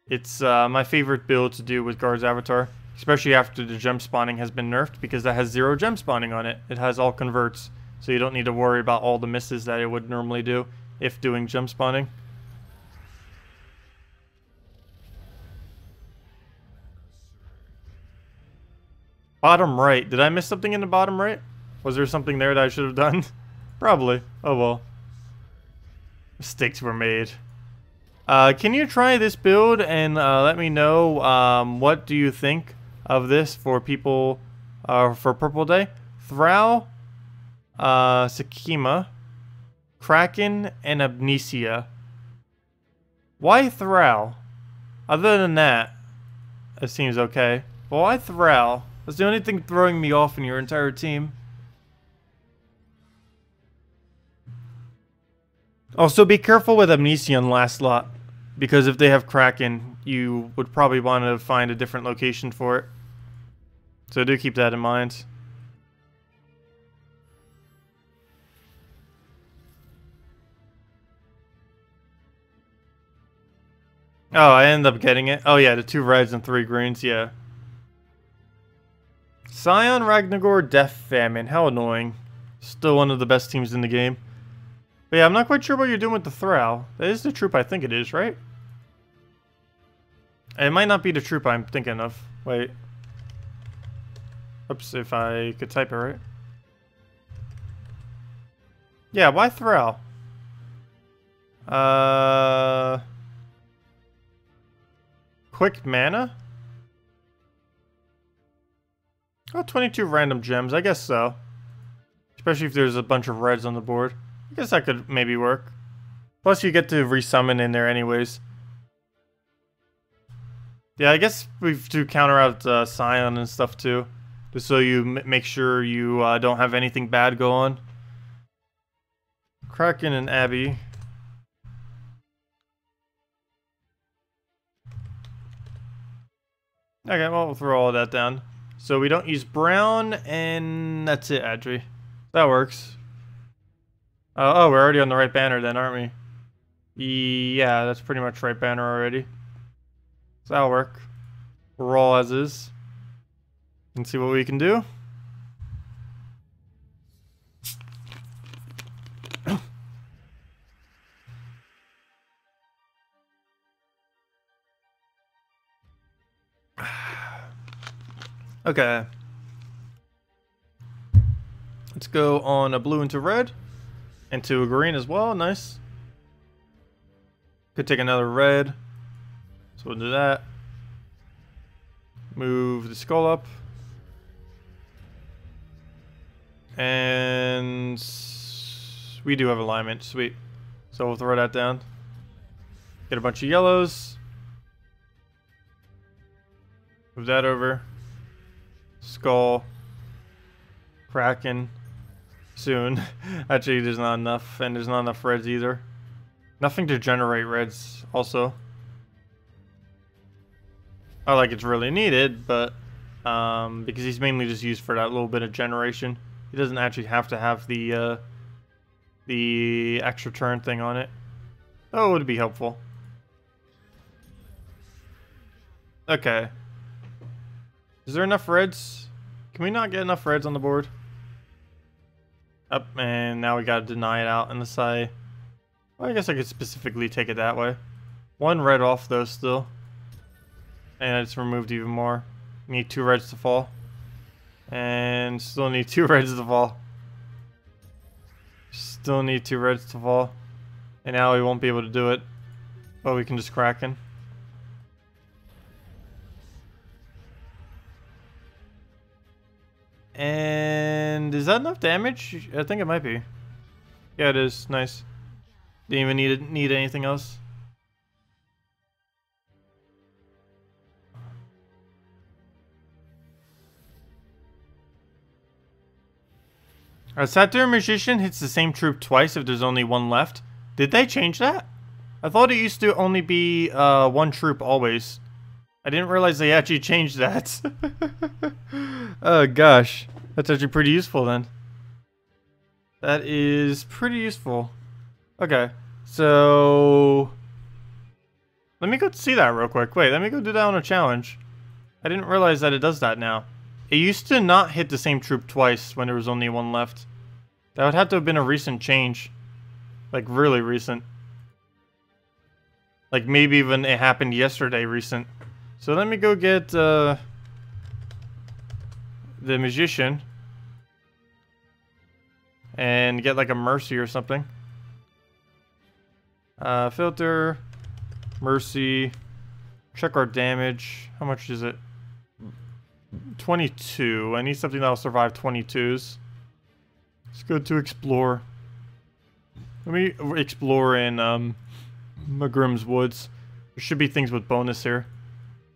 It's my favorite build to do with guard's avatar. Especially after the gem spawning has been nerfed because that has 0 gem spawning on it. It has all converts. So you don't need to worry about all the misses that it would normally do if doing gem spawning. Bottom right. Did I miss something in the bottom right? Was there something there that I should have done? Probably. Oh well. Mistakes were made. Can you try this build and let me know what do you think of this for people for Purple Day? Thrall, Sakima, Kraken, and Amnesia. Why Thrall? Other than that, it seems okay. But why Thrall? That's the only thing throwing me off in your entire team. Also, be careful with Amnesia on last slot. Because if they have Kraken, you would probably want to find a different location for it. So do keep that in mind. Oh, I ended up getting it. Oh yeah, the 2 reds and 3 greens, yeah. Scion, Ragnagor, Death Famine. How annoying. Still one of the best teams in the game. But yeah, I'm not quite sure what you're doing with the Thrall. That is the troop I think it is, right? It might not be the troop I'm thinking of. Wait. Oops, if I could type it right. Yeah, why Thrall? Quick mana? Oh, 22 random gems. I guess so. Especially if there's a bunch of reds on the board. I guess that could maybe work. Plus you get to resummon in there anyways. Yeah, I guess we have to counter out Scion and stuff too. Just so you make sure you don't have anything bad go on. Kraken and Abby. Okay, well, we'll throw all of that down. So we don't use brown, and that's it, Adri. That works. Oh, we're already on the right banner then, aren't we? Yeah, that's pretty much right banner already. So that'll work. We'll roll as is. And see what we can do. Okay. Let's go on a blue into red. Into a green as well. Nice. Could take another red. So we'll do that. Move the skull up. And we do have alignment. Sweet. So we'll throw that down. Get a bunch of yellows. Move that over. Skull. Kraken. Soon. Actually, there's not enough. And there's not enough reds either. Nothing to generate reds, also. Not like it's really needed, but because he's mainly just used for that little bit of generation. He doesn't actually have to have the extra turn thing on it. Oh, it would be helpful. Okay. Is there enough reds? Can we not get enough reds on the board? Up, and now we gotta deny it out in the side. Well, I guess I could specifically take it that way. One red off though still. And it's removed even more. Need 2 reds to fall. And still need 2 reds to fall. Still need 2 reds to fall. And now we won't be able to do it. But we can just Kraken. And is that enough damage? I think it might be. Yeah, it is. Nice. Didn't even need anything else. A Satyr Magician hits the same troop twice if there's only one left. Did they change that? I thought it used to only be 1 troop always. I didn't realize they actually changed that. Oh gosh. That's actually pretty useful then. That is pretty useful. Okay. So let me go see that real quick. Wait, let me go do that on a challenge. I didn't realize that it does that now. It used to not hit the same troop twice when there was only 1 left. That would have to have been a recent change. Like, really recent. Like, maybe even it happened yesterday recent. So let me go get the Magician. And get like a Mercy or something. Filter. Mercy. Check our damage. How much is it? 22. I need something that'll survive 22s. It's good to explore. Let me explore in Magrim's Woods. There should be things with bonus here.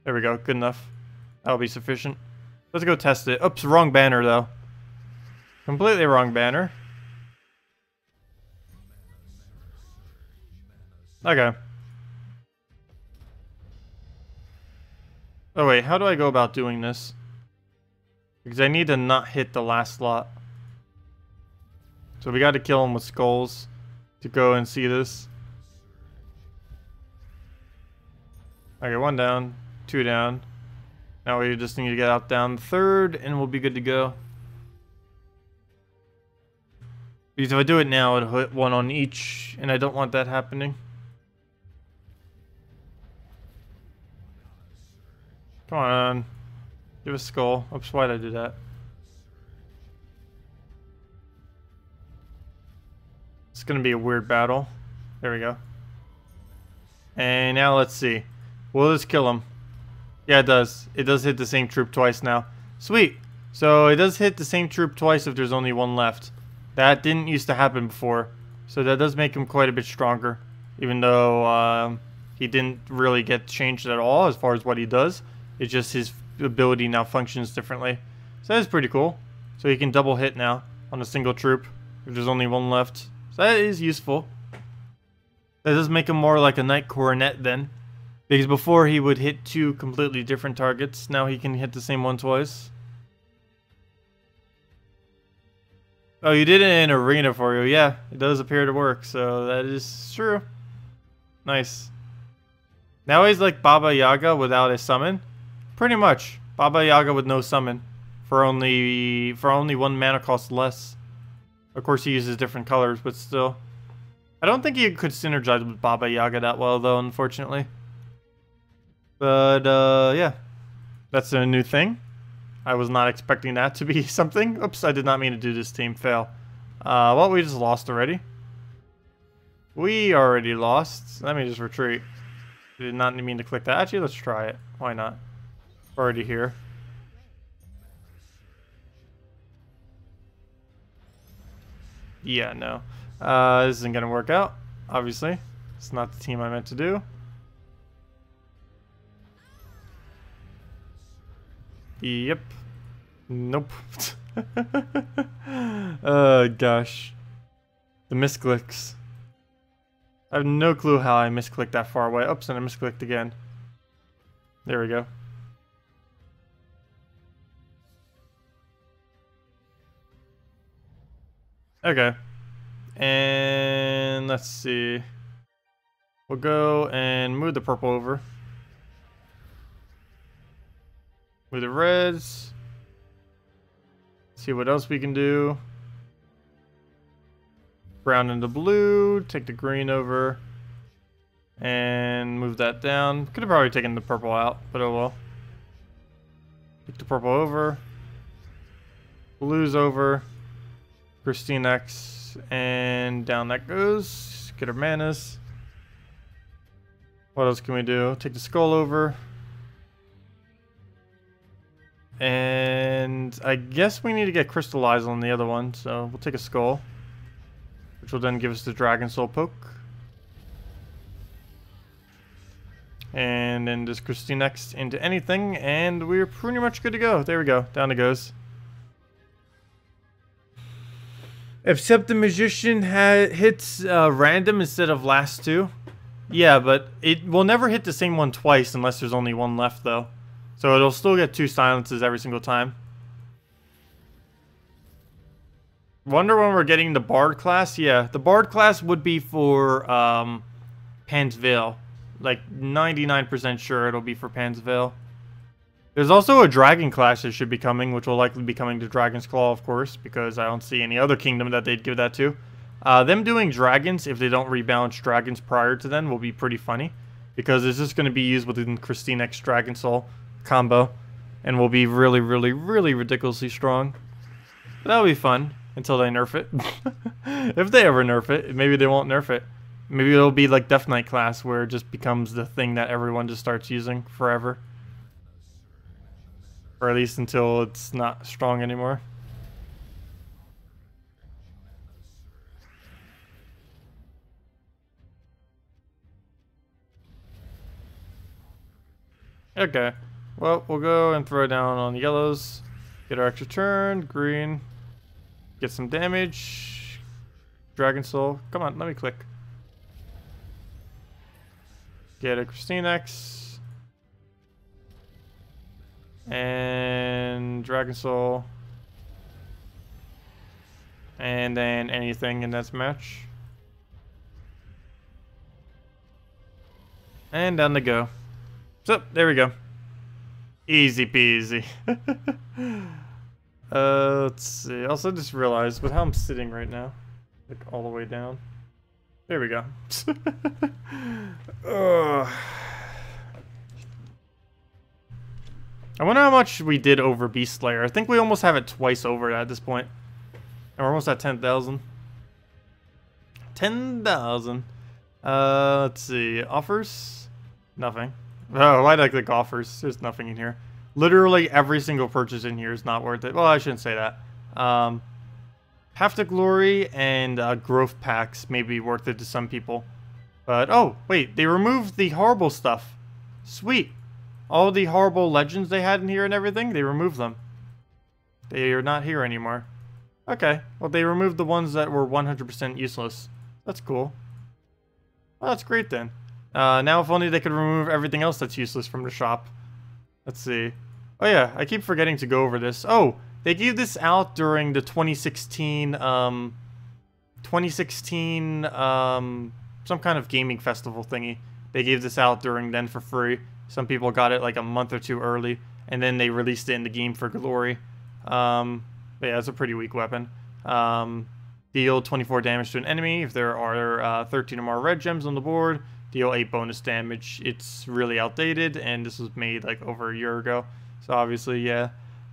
There we go. Good enough. That'll be sufficient. Let's go test it. Oops, wrong banner though. Completely wrong banner. Okay. Oh wait, how do I go about doing this? Because I need to not hit the last slot. So we got to kill him with skulls to go and see this. Okay, 1 down, 2 down. Now we just need to get out down 3rd and we'll be good to go. Because if I do it now, it'll hit 1 on each, and I don't want that happening. Come on. Give a skull. Oops, why'd I do that? It's gonna be a weird battle. There we go. And now let's see. Will this kill him? Yeah, it does. It does hit the same troop twice now. Sweet. So it does hit the same troop twice if there's only 1 left. That didn't used to happen before. So that does make him quite a bit stronger. Even though he didn't really get changed at all as far as what he does. It's just his ability now functions differently. So that is pretty cool. So he can double hit now on a single troop if there's only 1 left. So that is useful. That does make him more like a Knight Coronet then. Because before he would hit 2 completely different targets. Now he can hit the same one twice. Oh, you did it in arena for you. Yeah, it does appear to work. So that is true. Nice. Now he's like Bubba Yaga without a summon. Pretty much. Bubba Yaga with no summon. For only 1 mana cost less. Of course he uses different colors, but still. I don't think he could synergize with Bubba Yaga that well though, unfortunately. But yeah. That's a new thing. I was not expecting that to be something. Oops, I did not mean to do this team fail. Well, we just lost already. We already lost. Let me just retreat. I did not mean to click that. Actually, let's try it. Why not? We're already here. Yeah, no. This isn't going to work out, obviously. It's not the team I meant to do. Yep. Nope. Oh, gosh. The misclicks. I have no clue how I misclicked that far away. Oops, and I misclicked again. There we go. Okay. And let's see. We'll go and move the purple over. Move the reds. See what else we can do. Brown into blue. Take the green over. And move that down. Could have probably taken the purple out, but oh well. Take the purple over. Blue's over. KrissTigger. And down that goes. Get our manas. What else can we do? Take the skull over. And I guess we need to get crystallized on the other one, so we'll take a skull, which will then give us the dragon soul poke. And then just KrissTigger into anything, and we're pretty much good to go. There we go. Down it goes. Except the magician hits random instead of last two. Yeah, but it will never hit the same one twice unless there's only one left, though. So it'll still get 2 silences every single time. Wonder when we're getting the Bard class? Yeah, the Bard class would be for Pan's Veil. Like 99% sure it'll be for Pan's Veil. There's also a Dragon class that should be coming, which will likely be coming to Dragon's Claw, of course, because I don't see any other kingdom that they'd give that to. Them doing dragons, if they don't rebalance dragons prior to then, will be pretty funny. Because it's just going to be used within KrissTigger's Dragon Soul combo. And will be really, really, really ridiculously strong. But that'll be fun, until they nerf it. If they ever nerf it, maybe they won't nerf it. Maybe it'll be like Death Knight class, where it just becomes the thing that everyone just starts using forever. Or at least until it's not strong anymore. Okay, well, we'll go and throw down on the yellows. Get our extra turn, green. Get some damage. Dragon Soul. Come on, let me click. Get a KrissTigger. And Dragon Soul. And then anything in this match. And down they go. So, there we go. Easy peasy. Let's see. Also just realized with how I'm sitting right now. Like all the way down. There we go. I wonder how much we did over Beast Slayer. I think we almost have it twice over at this point. And we're almost at 10,000. 10,000. Let's see. Offers? Nothing. Oh, why'd I click offers? There's nothing in here. Literally every single purchase in here is not worth it. Well, I shouldn't say that. Half the Glory and growth packs may be worth it to some people. But, oh, wait. They removed the horrible stuff. Sweet. All the horrible legends they had in here and everything, they removed them. They are not here anymore. Okay. Well, they removed the ones that were 100% useless. That's cool. Well, that's great then. Now if only they could remove everything else that's useless from the shop. Let's see. Oh yeah, I keep forgetting to go over this. Oh, they gave this out during the 2016, some kind of gaming festival thingy. They gave this out during then for free. Some people got it like a month or two early, and then they released it in the game for glory. But yeah, it's a pretty weak weapon. Deal 24 damage to an enemy if there are 13 or more red gems on the board. Deal 8 bonus damage. It's really outdated, and this was made like over a year ago. So obviously, yeah.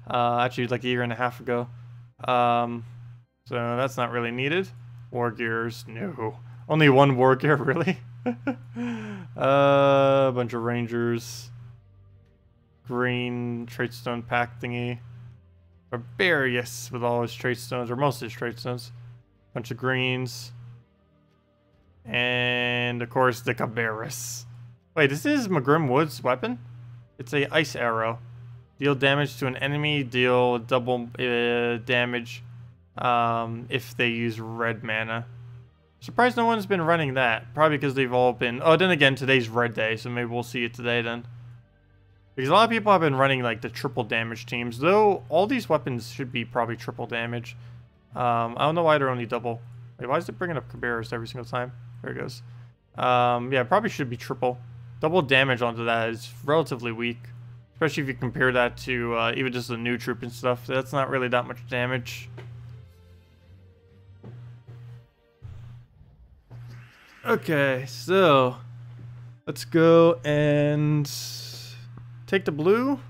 Actually, like a year and a half ago. So that's not really needed. War gears, no. Only one war gear, really? A bunch of rangers. Green tradestone pack thingy. Barbarius with all his tradestones, or most of his tradestones. Bunch of greens. And of course the Cabarrus. Wait, this is Magrim Wood's weapon? It's a ice arrow. Deal damage to an enemy, deal double damage if they use red mana. Surprised no one's been running that. Probably because they've all been... Oh, then again, today's red day, so maybe we'll see it today then. Because a lot of people have been running like the triple damage teams, though all these weapons should be probably triple damage. I don't know why they're only double. Wait, why is it bringing up Cabarrus every single time? There it goes. Yeah, probably should be triple. Double damage onto that is relatively weak. Especially if you compare that to even just the new troop and stuff. That's not really that much damage. Okay, so let's go and take the blue.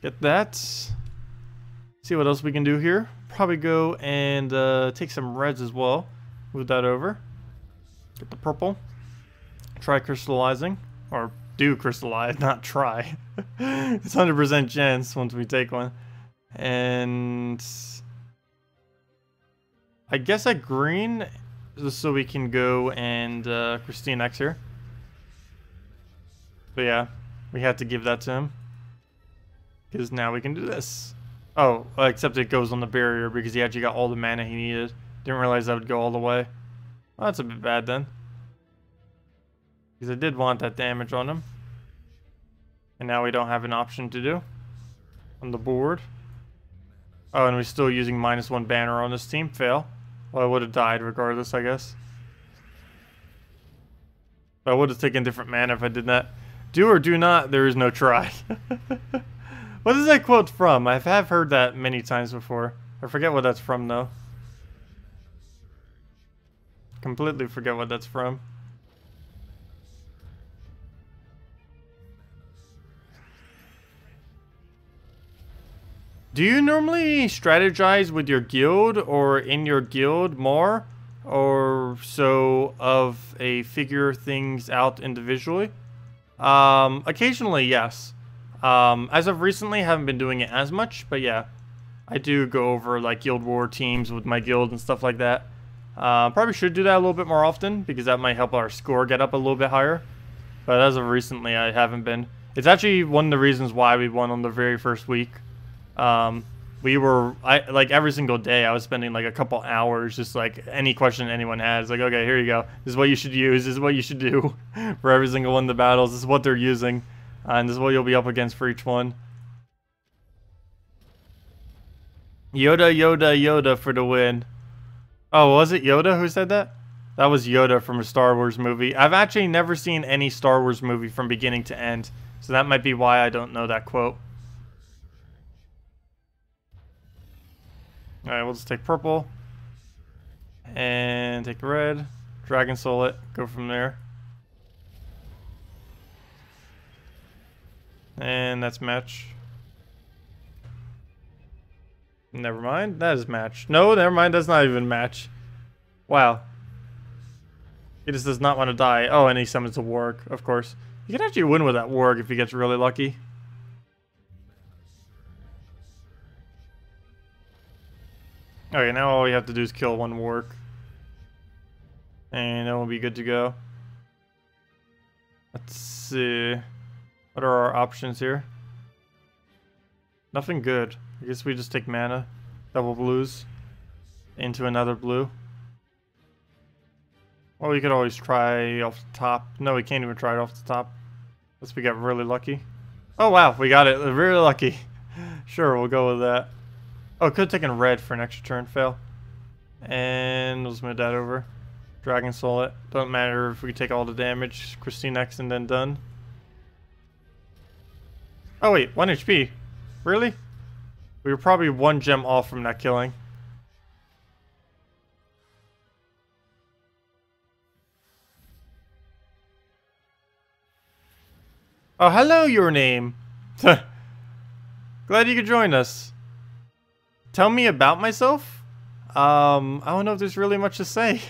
Get that. See what else we can do here. Probably go and take some reds as well. Move that over. Get the purple. Try crystallizing. Or do crystallize, not try. It's 100% chance once we take one. And I guess at green, just so we can go and KrissTigger here. But yeah, we had to give that to him. Because now we can do this. Oh, except it goes on the barrier because he actually got all the mana he needed. Didn't realize that would go all the way. Well, that's a bit bad then. Because I did want that damage on him. And now we don't have an option to do on the board. Oh, and we're still using -1 banner on this team. Fail. Well, I would have died regardless, I guess. But I would have taken different mana if I did that. Do or do not, there is no try. What is that quote from? I have heard that many times before. I forget what that's from, though. Completely forget what that's from. Do you normally strategize with your guild or in your guild more? Or so of a figure things out individually? Occasionally, yes. As of recently, haven't been doing it as much, but yeah. I do go over like guild war teams with my guild and stuff like that. Probably should do that a little bit more often because that might help our score get up a little bit higher. But as of recently, I haven't been. It's actually one of the reasons why we won on the very first week. Like every single day I was spending like a couple hours just like any question anyone has, like, okay, here you go, this is what you should use, this is what you should do for every single one of the battles, this is what they're using, and this is what you'll be up against for each one. Yoda, Yoda, Yoda for the win. Oh, was it Yoda who said that? That was Yoda from a Star Wars movie. I've actually never seen any Star Wars movie from beginning to end, so that might be why I don't know that quote. Alright, we'll just take purple. And take red. Dragon Soul it. Go from there. And that's match. Never mind. That is match. No, never mind. That's not even match. Wow. He just does not want to die. Oh, and he summons a warg, of course. You can actually win with that warg if he gets really lucky. Okay, now all we have to do is kill one warg. And then we'll be good to go. Let's see. What are our options here? Nothing good. I guess we just take mana. Double blues. Into another blue. Well, we could always try off the top. No, we can't even try it off the top. Unless we get really lucky. Oh wow, we got it. Really lucky. Sure, we'll go with that. Oh, could have taken red for an extra turn. Fail. And we'll just move that over. Dragon Soul it. Don't matter if we take all the damage. KrissTigger next and then done. Oh wait, 1 HP. Really? We were probably 1 gem off from that killing. Oh, hello, your name. Glad you could join us. Tell me about myself? I don't know if there's really much to say.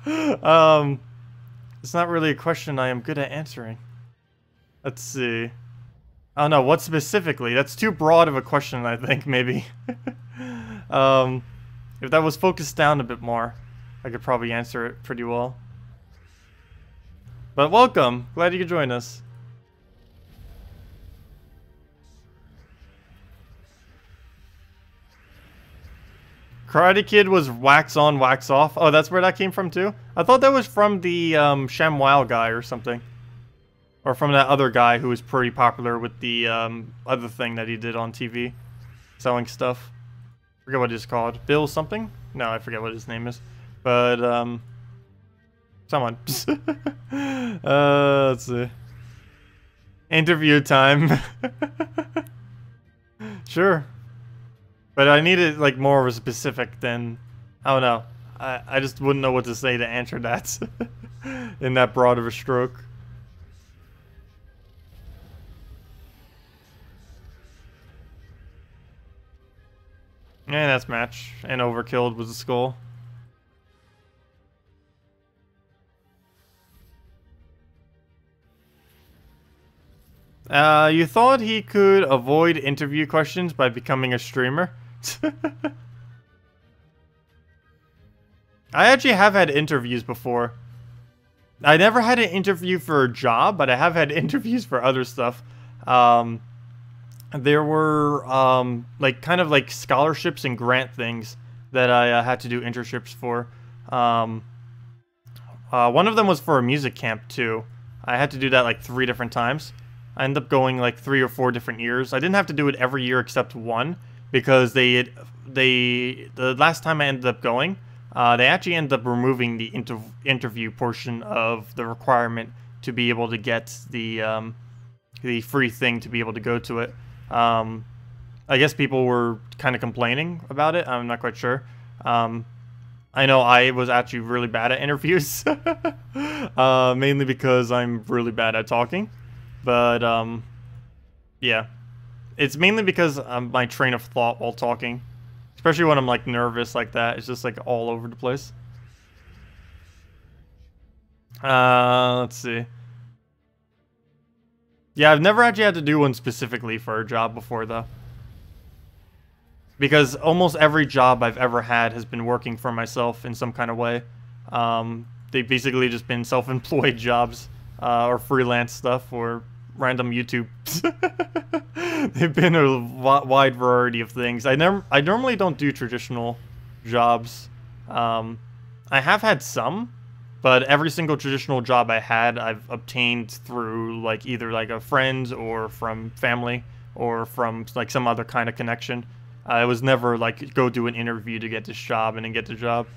It's not really a question I am good at answering. Let's see. I don't know, what specifically? That's too broad of a question, I think, maybe. If that was focused down a bit more, I could probably answer it pretty well. But welcome. Glad you could join us. Karate Kid was wax on, wax off. Oh, that's where that came from too? I thought that was from the ShamWow guy or something. Or from that other guy who was pretty popular with the other thing that he did on TV. Selling stuff. I forget what it's called. Bill something? No, I forget what his name is. But, someone. Let's see. Interview time. Sure. But I needed, like, more of a specific than... I don't know. I just wouldn't know what to say to answer that. In that broad of a stroke. And that's match. And overkilled was the skull. You thought he could avoid interview questions by becoming a streamer? I actually have had interviews before. I never had an interview for a job, but I have had interviews for other stuff. There were, like, kind of like scholarships and grant things that I had to do internships for. One of them was for a music camp, too. I had to do that, like, 3 different times. I ended up going, like, 3 or 4 different years. I didn't have to do it every year except one, because the last time I ended up going, they actually ended up removing the interview portion of the requirement to be able to get the free thing to be able to go to it. I guess people were kind of complaining about it. I'm not quite sure. I know I was actually really bad at interviews, mainly because I'm really bad at talking. But yeah, it's mainly because my train of thought while talking. Especially when I'm, like, nervous like that. It's just, like, all over the place. Let's see. Yeah, I've never actually had to do one specifically for a job before, though. Because almost every job I've ever had has been working for myself in some kind of way. They've basically just been self-employed jobs. Or freelance stuff, or random YouTube. They've been a wide variety of things. I normally don't do traditional jobs. I have had some, but every single traditional job I had, I've obtained through, like, either like a friend or from family or from, like, some other kind of connection. I was never like go do an interview to get this job and then get the job.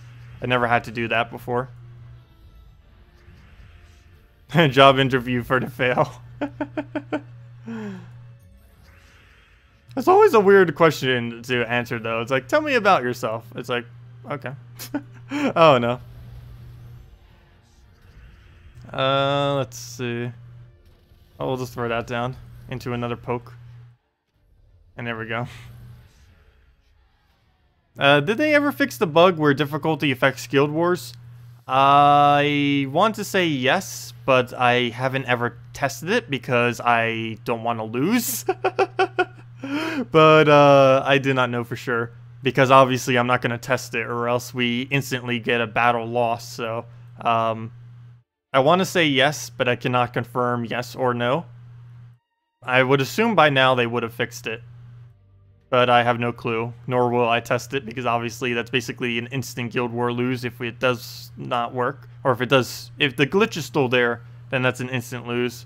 I never had to do that before. Job interview for the fail. It's always a weird question to answer, though. It's like, tell me about yourself. It's like, okay. Oh, no. Let's see. Oh, we'll just throw that down into another poke. And there we go. Did they ever fix the bug where difficulty affects Guild Wars? I want to say yes, but I haven't ever tested it because I don't want to lose. But I do not know for sure, because obviously I'm not going to test it or else we instantly get a battle loss. So I want to say yes, but I cannot confirm yes or no. I would assume by now they would have fixed it, but I have no clue, nor will I test it, because obviously that's basically an instant Guild War lose if it does not work. Or if it does, if the glitch is still there, then that's an instant lose.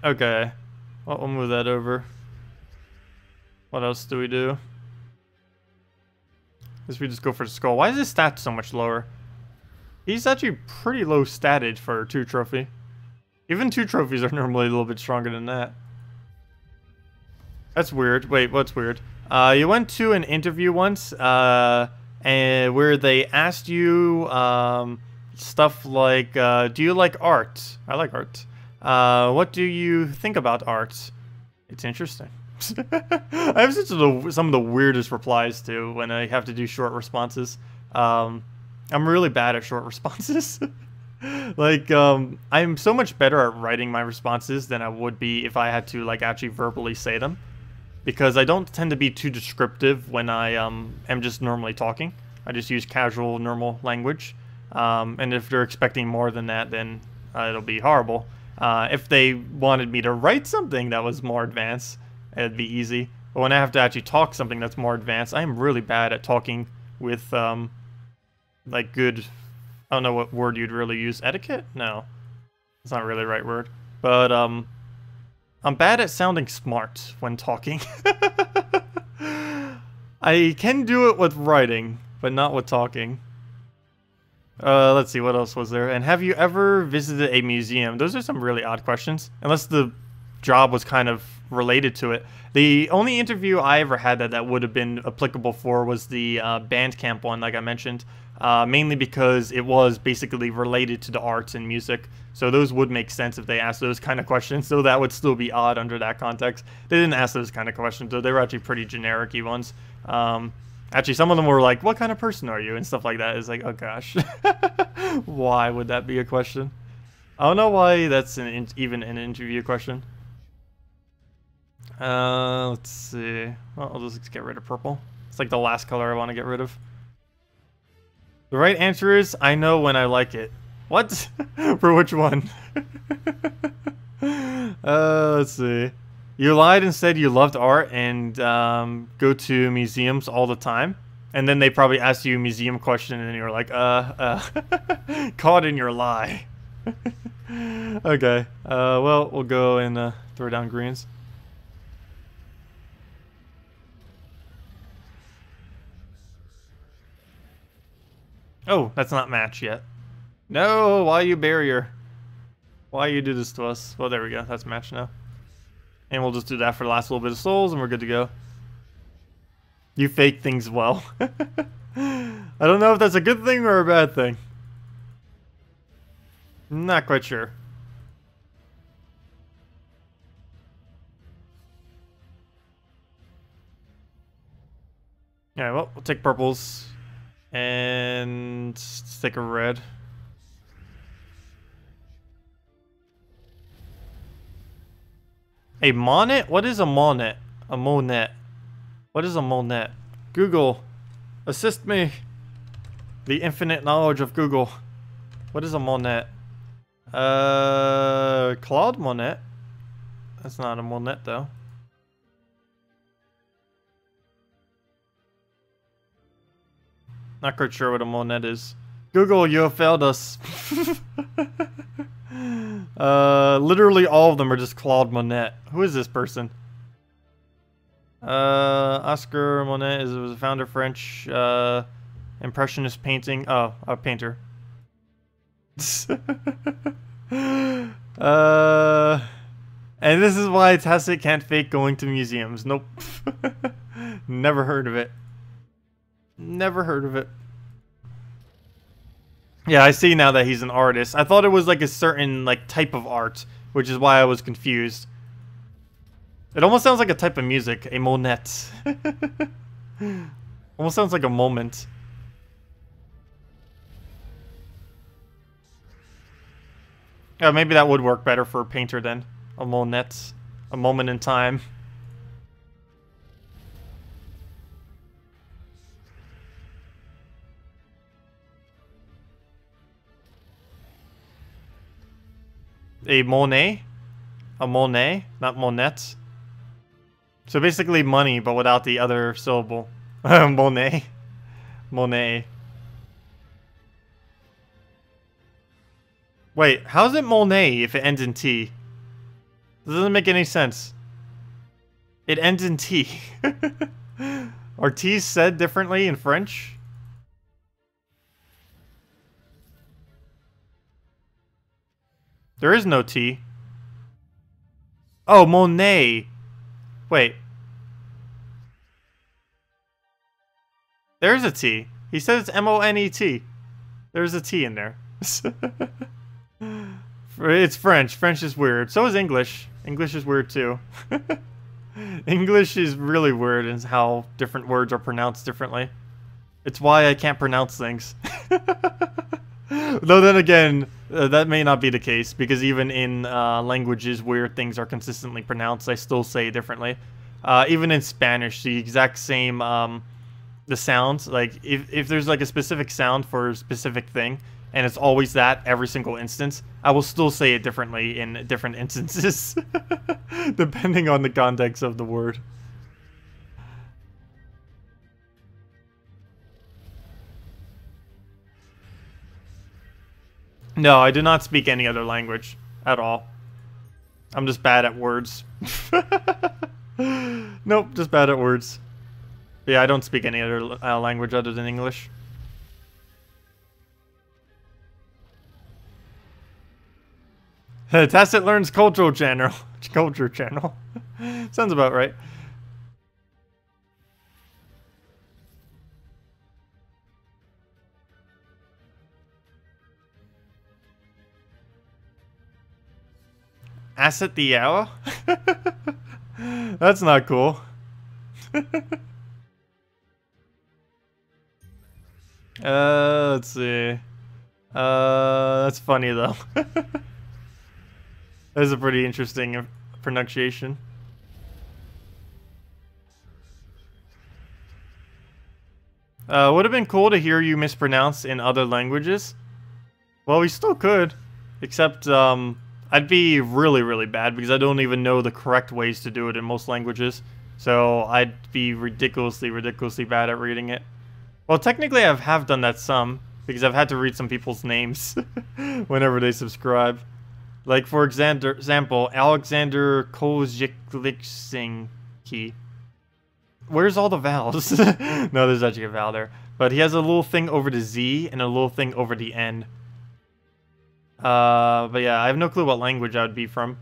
Okay, well, we'll move that over. What else do we do? Guess we just go for the skull. Why is his stat so much lower? He's actually pretty low statted for a 2 trophy. Even 2 trophies are normally a little bit stronger than that. That's weird. Wait, what's weird? You went to an interview once, and where they asked you stuff like, do you like art? I like art. What do you think about art? It's interesting. I have some of the weirdest replies too when I have to do short responses. I'm really bad at short responses. Like, I'm so much better at writing my responses than I would be if I had to, like, actually verbally say them. Because I don't tend to be too descriptive when I am just normally talking. I just use casual, normal language. And if they're expecting more than that, then it'll be horrible. If they wanted me to write something that was more advanced, it'd be easy. But when I have to actually talk something that's more advanced, I am really bad at talking with, like, good... I don't know what word you'd really use. Etiquette? No. It's not really the right word. But, I'm bad at sounding smart when talking. I can do it with writing, but not with talking. Let's see, what else was there? And have you ever visited a museum? Those are some really odd questions. Unless the job was kind of related to it. The only interview I ever had that would have been applicable for was the Bandcamp one, like I mentioned. Mainly because it was basically related to the arts and music. So those would make sense if they asked those kind of questions. So that would still be odd under that context. They didn't ask those kind of questions, though. They were actually pretty generic-y ones. Actually, some of them were like, what kind of person are you? And stuff like that. It's like, oh gosh. Why would that be a question? I don't know why that's even an interview question. Let's see. Well, I'll just get rid of purple. It's like the last color I want to get rid of. The right answer is, I know when I like it. What? For which one? Let's see. You lied and said you loved art and go to museums all the time. And then they probably asked you a museum question and you were like, caught in your lie. Okay. Well, we'll go and throw down greens. Oh, that's not match yet. No, why you barrier? Why you do this to us? Well, there we go. That's match now. And we'll just do that for the last little bit of souls, and we're good to go. You fake things well. I don't know if that's a good thing or a bad thing. Not quite sure. Alright, well, we'll take purples. And let's take a red. A monet? What is a monet? A monet. What is a monet? Google, assist me. The infinite knowledge of Google. What is a monet? Claude Monet. That's not a monet though. Not quite sure what a monet is. Google, you have failed us. Literally all of them are just Claude Monet. Who is this person? Oscar Monet was a founder of French Impressionist painting. Oh, a painter. And this is why Tacet can't fake going to museums. Nope. Never heard of it. Never heard of it. Yeah, I see now that he's an artist. I thought it was like a certain like type of art, which is why I was confused. It almost sounds like a type of music, a monet. Almost sounds like a moment. Yeah, maybe that would work better for a painter then. A monet. A moment in time. A Monet? A Monet, not Monet. So basically money, but without the other syllable. Monet. Monet. Wait, how's it Monet if it ends in T? This doesn't make any sense. It ends in T. Are T's said differently in French? There is no T. Oh, Monet. Wait. There's a T. He says it's M-O-N-E-T. There's a T in there. It's French. French is weird. So is English. English is weird too. English is really weird in how different words are pronounced differently. It's why I can't pronounce things. Though then again, that may not be the case, because even in languages where things are consistently pronounced, I still say it differently. Even in Spanish, the exact same, the sounds, like, if there's like a specific sound for a specific thing, and it's always that every single instance, I will still say it differently in different instances, depending on the context of the word. No, I do not speak any other language at all. I'm just bad at words. Nope, just bad at words. But yeah, I don't speak any other language other than English. Tacet learns culture channel. Culture channel. Sounds about right. Asset the hour? That's not cool. Let's see. That's funny though. That is a pretty interesting pronunciation. Would have been cool to hear you mispronounce in other languages. Well, we still could. Except, I'd be really, really bad because I don't even know the correct ways to do it in most languages. So I'd be ridiculously, ridiculously bad at reading it. Well, technically I have done that some, because I've had to read some people's names whenever they subscribe. Like, for example, Alexander Kozhikliksinki. Where's all the vowels? No, there's actually a vowel there. But he has a little thing over the Z and a little thing over the N. But yeah, I have no clue what language I would be from.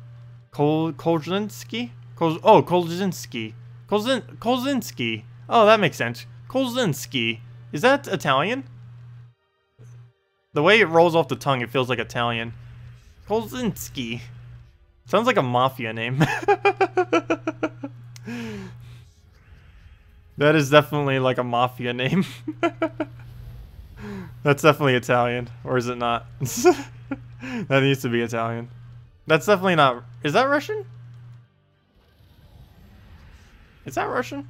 Kolzinski? Kolzinski. Kolzinski. Oh, that makes sense. Kolzinski. Is that Italian? The way it rolls off the tongue, it feels like Italian. Kolzinski. Sounds like a mafia name. That is definitely like a mafia name. That's definitely Italian. Or is it not? That needs to be Italian. That's definitely not... Is that Russian? Is that Russian?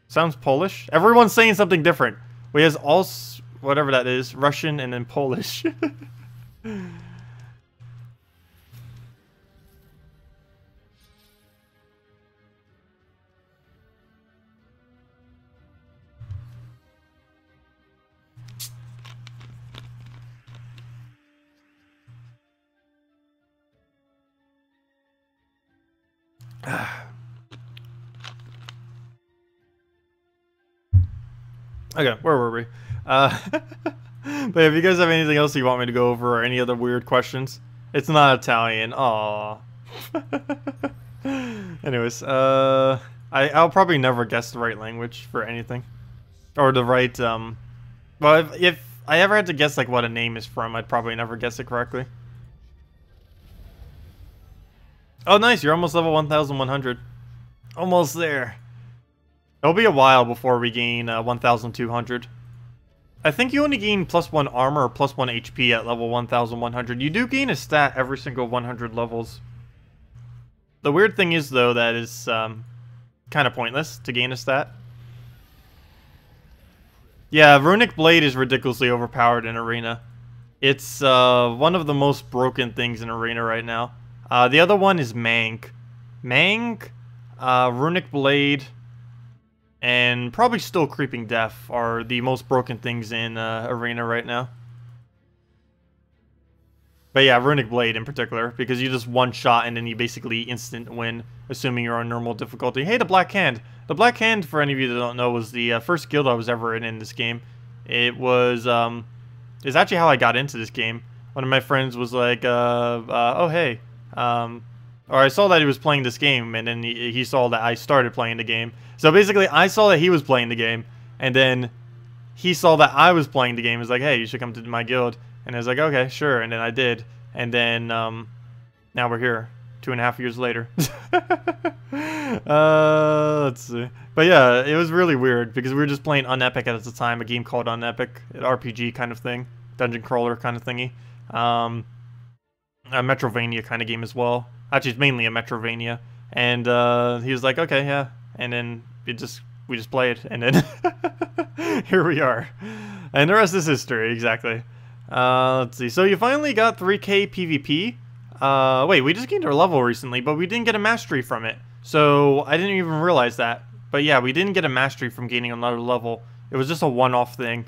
Sounds Polish. Everyone's saying something different. We has all... whatever that is. Russian and then Polish. Okay, where were we? But if you guys have anything else you want me to go over or any other weird questions, it's not Italian. Aww. Anyways, I'll probably never guess the right language for anything. Or the right, well, if I ever had to guess, like, what a name is from, I'd probably never guess it correctly. Oh, nice, you're almost level 1,100. Almost there. It'll be a while before we gain 1,200. I think you only gain +1 armor or +1 HP at level 1,100. You do gain a stat every single 100 levels. The weird thing is, though, that is kind of pointless to gain a stat. Yeah, Runic Blade is ridiculously overpowered in Arena. It's one of the most broken things in Arena right now. The other one is Mank. Mank, Runic Blade, and probably still Creeping Death are the most broken things in Arena right now. But yeah, Runic Blade in particular, because you just one shot and then you basically instant win, assuming you're on normal difficulty. Hey, the Black Hand! The Black Hand, for any of you that don't know, was the first guild I was ever in this game. It was, it's actually how I got into this game. One of my friends was like, oh hey, or I saw that he was playing this game, and then he saw that I started playing the game. So basically, I saw that he was playing the game, and then he saw that I was playing the game. He was like, hey, you should come to my guild. And I was like, okay, sure. And then I did. And then, now we're here, 2.5 years later. Let's see. But yeah, it was really weird, because we were just playing Unepic at the time, a game called Unepic, an RPG kind of thing, dungeon crawler kind of thingy. A Metrovania kind of game as well. Actually, it's mainly a Metrovania. And he was like, okay, yeah. And then we just played, and then here we are. And the rest is history, exactly. Let's see. So you finally got 3K PvP. Wait, we just gained our level recently, but we didn't get a mastery from it. So I didn't even realize that. But yeah, we didn't get a mastery from gaining another level. It was just a one-off thing.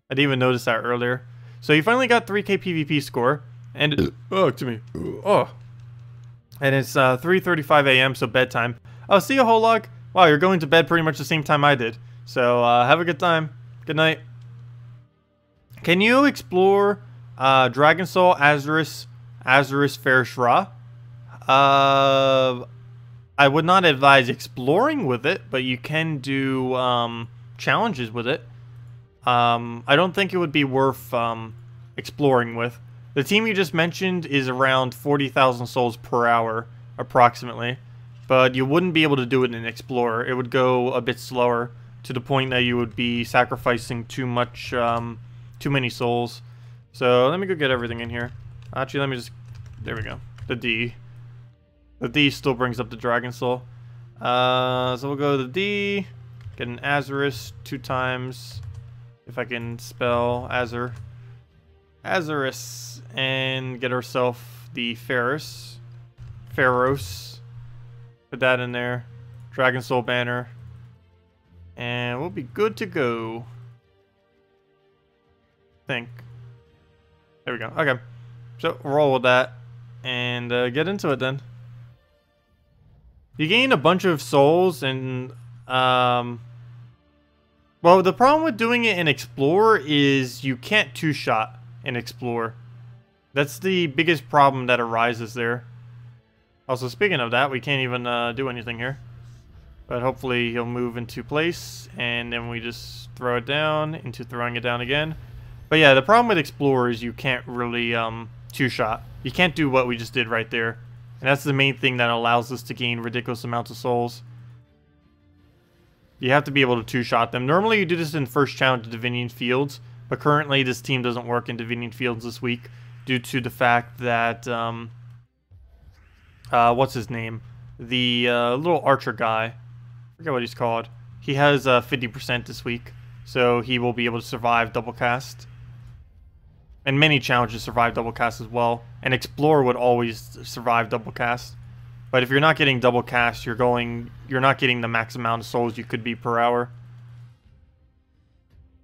I didn't even notice that earlier. So you finally got 3K PvP score. And, oh, to me. Oh. And it's 3:35 a.m., so bedtime. Oh, see you, whole log. Wow, you're going to bed pretty much the same time I did. So, have a good time. Good night. Can you explore Dragon Soul, Azurus, Fershra? I would not advise exploring with it, but you can do challenges with it. I don't think it would be worth exploring with. The team you just mentioned is around 40,000 souls per hour, approximately. But you wouldn't be able to do it in Explorer. It would go a bit slower, to the point that you would be sacrificing too many souls. So let me go get everything in here. Actually, let me just... There we go. The D. The D still brings up the Dragon Soul. So we'll go to the D. Get an Azurus 2 times. If I can spell Azur. Azurus. And get ourselves the Pharos. Put that in there. Dragon Soul banner. And we'll be good to go. Think. There we go. Okay. So roll with that. And get into it then. You gain a bunch of souls and well, the problem with doing it in Explorer is you can't two-shot in Explorer. That's the biggest problem that arises there. Also, speaking of that, we can't even do anything here. But hopefully he'll move into place, and then we just throw it down into throwing it down again. But yeah, the problem with Explorer is you can't really two-shot. You can't do what we just did right there. And that's the main thing that allows us to gain ridiculous amounts of souls. You have to be able to two-shot them. Normally you do this in first challenge of Divinian Fields, but currently this team doesn't work in Divinian Fields this week due to the fact that, what's his name? The little archer guy. I forget what he's called. He has 50% this week, so he will be able to survive double cast. And many challenges survive double cast as well. And Explorer would always survive double cast. But if you're not getting double cast, you're not getting the max amount of souls you could be per hour.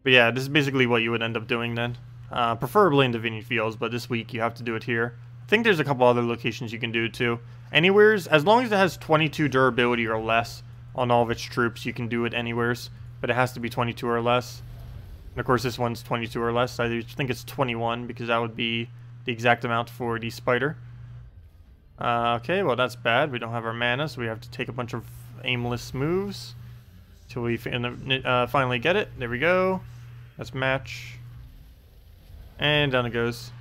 But yeah, this is basically what you would end up doing then. Preferably in Divinian Fields, but this week you have to do it here. I think there's a couple other locations you can do it too. Anywheres, as long as it has 22 durability or less on all of its troops, you can do it anywheres. But it has to be 22 or less. And of course this one's 22 or less. I think it's 21 because that would be the exact amount for the spider. Okay, well that's bad. We don't have our mana, so we have to take a bunch of aimless moves till we finally get it. There we go. Let's match. And down it goes.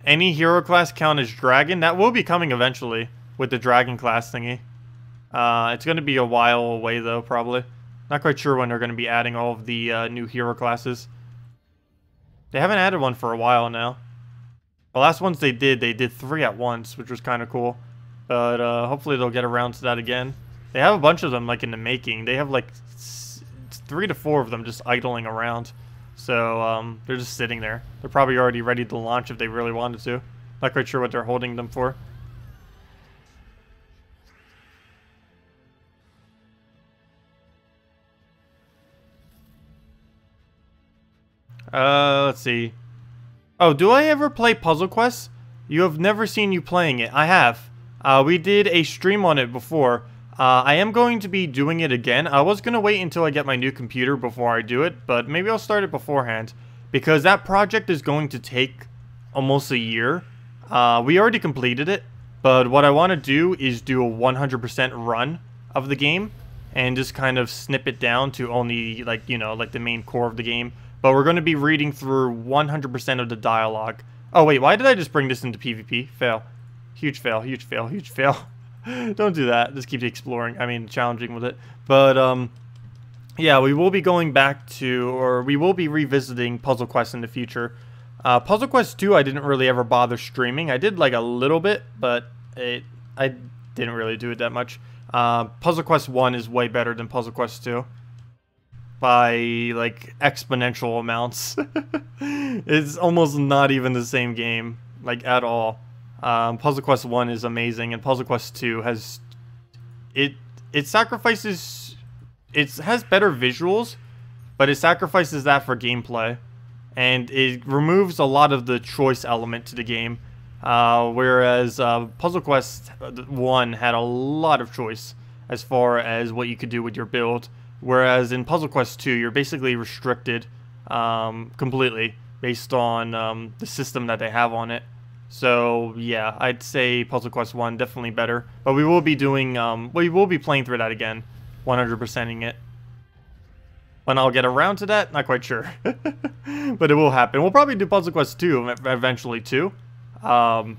Any hero class count as dragon? That will be coming eventually with the dragon class thingy. It's going to be a while away though, probably. Not quite sure when they're going to be adding all of the new hero classes. They haven't added one for a while now. The last ones they did 3 at once, which was kind of cool. But hopefully they'll get around to that again. They have a bunch of them like in the making. They have like 3 to 4 of them just idling around. So they're just sitting there. They're probably already ready to launch if they really wanted to. Not quite sure what they're holding them for. Let's see. Oh, do I ever play Puzzle Quest? You have never seen you playing it. I have. We did a stream on it before. I am going to be doing it again. I was going to wait until I get my new computer before I do it, but maybe I'll start it beforehand. Because that project is going to take almost a year. We already completed it, but what I want to do is do a 100% run of the game. And just kind of snip it down to only, like, you know, like the main core of the game. But we're going to be reading through 100% of the dialogue. Oh, wait, why did I just bring this into PvP? Fail. Huge fail, huge fail, huge fail. Don't do that. Just keep exploring. I mean, challenging with it. But, yeah, we will be going back to, or we will be revisiting Puzzle Quest in the future. Puzzle Quest 2, I didn't really ever bother streaming. I did, like, a little bit, but I didn't really do it that much. Puzzle Quest 1 is way better than Puzzle Quest 2. by like exponential amounts. It's almost not even the same game, like at all. Puzzle Quest 1 is amazing, and Puzzle Quest 2 has it sacrifices, it has better visuals, but it sacrifices that for gameplay, and it removes a lot of the choice element to the game. Whereas Puzzle Quest 1 had a lot of choice as far as what you could do with your build. Whereas in Puzzle Quest 2, you're basically restricted completely based on the system that they have on it. So yeah, I'd say Puzzle Quest 1 definitely better. But we will be doing, we will be playing through that again, 100%ing it. When I'll get around to that, not quite sure. But it will happen. We'll probably do Puzzle Quest 2 eventually too. But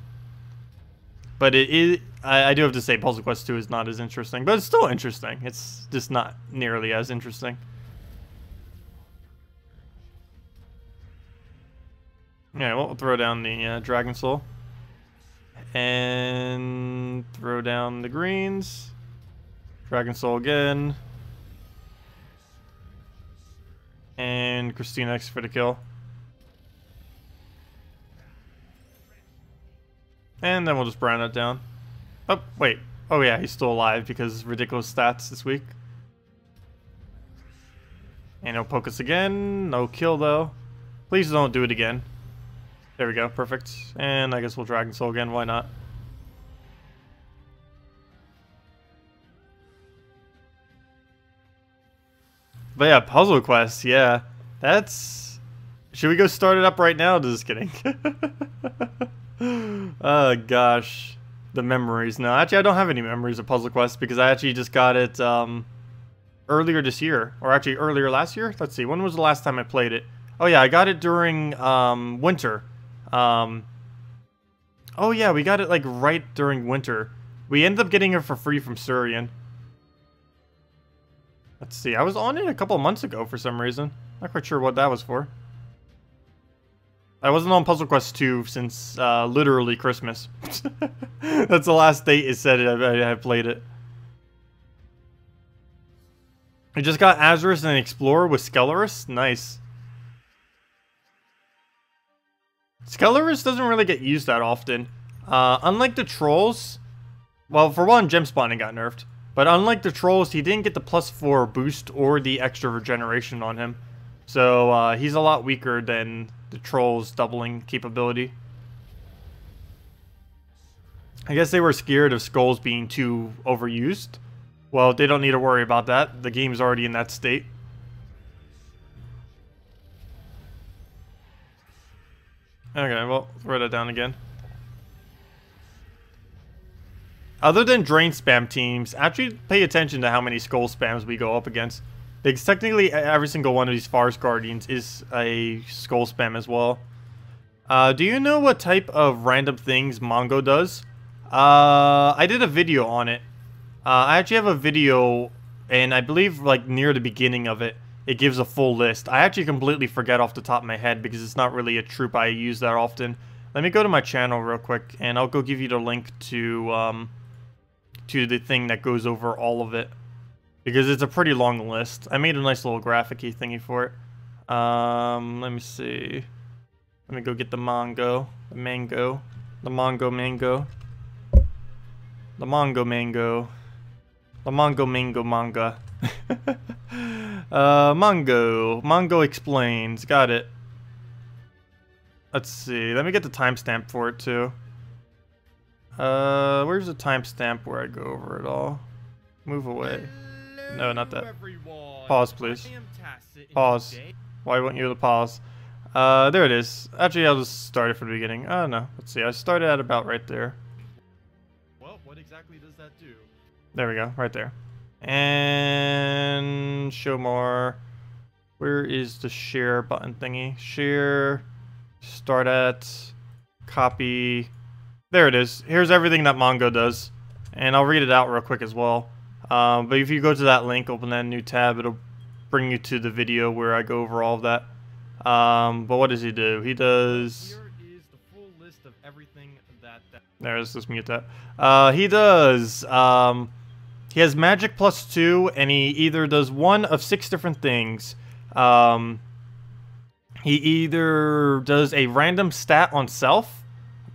I do have to say Puzzle Quest 2 is not as interesting, but it's still interesting. It's just not nearly as interesting. Yeah, we'll throw down the Dragon Soul. And throw down the greens. Dragon Soul again. And KrissTigger for the kill. And then we'll just brown it down. Oh, wait. Oh yeah, he's still alive because ridiculous stats this week. And he'll poke us again. No kill though. Please don't do it again. There we go, perfect. And I guess we'll Dragon Soul again, why not? But yeah, Puzzle Quest, yeah. That's... Should we go start it up right now? Just kidding. Oh gosh. The memories. No, actually I don't have any memories of Puzzle Quest because I actually just got it earlier this year. Or actually earlier last year? Let's see, when was the last time I played it? Oh yeah, I got it during winter. Oh yeah, we got it like right during winter. We ended up getting it for free from Surian. Let's see, I was on it a couple months ago for some reason. Not quite sure what that was for. I wasn't on Puzzle Quest 2 since literally Christmas. That's the last date it said I played it. I just got Azurus and Explorer with Skellerus. Nice. Skellerus doesn't really get used that often. Unlike the trolls, well, for one, gem spawning got nerfed. But unlike the trolls, he didn't get the +4 boost or the extra regeneration on him. So he's a lot weaker than the trolls' doubling capability. I guess they were scared of skulls being too overused. Well, they don't need to worry about that. The game's already in that state. Okay, well, throw that down again. Other than drain spam teams, actually pay attention to how many skull spams we go up against. Because technically every single one of these Forest Guardians is a skull spam as well. Do you know what type of random things Mongo does? I did a video on it. I actually have a video, and I believe like near the beginning of it, it gives a full list. I actually completely forget off the top of my head because it's not really a troop I use that often. Let me go to my channel real quick, and I'll go give you the link to the thing that goes over all of it. Because it's a pretty long list. I made a nice little graphic-y thingy for it. Let me see. Let me go get the Mongo. The Mango. The Mongo Mango. The Mongo Mango. The Mongo Mango Manga. Mongo. Mongo explains. Got it. Let's see. Let me get the timestamp for it too. Where's the timestamp where I go over it all? Move away. No, not that. Pause, please. Pause. Why won't you pause? There it is. Actually, I'll just start it from the beginning. Oh, no. Let's see. I started at about right there. Well, what exactly does that do? There we go. Right there. And show more. Where is the share button thingy? Share. Start at. Copy. There it is. Here's everything that Mongo does. And I'll read it out real quick as well. But if you go to that link, open that new tab, it'll bring you to the video where I go over all of that. But what does he do? He does... Here is the full list of everything that... There, let's just mute that. He does, He has magic +2, and he either does one of 6 different things. He either does a random stat on self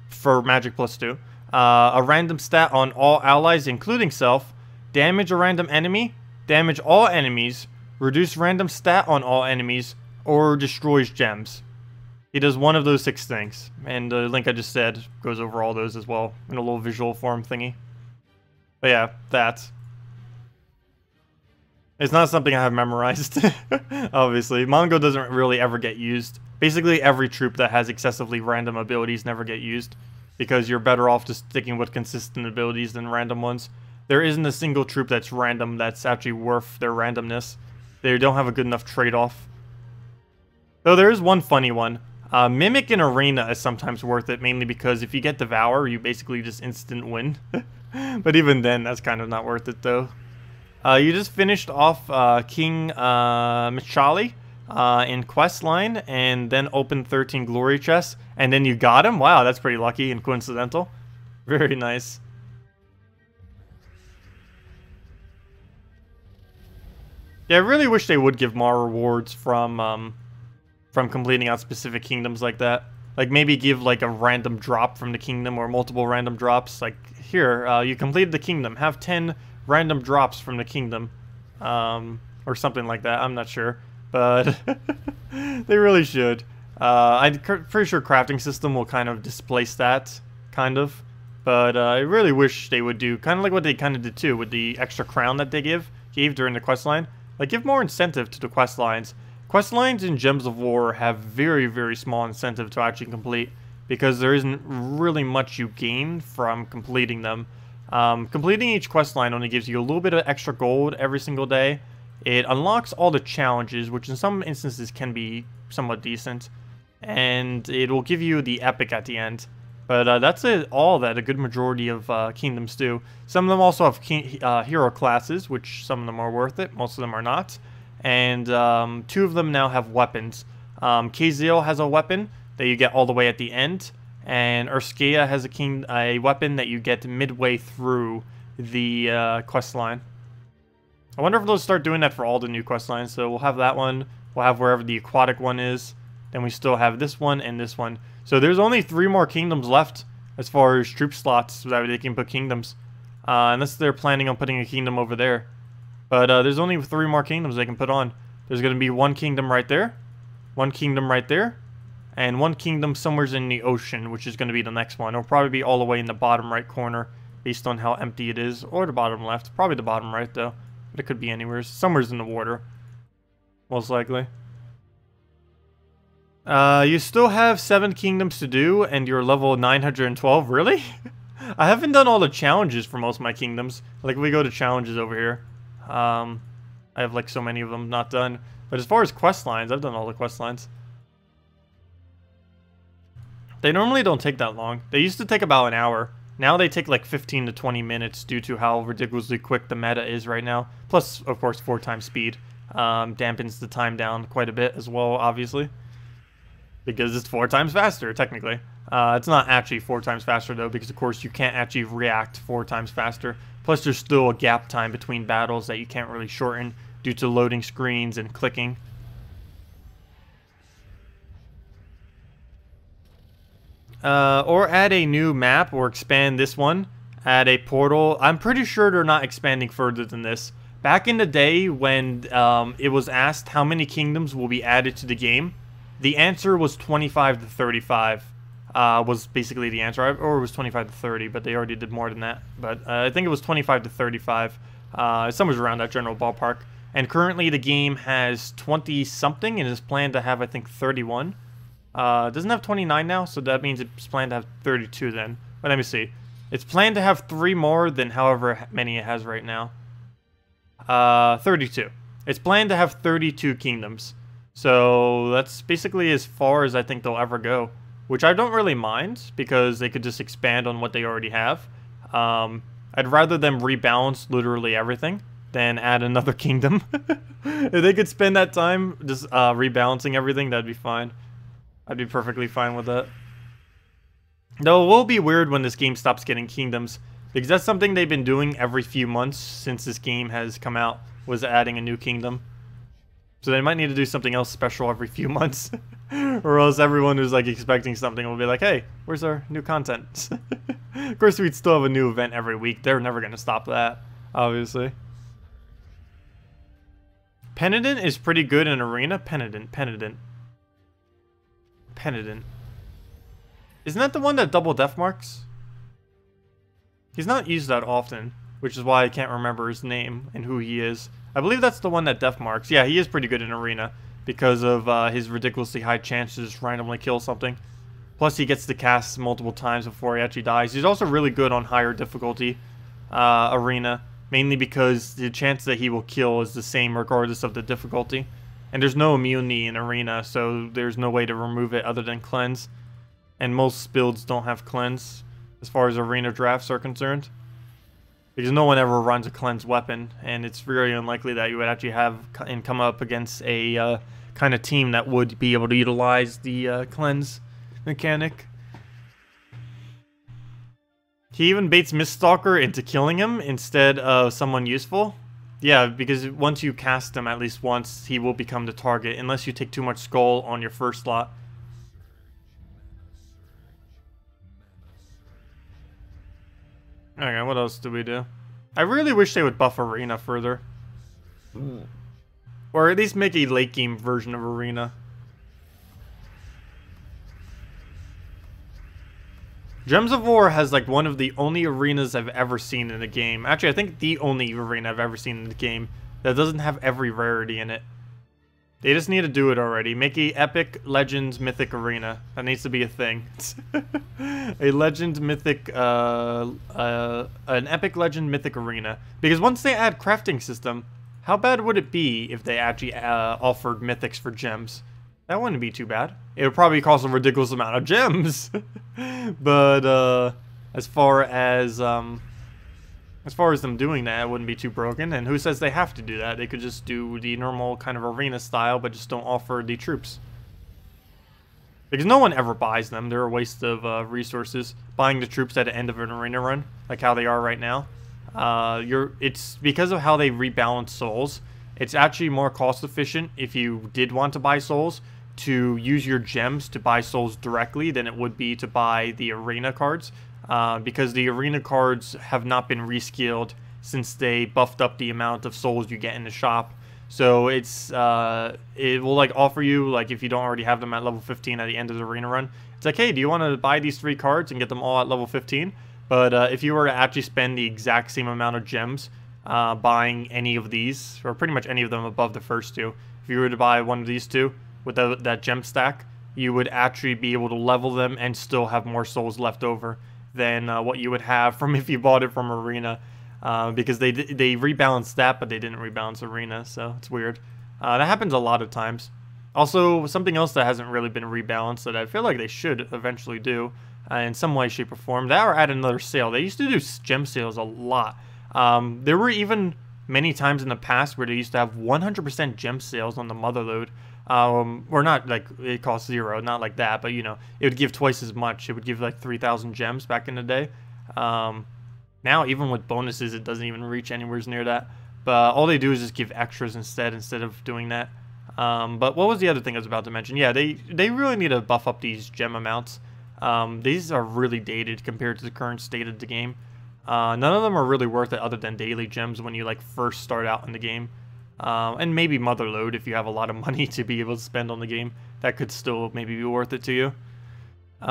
for magic +2, a random stat on all allies, including self, damage a random enemy, damage all enemies, reduce random stat on all enemies, or destroys gems. He does one of those 6 things, and the link I just said goes over all those as well in a little visual form thingy. But yeah, that. It's not something I have memorized, obviously. Mongo doesn't really ever get used. Basically, every troop that has excessively random abilities never get used, because you're better off just sticking with consistent abilities than random ones. There isn't a single troop that's random that's actually worth their randomness. They don't have a good enough trade-off. Though there is one funny one. Mimic in Arena is sometimes worth it, mainly because if you get Devour, you basically just instant win. But even then, that's kind of not worth it, though. You just finished off King Michali in Questline, and then opened 13 Glory Chests, and then you got him? Wow, that's pretty lucky and coincidental. Very nice. Yeah, I really wish they would give more rewards from completing out specific kingdoms like that. Like, maybe give, like, a random drop from the kingdom, or multiple random drops. Like, here, you completed the kingdom. Have 10 random drops from the kingdom. Or something like that. I'm not sure. But they really should. I'm pretty sure crafting system will kind of displace that. Kind of. But I really wish they would do kind of like what they kind of did too, with the extra crown that they gave during the quest line. Like, give more incentive to the quest lines. Quest lines in Gems of War have very, very small incentive to actually complete, because there isn't really much you gain from completing them. Completing each quest line only gives you a little bit of extra gold every single day. It unlocks all the challenges, which in some instances can be somewhat decent, and it will give you the epic at the end. But that's all that a good majority of kingdoms do. Some of them also have hero classes, which some of them are worth it, most of them are not. And 2 of them now have weapons. Kazil has a weapon that you get all the way at the end, and Urskaya has a weapon that you get midway through the quest line. I wonder if they'll start doing that for all the new quest lines. So we'll have that one, we'll have wherever the aquatic one is, then we still have this one and this one. So there's only 3 more kingdoms left as far as troop slots that they can put kingdoms. Unless they're planning on putting a kingdom over there. But there's only 3 more kingdoms they can put on. There's going to be 1 kingdom right there, 1 kingdom right there, and 1 kingdom somewhere in the ocean, which is going to be the next one. It'll probably be all the way in the bottom right corner, based on how empty it is, or the bottom left. Probably the bottom right, though. But it could be anywhere. Somewhere's in the water, most likely. You still have 7 kingdoms to do, and you're level 912. Really? I haven't done all the challenges for most of my kingdoms. Like, we go to challenges over here. I have like so many of them not done. But as far as quest lines, I've done all the quest lines. They normally don't take that long. They used to take about an hour. Now they take like 15 to 20 minutes due to how ridiculously quick the meta is right now. Plus, of course, 4 times speed dampens the time down quite a bit as well, obviously. Because it's 4 times faster, technically. It's not actually 4 times faster, though, because, of course, you can't actually react 4 times faster. Plus, there's still a gap time between battles that you can't really shorten due to loading screens and clicking. Or add a new map or expand this one. Add a portal. I'm pretty sure they're not expanding further than this. Back in the day when it was asked how many kingdoms will be added to the game, the answer was 25 to 35. Was basically the answer, or it was 25 to 30, but they already did more than that. But I think it was 25 to 35, somewhere around that general ballpark. And currently the game has 20-something, and is planned to have, I think, 31. It doesn't have 29 now, so that means it's planned to have 32 then. But let me see. It's planned to have 3 more than however many it has right now. 32. It's planned to have 32 kingdoms. So that's basically as far as I think they'll ever go. Which I don't really mind, because they could just expand on what they already have. I'd rather them rebalance literally everything than add another kingdom. If they could spend that time just rebalancing everything, that'd be fine. I'd be perfectly fine with that. Though it will be weird when this game stops getting kingdoms. Because that's something they've been doing every few months since this game has come out, was adding a new kingdom. So they might need to do something else special every few months. Or else everyone who's like expecting something will be like, hey, where's our new content? Of course, we'd still have a new event every week. They're never going to stop that, obviously. Penitent is pretty good in Arena. Penitent. Isn't that the one that double death marks? He's not used that often, which is why I can't remember his name and who he is. I believe that's the one that death marks. Yeah, he is pretty good in Arena because of his ridiculously high chances to randomly kill something. Plus, he gets to cast multiple times before he actually dies. He's also really good on higher difficulty Arena, mainly because the chance that he will kill is the same regardless of the difficulty. And there's no immunity in Arena, so there's no way to remove it other than cleanse. And most builds don't have cleanse as far as Arena drafts are concerned. Because no one ever runs a cleanse weapon, and it's very unlikely that you would actually have and come up against a kind of team that would be able to utilize the cleanse mechanic. He even baits Miststalker into killing him instead of someone useful. Yeah, because once you cast him at least once, he will become the target, unless you take too much skull on your first slot. Okay, what else do we do? I really wish they would buff Arena further. Or at least make a late game version of Arena. Gems of War has like one of the only arenas I've ever seen in a game. Actually, I think the only arena I've ever seen in the game that doesn't have every rarity in it. They just need to do it already. Make a epic, legends, mythic arena. That needs to be a thing. A legend, mythic, an epic, legend, mythic arena. Because once they add crafting system, how bad would it be if they actually offered mythics for gems? That wouldn't be too bad. It would probably cost a ridiculous amount of gems. But as far as them doing that, it wouldn't be too broken. And who says they have to do that? They could just do the normal kind of arena style, but just don't offer the troops. Because no one ever buys them. They're a waste of resources. Buying the troops at the end of an arena run, like how they are right now. It's because of how they rebalance souls. It's actually more cost efficient if you did want to buy souls to use your gems to buy souls directly than it would be to buy the arena cards. Because the arena cards have not been rescaled since they buffed up the amount of souls you get in the shop. So it's it will like offer you, like if you don't already have them at level 15 at the end of the arena run, it's like, hey, do you want to buy these 3 cards and get them all at level 15? But if you were to actually spend the exact same amount of gems buying any of these, or pretty much any of them above the first 2, if you were to buy one of these 2 with that gem stack, you would actually be able to level them and still have more souls left over than what you would have from if you bought it from Arena, because they rebalanced that, but they didn't rebalance Arena, so it's weird. That happens a lot of times. Also, something else that hasn't really been rebalanced that I feel like they should eventually do in some way, shape, or form, that or add another sale. They used to do gem sales a lot. There were even many times in the past where they used to have 100% gem sales on the Motherload. Or not like it costs 0, not like that, but you know, it would give twice as much. It would give like 3,000 gems back in the day. Now, even with bonuses, it doesn't even reach anywhere near that. But all they do is just give extras instead of doing that. But what was the other thing I was about to mention? Yeah, they really need to buff up these gem amounts. These are really dated compared to the current state of the game. None of them are really worth it other than daily gems when you like first start out in the game. And maybe Motherload if you have a lot of money to be able to spend on the game. That could still maybe be worth it to you. But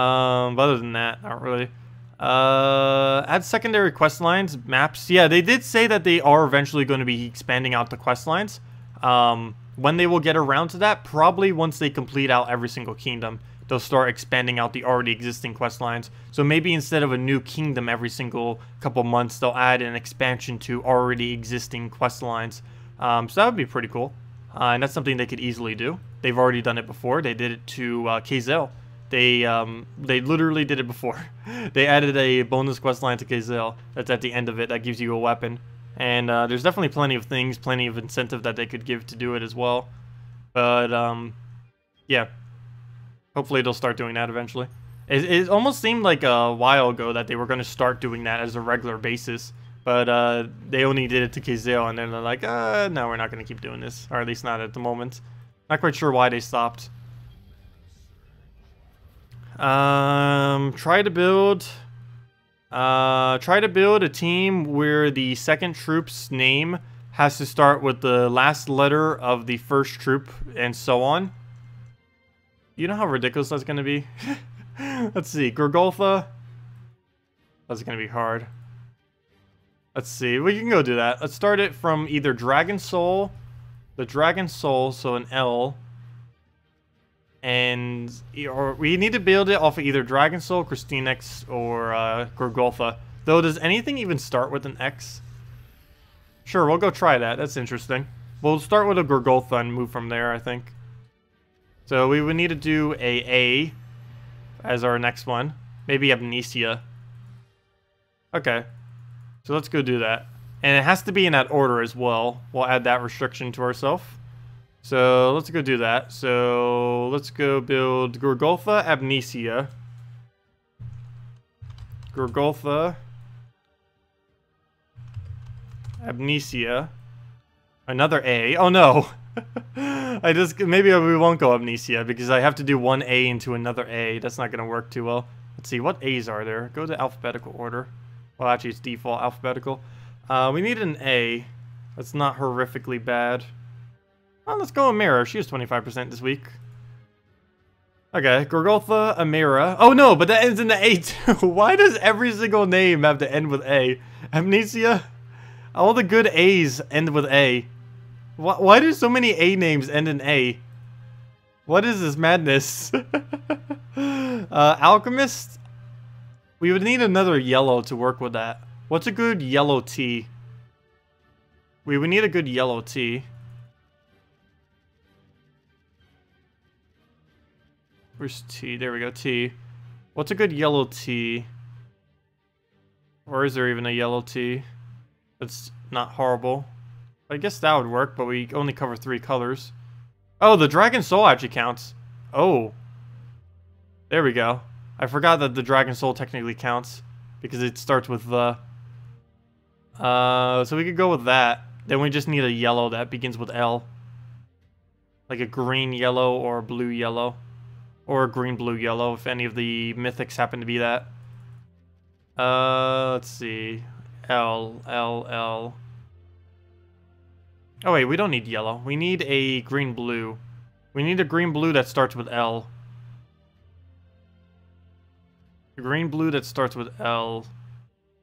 other than that, not really. Add secondary quest lines, maps. Yeah, they did say that they are eventually going to be expanding out the quest lines. When they will get around to that, probably once they complete out every single kingdom, they'll start expanding out the already existing quest lines. So maybe instead of a new kingdom every single couple months, they'll add an expansion to already existing quest lines. So that would be pretty cool, and that's something they could easily do. They've already done it before. They did it to Kazel. They literally did it before. They added a bonus quest line to Kazel that's at the end of it that gives you a weapon. And there's definitely plenty of things, plenty of incentive that they could give to do it as well. But yeah, hopefully they'll start doing that eventually. It almost seemed like a while ago that they were going to start doing that as a regular basis. But they only did it to Kazale, and then they're like, no, we're not going to keep doing this. Or at least not at the moment. Not quite sure why they stopped. Try to build a team where the second troop's name has to start with the last letter of the first troop, and so on. You know how ridiculous that's going to be? Let's see, Gorgolfa. That's going to be hard. Let's see, we can go do that. Let's start it from either Dragon Soul, the Dragon Soul, so an L. And or we need to build it off of either Dragon Soul, KrissTigger, or Gorgolfa. Though, does anything even start with an X? Sure, we'll go try that. That's interesting. We'll start with a Gorgolfa and move from there, I think. So we would need to do a as our next one. Maybe Amnesia. Okay. So let's go do that. And it has to be in that order as well. We'll add that restriction to ourselves. So let's go do that. So let's go build Gorgolfa, Amnesia. Gorgolfa. Amnesia. Another A. Oh no! Maybe we won't go Amnesia because I have to do one A into another A. That's not going to work too well. Let's see, what A's are there? Go to alphabetical order. Well, actually, it's default alphabetical. We need an A. That's not horrifically bad. Oh, let's go Amira. She was 25% this week. Okay, Gorgolfa, Amira. Oh no, but that ends in the A too. Why does every single name have to end with A? Amnesia? All the good A's end with A. Why do so many A names end in A? What is this madness? Alchemist? We would need another yellow to work with that. What's a good yellow T? We would need a good yellow T. Where's T? There we go, T. What's a good yellow T? Or is there even a yellow T? That's not horrible. I guess that would work, but we only cover 3 colors. Oh, the Dragon Soul actually counts. Oh. There we go. I forgot that the Dragon Soul technically counts because it starts with the. So we could go with that. Then we just need a yellow that begins with L. Like a green yellow or a blue yellow. Or a green blue yellow if any of the mythics happen to be that. Let's see. L. Oh wait, we don't need yellow. We need a green blue. We need a green blue that starts with L. A green blue that starts with L.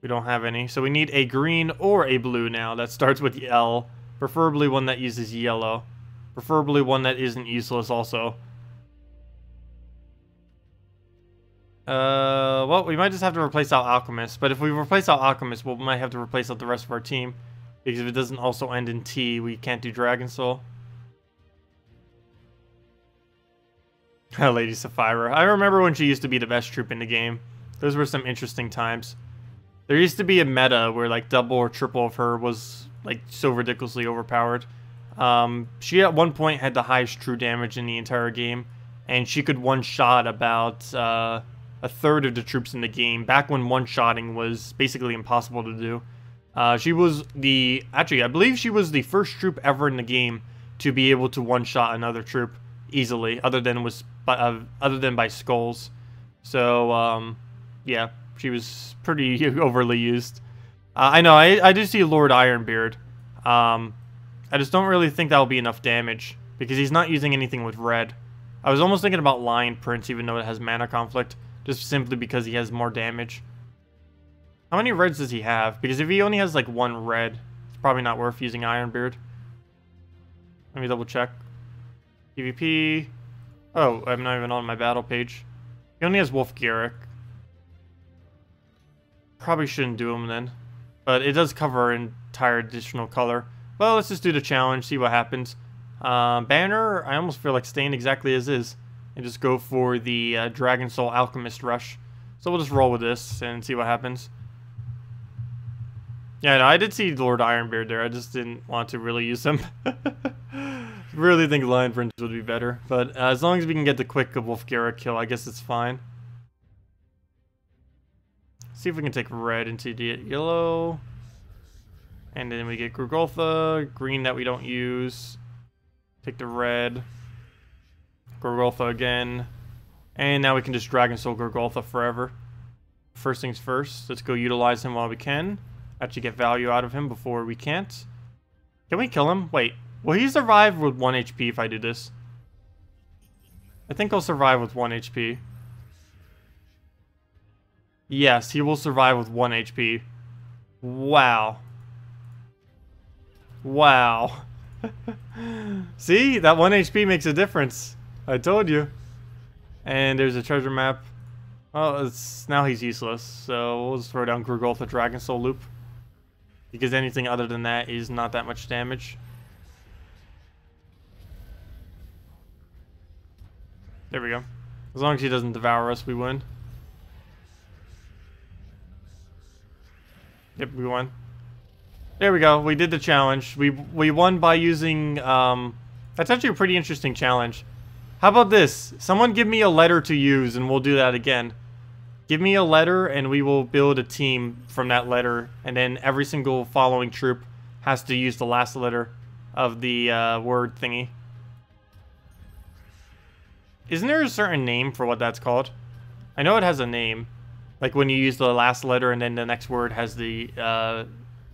We don't have any. So we need a green or a blue now that starts with L. Preferably one that uses yellow. Preferably one that isn't useless also. Well, we might just have to replace out Alchemist. But if we replace out Alchemist, we might have to replace out the rest of our team. Because if it doesn't also end in T, we can't do Dragon Soul. Lady Sapphira. I remember when she used to be the best troop in the game. Those were some interesting times. There used to be a meta where like double or triple of her was like so ridiculously overpowered. She at one point had the highest true damage in the entire game. And she could one-shot about a third of the troops in the game. Back when one-shotting was basically impossible to do. She was actually, I believe she was the first troop ever in the game to be able to one-shot another troop easily, other than by skulls. So, yeah, she was pretty overly used. I know, I do see Lord Ironbeard. I just don't really think that'll be enough damage, because he's not using anything with red. I was almost thinking about Lion Prince, even though it has mana conflict, just simply because he has more damage. How many reds does he have? Because if he only has like 1 red, it's probably not worth using Ironbeard. Let me double check. PvP. Oh, I'm not even on my battle page. He only has Wolf Garrick. Probably shouldn't do him then. But it does cover an entire additional color. Well, let's just do the challenge, see what happens. Banner, I almost feel like staying exactly as is. And just go for the Dragon Soul Alchemist Rush. So we'll just roll with this and see what happens. Yeah, no, I did see Lord Ironbeard there. I just didn't want to really use him. Really think Lion Prince would be better. But as long as we can get the quick Wolf Garrick kill, I guess it's fine. see if we can take red into the yellow. And then we get Gorgolfa, green that we don't use. Take the red. Gorgolfa again. And now we can just Dragon Soul Gorgolfa forever. First things first, let's go utilize him while we can. Actually get value out of him before we can't. Can we kill him? Wait, will he survive with 1 HP if I do this? I think he'll survive with 1 HP. Yes, he will survive with 1 HP. Wow. Wow. See, that 1 HP makes a difference. I told you. And there's a treasure map. Oh, now he's useless. So we'll just throw down Gorgolfa Dragon Soul Loop. Because anything other than that is not that much damage. There we go. As long as he doesn't devour us, we win. Yep, we won. There we go. We did the challenge. We won by using... that's actually a pretty interesting challenge. How about this? Someone give me a letter to use and we'll do that again. Give me a letter and we will build a team from that letter. And then every single following troop has to use the last letter of the word thingy. Isn't there a certain name for what that's called? I know it has a name. Like when you use the last letter and then the next word has the...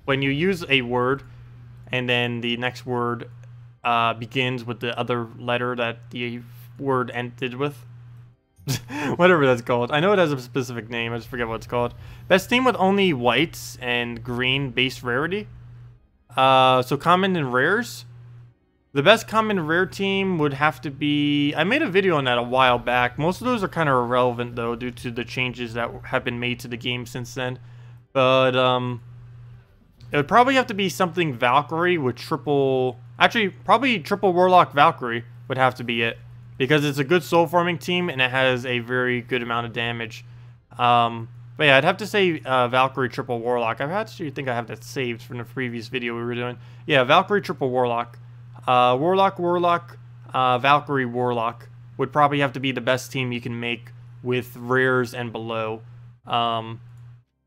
when you use a word and then the next word begins with the other letter that the word ended with. Whatever that's called. I know it has a specific name. I just forget what it's called. Best team with only whites and green base rarity. So common and rares. The best common rare team would have to be... I made a video on that a while back. Most of those are kind of irrelevant though due to the changes that have been made to the game since then. But it would probably have to be something Valkyrie with triple... Actually, probably triple Warlock Valkyrie would have to be it. Because it's a good soul farming team and it has a very good amount of damage. But yeah, I'd have to say Valkyrie triple Warlock. I actually think I have that saved from the previous video we were doing. Yeah, Valkyrie triple Warlock. Warlock, Valkyrie Warlock would probably have to be the best team you can make with rares and below.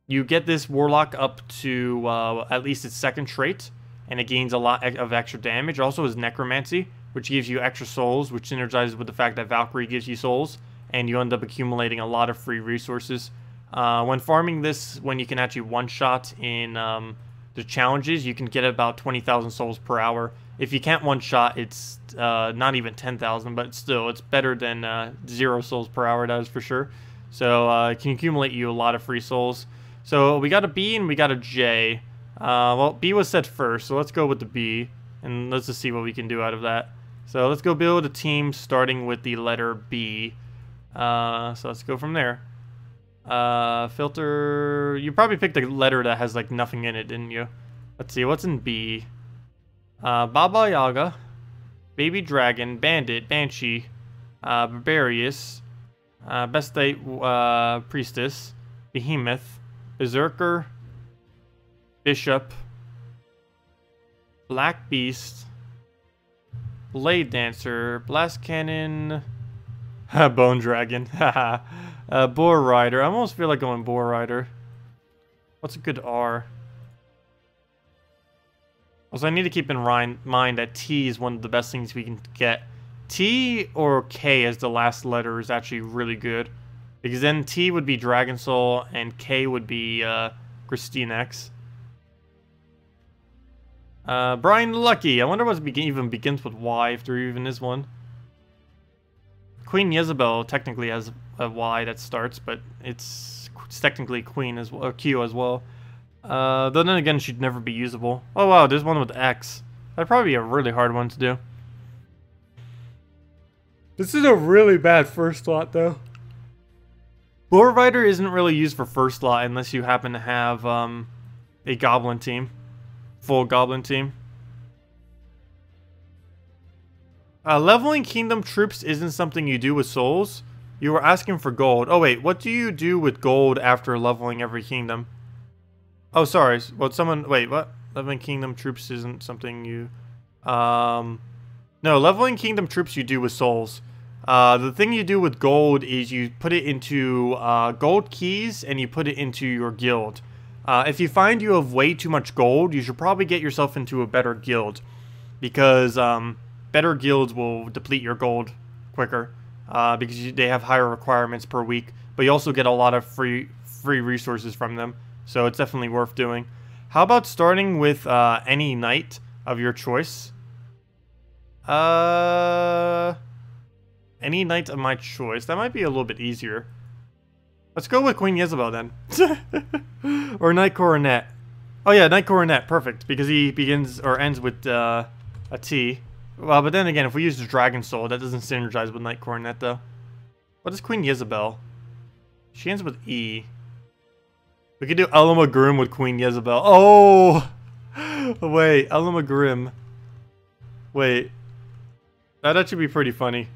You get this Warlock up to at least its second trait, and it gains a lot of extra damage. Also has Necromancy, which gives you extra souls, which synergizes with the fact that Valkyrie gives you souls, and you end up accumulating a lot of free resources. When farming this, when you can actually one-shot in the challenges, you can get about 20,000 souls per hour. If you can't one-shot, it's not even 10,000, but still, it's better than 0 souls per hour, that is for sure. So it can accumulate you a lot of free souls. So we got a B and we got a J. Well, B was set first, so let's go with the B, and let's just see what we can do out of that. So let's go build a team starting with the letter B. So let's go from there. Filter... You probably picked a letter that has like nothing in it, didn't you? Let's see, what's in B? Bubba Yaga, Baby Dragon, Bandit, Banshee, Barbarius, Best State Priestess, Behemoth, Berserker, Bishop, Black Beast, Blade Dancer, Blast Cannon, Bone Dragon, Boar Rider. I almost feel like going Boar Rider. What's a good R? Also, I need to keep in mind that T is one of the best things we can get. T or K as the last letter is actually really good. Because then T would be Dragon Soul and K would be Christinex. Brian Lucky. I wonder what even begins with Y, if there even is one. Queen Jezebel technically has a Y that starts, but it's technically Queen as well, or Q as well. Though then again, she'd never be usable. Oh wow, there's one with X. That'd probably be a really hard one to do. This is a really bad first slot, though. Boar Rider isn't really used for first slot unless you happen to have a Goblin team. Full Goblin team. Leveling Kingdom troops isn't something you do with souls. You were asking for gold. Oh wait, what do you do with gold after leveling every kingdom? Oh, sorry. Well, someone... Wait, what? Leveling Kingdom troops isn't something you... No, leveling Kingdom troops you do with souls. The thing you do with gold is you put it into gold keys and you put it into your guild. If you find you have way too much gold, you should probably get yourself into a better guild, because better guilds will deplete your gold quicker, because they have higher requirements per week, but you also get a lot of free resources from them, so it's definitely worth doing. How about starting with any knight of your choice? Any knight of my choice. That might be a little bit easier. Let's go with Queen Jezebel then. Or Knight Coronet. Oh yeah, Knight Coronet, perfect, because he begins or ends with a T. Well, but then again, if we use the Dragon Soul, that doesn't synergize with Knight Coronet though. What is Queen Jezebel? She ends with E. We could do Elma Grim with Queen Jezebel. Oh! Wait, Elma Grim. Wait. That'd actually be pretty funny.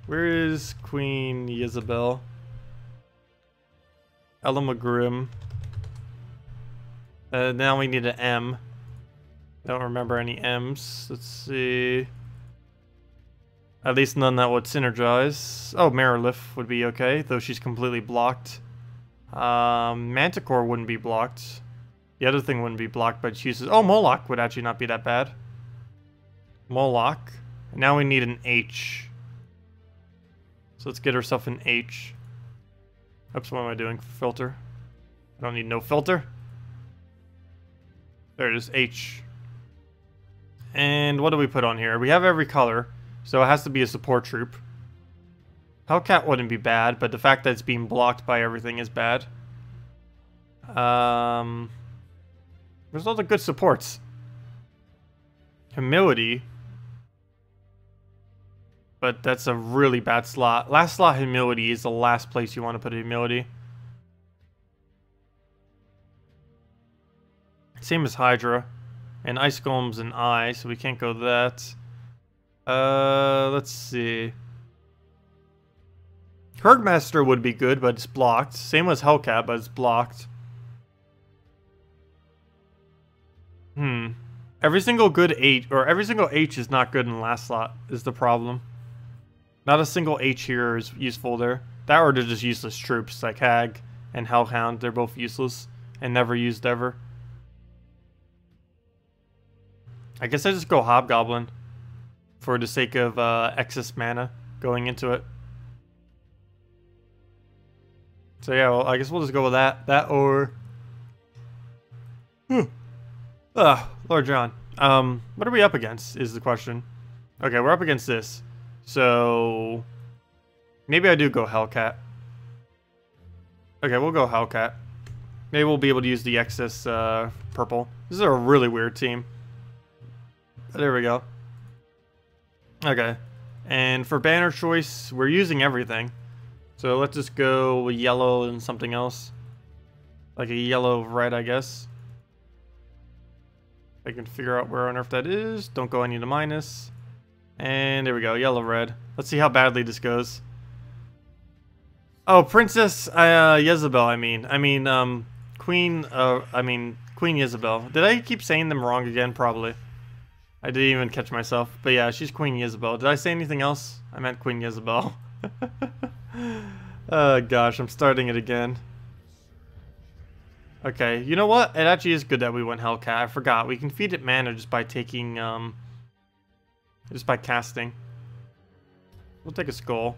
Where is Queen Jezebel? Elma Grim. Now we need an M. Don't remember any M's. Let's see. At least none that would synergize. Oh, Marilith would be okay, though she's completely blocked. Manticore wouldn't be blocked. The other thing wouldn't be blocked, but she uses... Oh, Moloch would actually not be that bad. Moloch. Now we need an H. So let's get ourselves an H. Oops, what am I doing? Filter. I don't need no filter. There it is, H. And what do we put on here? We have every color, so it has to be a support troop. Hellcat wouldn't be bad, but the fact that it's being blocked by everything is bad. There's all the good supports. Humility. But that's a really bad slot. Last slot, Humility, is the last place you want to put Humility. Same as Hydra. And Ice Golem's an I, so we can't go that. Let's see. Herdmaster would be good, but it's blocked. Same as Hellcat, but it's blocked. Every single good H, or every single H is not good in the last slot, is the problem. Not a single H here is useful there. That or they're just useless troops, like Hag and Hellhound. They're both useless and never used ever. I guess I just go Hobgoblin for the sake of excess mana going into it. So yeah, well, I guess we'll just go with that. That or... Lord John. What are we up against is the question. Okay, we're up against this. So... maybe I do go Hellcat. Okay, we'll go Hellcat. Maybe we'll be able to use the excess purple. This is a really weird team. There we go. Okay. And for banner choice, we're using everything. So let's just go with yellow and something else. Like a yellow-red, I guess. I can figure out where on earth that is. Don't go any to minus. And there we go, yellow-red. Let's see how badly this goes. Oh, Princess Jezebel, I mean Queen Jezebel. Did I keep saying them wrong again? Probably. I didn't even catch myself. But yeah, she's Queen Jezebel. Did I say anything else? I meant Queen Jezebel. Oh gosh, I'm starting it again. Okay, you know what? It actually is good that we went Hellcat. I forgot. We can feed it mana just by taking, just by casting. We'll take a skull.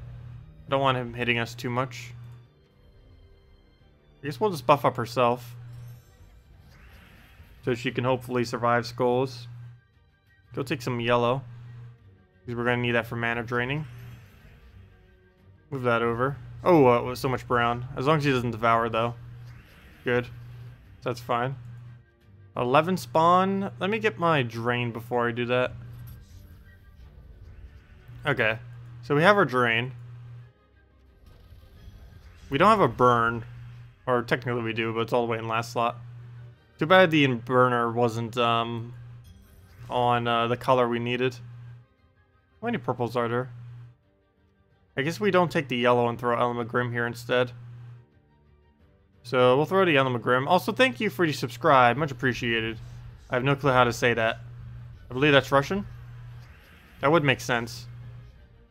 I don't want him hitting us too much. I guess we'll just buff up herself. So she can hopefully survive skulls. Go take some yellow. Because we're going to need that for mana draining. Move that over. Oh, it was so much brown. As long as he doesn't devour, though. Good. That's fine. 11 spawn. Let me get my drain before I do that. Okay. So we have our drain. We don't have a burn. Or technically we do, but it's all the way in last slot. Too bad the burner wasn't on the color we needed. How many purples are there? I guess we don't take the yellow and throw Elma Grim here instead. So we'll throw the Elma Grim. Also, thank you for the subscribe. Much appreciated. I have no clue how to say that. I believe that's Russian. That would make sense.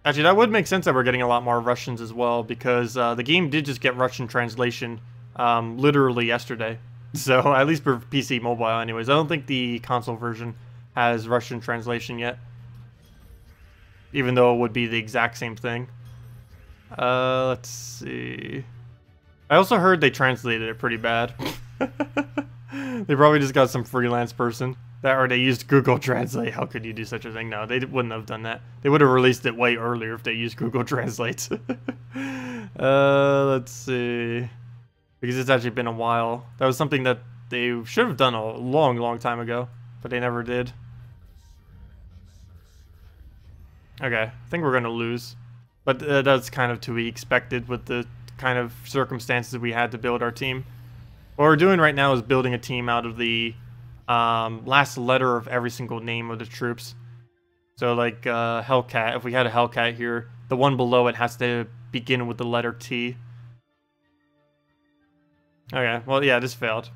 Actually, that would make sense that we're getting a lot more Russians as well, because the game did just get Russian translation literally yesterday. So, at least for PC mobile anyways. I don't think the console version has Russian translation yet. Even though it would be the exact same thing. Let's see. I also heard they translated it pretty bad. They probably just got some freelance person. Or they used Google Translate. How could you do such a thing? No, they wouldn't have done that. They would have released it way earlier if they used Google Translate. Let's see. Because it's actually been a while. That was something that they should have done a long, long time ago. But they never did. Okay, I think we're going to lose. But that's kind of to be expected with the kind of circumstances we had to build our team. What we're doing right now is building a team out of the last letter of every single name of the troops. So like Hellcat, if we had a Hellcat here, the one below it has to begin with the letter T. Okay, well yeah, this failed.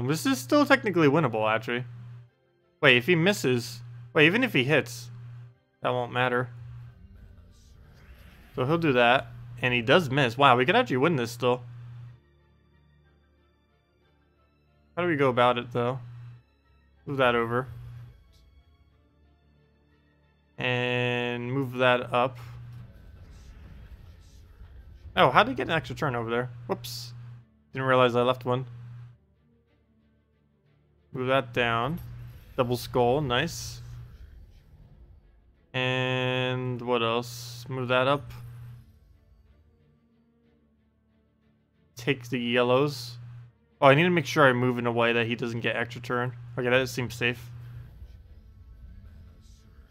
This is still technically winnable actually. Wait, if he misses, wait, even if he hits, that won't matter. So he'll do that, and he does miss. Wow, we could actually win this still. How do we go about it though? Move that over. And move that up. Oh, how did he get an extra turn over there? Whoops. Didn't realize I left one. Move that down. Double skull, nice. And what else? Move that up. Take the yellows. Oh, I need to make sure I move in a way that he doesn't get extra turn. Okay, that seems safe.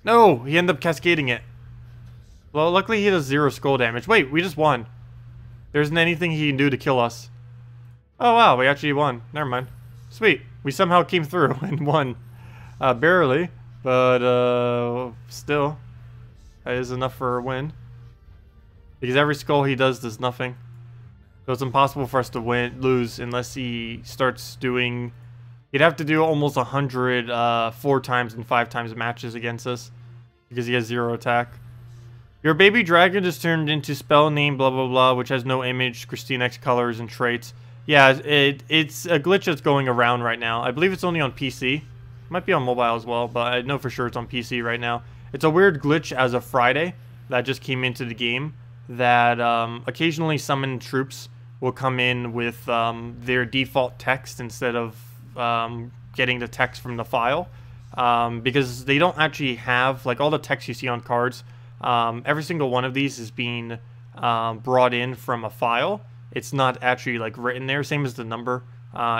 No! He ended up cascading it. Well, luckily he does 0 skull damage. Wait, we just won. There isn't anything he can do to kill us. Oh, wow, we actually won. Never mind. Sweet. We somehow came through and won. Barely, but still. That is enough for a win. Because every skull he does nothing. So it's impossible for us to lose unless he starts doing... He'd have to do almost 100 4 times and 5 times matches against us. Because he has 0 attack. Your baby dragon just turned into spell name blah blah blah, which has no image, KrissTigger colors, and traits. Yeah, it's a glitch that's going around right now. I believe it's only on PC. Might be on mobile as well, but I know for sure it's on PC right now. It's a weird glitch as of Friday that just came into the game. That occasionally summoned troops will come in with their default text instead of getting the text from the file, because they don't actually have, like, all the text you see on cards. Every single one of these is being brought in from a file. It's not actually like written there. Same as the number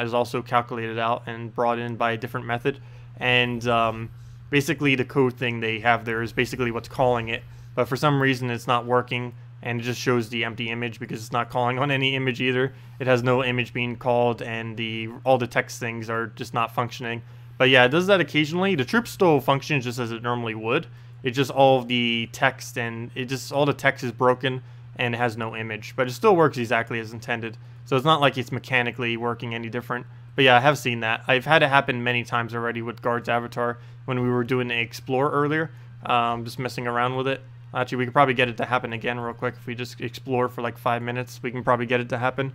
is also calculated out and brought in by a different method. And basically the code thing they have there is basically what's calling it. But for some reason it's not working. And it just shows the empty image because it's not calling on any image either. It has no image being called, and all the text things are just not functioning. But yeah, it does that occasionally. The troops still function just as it normally would. It's just all of the text and all the text is broken and it has no image. But it still works exactly as intended. So it's not like it's mechanically working any different. But yeah, I have seen that. I've had it happen many times already with Guard's avatar when we were doing the explore earlier. Just messing around with it. Actually, we could probably get it to happen again real quick. If we just explore for like 5 minutes, we can probably get it to happen.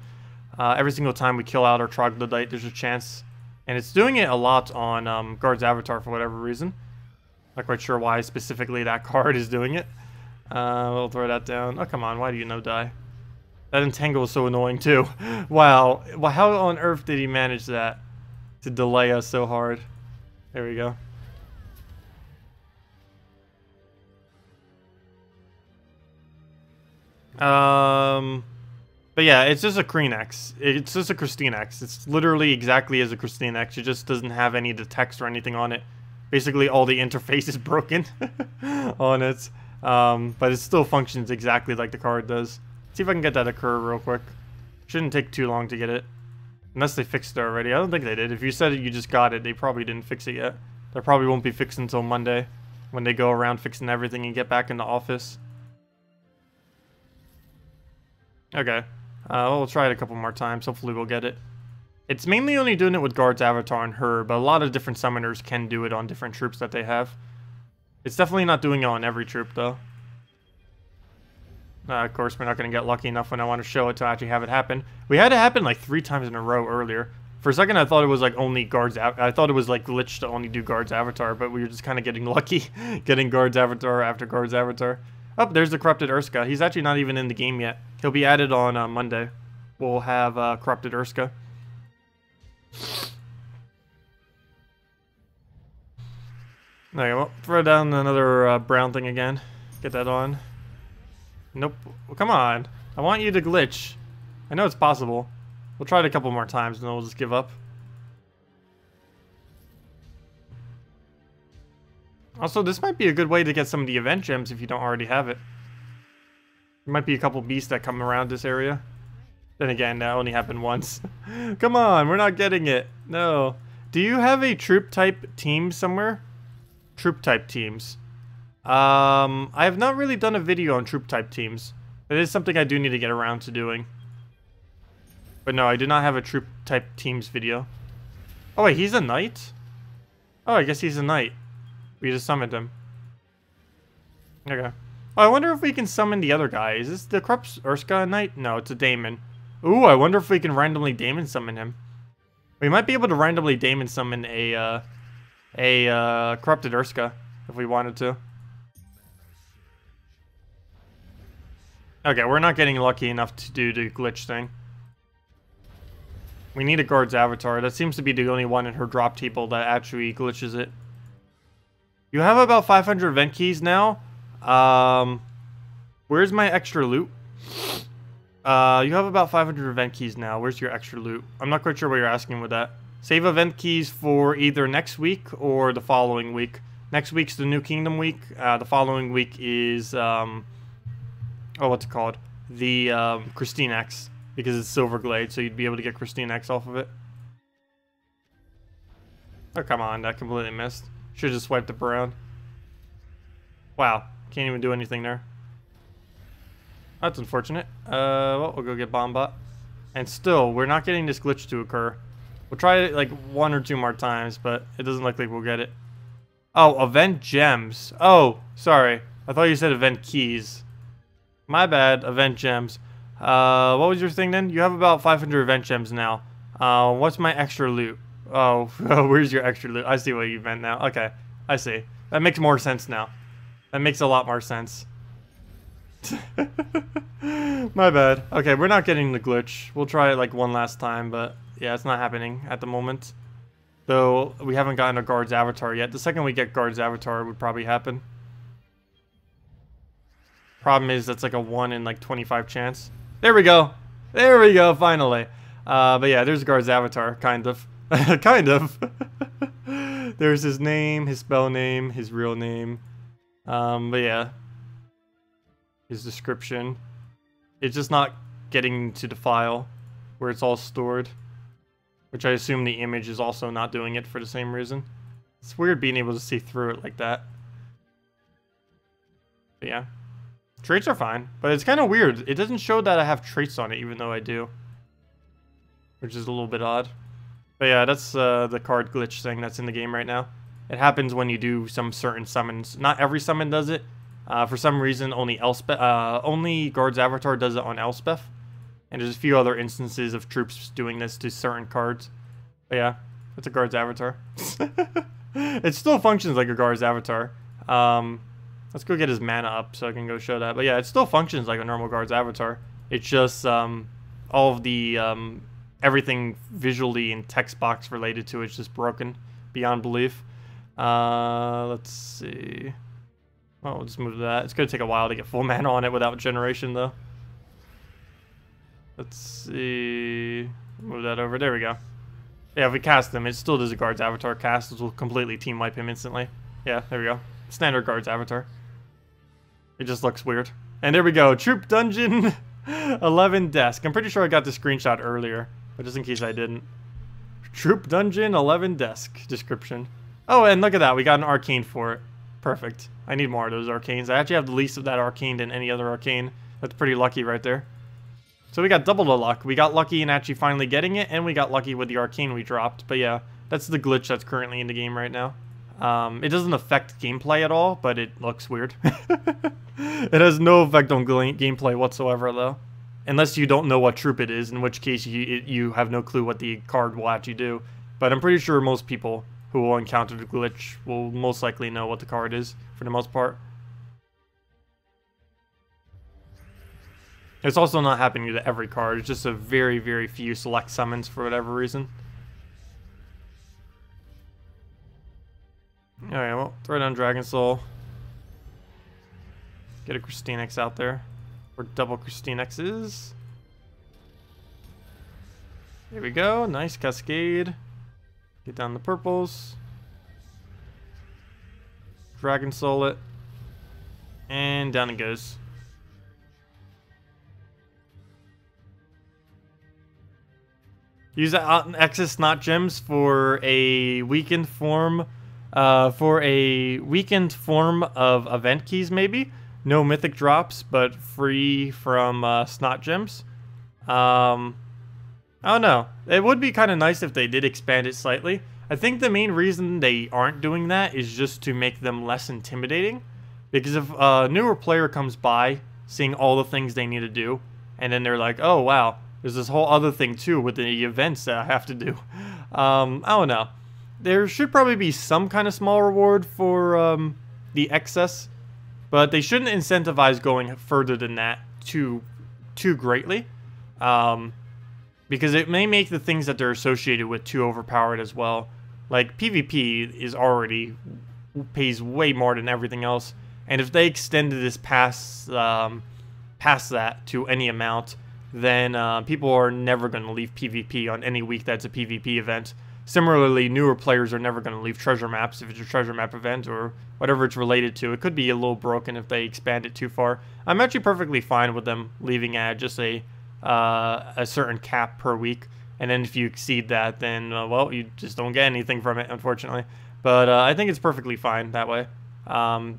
Every single time we kill out our troglodyte, there's a chance. And it's doing it a lot on Guard's avatar for whatever reason. Not quite sure why specifically that card is doing it. We'll throw that down. Oh, come on. Why do you no die? That entangle is so annoying too. Wow. Well, how on earth did he manage that? To delay us so hard. There we go. But yeah, it's just a Kreenex. It's just a KrissTigger. It's literally exactly as a KrissTigger. It just doesn't have any of the text or anything on it. Basically, all the interface is broken on it. But it still functions exactly like the card does. See if I can get that to occur real quick. Shouldn't take too long to get it. Unless they fixed it already. I don't think they did. If you said you just got it, they probably didn't fix it yet. That probably won't be fixed until Monday. When they go around fixing everything and get back in the office. Okay. We'll try it a couple more times. Hopefully we'll get it. It's mainly only doing it with Guard's avatar and her, but a lot of different summoners can do it on different troops that they have. It's definitely not doing it on every troop, though. Of course, we're not going to get lucky enough when I want to show it to actually have it happen. We had it happen like 3 times in a row earlier. For a second, I thought it was like only guards. I thought it was like glitched to only do guards avatar, but we were just kind of getting lucky, getting guards avatar after guards avatar. Oh, there's the corrupted Urskaya. He's actually not even in the game yet. He'll be added on Monday. We'll have corrupted Urskaya. Okay, well, throw down another brown thing again. Get that on. Nope. Well, come on. I want you to glitch. I know it's possible. We'll try it a couple more times and then we'll just give up. Also, this might be a good way to get some of the event gems if you don't already have it. There might be a couple beasts that come around this area. Then again, that only happened once. Come on, we're not getting it. No. Do you have a troop type team somewhere? Troop type teams. I have not really done a video on troop type teams. It is something I do need to get around to doing. But no, I do not have a troop type teams video. Oh wait, he's a knight? Oh, I guess he's a knight. We just summoned him. Okay. Oh, I wonder if we can summon the other guy. Is this the corrupt Urskaya knight? No, it's a daemon. Ooh, I wonder if we can randomly daemon summon him. We might be able to randomly daemon summon a corrupted Urskaya if we wanted to. Okay, we're not getting lucky enough to do the glitch thing. We need a guard's avatar. That seems to be the only one in her drop table that actually glitches it. You have about 500 event keys now. Where's my extra loot? You have about 500 event keys now. Where's your extra loot? I'm not quite sure what you're asking with that. Save event keys for either next week or the following week. Next week's the New Kingdom week. The following week is, oh, what's it called? The KrissTigger, because it's Silver Glade, so you'd be able to get KrissTigger off of it. Oh, come on, that completely missed. Should've just swiped up around. Wow, can't even do anything there. That's unfortunate. Well, we'll go get Bombot. And still, we're not getting this glitch to occur. We'll try it like 1 or 2 more times, but it doesn't look like we'll get it. Oh, event gems. Oh, sorry. I thought you said event keys. My bad, event gems. What was your thing then? You have about 500 event gems now. What's my extra loot? Oh, where's your extra loot? I see what you meant now. Okay, I see. That makes more sense now. That makes a lot more sense. My bad. Okay, we're not getting the glitch. We'll try it like 1 last time, but yeah, it's not happening at the moment. Though we haven't gotten a guard's avatar yet. The second we get guard's avatar, it would probably happen. Problem is, that's like a 1 in like 25 chance. There we go. There we go, finally. But yeah, there's guard's avatar, kind of. Kind of. There's his name, his spell name, his real name. But yeah. His description. It's just not getting to the file where it's all stored. Which I assume the image is also not doing it for the same reason. It's weird being able to see through it like that. But yeah. Traits are fine, but it's kind of weird. It doesn't show that I have traits on it, even though I do. Which is a little bit odd. But yeah, that's the card glitch thing that's in the game right now. It happens when you do some certain summons. Not every summon does it. For some reason, only Guard's Avatar does it on Elspeth. And there's a few other instances of troops doing this to certain cards. But yeah, it's a Guard's Avatar. It still functions like a Guard's Avatar. Let's go get his mana up so I can go show that. But yeah, it still functions like a normal Guard's Avatar. It's just all of the everything visually and text box related to it's just broken beyond belief. Let's see. Well, we'll just move to that. It's going to take a while to get full mana on it without generation, though. Let's see. Move that over. There we go. Yeah, if we cast him, it still does a Guard's Avatar cast. It will completely team wipe him instantly. Yeah, there we go. Standard Guard's Avatar. It just looks weird. And there we go. Troop Dungeon 11 Desk. I'm pretty sure I got the screenshot earlier, but just in case I didn't. Troop Dungeon 11 Desk description. Oh, and look at that. We got an arcane for it. Perfect. I need more of those arcanes. I actually have the least of that arcane than any other arcane. That's pretty lucky right there. So we got double the luck. We got lucky in actually finally getting it, and we got lucky with the arcane we dropped. But yeah, that's the glitch that's currently in the game right now. It doesn't affect gameplay at all, but it looks weird. It has no effect on gameplay whatsoever, though. Unless you don't know what troop it is, in which case you have no clue what the card will actually do. But I'm pretty sure most people who will encounter the glitch will most likely know what the card is, for the most part. It's also not happening to every card, it's just a very, very few select summons for whatever reason. Alright, well, throw down Dragon Soul. Get a KrissTigger out there. Or double KrissTigger's. There we go, nice Cascade. Get down the purples. Dragon Soul it. And down it goes. Use excess not gems for a weakened form of event keys, maybe. No mythic drops, but free from snot gems. I don't know. It would be kind of nice if they did expand it slightly. I think the main reason they aren't doing that is just to make them less intimidating. Because if a newer player comes by, seeing all the things they need to do, and then they're like, oh wow, there's this whole other thing too with the events that I have to do. I don't know. There should probably be some kind of small reward for the excess, but they shouldn't incentivize going further than that too greatly, because it may make the things that they're associated with too overpowered as well. Like PvP is already pays way more than everything else, and if they extended this past that to any amount, then people are never going to leave PvP on any week that's a PvP event. Similarly, newer players are never going to leave treasure maps if it's a treasure map event or whatever it's related to. It could be a little broken if they expand it too far. I'm actually perfectly fine with them leaving at just a certain cap per week. And then if you exceed that, then, well, you just don't get anything from it, unfortunately. But I think it's perfectly fine that way.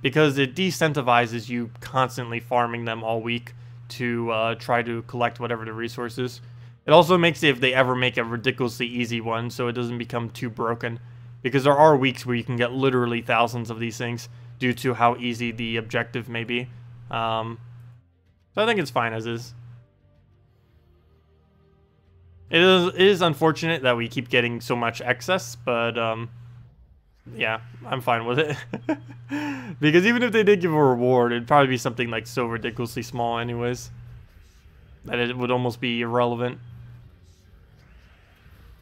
Because it decentivizes you constantly farming them all week to try to collect whatever the resource is. It also makes it if they ever make a ridiculously easy one so it doesn't become too broken. Because there are weeks where you can get literally thousands of these things due to how easy the objective may be. So I think it's fine as is. It is unfortunate that we keep getting so much excess, but yeah, I'm fine with it. Because even if they did give a reward, it'd probably be something like so ridiculously small anyways that it would almost be irrelevant.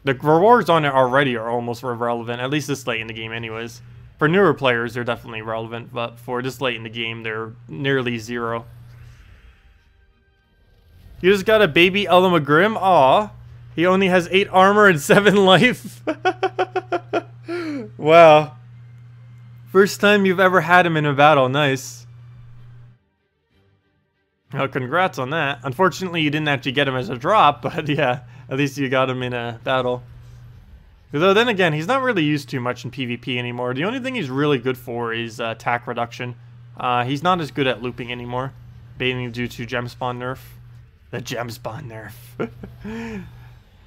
The rewards on it already are almost irrelevant, at least this late in the game anyways. For newer players, they're definitely relevant, but for this late in the game, they're nearly zero. You just got a baby Elamagrim? Aw. He only has 8 armor and 7 life. Wow. First time you've ever had him in a battle. Nice. Oh, congrats on that. Unfortunately, you didn't actually get him as a drop, but yeah, at least you got him in a battle. Though then again, he's not really used too much in PvP anymore. The only thing he's really good for is attack reduction. He's not as good at looping anymore, mainly due to gem spawn nerf. The gem spawn nerf.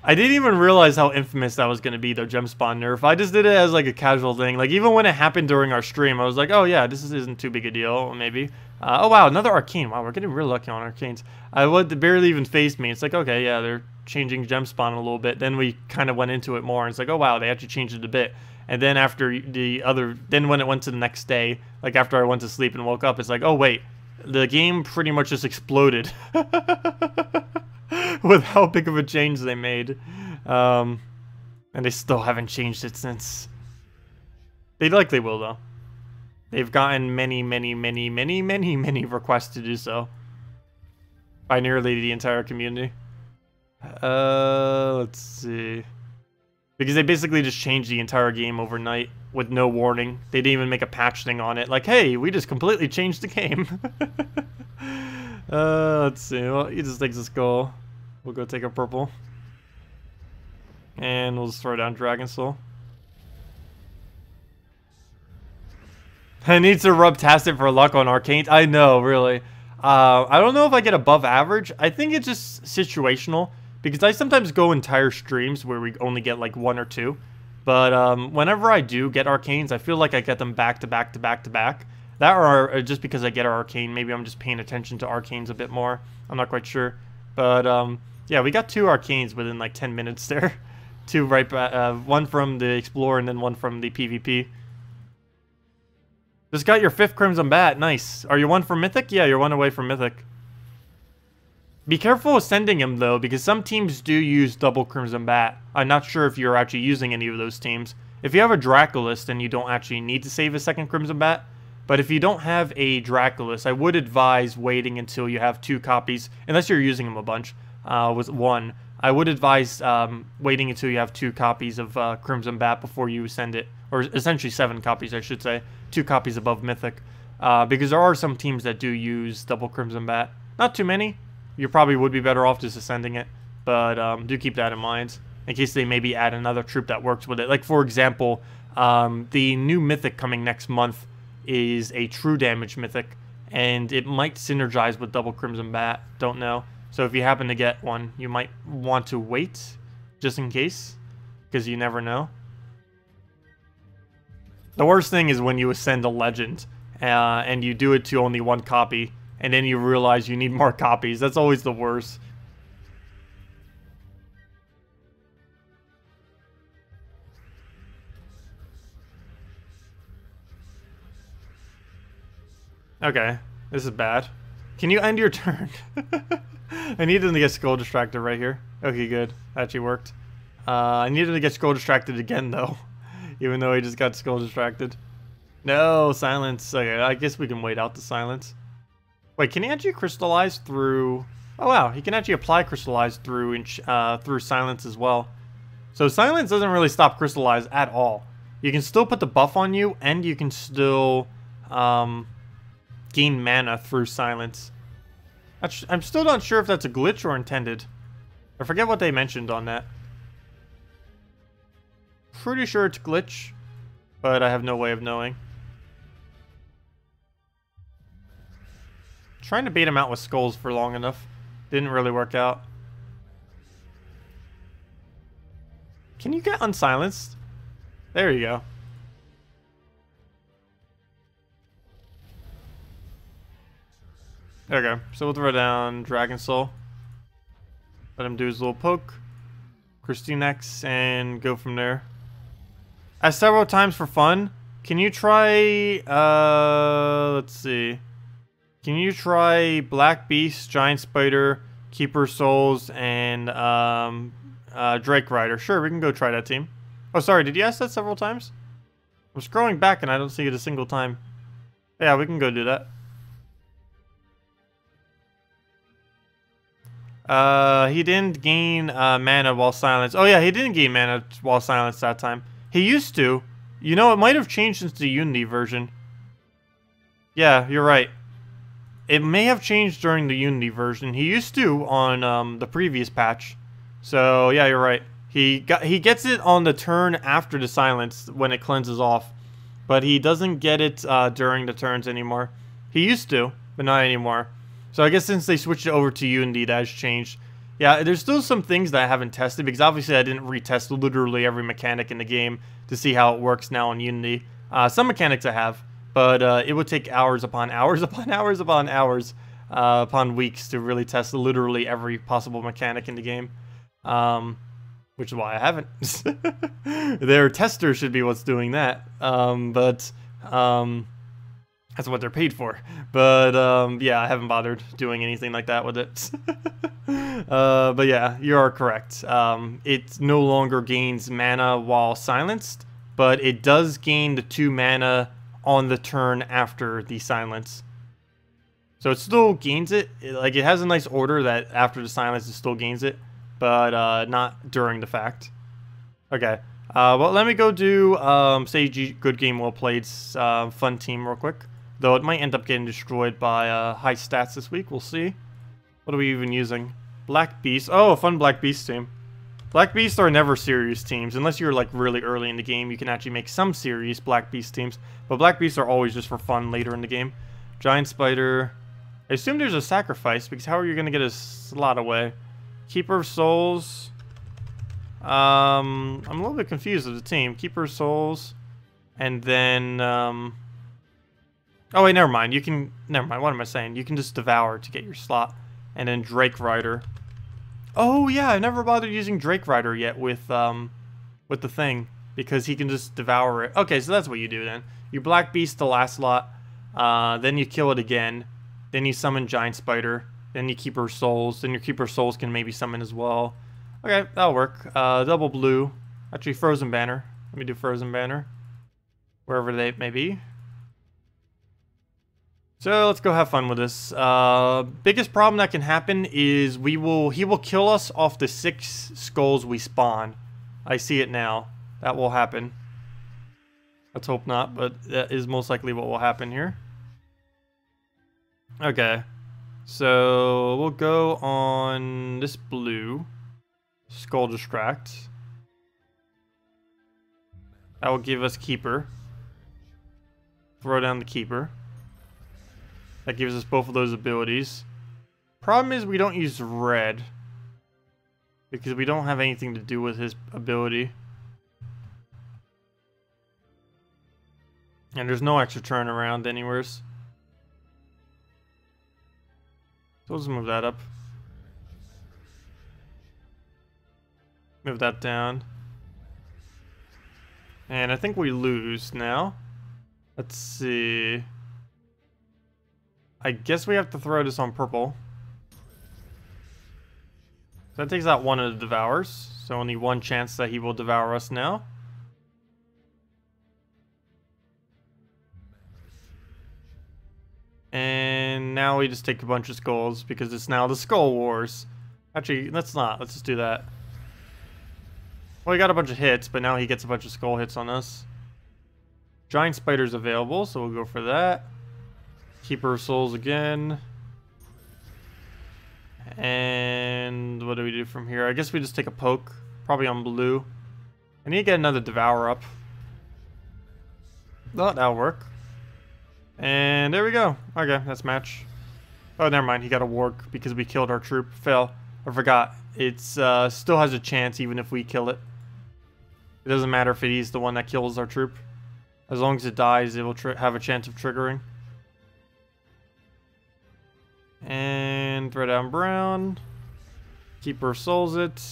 I didn't even realize how infamous that was going to be, though, gem spawn nerf. I just did it as like a casual thing. Like, even when it happened during our stream, I was like, oh yeah, this isn't too big a deal, maybe. Oh wow, another arcane. Wow, we're getting real lucky on arcanes. It barely even phased me. It's like, okay, yeah, they're changing gem spawn a little bit. Then we kind of went into it more, and it's like, oh wow, they actually changed it a bit. And then then when it went to the next day, like after I went to sleep and woke up, it's like, oh wait, the game pretty much just exploded. With how big of a change they made. And they still haven't changed it since. They likely will, though. They've gotten many requests to do so. By nearly the entire community. Let's see. Because they basically just changed the entire game overnight with no warning. They didn't even make a patch thing on it. Like, hey, we just completely changed the game. Let's see. Well, he just takes a skull. We'll go take a purple. And we'll just throw down Dragon Soul. I need to rub Tacet for luck on Arcane. I know, really. I don't know if I get above average. I think it's just situational. Because I sometimes go entire streams where we only get like 1 or 2. But whenever I do get arcanes, I feel like I get them back to back to back to back. That or just because I get an arcane, maybe I'm just paying attention to arcanes a bit more. I'm not quite sure. But yeah, we got 2 arcanes within like 10 minutes there. 2 right back, one from the Explorer and then one from the PvP. Just got your 5th Crimson Bat. Nice. Are you 1 from Mythic? Yeah, you're 1 away from Mythic. Be careful of sending him, though, because some teams do use double Crimson Bat. I'm not sure if you're actually using any of those teams. If you have a Draculus, then you don't actually need to save a 2nd Crimson Bat. But if you don't have a Draculus, I would advise waiting until you have 2 copies, unless you're using them a bunch, with 1. I would advise waiting until you have 2 copies of Crimson Bat before you send it. Or essentially 7 copies, I should say. 2 copies above Mythic. Because there are some teams that do use double Crimson Bat. Not too many. You probably would be better off just ascending it. But do keep that in mind. In case they maybe add another troop that works with it. Like, for example, the new Mythic coming next month is a true damage Mythic. And it might synergize with double Crimson Bat. Don't know. So if you happen to get one, you might want to wait. Just in case. Because you never know. The worst thing is when you ascend a legend and you do it to only 1 copy and then you realize you need more copies. That's always the worst. Okay, this is bad. Can you end your turn? I need him to get scroll distracted right here. Okay, good. Actually worked. I needed to get scroll distracted again though. Even though he just got skull distracted. No, silence. Okay, I guess we can wait out the silence. Wait, can he actually crystallize through... Oh wow, he can actually apply crystallize through silence as well. So silence doesn't really stop crystallize at all. You can still put the buff on you, and you can still gain mana through silence. I'm still not sure if that's a glitch or intended. I forget what they mentioned on that. Pretty sure it's glitch, but I have no way of knowing. Trying to bait him out with skulls for long enough. Didn't really work out. Can you get unsilenced? There you go. There we go. So we'll throw down Dragon Soul. Let him do his little poke. Christinex and go from there. As several times for fun. Can you try, let's see. Can you try Black Beast, Giant Spider, Keeper Souls, and Drake Rider? Sure, we can go try that team. Oh, sorry, did you ask that several times? I'm scrolling back and I don't see it a single time. Yeah, we can go do that. He didn't gain mana while silenced. Oh yeah, he didn't gain mana while silenced that time. He used to. You know, it might have changed since the Unity version. Yeah, you're right. It may have changed during the Unity version. He used to on the previous patch. So yeah, you're right. He gets it on the turn after the silence when it cleanses off, but he doesn't get it during the turns anymore. He used to, but not anymore. So I guess since they switched it over to Unity, that has changed. Yeah, there's still some things that I haven't tested because obviously I didn't retest literally every mechanic in the game to see how it works now on Unity. Some mechanics I have, but it would take hours upon hours upon hours upon hours upon weeks to really test literally every possible mechanic in the game. Which is why I haven't. Their tester should be what's doing that. But that's what they're paid for. But yeah, I haven't bothered doing anything like that with it. But yeah, you are correct. It no longer gains mana while silenced, but it does gain the 2 mana on the turn after the silence. So it still gains it. Like, it has a nice order that after the silence it still gains it, but not during the fact. Okay. Well, let me go do say good game well played fun team real quick. Though it might end up getting destroyed by high stats this week. We'll see. What are we even using? Black Beast. Oh, a fun Black Beast team. Black Beasts are never serious teams. Unless you're like really early in the game, you can actually make some serious Black Beast teams. But Black Beasts are always just for fun later in the game. Giant Spider. I assume there's a sacrifice because how are you going to get a slot away? Keeper of Souls. I'm a little bit confused with the team. Keeper Souls, and then oh wait, never mind. Never mind. What am I saying? You can just Devour to get your slot, and then Drake Rider. Oh yeah, I never bothered using Drake Rider yet with the thing because he can just Devour it. Okay, so that's what you do then. You Black Beast the last slot, then you kill it again, then you summon Giant Spider, then you Keeper Souls, then your Keeper Souls can maybe summon as well. Okay, that'll work. Double blue. Actually, Frozen Banner. Let me do Frozen Banner. Wherever they may be. So let's go have fun with this. Biggest problem that can happen is he will kill us off the 6 skulls we spawn. I see it now. That will happen. Let's hope not, but that is most likely what will happen here. Okay. So we'll go on this blue. Skull Distract. That will give us Keeper. Throw down the Keeper. That gives us both of those abilities. Problem is we don't use red. Because we don't have anything to do with his ability. And there's no extra turnaround anywheres. So let's move that up. Move that down. And I think we lose now. Let's see. I guess we have to throw this on purple. That takes out one of the Devours. So only one chance that he will devour us now. And now we just take a bunch of skulls because it's now the Skull Wars. Actually, let's not. Let's just do that. Well, he got a bunch of hits, but now he gets a bunch of skull hits on us. Giant Spider's available, so we'll go for that. Keeper of Souls again. And what do we do from here? I guess we just take a poke. Probably on blue. I need to get another Devour up. Oh, that'll work. And there we go. Okay, that's match. Oh, never mind. He got a warg because we killed our troop. Fail. I forgot. It's still has a chance even if we kill it. It doesn't matter if he's the one that kills our troop. As long as it dies, it will have a chance of triggering. And throw down brown. Keeper Souls it.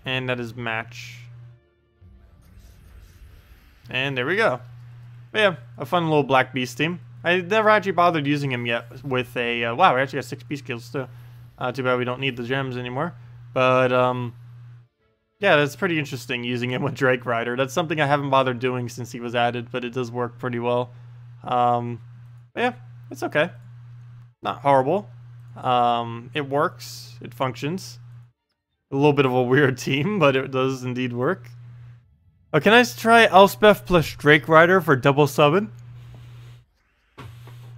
And that is match. And there we go. But yeah, a fun little Black Beast team. I never actually bothered using him yet with a... wow, we actually got 6 beast kills too. Too bad we don't need the gems anymore. But, yeah, that's pretty interesting using him with Drake Rider. That's something I haven't bothered doing since he was added, but it does work pretty well. Yeah, it's okay. Not horrible. It works. It functions. A little bit of a weird team, but it does indeed work. Oh, can I try Elspeth plus Drake Rider for double summon?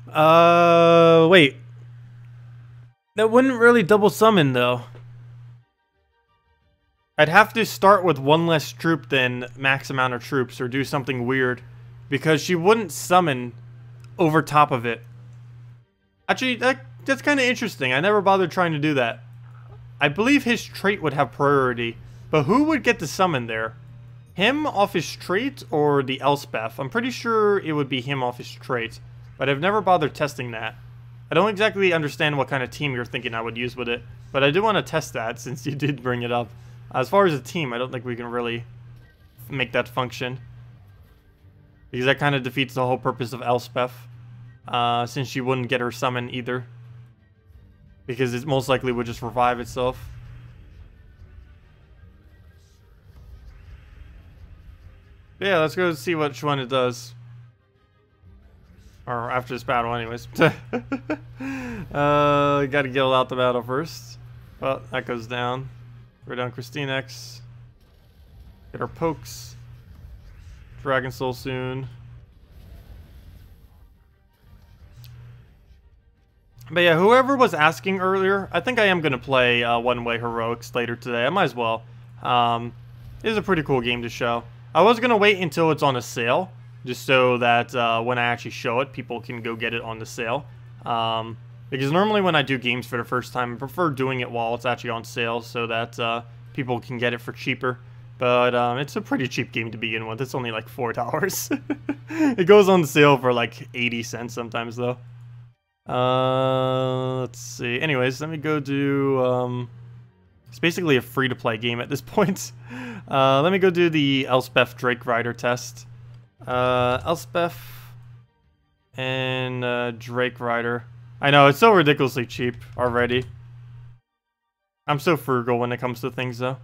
Wait. That wouldn't really double summon, though. I'd have to start with one less troop than max amount of troops, or do something weird. Because she wouldn't summon over top of it. Actually, that's kind of interesting. I never bothered trying to do that. I believe his trait would have priority. But who would get the summon there? Him off his trait or the Elspeth? I'm pretty sure it would be him off his trait. But I've never bothered testing that. I don't exactly understand what kind of team you're thinking I would use with it. But I do want to test that since you did bring it up. As far as a team, I don't think we can really make that function. Because that kind of defeats the whole purpose of Elspeth. Since she wouldn't get her summon either. Because it most likely would just revive itself. Yeah, let's go see which one it does. Or after this battle anyways. Gotta get out the battle first. Well, that goes down. Throw down KrissTigger. Get our pokes. Dragon Soul soon. But yeah, whoever was asking earlier, I think I am going to play One-Way Heroics later today. I might as well. It is a pretty cool game to show. I was going to wait until it's on a sale, just so that when I actually show it, people can go get it on the sale. Because normally when I do games for the first time, I prefer doing it while it's actually on sale, so that people can get it for cheaper. But it's a pretty cheap game to begin with. It's only like $4. It goes on sale for like 80 cents sometimes though. Let's see. Anyways, let me go do... it's basically a free-to-play game at this point. Let me go do the Elspeth Drake Rider test. Elspeth and Drake Rider. I know, it's so ridiculously cheap already. I'm so frugal when it comes to things, though.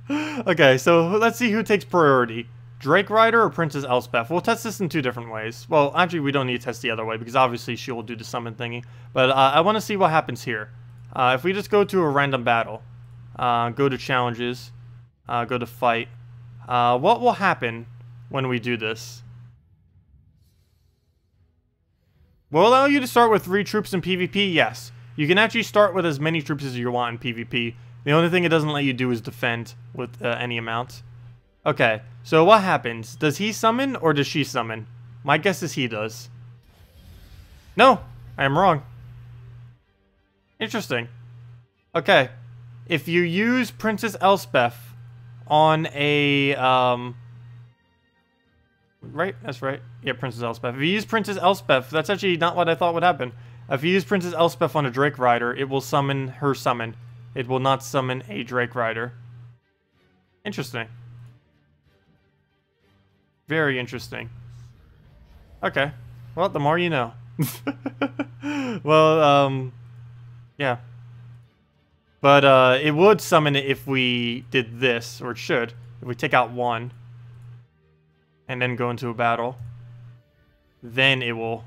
Okay, so let's see who takes priority. Drake Rider or Princess Elspeth? We'll test this in 2 different ways. Well, actually, we don't need to test the other way, because obviously she will do the summon thingy. But I want to see what happens here. If we just go to a random battle, go to challenges, go to fight, what will happen when we do this? Will allow you to start with 3 troops in PvP? Yes. You can actually start with as many troops as you want in PvP. The only thing it doesn't let you do is defend with any amount. Okay, so what happens? Does he summon or does she summon? My guess is he does. No, I am wrong. Interesting. Okay, if you use Princess Elspeth on a, right? That's right. Yeah, Princess Elspeth. If you use Princess Elspeth, that's actually not what I thought would happen. If you use Princess Elspeth on a Drake Rider, it will summon her summon. It will not summon a Drake Rider. Interesting. Very interesting. Okay. Well, the more you know. Well, yeah. But, it would summon it if we did this, or it should. If we take out 1, and then go into a battle, then it will...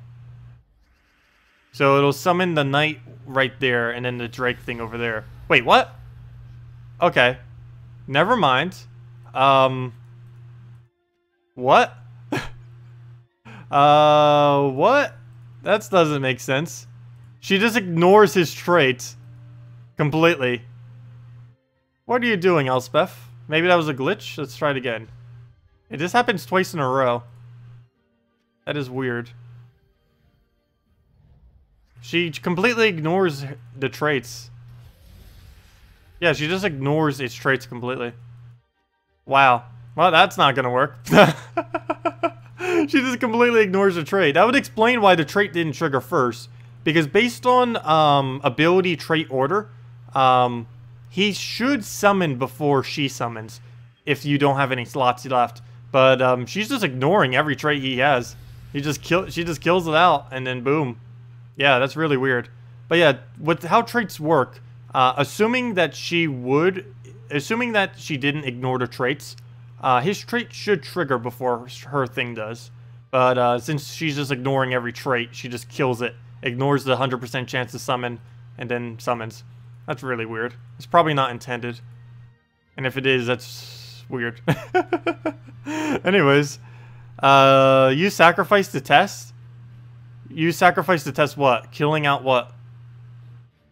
So it'll summon the knight right there, and then the Drake thing over there. Wait, what? Okay. Never mind. What? What? That doesn't make sense. She just ignores his trait completely. What are you doing, Elspeth? Maybe that was a glitch? Let's try it again. It just happens twice in a row. That is weird. She completely ignores the traits. Yeah, she just ignores its traits completely. Wow. Well, that's not gonna work. She just completely ignores the trait. That would explain why the trait didn't trigger first. Because based on ability trait order, he should summon before she summons. If you don't have any slots left. But she's just ignoring every trait he has. She just kills it out, and then boom. Yeah, that's really weird. But yeah, with how traits work, assuming that she didn't ignore the traits, his trait should trigger before her thing does. But since she's just ignoring every trait, she just kills it, ignores the 100% chance to summon, and then summons. That's really weird. It's probably not intended. And if it is, that's weird. Anyways, use sacrifice to test? Use sacrifice to test what? Killing out what?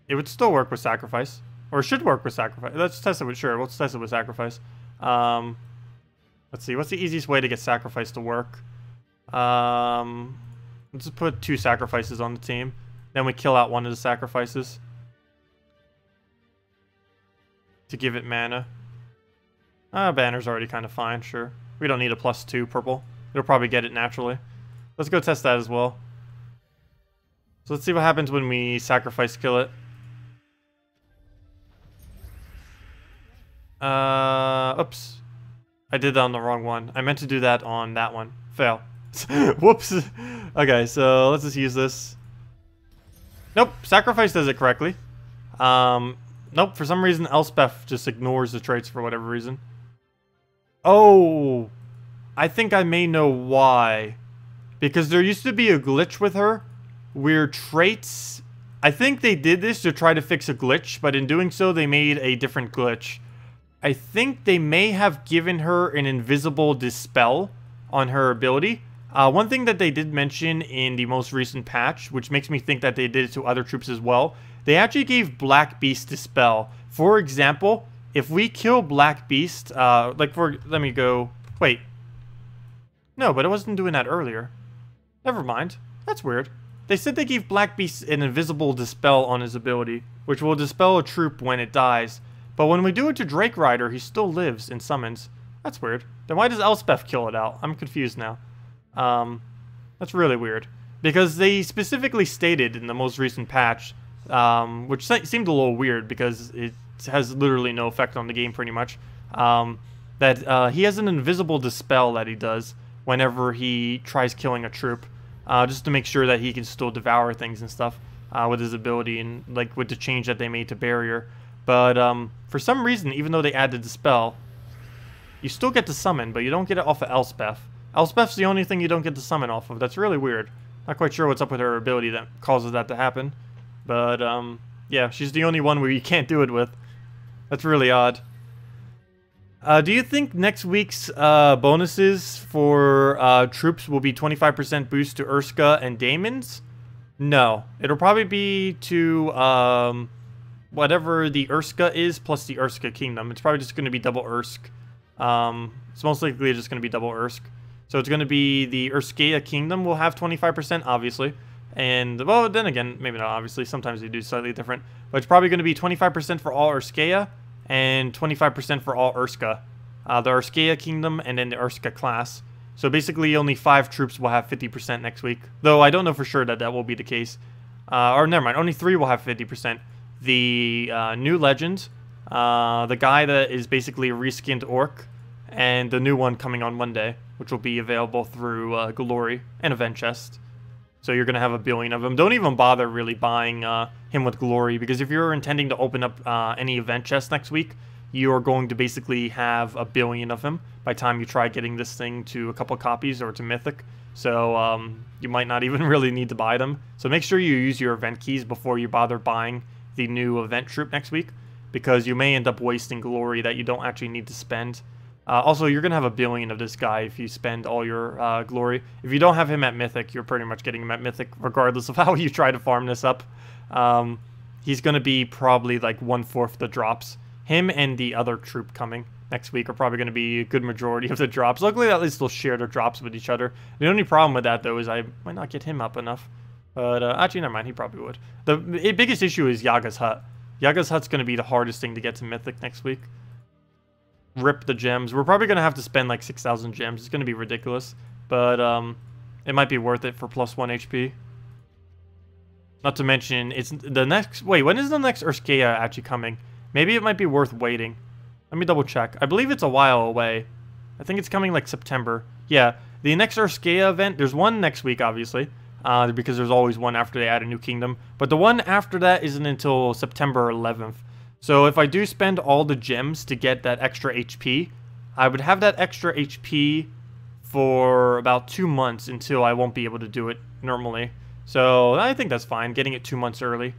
It would still work with sacrifice. Or it should work with sacrifice. Let's test it with, sure, let's test it with sacrifice. Let's see, what's the easiest way to get sacrifice to work? Let's just put 2 sacrifices on the team. Then we kill out one of the sacrifices. To give it mana. Banner's already kind of fine, sure. We don't need a +2 purple. It'll probably get it naturally. Let's go test that as well. So let's see what happens when we sacrifice kill it. Oops. I did that on the wrong one. I meant to do that on that one. Fail. Whoops. Okay, so let's just use this. Nope, sacrifice does it correctly. Nope, for some reason Elspeth just ignores the traits for whatever reason. Oh, I think I may know why. Because there used to be a glitch with her where traits... I think they did this to try to fix a glitch, but in doing so they made a different glitch. I think they may have given her an invisible dispel on her ability. One thing that they did mention in the most recent patch, which makes me think that they did it to other troops as well, they actually gave Black Beast dispel. For example, if we kill Black Beast, let me go, wait. No, but I wasn't doing that earlier. Never mind. That's weird. They said they gave Black Beast an invisible dispel on his ability, which will dispel a troop when it dies. But when we do it to Drake Rider, he still lives in summons. That's weird. Then why does Elspeth kill it out? I'm confused now. That's really weird. Because they specifically stated in the most recent patch, which seemed a little weird because it has literally no effect on the game pretty much, that he has an invisible dispel that he does whenever he tries killing a troop, just to make sure that he can still devour things and stuff with his ability and like with the change that they made to barrier. But for some reason, even though they added dispel, you still get to summon, but you don't get it off of Elspeth. Elspeth's the only thing you don't get to summon off of. That's really weird. Not quite sure what's up with her ability that causes that to happen. But, yeah, she's the only one where you can't do it with. That's really odd. Do you think next week's bonuses for troops will be 25% boost to Urska and Daemons? No. It'll probably be to whatever the Urska is plus the Urska Kingdom. It's probably just going to be double Ursk. It's most likely just going to be double Ursk. So it's going to be the Urskaya Kingdom will have 25%, obviously. And, well, then again, maybe not obviously. Sometimes they do slightly different. But it's probably going to be 25% for all Urskaya and 25% for all Urska. The Urskaya Kingdom and then the Urska class. So basically only 5 troops will have 50% next week. Though I don't know for sure that that will be the case. Or never mind, only 3 will have 50%. The new legend, the guy that is basically a reskinned orc, and the new one coming on Monday, which will be available through Glory and Event Chest. So you're going to have a billion of them. Don't even bother really buying him with Glory, because if you're intending to open up any Event Chest next week, you're going to basically have a billion of him by the time you try getting this thing to a couple copies or to Mythic. So you might not even really need to buy them. So make sure you use your event keys before you bother buying the new event troop next week, because you may end up wasting Glory that you don't actually need to spend. Also, you're going to have a billion of this guy if you spend all your Glory. If you don't have him at Mythic, you're pretty much getting him at Mythic regardless of how you try to farm this up. He's going to be probably like 1/4 the drops. Him and the other troop coming next week are probably going to be a good majority of the drops. Luckily, at least they'll share their drops with each other. The only problem with that, though, is I might not get him up enough. But actually, never mind, he probably would. The biggest issue is Yaga's Hut. Yaga's Hut's going to be the hardest thing to get to Mythic next week. Rip the gems. We're probably going to have to spend like 6,000 gems. It's going to be ridiculous. But it might be worth it for +1 HP. Not to mention, it's the next... Wait, when is the next Urskaya actually coming? Maybe it might be worth waiting. Let me double check. I believe it's a while away. I think it's coming like September. Yeah, the next Urskaya event, there's one next week, obviously. Because there's always one after they add a new kingdom. But the one after that isn't until September 11th. So if I do spend all the gems to get that extra HP, I would have that extra HP for about 2 months until I won't be able to do it normally. So I think that's fine, getting it 2 months early.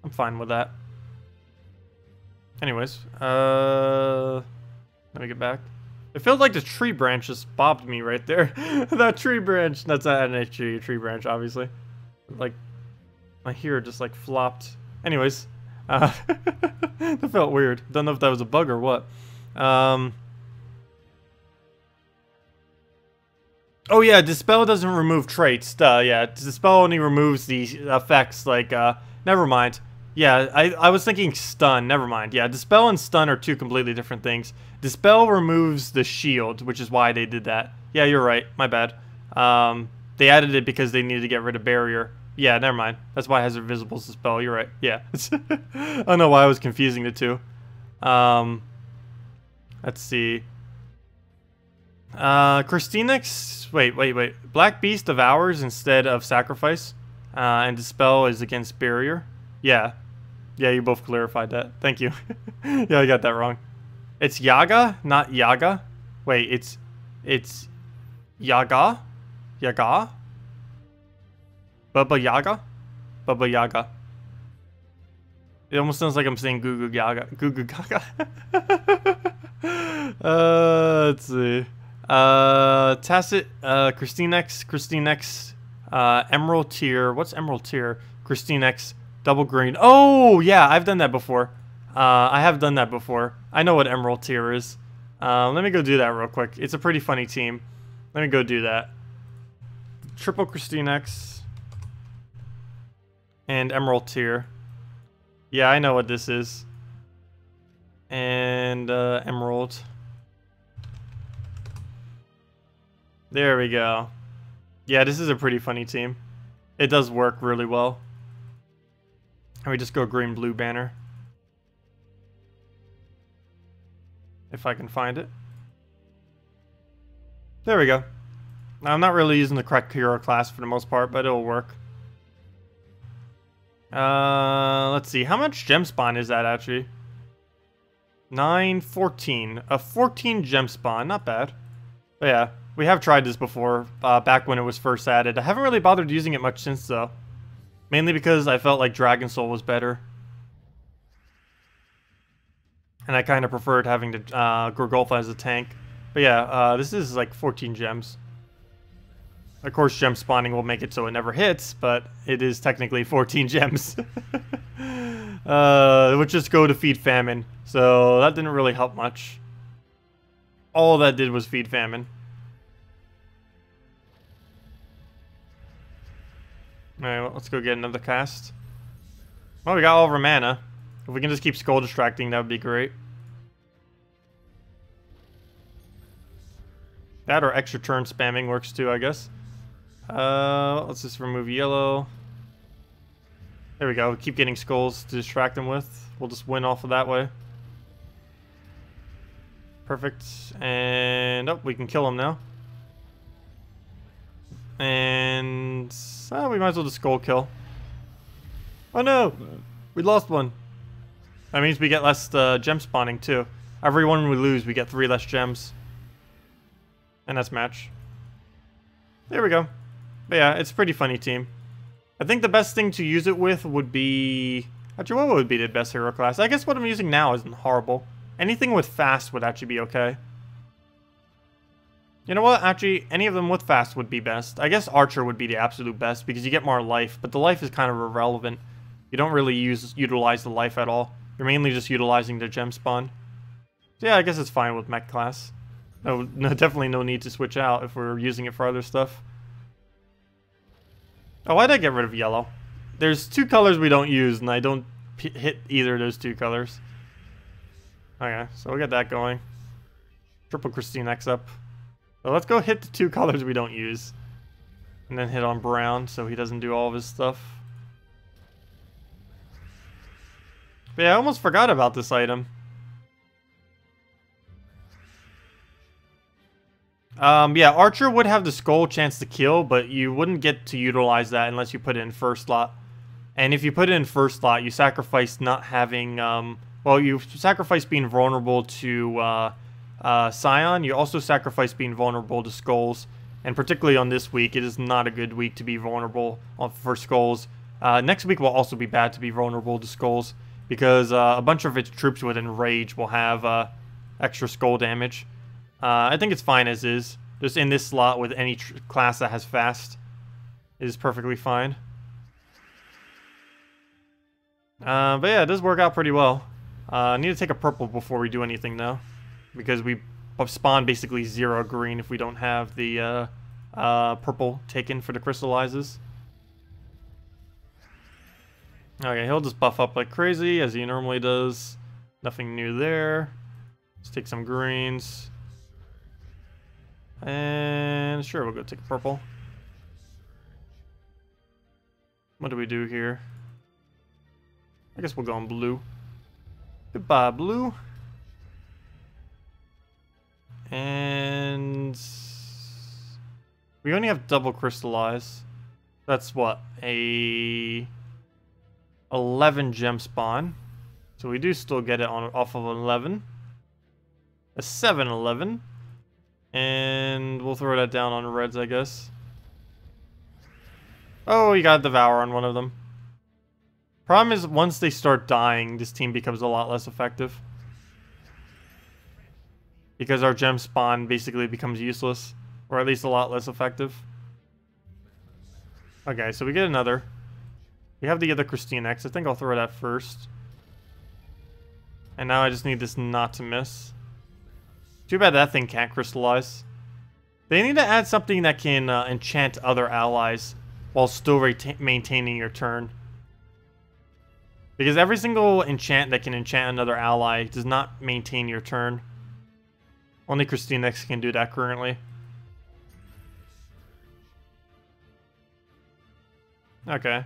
I'm fine with that. Anyways, let me get back. It feels like the tree branch just bobbed me right there. That tree branch, that's not an tree branch, obviously. Like, my hair just like flopped. Anyways, that felt weird. Don't know if that was a bug or what. Oh yeah, Dispel doesn't remove traits. Yeah, Dispel only removes the effects, like, never mind. Yeah, I was thinking Stun, never mind. Yeah, Dispel and Stun are 2 completely different things. Dispel removes the shield, which is why they did that. Yeah, you're right, my bad. They added it because they needed to get rid of Barrier. Yeah, never mind. That's why it has Invisible Dispel, you're right. Yeah. I don't know why I was confusing the 2. Let's see. KrissTigger, wait. Black Beast devours instead of sacrifice, and Dispel is against Barrier. Yeah, you both clarified that. Thank you. Yeah, I got that wrong. It's Yaga, not Yaga. Wait, it's Yaga? Yaga? Bubba Yaga? Bubba Yaga. It almost sounds like I'm saying Goo Goo Gaga. Goo Goo Gaga. Let's see. Tacet, KrissTigger, Emerald Tier. What's Emerald Tier? KrissTigger, Double Green. Oh, yeah, I've done that before. I have done that before. I know what Emerald Tier is. Let me go do that real quick. It's a pretty funny team. Let me go do that. Triple KrissTigger. And Emerald Tier. Yeah, I know what this is. And emerald. There we go. Yeah, this is a pretty funny team. It does work really well. And we just go green-blue banner. If I can find it. There we go. I'm not really using the correct hero class for the most part, but it'll work. Let's see. How much gem spawn is that actually? 914. A 14 gem spawn. Not bad. But yeah, we have tried this before, back when it was first added. I haven't really bothered using it much since though. Mainly because I felt like Dragon Soul was better. And I kind of preferred having the Gorgolfa as a tank. But yeah, this is like 14 gems. Of course, gem spawning will make it so it never hits, but it is technically 14 gems. Which just go to feed famine. So that didn't really help much. All that did was feed famine. Alright, well, let's go get another cast. Well, we got all of our mana. If we can just keep skull distracting, that would be great. That or extra turn spamming works too, I guess. Let's just remove yellow. There we go. Keep getting skulls to distract them with. We'll just win off of that way. Perfect. And oh, we can kill him now. And we might as well just skull kill. Oh no! We lost one. That means we get less gem spawning too. Every one we lose, we get 3 less gems. And that's match. There we go. But yeah, it's a pretty funny team. I think the best thing to use it with would be... Actually, what would be the best hero class? I guess what I'm using now isn't horrible. Anything with fast would actually be okay. You know what? Actually, any of them with fast would be best. I guess Archer would be the absolute best because you get more life, but the life is kind of irrelevant. You don't really utilize the life at all. You're mainly just utilizing the gem spawn. So yeah, I guess it's fine with mech class. No, definitely no need to switch out if we're using it for other stuff. Oh, why did I get rid of yellow? There's 2 colors we don't use, and I don't hit either of those 2 colors. Okay, so we'll get that going. Triple KrissTigger up. So let's go hit the 2 colors we don't use. And then hit on brown so he doesn't do all of his stuff. But yeah, I almost forgot about this item. Yeah, Archer would have the skull chance to kill, but you wouldn't get to utilize that unless you put it in first slot. And if you put it in first slot, you sacrifice not having, well, you sacrifice being vulnerable to, Scion. You also sacrifice being vulnerable to skulls. And particularly on this week, it is not a good week to be vulnerable for skulls. Next week will also be bad to be vulnerable to skulls, because a bunch of its troops with Enrage will have extra skull damage. I think it's fine as is. Just in this slot with any class that has fast is perfectly fine. But yeah, it does work out pretty well. I need to take a purple before we do anything though, because we spawn basically 0 green if we don't have the purple taken for the crystallizes. Okay, he'll just buff up like crazy as he normally does. Nothing new there. Let's take some greens. And sure, we'll go take a purple. What do we do here? I guess we'll go on blue. Goodbye, blue. And we only have double crystallize. That's what? A 11 gem spawn. So we do still get it on off of 11. A 7-11. And we'll throw that down on reds, I guess. Oh, you got Devour on one of them. Problem is, once they start dying, this team becomes a lot less effective. Because our gem spawn basically becomes useless. Or at least a lot less effective. Okay, so we get another. We have the other KrissTigger. I think I'll throw that first. And now I just need this not to miss. Too bad that thing can't crystallize. They need to add something that can enchant other allies while still maintaining your turn. Because every single enchant that can enchant another ally does not maintain your turn. Only KrissTigger can do that currently. Okay.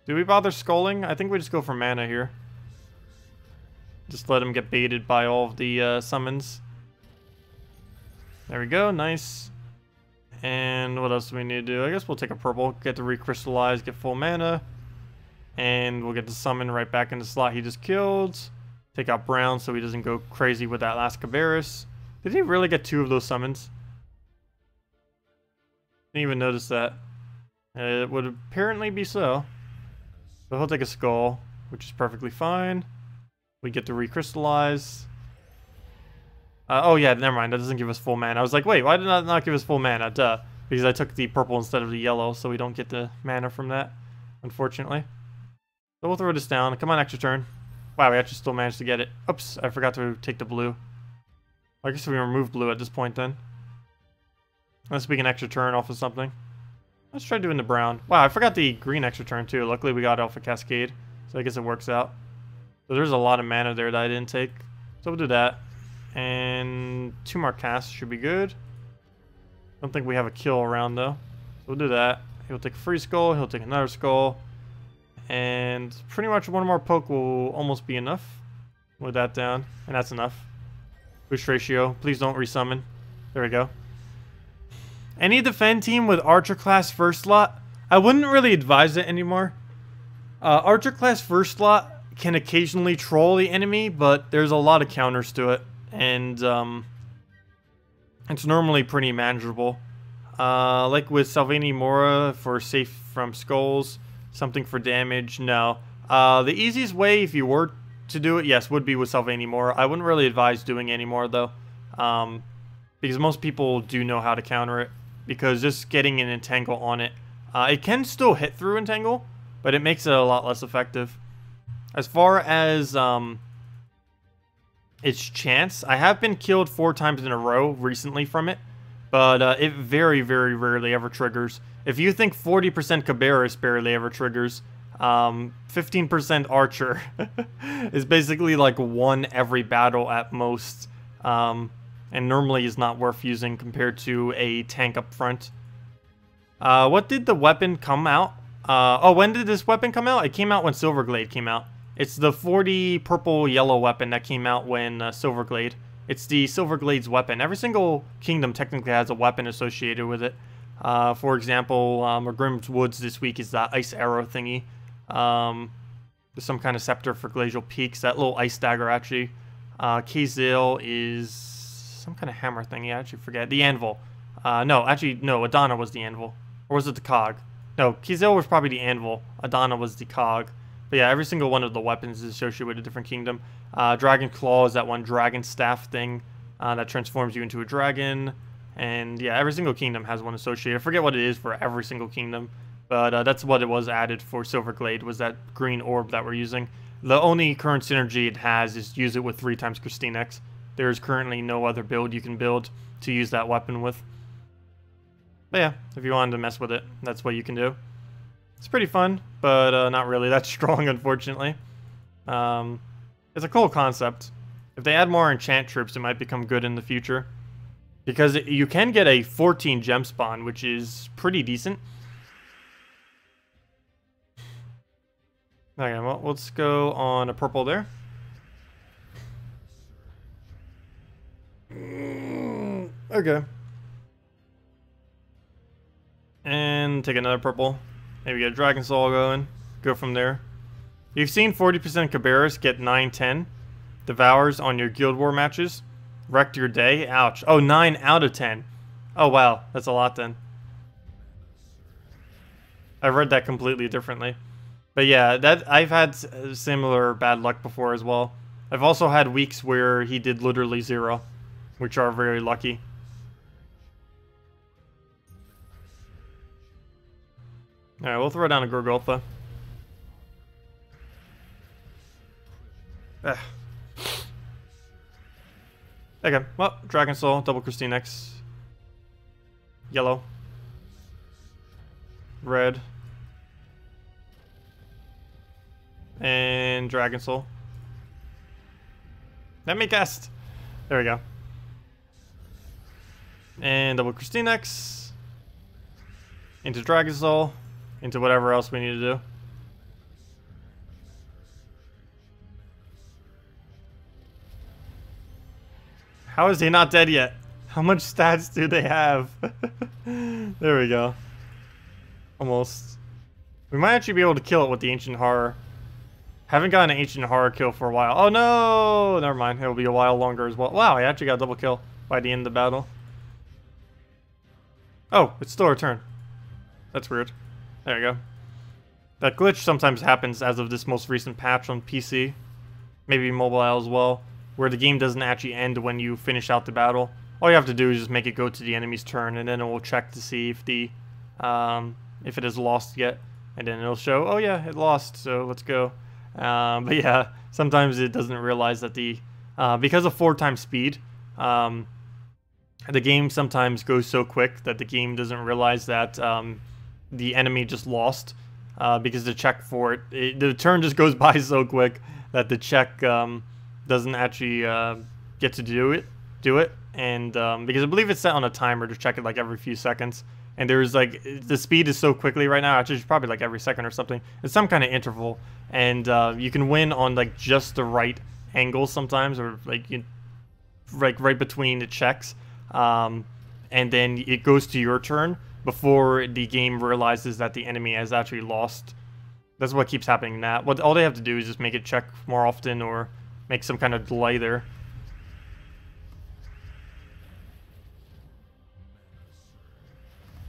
Do we bother sculling? I think we just go for mana here. Just let him get baited by all of the summons. There we go, nice. And what else do we need to do? I guess we'll take a purple, get to recrystallize, get full mana. And we'll get the summon right back in the slot he just killed. Take out brown so he doesn't go crazy with that last Cabarrus. Did he really get 2 of those summons? Didn't even notice that. It would apparently be so. So he'll take a skull, which is perfectly fine. We get to recrystallize. Oh yeah, never mind. That doesn't give us full mana. I was like, wait, why did that not give us full mana? Duh. Because I took the purple instead of the yellow, so we don't get the mana from that, unfortunately. So we'll throw this down. Come on, extra turn. Wow, we actually still managed to get it. Oops, I forgot to take the blue. I guess we removed blue at this point then. Unless we can extra turn off of something. Let's try doing the brown. Wow, I forgot the green extra turn too. Luckily we got it off a Cascade, so I guess it works out. So there's a lot of mana there that I didn't take. So we'll do that. And 2 more casts should be good. Don't think we have a kill around though. So we'll do that. He'll take a free skull, he'll take another skull. And pretty much 1 more poke will almost be enough. With that down. And that's enough. Boost ratio. Please don't resummon. There we go. Any defend team with Archer class first slot, I wouldn't really advise it anymore. Archer class first slot can occasionally troll the enemy, but there's a lot of counters to it. And it's normally pretty manageable. Like with Salvini Mora for safe from skulls. Something for damage, no. The easiest way, if you were to do it, yes, would be with Salvini Mora. I wouldn't really advise doing any more, though. Because most people do know how to counter it. Because just getting an Entangle on it, it can still hit through Entangle, but it makes it a lot less effective. As far as its chance, I have been killed 4 times in a row recently from it. But it very, very rarely ever triggers. If you think 40% Cabarrus barely ever triggers, 15% Archer is basically like 1 every battle at most. And normally is not worth using compared to a tank up front. What did the weapon come out? Oh, when did this weapon come out? It came out when Silverglade came out. It's the 40 purple yellow weapon that came out when Silverglade. It's the Silverglade's weapon. Every single kingdom technically has a weapon associated with it. For example, Grim's Woods this week is that ice arrow thingy. There's some kind of scepter for Glacial Peaks. That little ice dagger, actually. Kazil is some kind of hammer thingy. I actually forget. The anvil. No, Adana was the anvil. Or was it the cog? No, Kazil was probably the anvil. Adana was the cog. But yeah, every single one of the weapons is associated with a different kingdom. Dragon Claw is that one dragon staff thing that transforms you into a dragon. And yeah, every single kingdom has one associated. I forget what it is for every single kingdom. But that's what it was added for Silverglade, was that green orb that we're using. The only current synergy it has is use it with 3 times KrissTigger. There is currently no other build you can build to use that weapon with. But yeah, if you wanted to mess with it, that's what you can do. It's pretty fun, but not really that strong, unfortunately. It's a cool concept. If they add more enchant troops, it might become good in the future. Because you can get a 14 gem spawn, which is pretty decent. Okay, well, let's go on a purple there. Okay. And take another purple. Maybe get a Dragon Soul going. Go from there. You've seen 40% Cabarrus get 9-10 Devours on your Guild War matches. Wrecked your day. Ouch. Oh, 9 out of 10. Oh, wow. That's a lot then. I read that completely differently. But yeah, that I've had similar bad luck before as well. I've also had weeks where he did literally 0, which are very lucky. Alright, we'll throw down a Gorgotha. Ugh. Okay, well, Dragon Soul, double KrissTigger. Yellow. Red. And Dragon Soul. Let me cast. There we go. And double KrissTigger. Into Dragon Soul. Into whatever else we need to do. How is he not dead yet? How much stats do they have? There we go. Almost. We might actually be able to kill it with the Ancient Horror. Haven't gotten an Ancient Horror kill for a while. Oh no! Never mind. It'll be a while longer as well. Wow, I actually got a double kill by the end of the battle. Oh, it's still our turn. That's weird. There you go. That glitch sometimes happens as of this most recent patch on PC. Maybe mobile as well. Where the game doesn't actually end when you finish out the battle. All you have to do is just make it go to the enemy's turn, and then it will check to see if the if it has lost yet, and then it'll show, oh yeah, it lost, so let's go. But yeah, sometimes it doesn't realize that the because of 4x speed, the game sometimes goes so quick that the game doesn't realize that the enemy just lost because the check for it, the turn just goes by so quick that the check doesn't actually get to do it, and because I believe it's set on a timer to check it like every few seconds, and there's like, the speed is so quickly right now, actually it's probably like every second or something. It's some kind of interval, and you can win on like just the right angle sometimes, or like right between the checks, and then it goes to your turn before the game realizes that the enemy has actually lost. That's what keeps happening now. All they have to do is just make it check more often, or make some kind of delay there.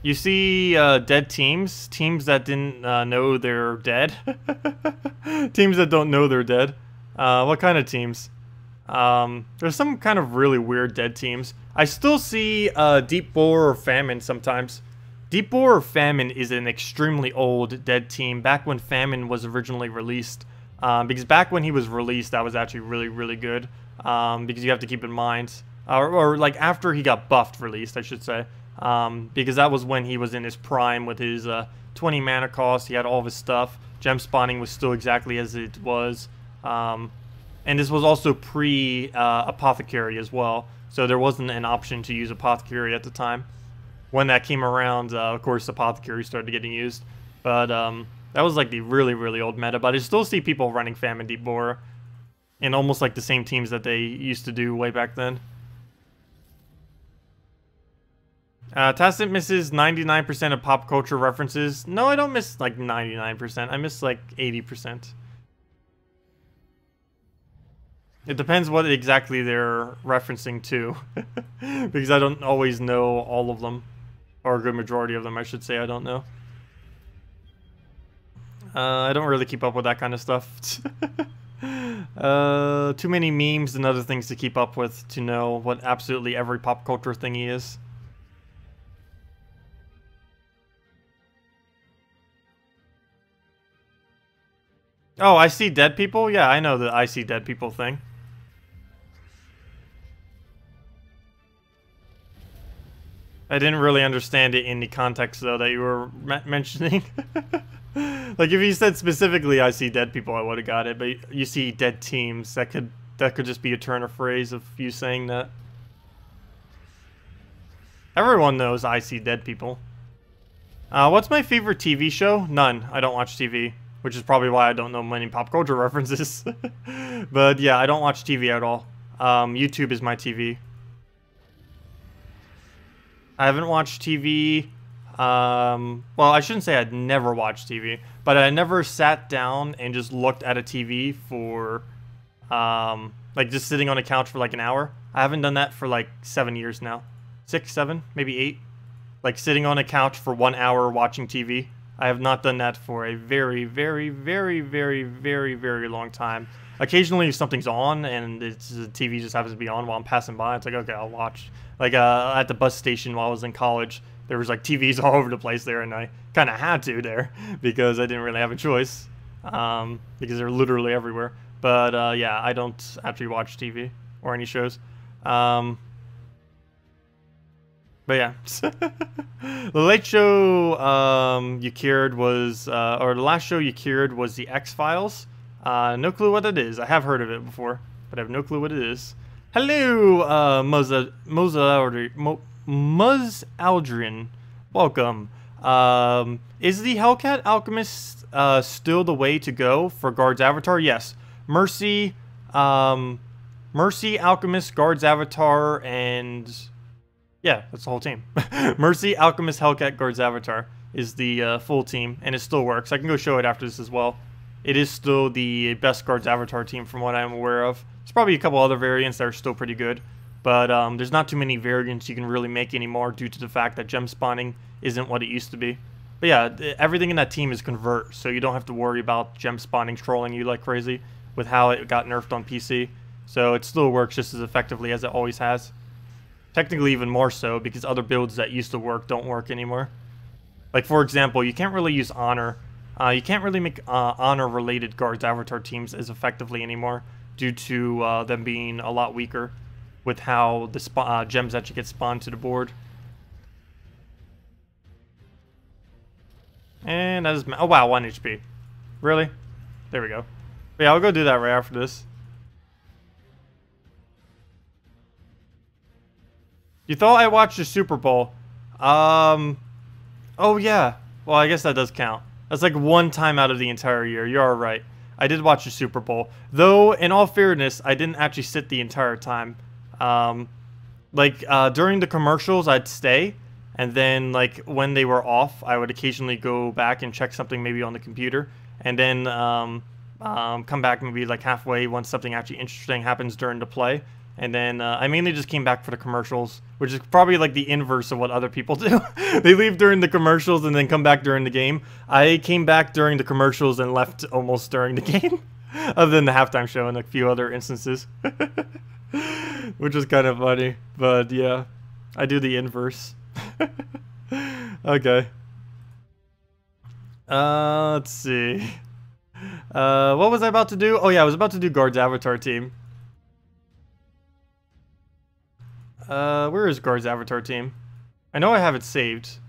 You see dead teams that didn't know they're dead. Teams that don't know they're dead. What kind of teams? There's some kind of really weird dead teams. I still see Deep Boar or Famine sometimes. Deep Boar or Famine is an extremely old dead team, back when Famine was originally released. Because back when he was released, that was actually really, really good. Because you have to keep in mind, or like after he got buffed released, I should say. Because that was when he was in his prime with his 20 mana cost. He had all of his stuff. Gem spawning was still exactly as it was. And this was also pre-Apothecary as well. So there wasn't an option to use Apothecary at the time. When that came around, of course, Apothecary started getting used. But that was like the really, really old meta. But I still see people running Famine Deep Boar in almost like the same teams that they used to do way back then. Tacet misses 99% of pop culture references. No, I don't miss like 99%. I miss like 80%. It depends what exactly they're referencing to. Because I don't always know all of them. Or a good majority of them, I should say. I don't know. I don't really keep up with that kind of stuff. Too many memes and other things to keep up with to know what absolutely every pop culture thingy is. Oh, I see dead people? Yeah, I know the I see dead people thing. I didn't really understand it in the context, though, that you were mentioning. Like, if you said specifically I see dead people, I would have got it, but you see dead teams, that could just be a turn of phrase of you saying that. Everyone knows I see dead people. What's my favorite TV show? None. I don't watch TV. Which is probably why I don't know many pop culture references. But yeah, I don't watch TV at all. YouTube is my TV. I haven't watched TV. Well, I shouldn't say I'd never watched TV, but I never sat down and just looked at a TV for, like just sitting on a couch for like an hour. I haven't done that for like 7 years now. 6, 7, maybe 8. Like sitting on a couch for 1 hour watching TV. I have not done that for a very, very, very, very, very, very long time. Occasionally, if something's on and the TV just happens to be on while I'm passing by, it's like, okay, I'll watch. Like at the bus station while I was in college, there was like TVs all over the place there, and I kind of had to there because I didn't really have a choice because they're literally everywhere. But yeah, I don't actually watch TV or any shows. But yeah, the late show you cured was, or the last show you cured was the X-Files. No clue what it is. I have heard of it before, but I have no clue what it is. Hello, Muzzaldrin. Welcome. Is the Hellcat Alchemist still the way to go for Guard's Avatar? Yes. Mercy, Alchemist, Guard's Avatar, and yeah, that's the whole team. Mercy, Alchemist, Hellcat, Guard's Avatar is the full team, and it still works. I can go show it after this as well. It is still the best Guard's Avatar team from what I'm aware of. There's probably a couple other variants that are still pretty good, but there's not too many variants you can really make anymore due to the fact that gem spawning isn't what it used to be. But yeah, everything in that team is convert, so you don't have to worry about gem spawning trolling you like crazy with how it got nerfed on PC. So it still works just as effectively as it always has. Technically even more so, because other builds that used to work don't work anymore. Like for example, you can't really use Honor. You can't really make Honor-related Guards Avatar teams as effectively anymore due to them being a lot weaker with how the gems actually get spawned to the board. And that is... Oh wow, 1 HP. Really? There we go. But yeah, I'll go do that right after this. You thought I watched the Super Bowl? Oh yeah. Well, I guess that does count. That's like one time out of the entire year. You're right. I did watch the Super Bowl. Though, in all fairness, I didn't actually sit the entire time. During the commercials, I'd stay. And then, like, when they were off, I would occasionally go back and check something maybe on the computer. And then come back maybe like halfway once something actually interesting happens during the play. And then I mainly just came back for the commercials, which is probably like the inverse of what other people do. They leave during the commercials and then come back during the game. I came back during the commercials and left almost during the game, other than the halftime show and a few other instances, which was kind of funny. But yeah, I do the inverse. Okay. Let's see. What was I about to do? Oh yeah, I was about to do Guard's Avatar team. Where is Guard's Avatar team? I know I have it saved.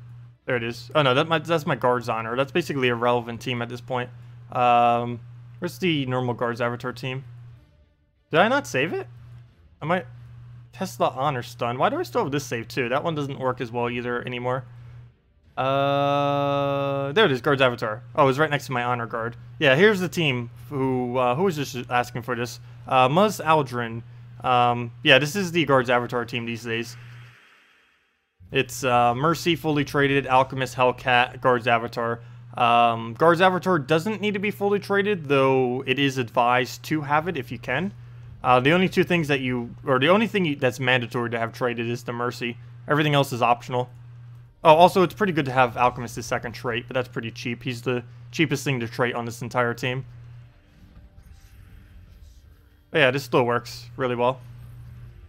There it is. Oh no, that's my Guard's Honor. That's basically a relevant team at this point. Where's the normal Guard's Avatar team? Did I not save it? I might... Tesla Honor Stun. Why do I still have this saved too? That one doesn't work as well either anymore. There it is, Guard's Avatar. Oh, it's right next to my Honor Guard. Yeah, here's the team who was just asking for this. Muzzaldrin. Yeah, this is the Guard's Avatar team these days. It's Mercy, fully traded, Alchemist, Hellcat, Guard's Avatar. Guard's Avatar doesn't need to be fully traded, though it is advised to have it if you can. The only two things that the only thing that's mandatory to have traded is the Mercy. Everything else is optional. Oh, also it's pretty good to have Alchemist as second trait, but that's pretty cheap. He's the cheapest thing to trait on this entire team. But yeah, this still works really well.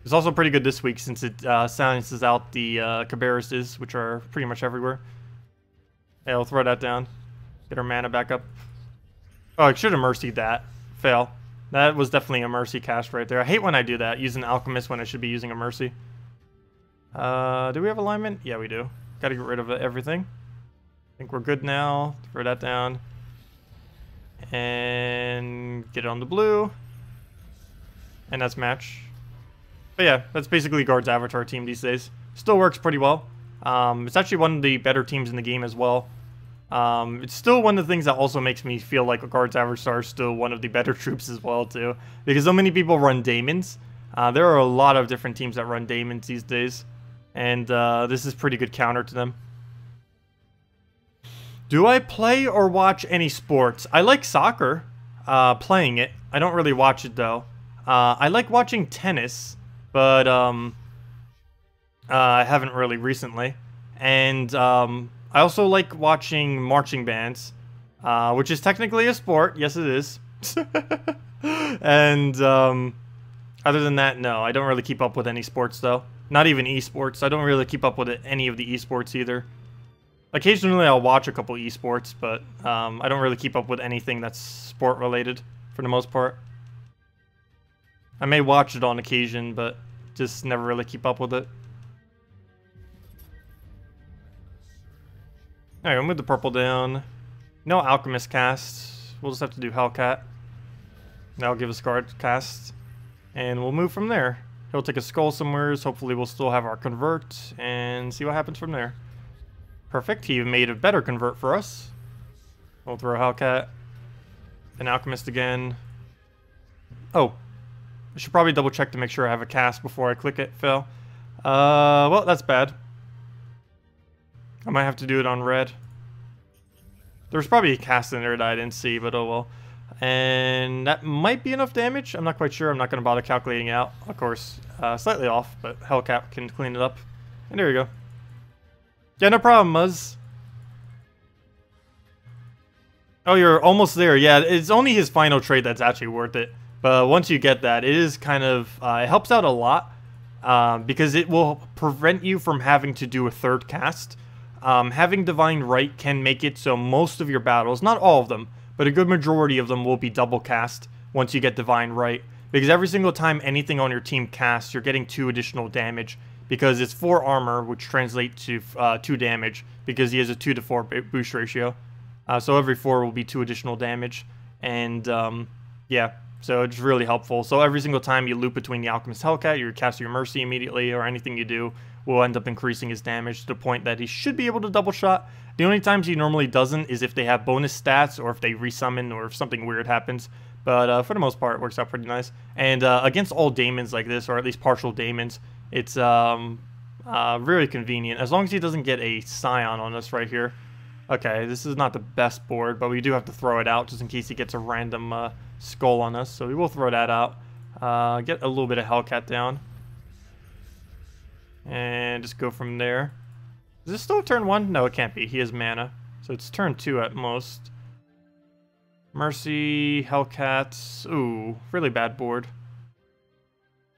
It's also pretty good this week since it silences out the Cabarruses, which are pretty much everywhere. Yeah, I'll throw that down. Get our mana back up. Oh, I should have mercied that. Fail. That was definitely a mercy cast right there. I hate when I do that, using Alchemist when I should be using a mercy. Do we have alignment? Yeah, we do. Gotta get rid of everything. I think we're good now. Throw that down. And get it on the blue. And that's match. But yeah, that's basically Guard's Avatar team these days. Still works pretty well. It's actually one of the better teams in the game as well. It's still one of the things that also makes me feel like Guard's Avatar is still one of the better troops as well too. Because so many people run Daemons. There are a lot of different teams that run Daemons these days. And this is pretty good counter to them. Do I play or watch any sports? I like soccer, playing it. I don't really watch it though. I like watching tennis, but I haven't really recently. And I also like watching marching bands, which is technically a sport. Yes, it is. And other than that, no. I don't really keep up with any sports, though. Not even esports. I don't really keep up with any of the esports either. Occasionally, I'll watch a couple esports, but I don't really keep up with anything that's sport-related, for the most part. I may watch it on occasion, but just never really keep up with it. Alright, we'll move the purple down. No Alchemist cast. We'll just have to do Hellcat. That'll give us guard cast. And we'll move from there. He'll take a skull somewheres. Hopefully we'll still have our convert. And see what happens from there. Perfect. He made a better convert for us. We'll throw a Hellcat. An Alchemist again. Oh. I should probably double check to make sure I have a cast before I click it. Fail. Well, that's bad. I might have to do it on red. There's probably a cast in there that I didn't see, but oh well. And that might be enough damage. I'm not quite sure. I'm not going to bother calculating out. Of course, slightly off, but Hellcat can clean it up. And there you go. Yeah, no problem, Muzz. Oh, you're almost there. Yeah, it's only his final trait that's actually worth it. But once you get that, it is kind of... it helps out a lot. Because it will prevent you from having to do a third cast. Having Divine Right can make it so most of your battles, not all of them, but a good majority of them will be double cast once you get Divine Right. Because every single time anything on your team casts, you're getting 2 additional damage. Because it's 4 armor, which translates to 2 damage. Because he has a 2 to 4 boost ratio. So every 4 will be 2 additional damage. And, yeah. So it's really helpful. So every single time you loop between the Alchemist Hellcat, you cast your Mercy immediately, or anything you do will end up increasing his damage to the point that he should be able to double shot. The only times he normally doesn't is if they have bonus stats, or if they resummon, or if something weird happens. But for the most part, it works out pretty nice. And against all daemons like this, or at least partial daemons, it's really convenient. As long as he doesn't get a Scion on us right here. Okay, this is not the best board, but we do have to throw it out just in case he gets a random skull on us. So we will throw that out. Get a little bit of Hellcat down. And just go from there. Is this still turn 1? No, it can't be. He has mana. So it's turn 2 at most. Mercy, Hellcats. Ooh, really bad board.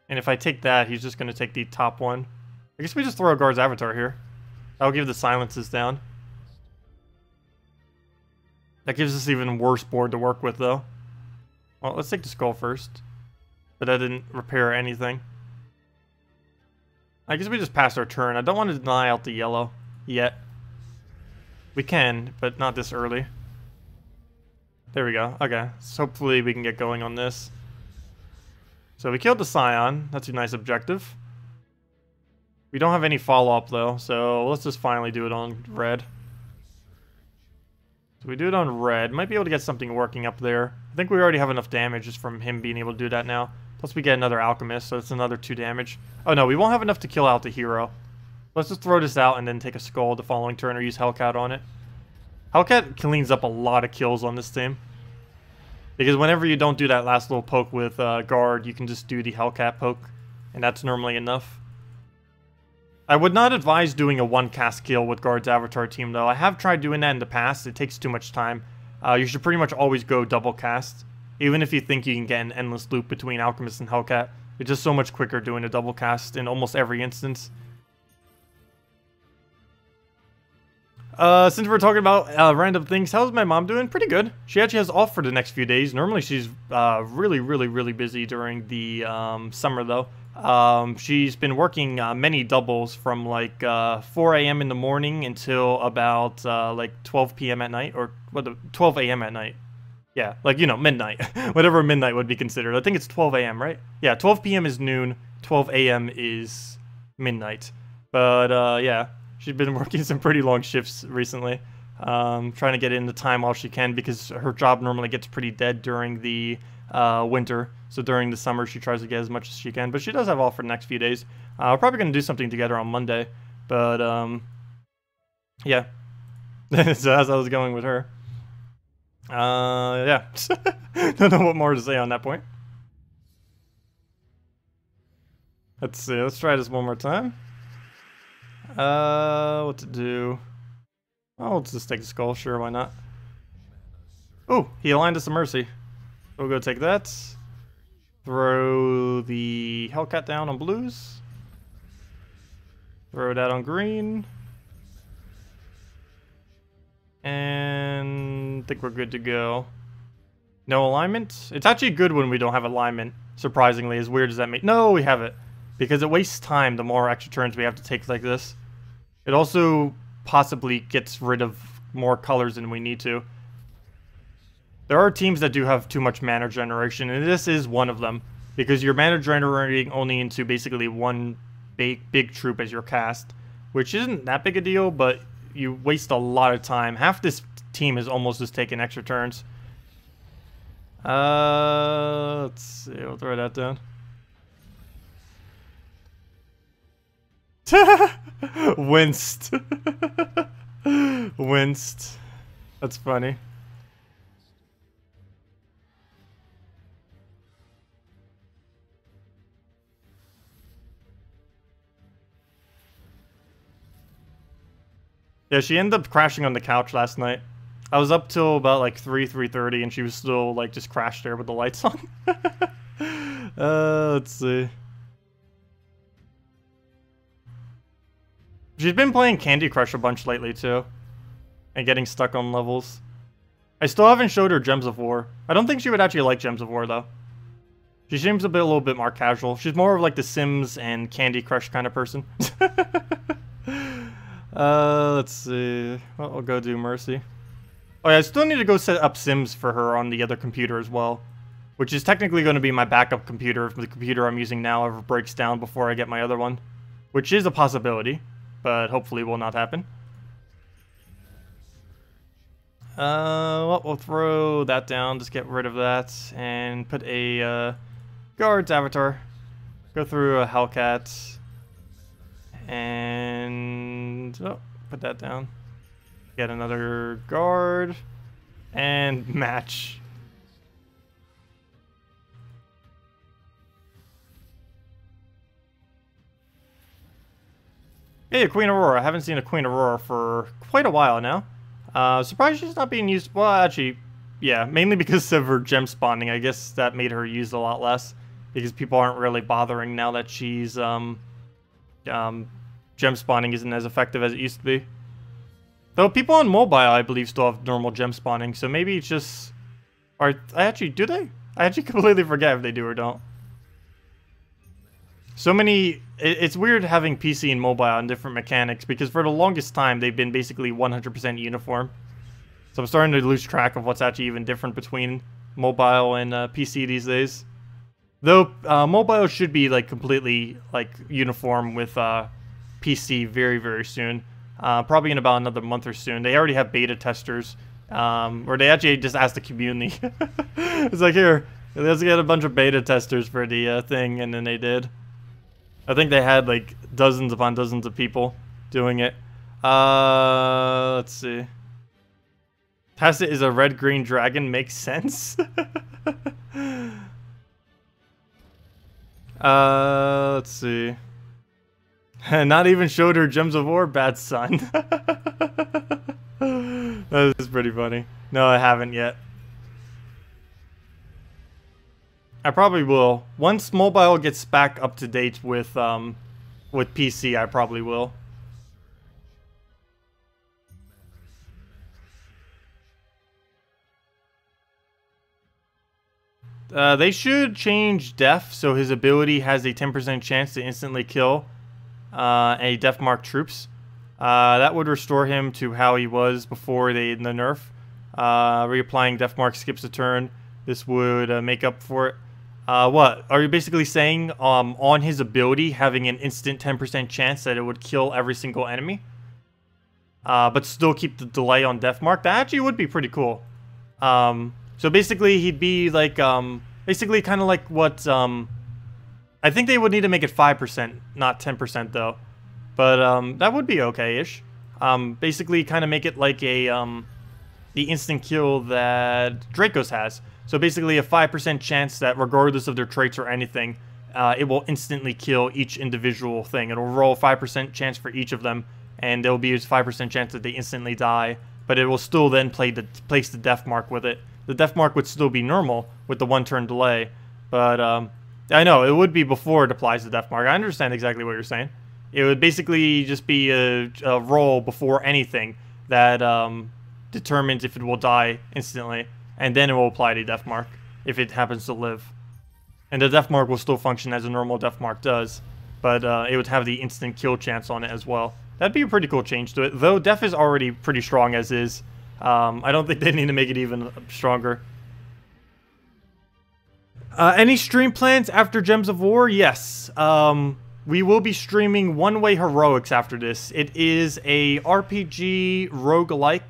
And if I take that, he's just going to take the top one. I guess we just throw a Guard's Avatar here. That'll give the silences down. That gives us even worse board to work with, though. Well, let's take the skull first. But that didn't repair anything. I guess we just passed our turn. I don't want to deny out the yellow yet. We can, but not this early. There we go. Okay, so hopefully we can get going on this. So we killed the Scion. That's a nice objective. We don't have any follow-up, though, so let's just finally do it on red. So we do it on red. Might be able to get something working up there. I think we already have enough damage just from him being able to do that now. Plus we get another Alchemist, so it's another 2 damage. Oh no, we won't have enough to kill out the hero. Let's just throw this out and then take a skull the following turn or use Hellcat on it. Hellcat cleans up a lot of kills on this team. Because whenever you don't do that last little poke with guard, you can just do the Hellcat poke. And that's normally enough. I would not advise doing a 1-cast kill with Guard's Avatar team, though. I have tried doing that in the past. It takes too much time. You should pretty much always go double cast. Even if you think you can get an endless loop between Alchemist and Hellcat. It's just so much quicker doing a double cast in almost every instance. Since we're talking about random things, how's my mom doing? Pretty good. She actually has off for the next few days. Normally she's really busy during the summer, though. She's been working many doubles from like 4 a.m. in the morning until about like 12 p.m. at night, or 12 a.m. at night. Yeah, like, you know, midnight. Whatever midnight would be considered. I think it's 12 a.m., right? Yeah, 12 p.m. is noon, 12 a.m. is midnight. But yeah, she's been working some pretty long shifts recently. Trying to get in the time while she can, because her job normally gets pretty dead during the winter. So during the summer, she tries to get as much as she can. But she does have off for the next few days. We're probably going to do something together on Monday. But, yeah. So that's how I was going with her. Yeah. Don't know what more to say on that point. Let's see. Let's try this one more time. What to do? Oh, let's just take the skull. Sure, why not? Oh, he aligned us a Mercy. We'll go take that. Throw the Hellcat down on blues. Throw that on green. And I think we're good to go. No alignment? It's actually good when we don't have alignment, surprisingly, as weird as that may... No, we have it. Because it wastes time the more extra turns we have to take like this. It also possibly gets rid of more colors than we need to. There are teams that do have too much mana generation, and this is one of them. Because you're mana generating only into basically one big troop as your cast. Which isn't that big a deal, but you waste a lot of time. Half this team is almost just taking extra turns. Let's see, we'll throw that down. Winced. Winced. That's funny. Yeah, she ended up crashing on the couch last night. I was up till about like 3:30, and she was still like just crashed there with the lights on. Let's see. She's been playing Candy Crush a bunch lately too, and getting stuck on levels. I still haven't showed her Gems of War. I don't think she would actually like Gems of War though. She seems a little bit more casual. She's more of like the Sims and Candy Crush kind of person. Let's see. Well, I'll go do Mercy. Oh yeah, I still need to go set up Sims for her on the other computer as well. Which is technically going to be my backup computer if the computer I'm using now ever breaks down before I get my other one. Which is a possibility, but hopefully will not happen. Well, we'll throw that down, just get rid of that, and put a guard's avatar. Go through a Hellcat. And put that down. Get another guard and match. Hey, Queen Aurora. I haven't seen a Queen Aurora for quite a while now. Surprised she's not being used. Well, actually, yeah, mainly because of her gem spawning. I guess that made her used a lot less because people aren't really bothering now that she's gem spawning isn't as effective as it used to be. Though people on mobile, I believe, still have normal gem spawning, so maybe it's just... Or, do they? I actually completely forget if they do or don't. So many... It's weird having PC and mobile and different mechanics, because for the longest time, they've been basically 100% uniform. So I'm starting to lose track of what's actually even different between mobile and PC these days. Though, mobile should be, like, completely, like, uniform with, PC very, very soon. Probably in about another month or soon. They already have beta testers. Or they actually just asked the community. It's like, here, let's get a bunch of beta testers for the thing, and then they did. I think they had like dozens upon dozens of people doing it. Let's see. Tacet is a red-green dragon. Makes sense. Let's see. Not even showed her Gems of War, bad son. That is pretty funny. No, I haven't yet. I probably will. Once mobile gets back up to date with PC, I probably will. They should change Def so his ability has a 10% chance to instantly kill any Def Mark troops. That would restore him to how he was before the nerf. Reapplying Def Mark skips a turn. This would make up for it. What? Are you basically saying on his ability having an instant 10% chance that it would kill every single enemy? But still keep the delay on Def Mark? That actually would be pretty cool. So basically he'd be like, basically kind of like what, I think they would need to make it 5%, not 10% though. But, that would be okay-ish. Basically kind of make it like a, the instant kill that Dracos has. So basically a 5% chance that regardless of their traits or anything, it will instantly kill each individual thing. It'll roll a 5% chance for each of them, and there'll be a 5% chance that they instantly die. But it will still then place the Def Mark with it. The Def Mark would still be normal with the 1-turn delay. But, I know, it would be before it applies the Def Mark. I understand exactly what you're saying. It would basically just be a roll before anything that determines if it will die instantly. And then it will apply the Def Mark if it happens to live. And the Def Mark will still function as a normal Def Mark does. But it would have the instant kill chance on it as well. That'd be a pretty cool change to it. Though Def is already pretty strong as is. I don't think they need to make it even stronger. Any stream plans after Gems of War? Yes. We will be streaming One Way Heroics after this. It is a RPG roguelike.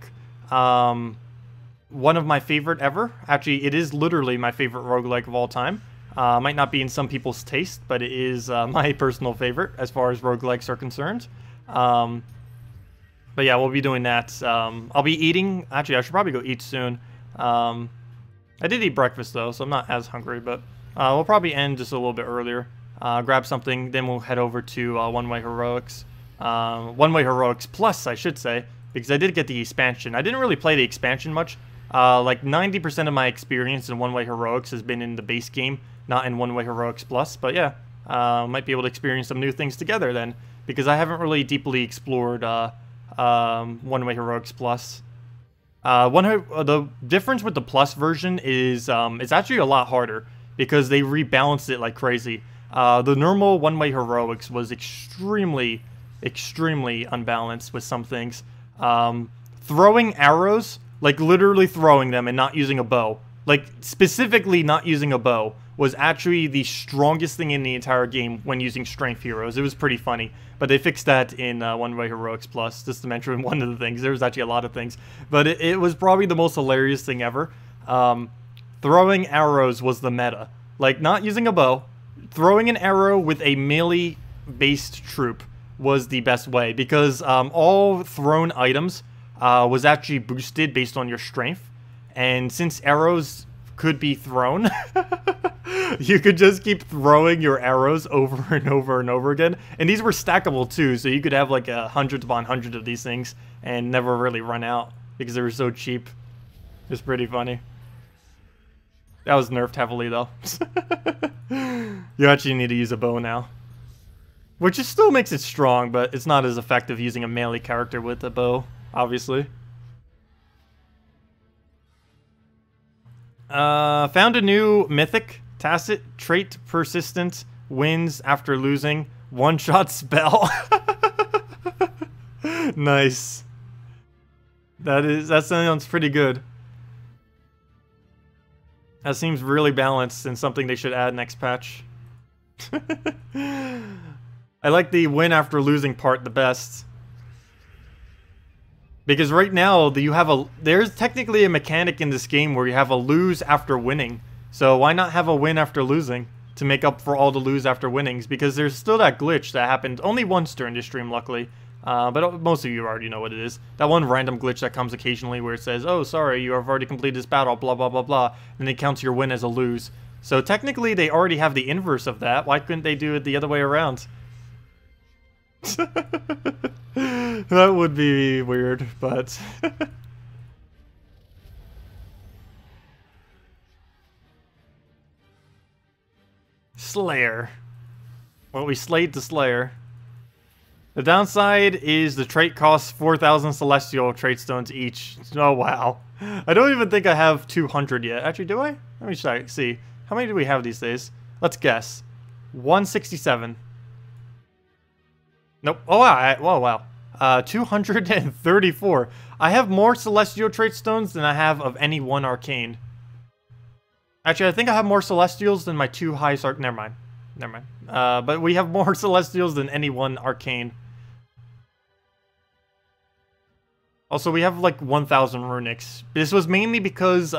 One of my favorite ever. Actually, it is literally my favorite roguelike of all time. Might not be in some people's taste, but it is my personal favorite as far as roguelikes are concerned. But yeah, we'll be doing that. I'll be eating. Actually, I should probably go eat soon. I did eat breakfast though, so I'm not as hungry, but we'll probably end just a little bit earlier. Grab something, then we'll head over to One Way Heroics. One Way Heroics Plus, I should say, because I did get the expansion. I didn't really play the expansion much. Like 90% of my experience in One Way Heroics has been in the base game, not in One Way Heroics Plus. But yeah, might be able to experience some new things together then, because I haven't really deeply explored One Way Heroics Plus. The difference with the Plus version is it's actually a lot harder because they rebalanced it like crazy. The normal One Way Heroics was extremely unbalanced with some things. Throwing arrows, like literally throwing them and not using a bow, like specifically not using a bow, was actually the strongest thing in the entire game when using strength heroes. It was pretty funny, but they fixed that in One Way Heroics Plus, just to mention one of the things. There was actually a lot of things, but it was probably the most hilarious thing ever. Throwing arrows was the meta, like not using a bow. Throwing an arrow with a melee-based troop was the best way, because all thrown items was actually boosted based on your strength, and since arrows could be thrown, you could just keep throwing your arrows over and over and over again, and these were stackable too, so you could have like hundreds upon hundreds of these things and never really run out because they were so cheap. It's pretty funny. That was nerfed heavily though. You actually need to use a bow now, which just still makes it strong, but it's not as effective using a melee character with a bow, obviously. Found a new mythic. Tacet, trait persistent, wins after losing, one-shot spell. Nice. That sounds pretty good. That seems really balanced and something they should add next patch. I like the win after losing part the best. Because right now, there's technically a mechanic in this game where you have a lose after winning. So why not have a win after losing to make up for all the lose after winnings? Because there's still that glitch that happened only once during this stream, luckily. But most of you already know what it is. That one random glitch that comes occasionally where it says, oh, sorry, you have already completed this battle, blah, blah, blah, blah. And it counts your win as a lose. So technically, they already have the inverse of that. Why couldn't they do it the other way around? That would be weird, but... Slayer. Well, we slayed the Slayer. The downside is the trait costs 4,000 Celestial trait stones each. Oh, wow. I don't even think I have 200 yet. Actually, do I? Let me check. See. How many do we have these days? Let's guess. 167. Nope. Oh, wow. Oh, wow. 234. I have more Celestial trait stones than I have of any one arcane. Actually, I think I have more Celestials than my two highest Never mind. Never mind. But we have more Celestials than any one arcane. Also, we have like 1,000 runics. This was mainly because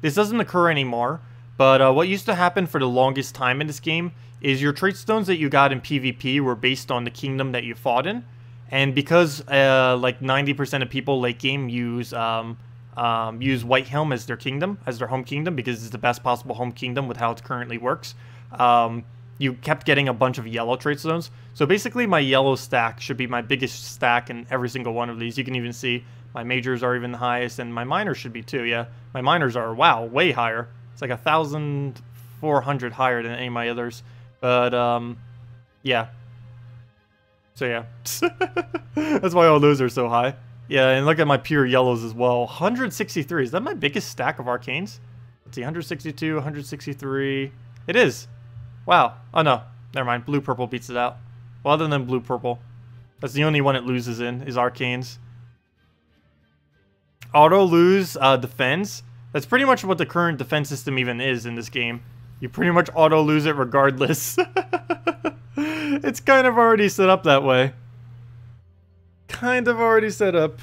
this doesn't occur anymore. But what used to happen for the longest time in this game is your trait stones that you got in PvP were based on the kingdom that you fought in. And because like 90% of people late game use Whitehelm as their kingdom, as their home kingdom, because it's the best possible home kingdom with how it currently works. You kept getting a bunch of yellow trait stones. So basically my yellow stack should be my biggest stack in every single one of these. You can even see my majors are even the highest, and my minors should be too, yeah. My minors are, wow, way higher. It's like 1,400 higher than any of my others. But, yeah. So, yeah. That's why all those are so high. Yeah, and look at my pure yellows as well. 163. Is that my biggest stack of arcanes? Let's see, 162, 163. It is. Wow. Oh, no. Never mind. Blue-purple beats it out. Well, other than blue-purple. That's the only one it loses in, is arcanes. Auto-lose defense. That's pretty much what the current defense system even is in this game. You pretty much auto lose it regardless. It's kind of already set up that way. Kind of already set up.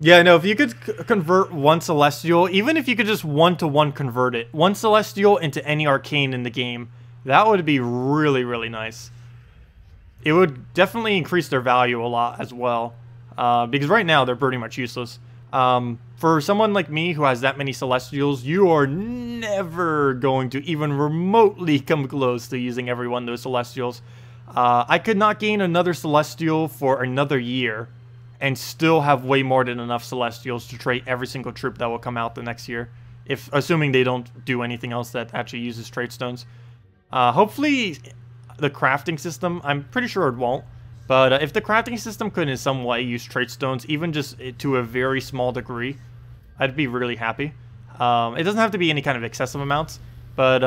Yeah, no, if you could convert one Celestial, even if you could just one-to-one convert it, one Celestial into any Arcane in the game, that would be really, really nice. It would definitely increase their value a lot as well, because right now they're pretty much useless. For someone like me who has that many Celestials, you are never going to even remotely come close to using every one of those Celestials. I could not gain another Celestial for another year and still have way more than enough Celestials to trade every single troop that will come out the next year, if assuming they don't do anything else that actually uses trade stones. Hopefully the crafting system, I'm pretty sure it won't, but if the crafting system could in some way use trade stones, even just to a very small degree, I'd be really happy. It doesn't have to be any kind of excessive amounts, but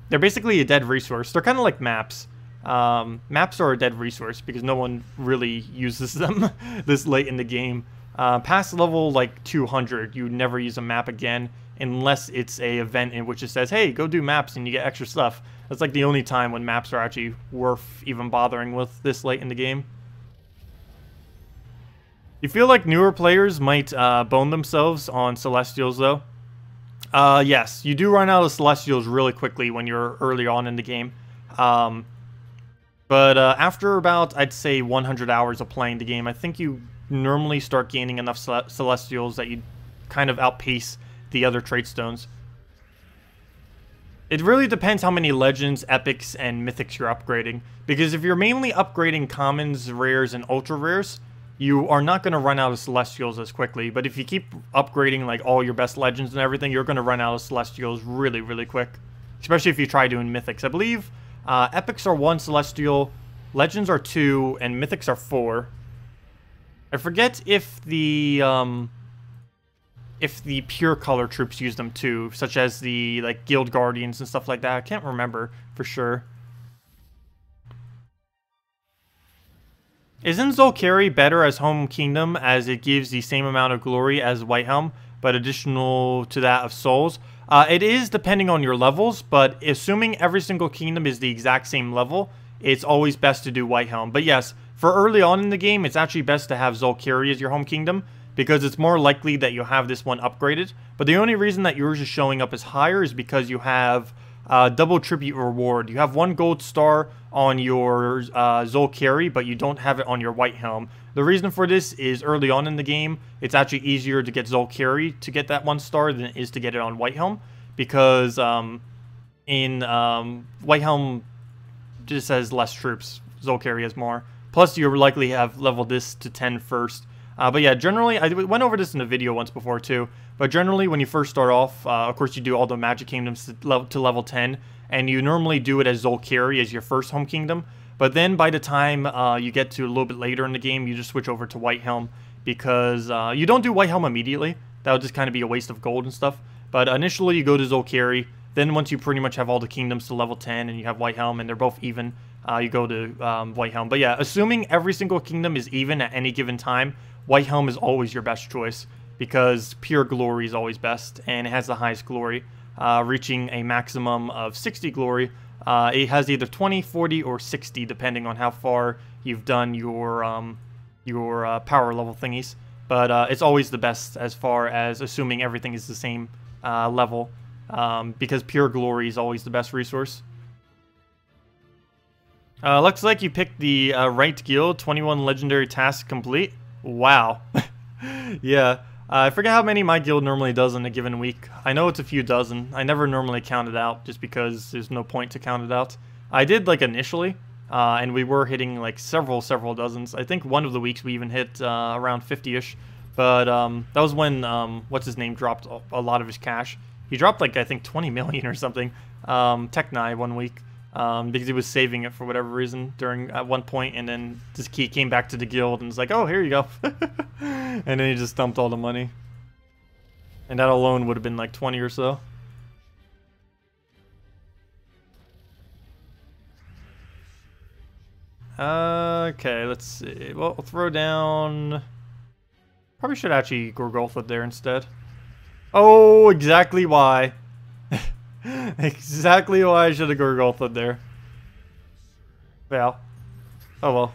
they're basically a dead resource. They're kind of like maps. Maps are a dead resource because no one really uses them this late in the game. Past level like 200, you never use a map again unless it's a event in which it says, hey, go do maps and you get extra stuff. That's like the only time when maps are actually worth even bothering with this late in the game. You feel like newer players might bone themselves on Celestials though? Yes, you do run out of Celestials really quickly when you're early on in the game. But after about, I'd say, 100 hours of playing the game, I think you normally start gaining enough Celestials that you kind of outpace the other trade stones. It really depends how many Legends, Epics, and Mythics you're upgrading. Because if you're mainly upgrading Commons, Rares, and Ultra Rares, you are not going to run out of Celestials as quickly. But if you keep upgrading like all your best Legends and everything, you're going to run out of Celestials really, really quick. Especially if you try doing Mythics. I believe Epics are 1 Celestial, Legends are 2, and Mythics are 4. I forget if the pure color troops use them too, such as the like Guild Guardians and stuff like that. I can't remember for sure. Isn't Zolkari better as Home Kingdom as it gives the same amount of glory as Whitehelm, but additional to that of souls? It is depending on your levels, but assuming every single kingdom is the exact same level, it's always best to do Whitehelm. But yes, for early on in the game, it's actually best to have Zolkari as your home kingdom, because it's more likely that you'll have this one upgraded. But the only reason that yours is showing up as higher is because you have double tribute reward. You have 1 gold star on your Zolkari, but you don't have it on your Whitehelm. The reason for this is early on in the game, it's actually easier to get Zolkari to get that 1 star than it is to get it on Whitehelm, because in Whitehelm just has less troops, Zolkari has more. Plus, you'll likely have leveled this to 10 first. But yeah, generally, I went over this in a video once before too, but generally when you first start off, of course you do all the Magic Kingdoms to level 10, and you normally do it as Zolkari as your first home kingdom, but then by the time you get to a little bit later in the game, you just switch over to Whitehelm, because you don't do Whitehelm immediately. That would just kind of be a waste of gold and stuff, but initially you go to Zolkari, then once you pretty much have all the kingdoms to level 10 and you have Whitehelm and they're both even, you go to Whitehelm. But yeah, assuming every single kingdom is even at any given time, Whitehelm is always your best choice, because pure glory is always best, and it has the highest glory, reaching a maximum of 60 glory. It has either 20, 40, or 60, depending on how far you've done your power level thingies. But it's always the best as far as assuming everything is the same level, because pure glory is always the best resource. Looks like you picked the right guild, 21 legendary tasks complete. Wow. Yeah, I forget how many my guild normally does in a given week. I know it's a few dozen. I never normally count it out just because there's no point to count it out. I did like initially, and we were hitting like several dozens. I think one of the weeks we even hit around 50-ish. But that was when, what's his name, dropped a lot of his cash. He dropped like, I think 20 million or something, Techni one week. Because he was saving it for whatever reason at one point, and then just he came back to the guild and was like, oh, here you go. And then he just dumped all the money. And that alone would have been like 20 or so. Okay, let's see. Well, we'll throw down... Probably should actually Gorgolfa there instead. Oh, exactly why. Exactly why I should have Gorgulthed there. Yeah. Oh well.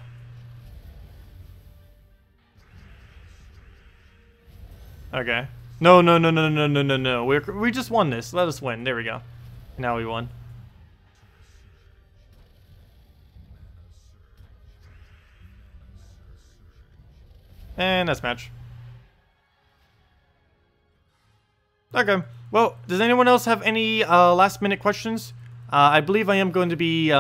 Okay. No, no, no, no, no, no, no, no. We just won this. Let us win. There we go. Now we won. And that's match. Okay. Well, does anyone else have any last minute questions? I believe I am going to be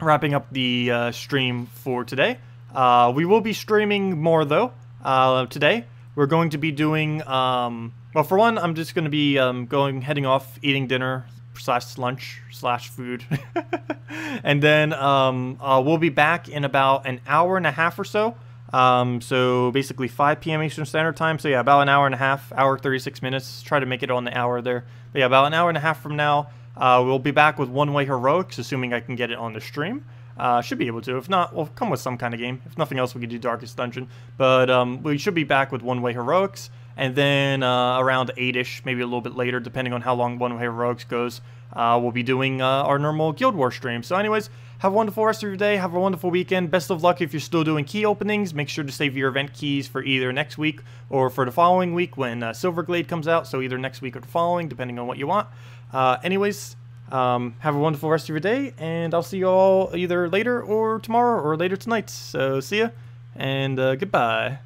wrapping up the stream for today. We will be streaming more though today. We're going to be doing, well, for one, I'm just going to be heading off, eating dinner / lunch / food. And then we'll be back in about an hour and a half or so. So basically 5 p.m. Eastern Standard Time. So yeah, about an hour and a half, hour 36 minutes. Try to make it on the hour there. But yeah, about an hour and a half from now, we'll be back with One Way Heroics, assuming I can get it on the stream. Should be able to. If not, we'll come with some kind of game. If nothing else, we could do Darkest Dungeon. But we should be back with One Way Heroics. And then around 8-ish, maybe a little bit later, depending on how long One Way Heroics goes, we'll be doing our normal Guild Wars stream. So anyways, have a wonderful rest of your day. Have a wonderful weekend. Best of luck if you're still doing key openings. Make sure to save your event keys for either next week or for the following week when Silverglade comes out. So either next week or the following, depending on what you want. Anyways, have a wonderful rest of your day, and I'll see you all either later or tomorrow or later tonight. So see ya, and goodbye.